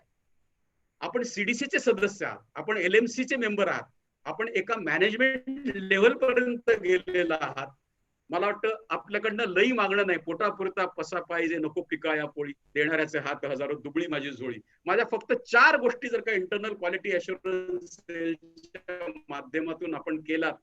आपण CDCचे सदस्य आहात, आपण LMCचे मेंबर आहात, आपण एका मॅनेजमेंट लेव्हल पर्यंत गेलेला आहात. मला वाटतं आपल्याकडनं लई मागणं नाही, पोटापुरता पसा पाहिजे नको पिका या पोळी, देणाऱ्याचे हात हजारो दुबळी माझी झोळी. माझ्या फक्त 4 गोष्टी जर का इंटरनल क्वालिटी अश्युरन्स माध्यमातून आपण केलात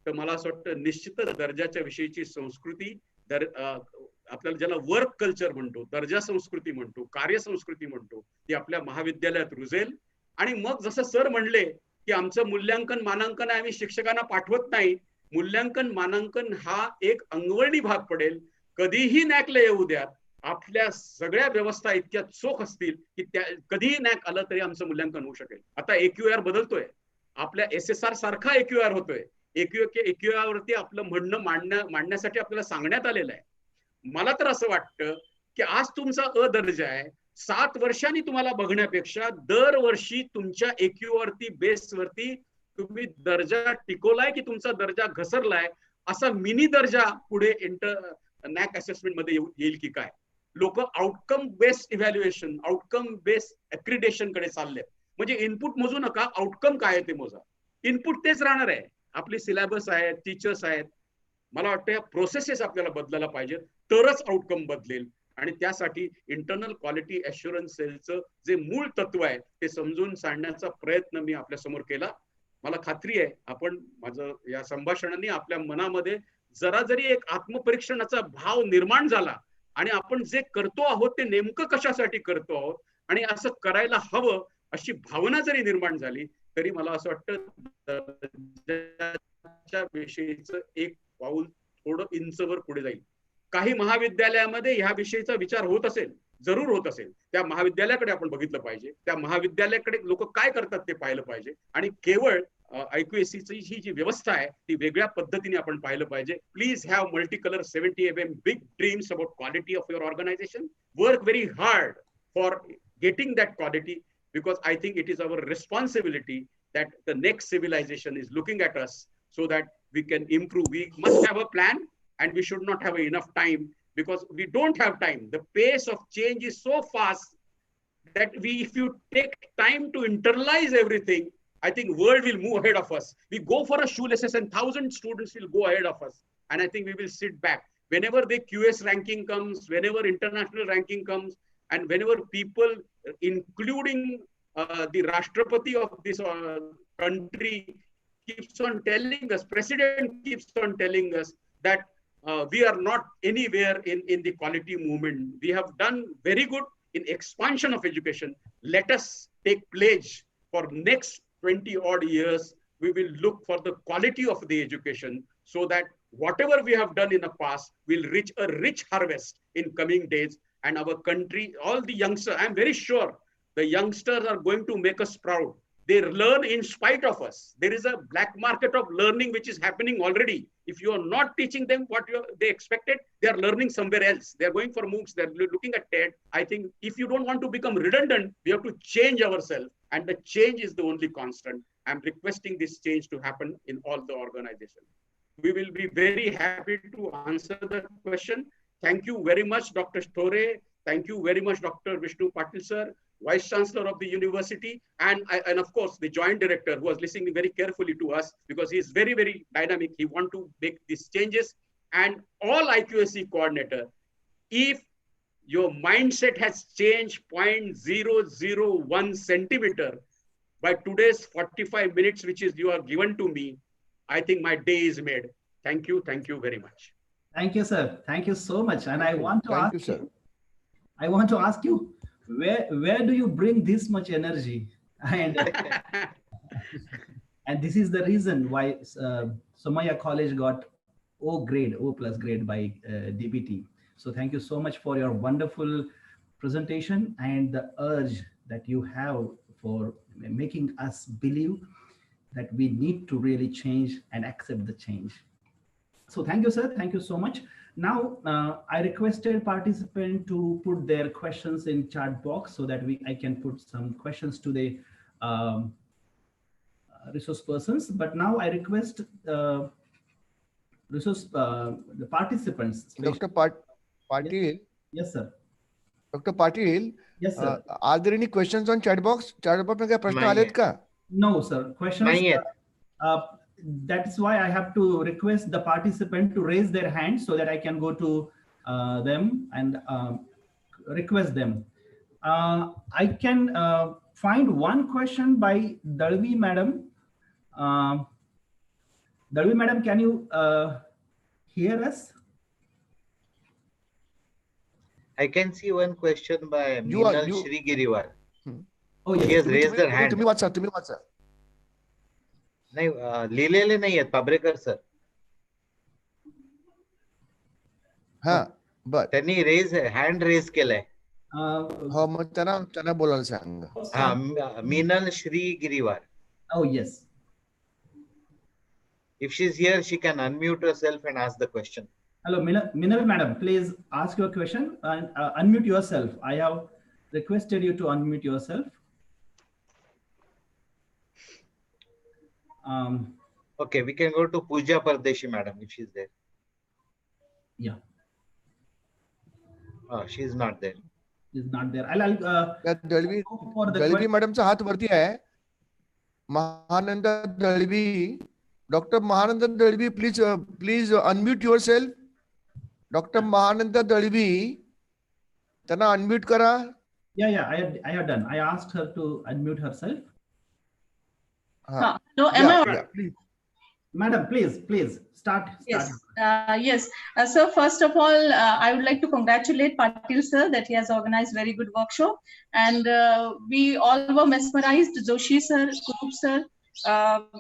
तर मला असं वाटतं निश्चितच दर्जाच्या विषयीची संस्कृती, आपल्याला ज्याला वर्क कल्चर म्हणतो, दर्जा संस्कृती म्हणतो, कार्यसंस्कृती म्हणतो, ती आपल्या महाविद्यालयात रुजेल. आणि मग जसं सर म्हणले की आमचं मूल्यांकन मानांकन आम्ही शिक्षकांना पाठवत नाही, मूल्यांकन मानांकन हा एक अंगवळणी भाग पडेल. कधीही नॅकला येऊ द्या, आपल्या सगळ्या व्यवस्था इतक्या चोख असतील की त्या कधीही नॅक आलं तरी आमचं मूल्यांकन होऊ शकेल. आता AQAR बदलतोय, आपल्या SSR सारखा AQAR होतोय. AQAR वरती आपलं म्हणणं मांडण्यासाठी आपल्याला सांगण्यात आलेलं आहे. मला तर असं वाटतं की आज तुमचा अ दर्जा आहे, 7 वर्षांनी तुम्हाला बघण्यापेक्षा दरवर्षी तुमच्या AQAR बेसवरती तुम्ही दर्जा टिकवलाय की तुमचा दर्जा घसरलाय असा मिनी दर्जा पुढे NAAC असेसमेंट मध्ये येईल की काय. लोक outcome based evaluation, outcome based accreditation कडे चालले. म्हणजे इनपुट मोजू नका, आउटकम काय आहे ते मोजा. इनपुट तेच राहणार आहे, आपली सिलेबस आहे, टीचर्स आहेत. मला वाटतं या प्रोसेसेस आपल्याला बदलायला पाहिजेत, तरच आउटकम बदलेल. आणि त्यासाठी इंटरनल क्वालिटी अश्युरन्स सेलचं जे मूळ तत्व आहे ते समजून सांगण्याचा प्रयत्न मी आपल्या समोर केला. मला खात्री आहे आपण माझं या संभाषणाने आपल्या मनामध्ये जरा जरी एक आत्मपरीक्षणाचा भाव निर्माण झाला आणि आपण जे करतो आहोत ते नेमकं कशासाठी करतो आहोत आणि असं करायला हवं अशी भावना जरी निर्माण झाली तरी मला असं वाटतं विषयीचं एक पाऊल थोडं इंचवर पुढे जाईल. काही महाविद्यालयामध्ये ह्या विषयीचा विचार होत असेल, जरूर होत असेल, त्या महाविद्यालयाकडे आपण बघितलं पाहिजे, त्या महाविद्यालयाकडे लोक काय करतात ते पाहिलं पाहिजे आणि केवळ IQAC ची ही जी व्यवस्था आहे ती वेगळ्या पद्धतीने आपण पाहिलं पाहिजे. Please have multi colour 70 mm big dreams about quality of your organisation. Work very hard for getting that quality because I think it is our responsibility that the next civilization is looking at us so that we can improve. We must have a plan and we should not have enough time because we don't have time. The pace of change is so fast that if you take time to internalize everything, I think world will move ahead of us. We go for a shoelaces and 1,000 students will go ahead of us. And I think we will sit back. Whenever the QS ranking comes, whenever international ranking comes, and whenever people, including the Rashtrapati of this country, keeps on telling us, President keeps on telling us that we are not anywhere in the quality movement. We have done very good in expansion of education. Let us take pledge for next 20 odd years. We will look for the quality of the education so that whatever we have done in the past will reach a rich harvest in coming days. And our country, all the youngsters, I'm very sure the youngsters are going to make us proud. They learn in spite of us. There is a black market of learning which is happening already. If you are not teaching them what they expected, they are learning somewhere else. They are going for MOOCs, they are looking at TED. I think if you don't want to become redundant, we have to change ourselves. And the change is the only constant. I'm requesting this change to happen in all the organizations. We will be very happy to answer the question. Thank you very much, Dr. Store. Thank you very much, Dr. Vishnu Patil, sir, Vice Chancellor of the university, and of course, the Joint Director who was listening very carefully to us because he is very, very dynamic. He wants to make these changes. And all IQAC coordinator, if your mindset has changed 0.001 centimeter by today's 45 minutes, which is you are given to me, I think my day is made. Thank you. Thank you very much. Thank you, sir. Thank you so much. And I want to ask you, sir. I want to ask you, where do you bring this much energy? And and this is the reason why Somaya College got O plus grade by DBT. So thank you so much for your wonderful presentation and the urge that you have for making us believe that we need to really change and accept the change. So thank you, sir. Thank you so much. Now, I requested participants to put their questions in chat box so that I can put some questions to the resource persons. But now I request the participants. Dr. Patil. Yes, sir. Dr. Patil. Yes, sir. Are there any questions on chat box? Chat box में क्या प्रश्न आलेत का? No, sir. Questions. that's why I have to request the participant to raise their hand so that I can go to them and request them. I can find one question by Dalvi madam. Dalvi madam, can you hear us? I can see one question by Meenal Shrigiriwar. Oh, yes. She has raised her hand. तुम्ही वाचा. नाही लिहिलेले नाही आहेत Pabrekar sir. हा बर. त्यांनी hand raise केलाय. हो मग त्यांना बोलायला सांग. हा Meenal Shrigiriwar. Oh yes. If she's here, she can unmute herself and ask the question. Hello, Minal madam, please ask your question and unmute yourself. I have requested you to unmute yourself. Okay, we can go to Pooja Pardeshi madam if she's there. Yeah. Oh, she's not there. She's not there. I'll Dalvi मॅडमचा हात वरती आहे. Mahanand Dalvi, doctor Mahanand Dalvi, please unmute your self. Doctor Mahanand Dalvi, त्यांना unmute करा. Yeah, I have done. I asked her to unmute herself. No, Madam, please start. Yes. Yes. So first of all, I would like to congratulate Patil sir that he has organized very good workshop, and we all were mesmerized. Joshi sir, Kurup sir,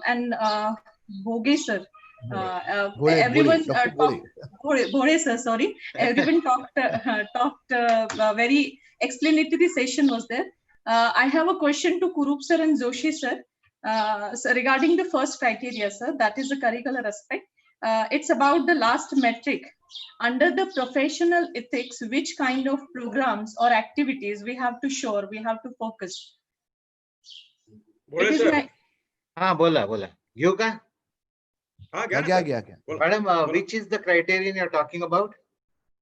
and Bhoge sir. Everyone Bhore sir, sorry. Everyone talked very explanatory session was there. I have a question to Kurup sir and Joshi sir. So regarding the first criteria, sir, that is the curricular aspect. It's about the last metric. Under the professional ethics, which kind of programs or activities we have to show, we have to focus? बोला. You का? Madam, which is the criterion you're talking about?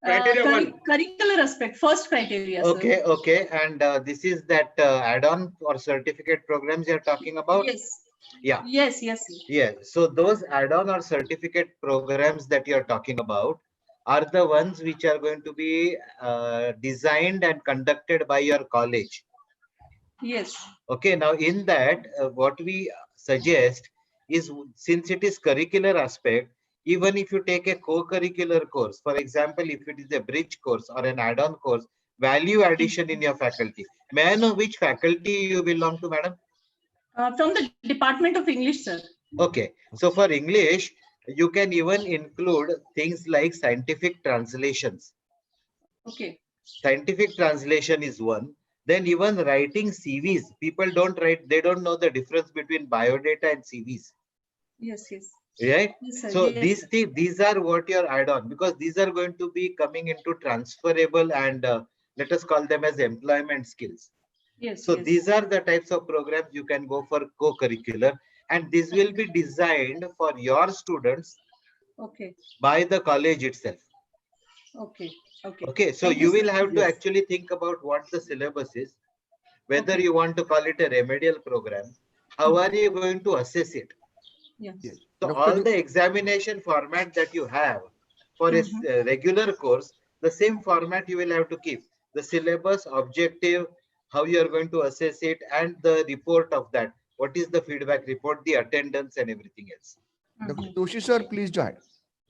Curricular aspect, first criteria. Okay, sir. okay. And this is that add-on or certificate programs you're talking about? Yes. Yeah. Yes. Yeah. So those add-on or certificate programs that you're talking about are the ones which are going to be designed and conducted by your college. Yes. Okay. Now in that, what we suggest is, since it is curricular aspect, even if you take a co-curricular course, for example, if it is a bridge course or an add-on course, value addition in your faculty. May I know which faculty you belong to, madam? From the Department of English, sir. Okay. So for English, you can even include things like scientific translations. Okay. Scientific translation is one. Then even writing CVs. People don't write, they don't know the difference between biodata and CVs. Yes. Right? Yes, sir. So Yes, these are what you're add-on, because these are going to be coming into transferable and let us call them as employment skills. Yes. So these are the types of programs you can go for co-curricular, and this will be designed for your students by the college itself. Okay. So you will have to actually think about what the syllabus is, whether you want to call it a remedial program. How are you going to assess it? Yes. So all the examination format that you have for a regular course, the same format you will have to keep. The syllabus, objective, how you are going to assess it, and the report of that. What is the feedback report, the attendance, and everything else. Dr. Joshi sir, please join.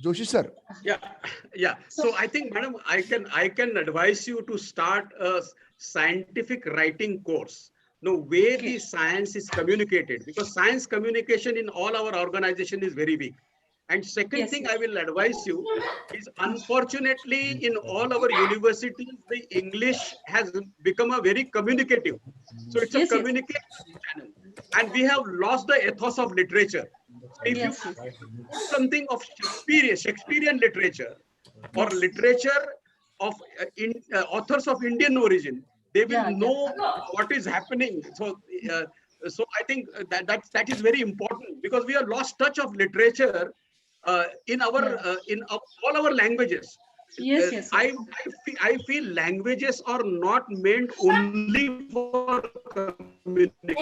Joshi sir. Yeah. So I think, madam, I can advise you to start a scientific writing course. No way the science is communicated, because science communication in all our organization is very weak. And second thing I will advise you is, unfortunately, in all our universities, the English has become a very communicative. So it's a communication channel. And we have lost the ethos of literature. If you put something of Shakespearean literature or literature of authors of Indian origin, they will know what is happening. So, I think that is very important, because we have lost touch of literature in all our languages. Yes, yes. I feel languages are not meant only for communication.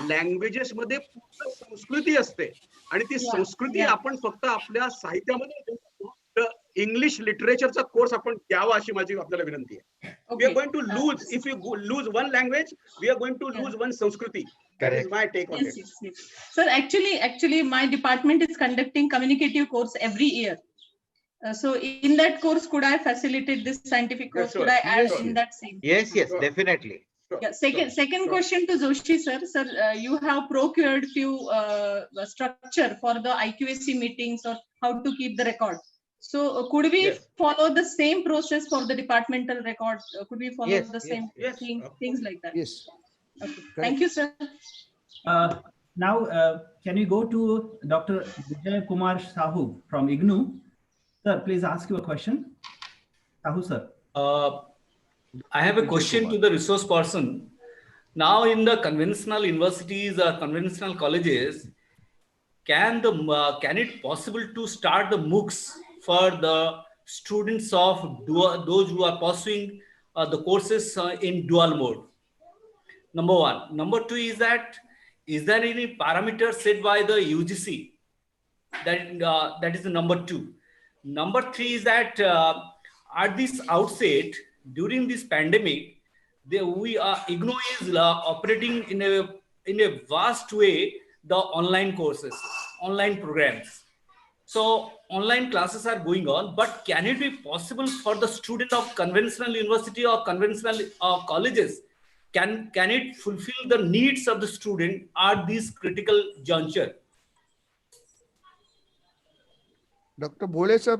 Languages मध्ये संस्कृती असते आणि ती संस्कृती आपण फक्त आपल्या साहित्यामध्ये इंग्लिश लिटरेचरचा कोर्स आपण घ्यावा अशी माझी आपल्याला विनंती आहे. We are going to lose, if you lose one language, we are going to lose one Sanskriti. That is my take on it. Yes. Sir, actually, my department is conducting communicative course every year. So in that course, could I facilitate this scientific course? Sure. Could I add in that same? Yes, definitely. Yeah. Second question to Joshi sir. Sir, you have procured few structure for the IQAC meetings or how to keep the record. So could we follow the same process for the departmental record? Could we follow the same things like that? Yes. Okay. Thank you, sir. Now, can we go to Dr. Vijay Kumar Sahu from IGNU? Sir, please ask your question. Sahu, sir. I have a question to the resource person. Now, in the conventional universities or conventional colleges, can it possible to start the MOOCs for the students of those who are pursuing the courses in dual mode? Number one. Number two is that, is there any parameter set by the UGC? That is the number two. Number three is that at this outset, during this pandemic, IGNU is operating in a vast way the online courses, online programs. So online classes are going on, but can it be possible for the student of conventional university or conventional colleges? Can it fulfill the needs of the student at this critical juncture? Dr. Bhole sir,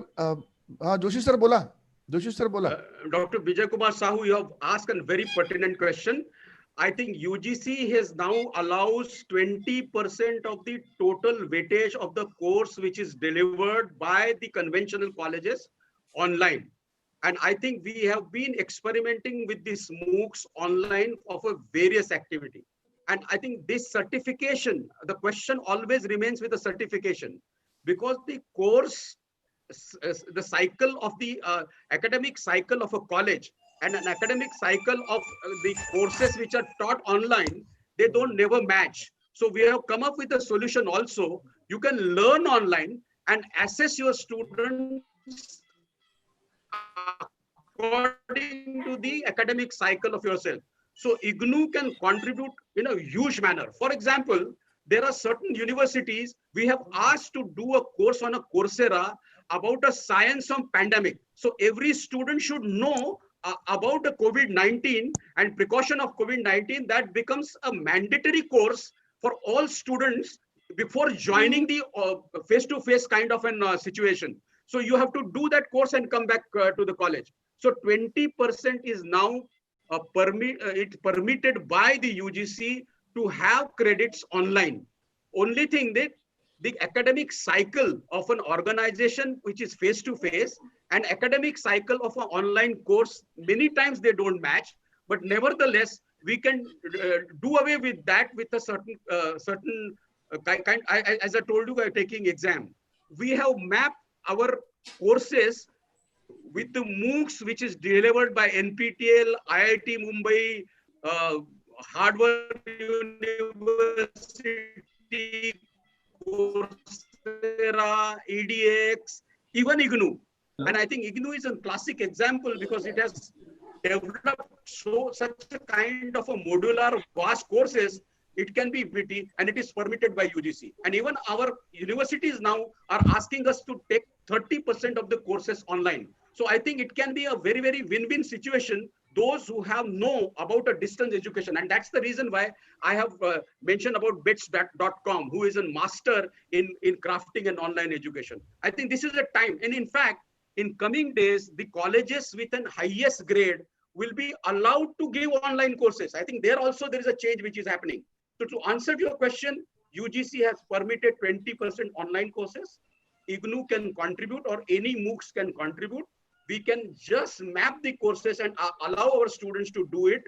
Joshi sir bola. Joshi sir bola. Dr. Vijay Kumar Sahu, you have asked a very pertinent question. I think UGC has now allows 20% of the total weightage of the course which is delivered by the conventional colleges online. And I think we have been experimenting with these MOOCs online of a various activity. And I think this certification, the question always remains with the certification, because the course, the cycle of the academic cycle of a college and an academic cycle of the courses which are taught online, they don't never match. So we have come up with a solution also. You can learn online and assess your students according to the academic cycle of yourself. So IGNU can contribute in a huge manner. For example, there are certain universities we have asked to do a course on a Coursera about a science on pandemic. So every student should know about the COVID-19 and precaution of COVID-19. That becomes a mandatory course for all students before joining the face-to-face kind of an situation. So you have to do that course and come back to the college. So 20% is now permitted by the UGC to have credits online. Only thing that the academic cycle of an organization which is face-to-face and academic cycle of an online course, many times they don't match, but nevertheless, we can do away with that with a certain kind, as I told you, we are taking exam. We have mapped our courses with the MOOCs which is delivered by NPTEL, IIT Mumbai, Harvard University, Coursera, EDX, even IGNU. And I think IGNU is a classic example because it has developed such a kind of a modular vast courses. It can be witty and it is permitted by UGC. And even our universities now are asking us to take 30% of the courses online. So I think it can be a very, very win-win situation. Those who have know about a distance education. And that's the reason why I have mentioned about bits.com, who is a master in crafting an online education. I think this is a time. And in fact, in coming days, the colleges with an highest grade will be allowed to give online courses. I think there also there is a change which is happening. So to answer your question, UGC has permitted 20% online courses. IGNU can contribute or any MOOCs can contribute. We can just map the courses and allow our students to do it.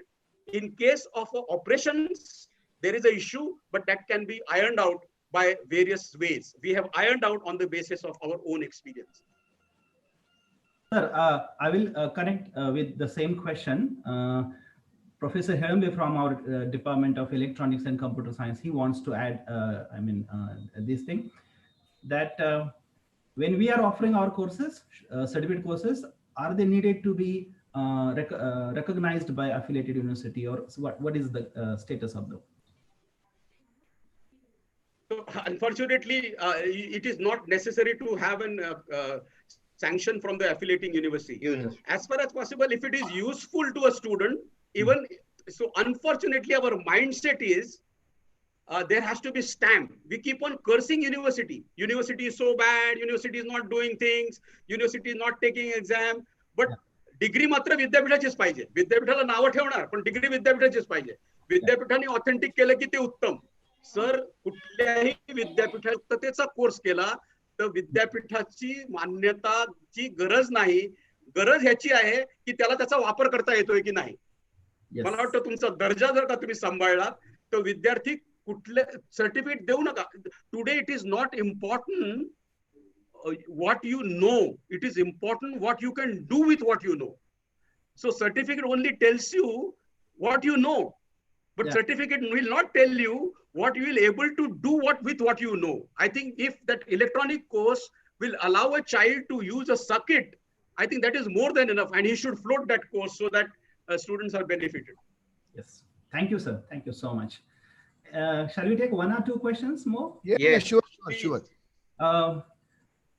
In case of operations, there is an issue, but that can be ironed out by various ways. We have ironed out on the basis of our own experience. Sir, I will connect with the same question. Professor Herambe from our Department of Electronics and Computer Science, he wants to add, this thing, that when we are offering our courses, certificate courses, are they needed to be recognized by affiliated university, or what is the status of them? So unfortunately, it is not necessary to have an sanction from the affiliating university. As far as possible, if it is useful to a student, even so, unfortunately, our mindset is there has to be stamp. We keep on cursing university. University is so bad. University is not doing things. University is not taking exam. But degree मात्र विद्यापीठाचीच पाहिजे. विद्यापीठाला नाव ठेवणार, पण degree विद्यापीठाचीच पाहिजे. विद्यापीठाने authentic केलं की ते उत्तम. सर, कुठल्याही विद्यापीठाचा कोर्स केला तर विद्यापीठाची मान्यताची गरज नाही. गरज ह्याची आहे की त्याला त्याचा वापर करता येतोय की नाही. मला वाटतं तुमचा दर्जा जर का तुम्ही सांभाळला तर विद्यार्थी कुठले सर्टिफिकेट देऊ नका. Today it is not important what you know, it is important what you can do with what you know. So certificate only tells you what you know, but certificate will not tell you what you will able to do with what you know. I think if that electronic course will allow a child to use a circuit, I think that is more than enough, and he should float that course so that students are benefited. Yes, thank you, sir. Thank you so much. Shall we take one or two questions more? Yeah, sure.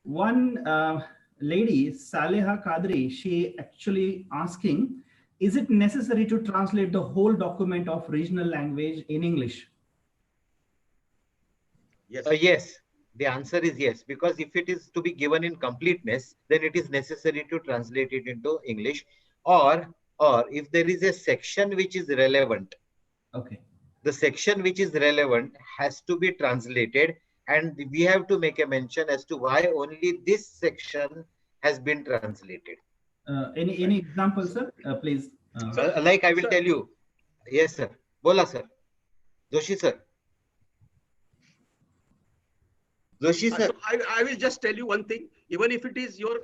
One lady, Saleha Kadri, she actually asking, is it necessary to translate the whole document of regional language in English? Yes. Yes. The answer is yes, because if it is to be given in completeness, then it is necessary to translate it into English, or if there is a section which is relevant. Okay. The section which is relevant has to be translated, and we have to make a mention as to why only this section has been translated. Any example, sir? Please. Like I will tell you. Yes, sir. Bola, sir. Joshi, sir. Joshi, sir. So I will just tell you one thing. Even if it is your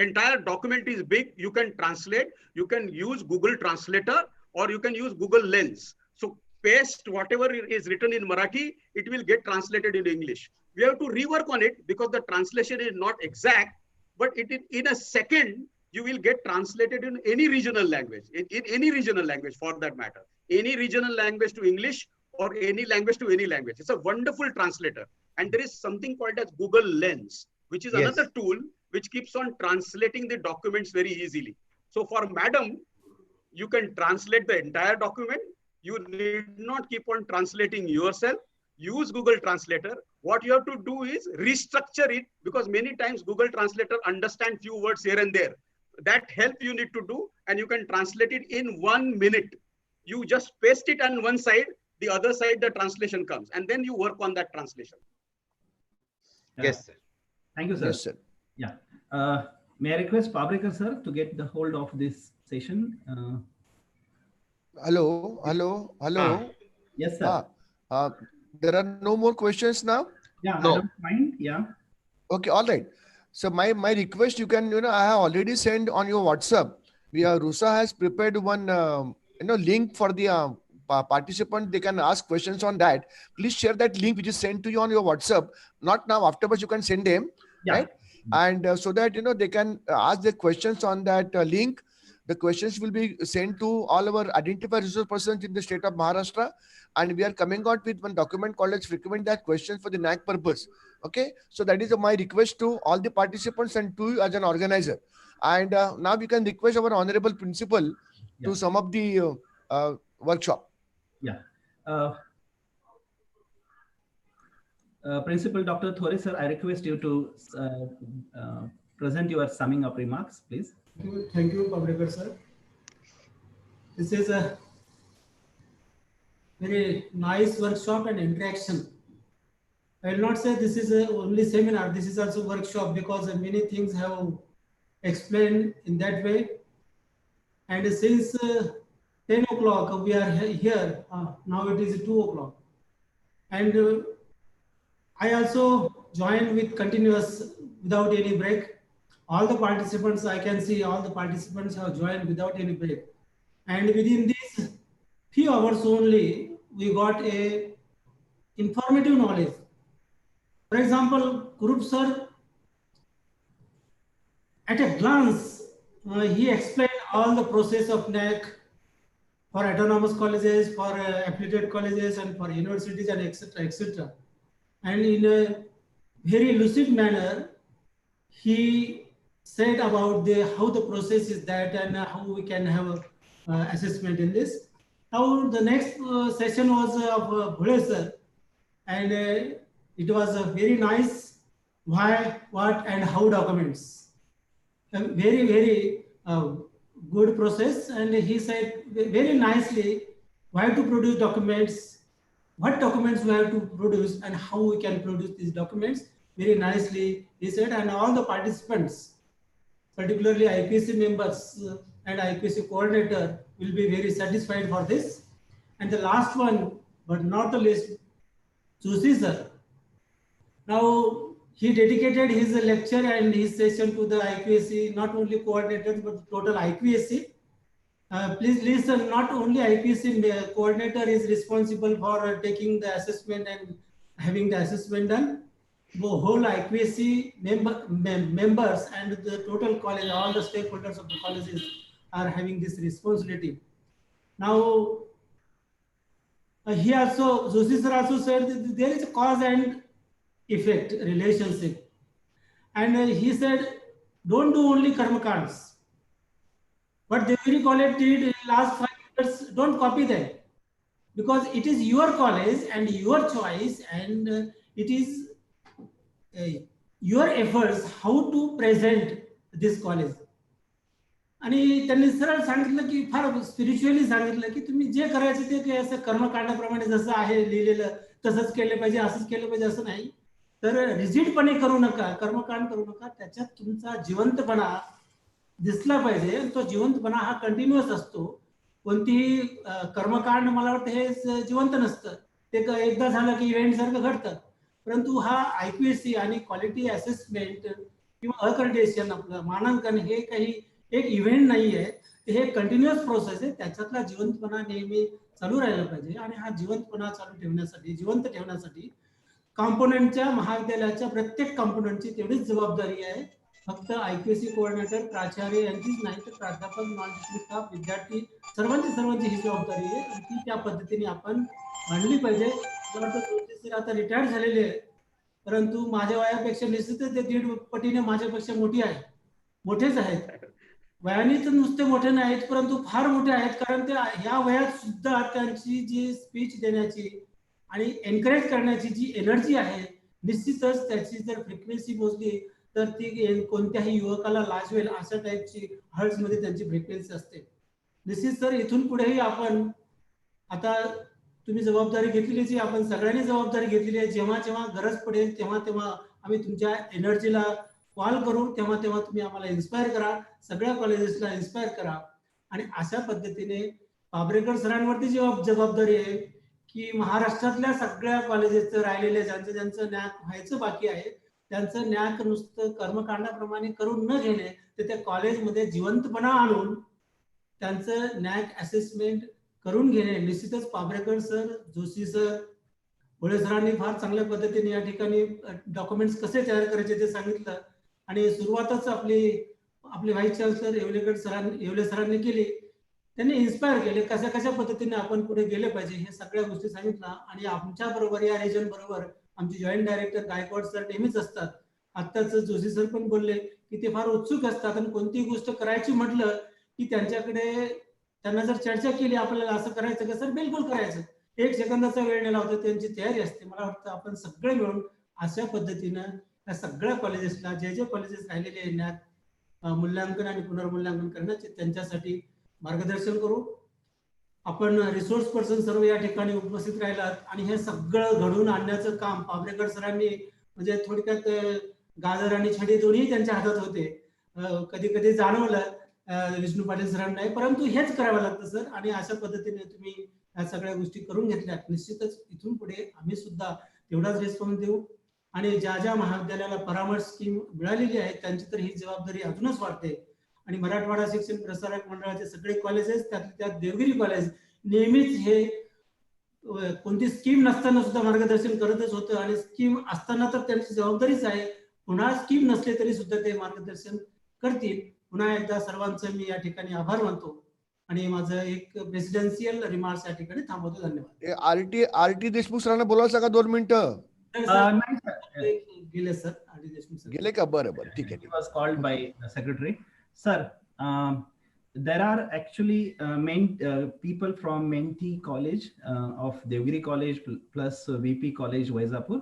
entire document is big, you can translate. You can use Google Translator, or you can use Google Lens. So paste whatever is written in Marathi, it will get translated in English. We have to rework on it because the translation is not exact, but in a second, you will get translated in any regional language, in any regional language for that matter, any regional language to English or any language to any language. It's a wonderful translator. And there is something called as Google Lens, which is another tool which keeps on translating the documents very easily. So for madam, you can translate the entire document. You need not keep on translating yourself. Use Google Translator. What you have to do is restructure it, because many times Google Translator understands few words here and there. That help you need to do, and you can translate it in 1 minute. You just paste it on one side, the other side the translation comes, and then you work on that translation. Yes, sir. Thank you, sir. Yes, sir. Yeah. May I request Pabrikar, sir, to get the hold of this session? Hello. Yes, sir. There are no more questions now? Yeah, no. I don't mind. Yeah. Okay, all right. So my request, you can, I have already sent on your WhatsApp. Rusa has prepared one, link for the participant. They can ask questions on that. Please share that link which is sent to you on your WhatsApp. Not now, afterwards you can send them, right? And so that, they can ask their questions on that link. The questions will be sent to all our identified resource persons in the state of Maharashtra. And we are coming out with one document called as frequent that questions for the NAAC purpose. Okay. So that is my request to all the participants and to you as an organizer. And now we can request our honorable principal to sum up the workshop. Yeah. Principal Dr. Thore, sir, I request you to present your summing up remarks, please. Thank you, Pabrikar, sir. This is a very nice workshop and interaction. I will not say this is a only seminar, this is also workshop, because many things have explained in that way. And since 10 o'clock we are here, now it is 2 o'clock. And I also joined with continuous without any break. all the participants, I can see all the participants have joined without any break. And within these few hours only, we got a informative knowledge. For example, Kurup sir, at a glance, he explained all the process of NAAC for autonomous colleges, for affiliated colleges, and for universities, and etc., etc. And in a very lucid manner, he said about how the process is that, and how we can have assessment in this. Now the next session was of Bhule sir, and it was a very nice why, what, and how documents. A very good process, and he said very nicely why to produce documents, what documents we have to produce, and how we can produce these documents. Very nicely he said, and all the participants, particularly IQAC members and IQAC coordinator, will be very satisfied for this. And the last one, but not the least, Joshi sir. Now he dedicated his lecture and his session to the IQAC, not only coordinators but total IQAC. Please listen, not only IQAC coordinator is responsible for taking the assessment and having the assessment done. The whole IQAC members and the total college, all the stakeholders of the colleges are having this responsibility. Now, he also, Joshi sir also said that there is a cause and effect relationship. And he said, don't do only karma cards. What Deogiri college did in the last 5 years, don't copy them. Because it is your college and your choice, and it is your efforts how to present this college. आणि त्यांनी सरळ सांगितलं की फार spiritually सांगितलं की तुम्ही जे करायचं ते असं कर्मकांडाप्रमाणे जसं आहे लिहिलेलं तसंच केलं पाहिजे, असंच केलं पाहिजे असं नाही. तर रिजिडपणे करू नका, कर्मकांड करू नका. त्याच्यात तुमचा जिवंतपणा दिसला पाहिजे. तो जिवंतपणा हा कंटिन्युअस असतो. कोणतीही कर्मकांड मला वाटतं हे जिवंत नसतं, ते एकदा झालं की इव्हेंट सारखं घडतं. परंतु हा IQAC आणि क्वालिटी असेसमेंट किंवा अक्रेडिटेशन, आपलं मानांकन, हे काही एक इव्हेंट नाही आहे, हे कंटिन्युअस प्रोसेस आहे. त्याच्यातला जिवंतपणा नेहमी चालू राहिला पाहिजे. आणि हा जिवंतपणा चालू ठेवण्यासाठी, जिवंत ठेवण्यासाठी कॉम्पोनंटच्या, महाविद्यालयाच्या प्रत्येक कॉम्पोनंटची तेवढीच जबाबदारी आहे. फक्त IQAC कोऑर्डिनेटर, प्राचार्य यांचीच नाही, तर प्राध्यापक, नॉन टीचिंग स्टाफ, विद्यार्थी सर्वांची ही जबाबदारी आहे. आणि ती त्या पद्धतीने आपण मांडली पाहिजे. मला वाटतं जोशी सर आता रिटायर्ड झालेले आहेत, परंतु माझ्या वयापेक्षा निश्चितच ते 1.5 पटीने माझ्यापेक्षा मोठेच आहेत. वयाने तर नुसते मोठे नाहीत, परंतु फार मोठे आहेत. कारण ते ह्या वयात सुद्धा त्यांची जी स्पीच देण्याची आणि एनकरेज करण्याची जी एनर्जी आहे, निश्चितच त्याची जर फ्रिक्वेन्सी मोजली तर ती कोणत्याही युवकाला लाजवेल अशा टाईपची हर्ट्ज मध्ये त्यांची फ्रिक्वेन्सी असते. निश्चित सर, इथून पुढेही आपण, आता तुम्ही जबाबदारी घेतलेलीच आहे, आपण सगळ्यांनी जबाबदारी घेतलेली आहे. जेव्हा जेव्हा गरज पडेल तेव्हा आम्ही तुमच्या एनर्जीला कॉल करू, तेव्हा तुम्ही आम्हाला इन्स्पायर करा, सगळ्या कॉलेजेसला इन्स्पायर करा. आणि अशा पद्धतीने पाबरेकर सरांवरती जबाबदारी आहे की महाराष्ट्रातल्या सगळ्या कॉलेजेसचं राहिलेल्या ज्यांचं NAAC व्हायचं बाकी आहे, त्यांचं NAAC नुसतं कर्मकांडाप्रमाणे करून न घेणे, तर त्या कॉलेजमध्ये जिवंतपणा आणून त्यांचं NAAC असेसमेंट करून घेणे. निश्चितच पाबरेकर सर, जोशी सर, भोळे सरांनी फार चांगल्या पद्धतीने या ठिकाणी डॉक्युमेंट्स कसे तयार करायचे ते सांगितलं. आणि सुरुवातच आपले व्हाईस चान्सलर येवले सरांनी केली. त्यांनी इन्स्पायर केले कशा पद्धतीने आपण पुढे गेले पाहिजे, हे सगळ्या गोष्टी सांगितल्या. आणि आमच्या बरोबर, या रिजन बरोबर आमचे जॉईंट डायरेक्टर गायकवाड सर नेहमीच असतात. आत्ताच जोशी सर पण बोलले की ते फार उत्सुक असतात, आणि कोणतीही गोष्ट करायची म्हटलं की त्यांना जर चर्चा केली आपल्याला असं करायचं का, सर बिलकुल करायचं, 1 सेकंदाचा वेळ नाही लावतो, त्यांची तयारी असते. मला वाटतं आपण सगळे मिळून अशा पद्धतीनं या सगळ्या कॉलेजेसला, जे कॉलेजेस राहिलेले आहे NAAC मूल्यांकन आणि पुनर्मूल्यांकन करण्याचे, त्यांच्यासाठी मार्गदर्शन करू. आपण रिसोर्स पर्सन सर्व या ठिकाणी उपस्थित राहिलात, आणि हे सगळं घडवून आणण्याचं काम पाबरेकर सरांनी, म्हणजे थोडक्यात गाजर आणि छडी दोन्ही त्यांच्या हातात होते. कधी कधी जाणवलं विष्णू पाटील सरांना नाही, परंतु हेच करावं लागतं सर. आणि अशा पद्धतीने तुम्ही या सगळ्या गोष्टी करून घेतल्यात. निश्चितच इथून पुढे आम्ही सुद्धा तेवढाच रिस्पॉन्स देऊ. आणि ज्या ज्या महाविद्यालयाला परामर्श स्कीम मिळालेली आहे त्यांची तर ही जबाबदारी अजूनच वाढते. आणि मराठवाडा शिक्षण प्रसारक मंडळाचे सगळे कॉलेजेस त्यात देवगिरी कॉलेज नेहमीच हे कोणती स्कीम नसताना सुद्धा मार्गदर्शन करतच होतं आणि स्कीम असताना तर त्यांची जबाबदारीच आहे. पुन्हा स्कीम नसले तरी सुद्धा ते मार्गदर्शन करतील. पुन्हा एकदा सर्वांचं मी या ठिकाणी आभार मानतो आणि माझं एक प्रेसिडेन्शियल रिमार्क्स या ठिकाणी थांबवतो. धन्यवाद. आरटी देशमुख सरांना बोलायचं का 2 मिनिटं? गेले सर, आरटी देशमुख सर गेले का? बरं बरं, ठीक आहे. He was called by the secretary. Sir, there are actually people from Menti College of Deogiri College plus VP College Vaizapur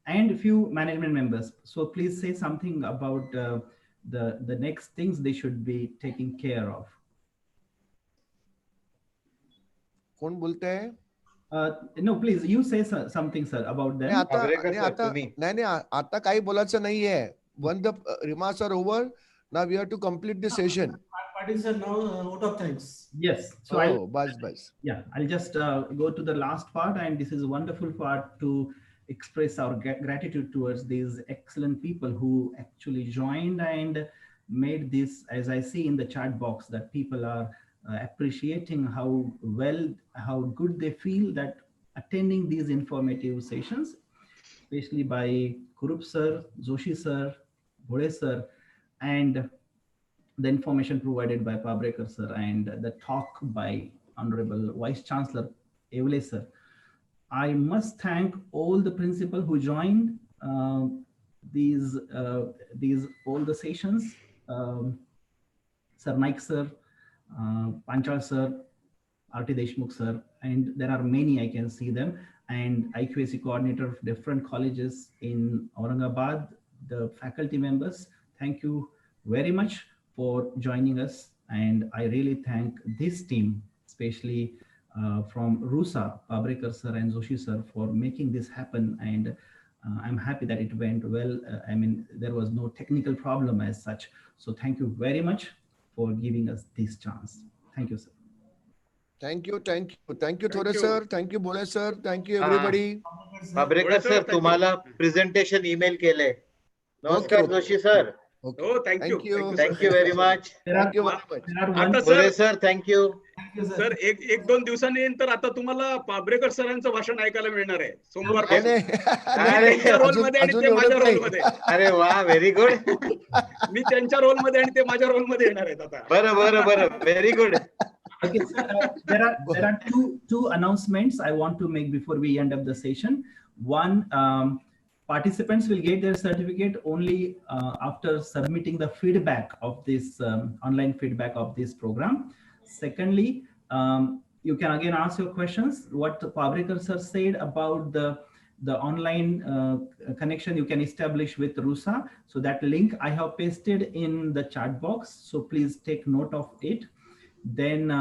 and few management members. So please say something about the next things they should be taking care of. कोण बोलतंय? No, please you say something, sir, about them. नाही आता काही बोलायचं नाहीये. When the remarks are over, now we have to complete the session. Sir, now vote of thanks. Yes. So bas. Yeah, I'll just go to the last part, and this is a wonderful part to express our gratitude towards these excellent people who actually joined and made this, as I see in the chat box, that people are appreciating how good they feel that attending these informative sessions, especially by Kurup sir, Joshi sir, Bhole sir, and the information provided by Pabrekar sir, and the talk by Honorable Vice Chancellor Evle sir. I must thank all the principal who joined these all the sessions. Sir Naik sir, Panchal sir, RT Deshmukh sir, and there are many, I can see them, and IQAC coordinator of different colleges in Aurangabad, the faculty members. Thank you very much for joining us, and I really thank this team, especially from RUSA, Pabrekar sir and Joshi sir, for making this happen, and I'm happy that it went well. I mean, there was no technical problem as such. So thank you very much for giving us this chance. Thank you, sir. Thank you, Thore sir. Thank you, Bhole sir. Thank you, everybody. Pabrekar sir, तुम्हाला presentation email केले. नमस्कार Joshi sir. Okay. Oh, thank you. Thank you very much. Thank you very much. आता sir, thank you. Sir एक 2 दिवसांनी नंतर आता तुम्हाला पाब्रेकर सरांचं भाषण ऐकायला मिळणार आहे सोमवार त्यांच्या रोलमध्ये आणि ते माझ्या रोलमध्ये. अरे वा, व्हेरी गुड. मी त्यांच्या रोलमध्ये आणि ते माझ्या रोलमध्ये येणार आहेत आता. बरं, very good. Okay, there are two announcements I want to make before we end up the session. One, participants will get their certificate only after submitting the feedback of this online feedback of this program. Secondly, you can again ask your questions. What Pabrekar sir said about the online connection you can establish with RUSA. So that link I have pasted in the chat box. So please take note of it. Then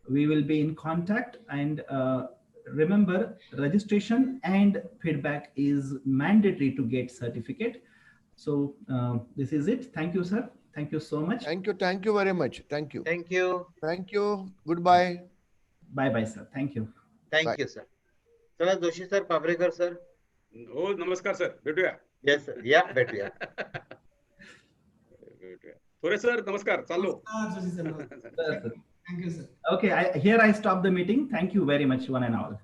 we will be in contact, and remember, registration and feedback is mandatory to get certificate. So this is it. Thank you, sir. Thank you so much. Thank you very much. Thank you. Thank you. Goodbye. Bye, sir. Thank you. Thank you, sir. चला Joshi sir, Pabrekar sir. हो, नमस्कार sir, भेटूया. Yes sir. Yeah, भेटूया. थोरे sir, नमस्कार. चाललो. Thank you, sir. Okay, here I stop the meeting. Thank you very much, one and all.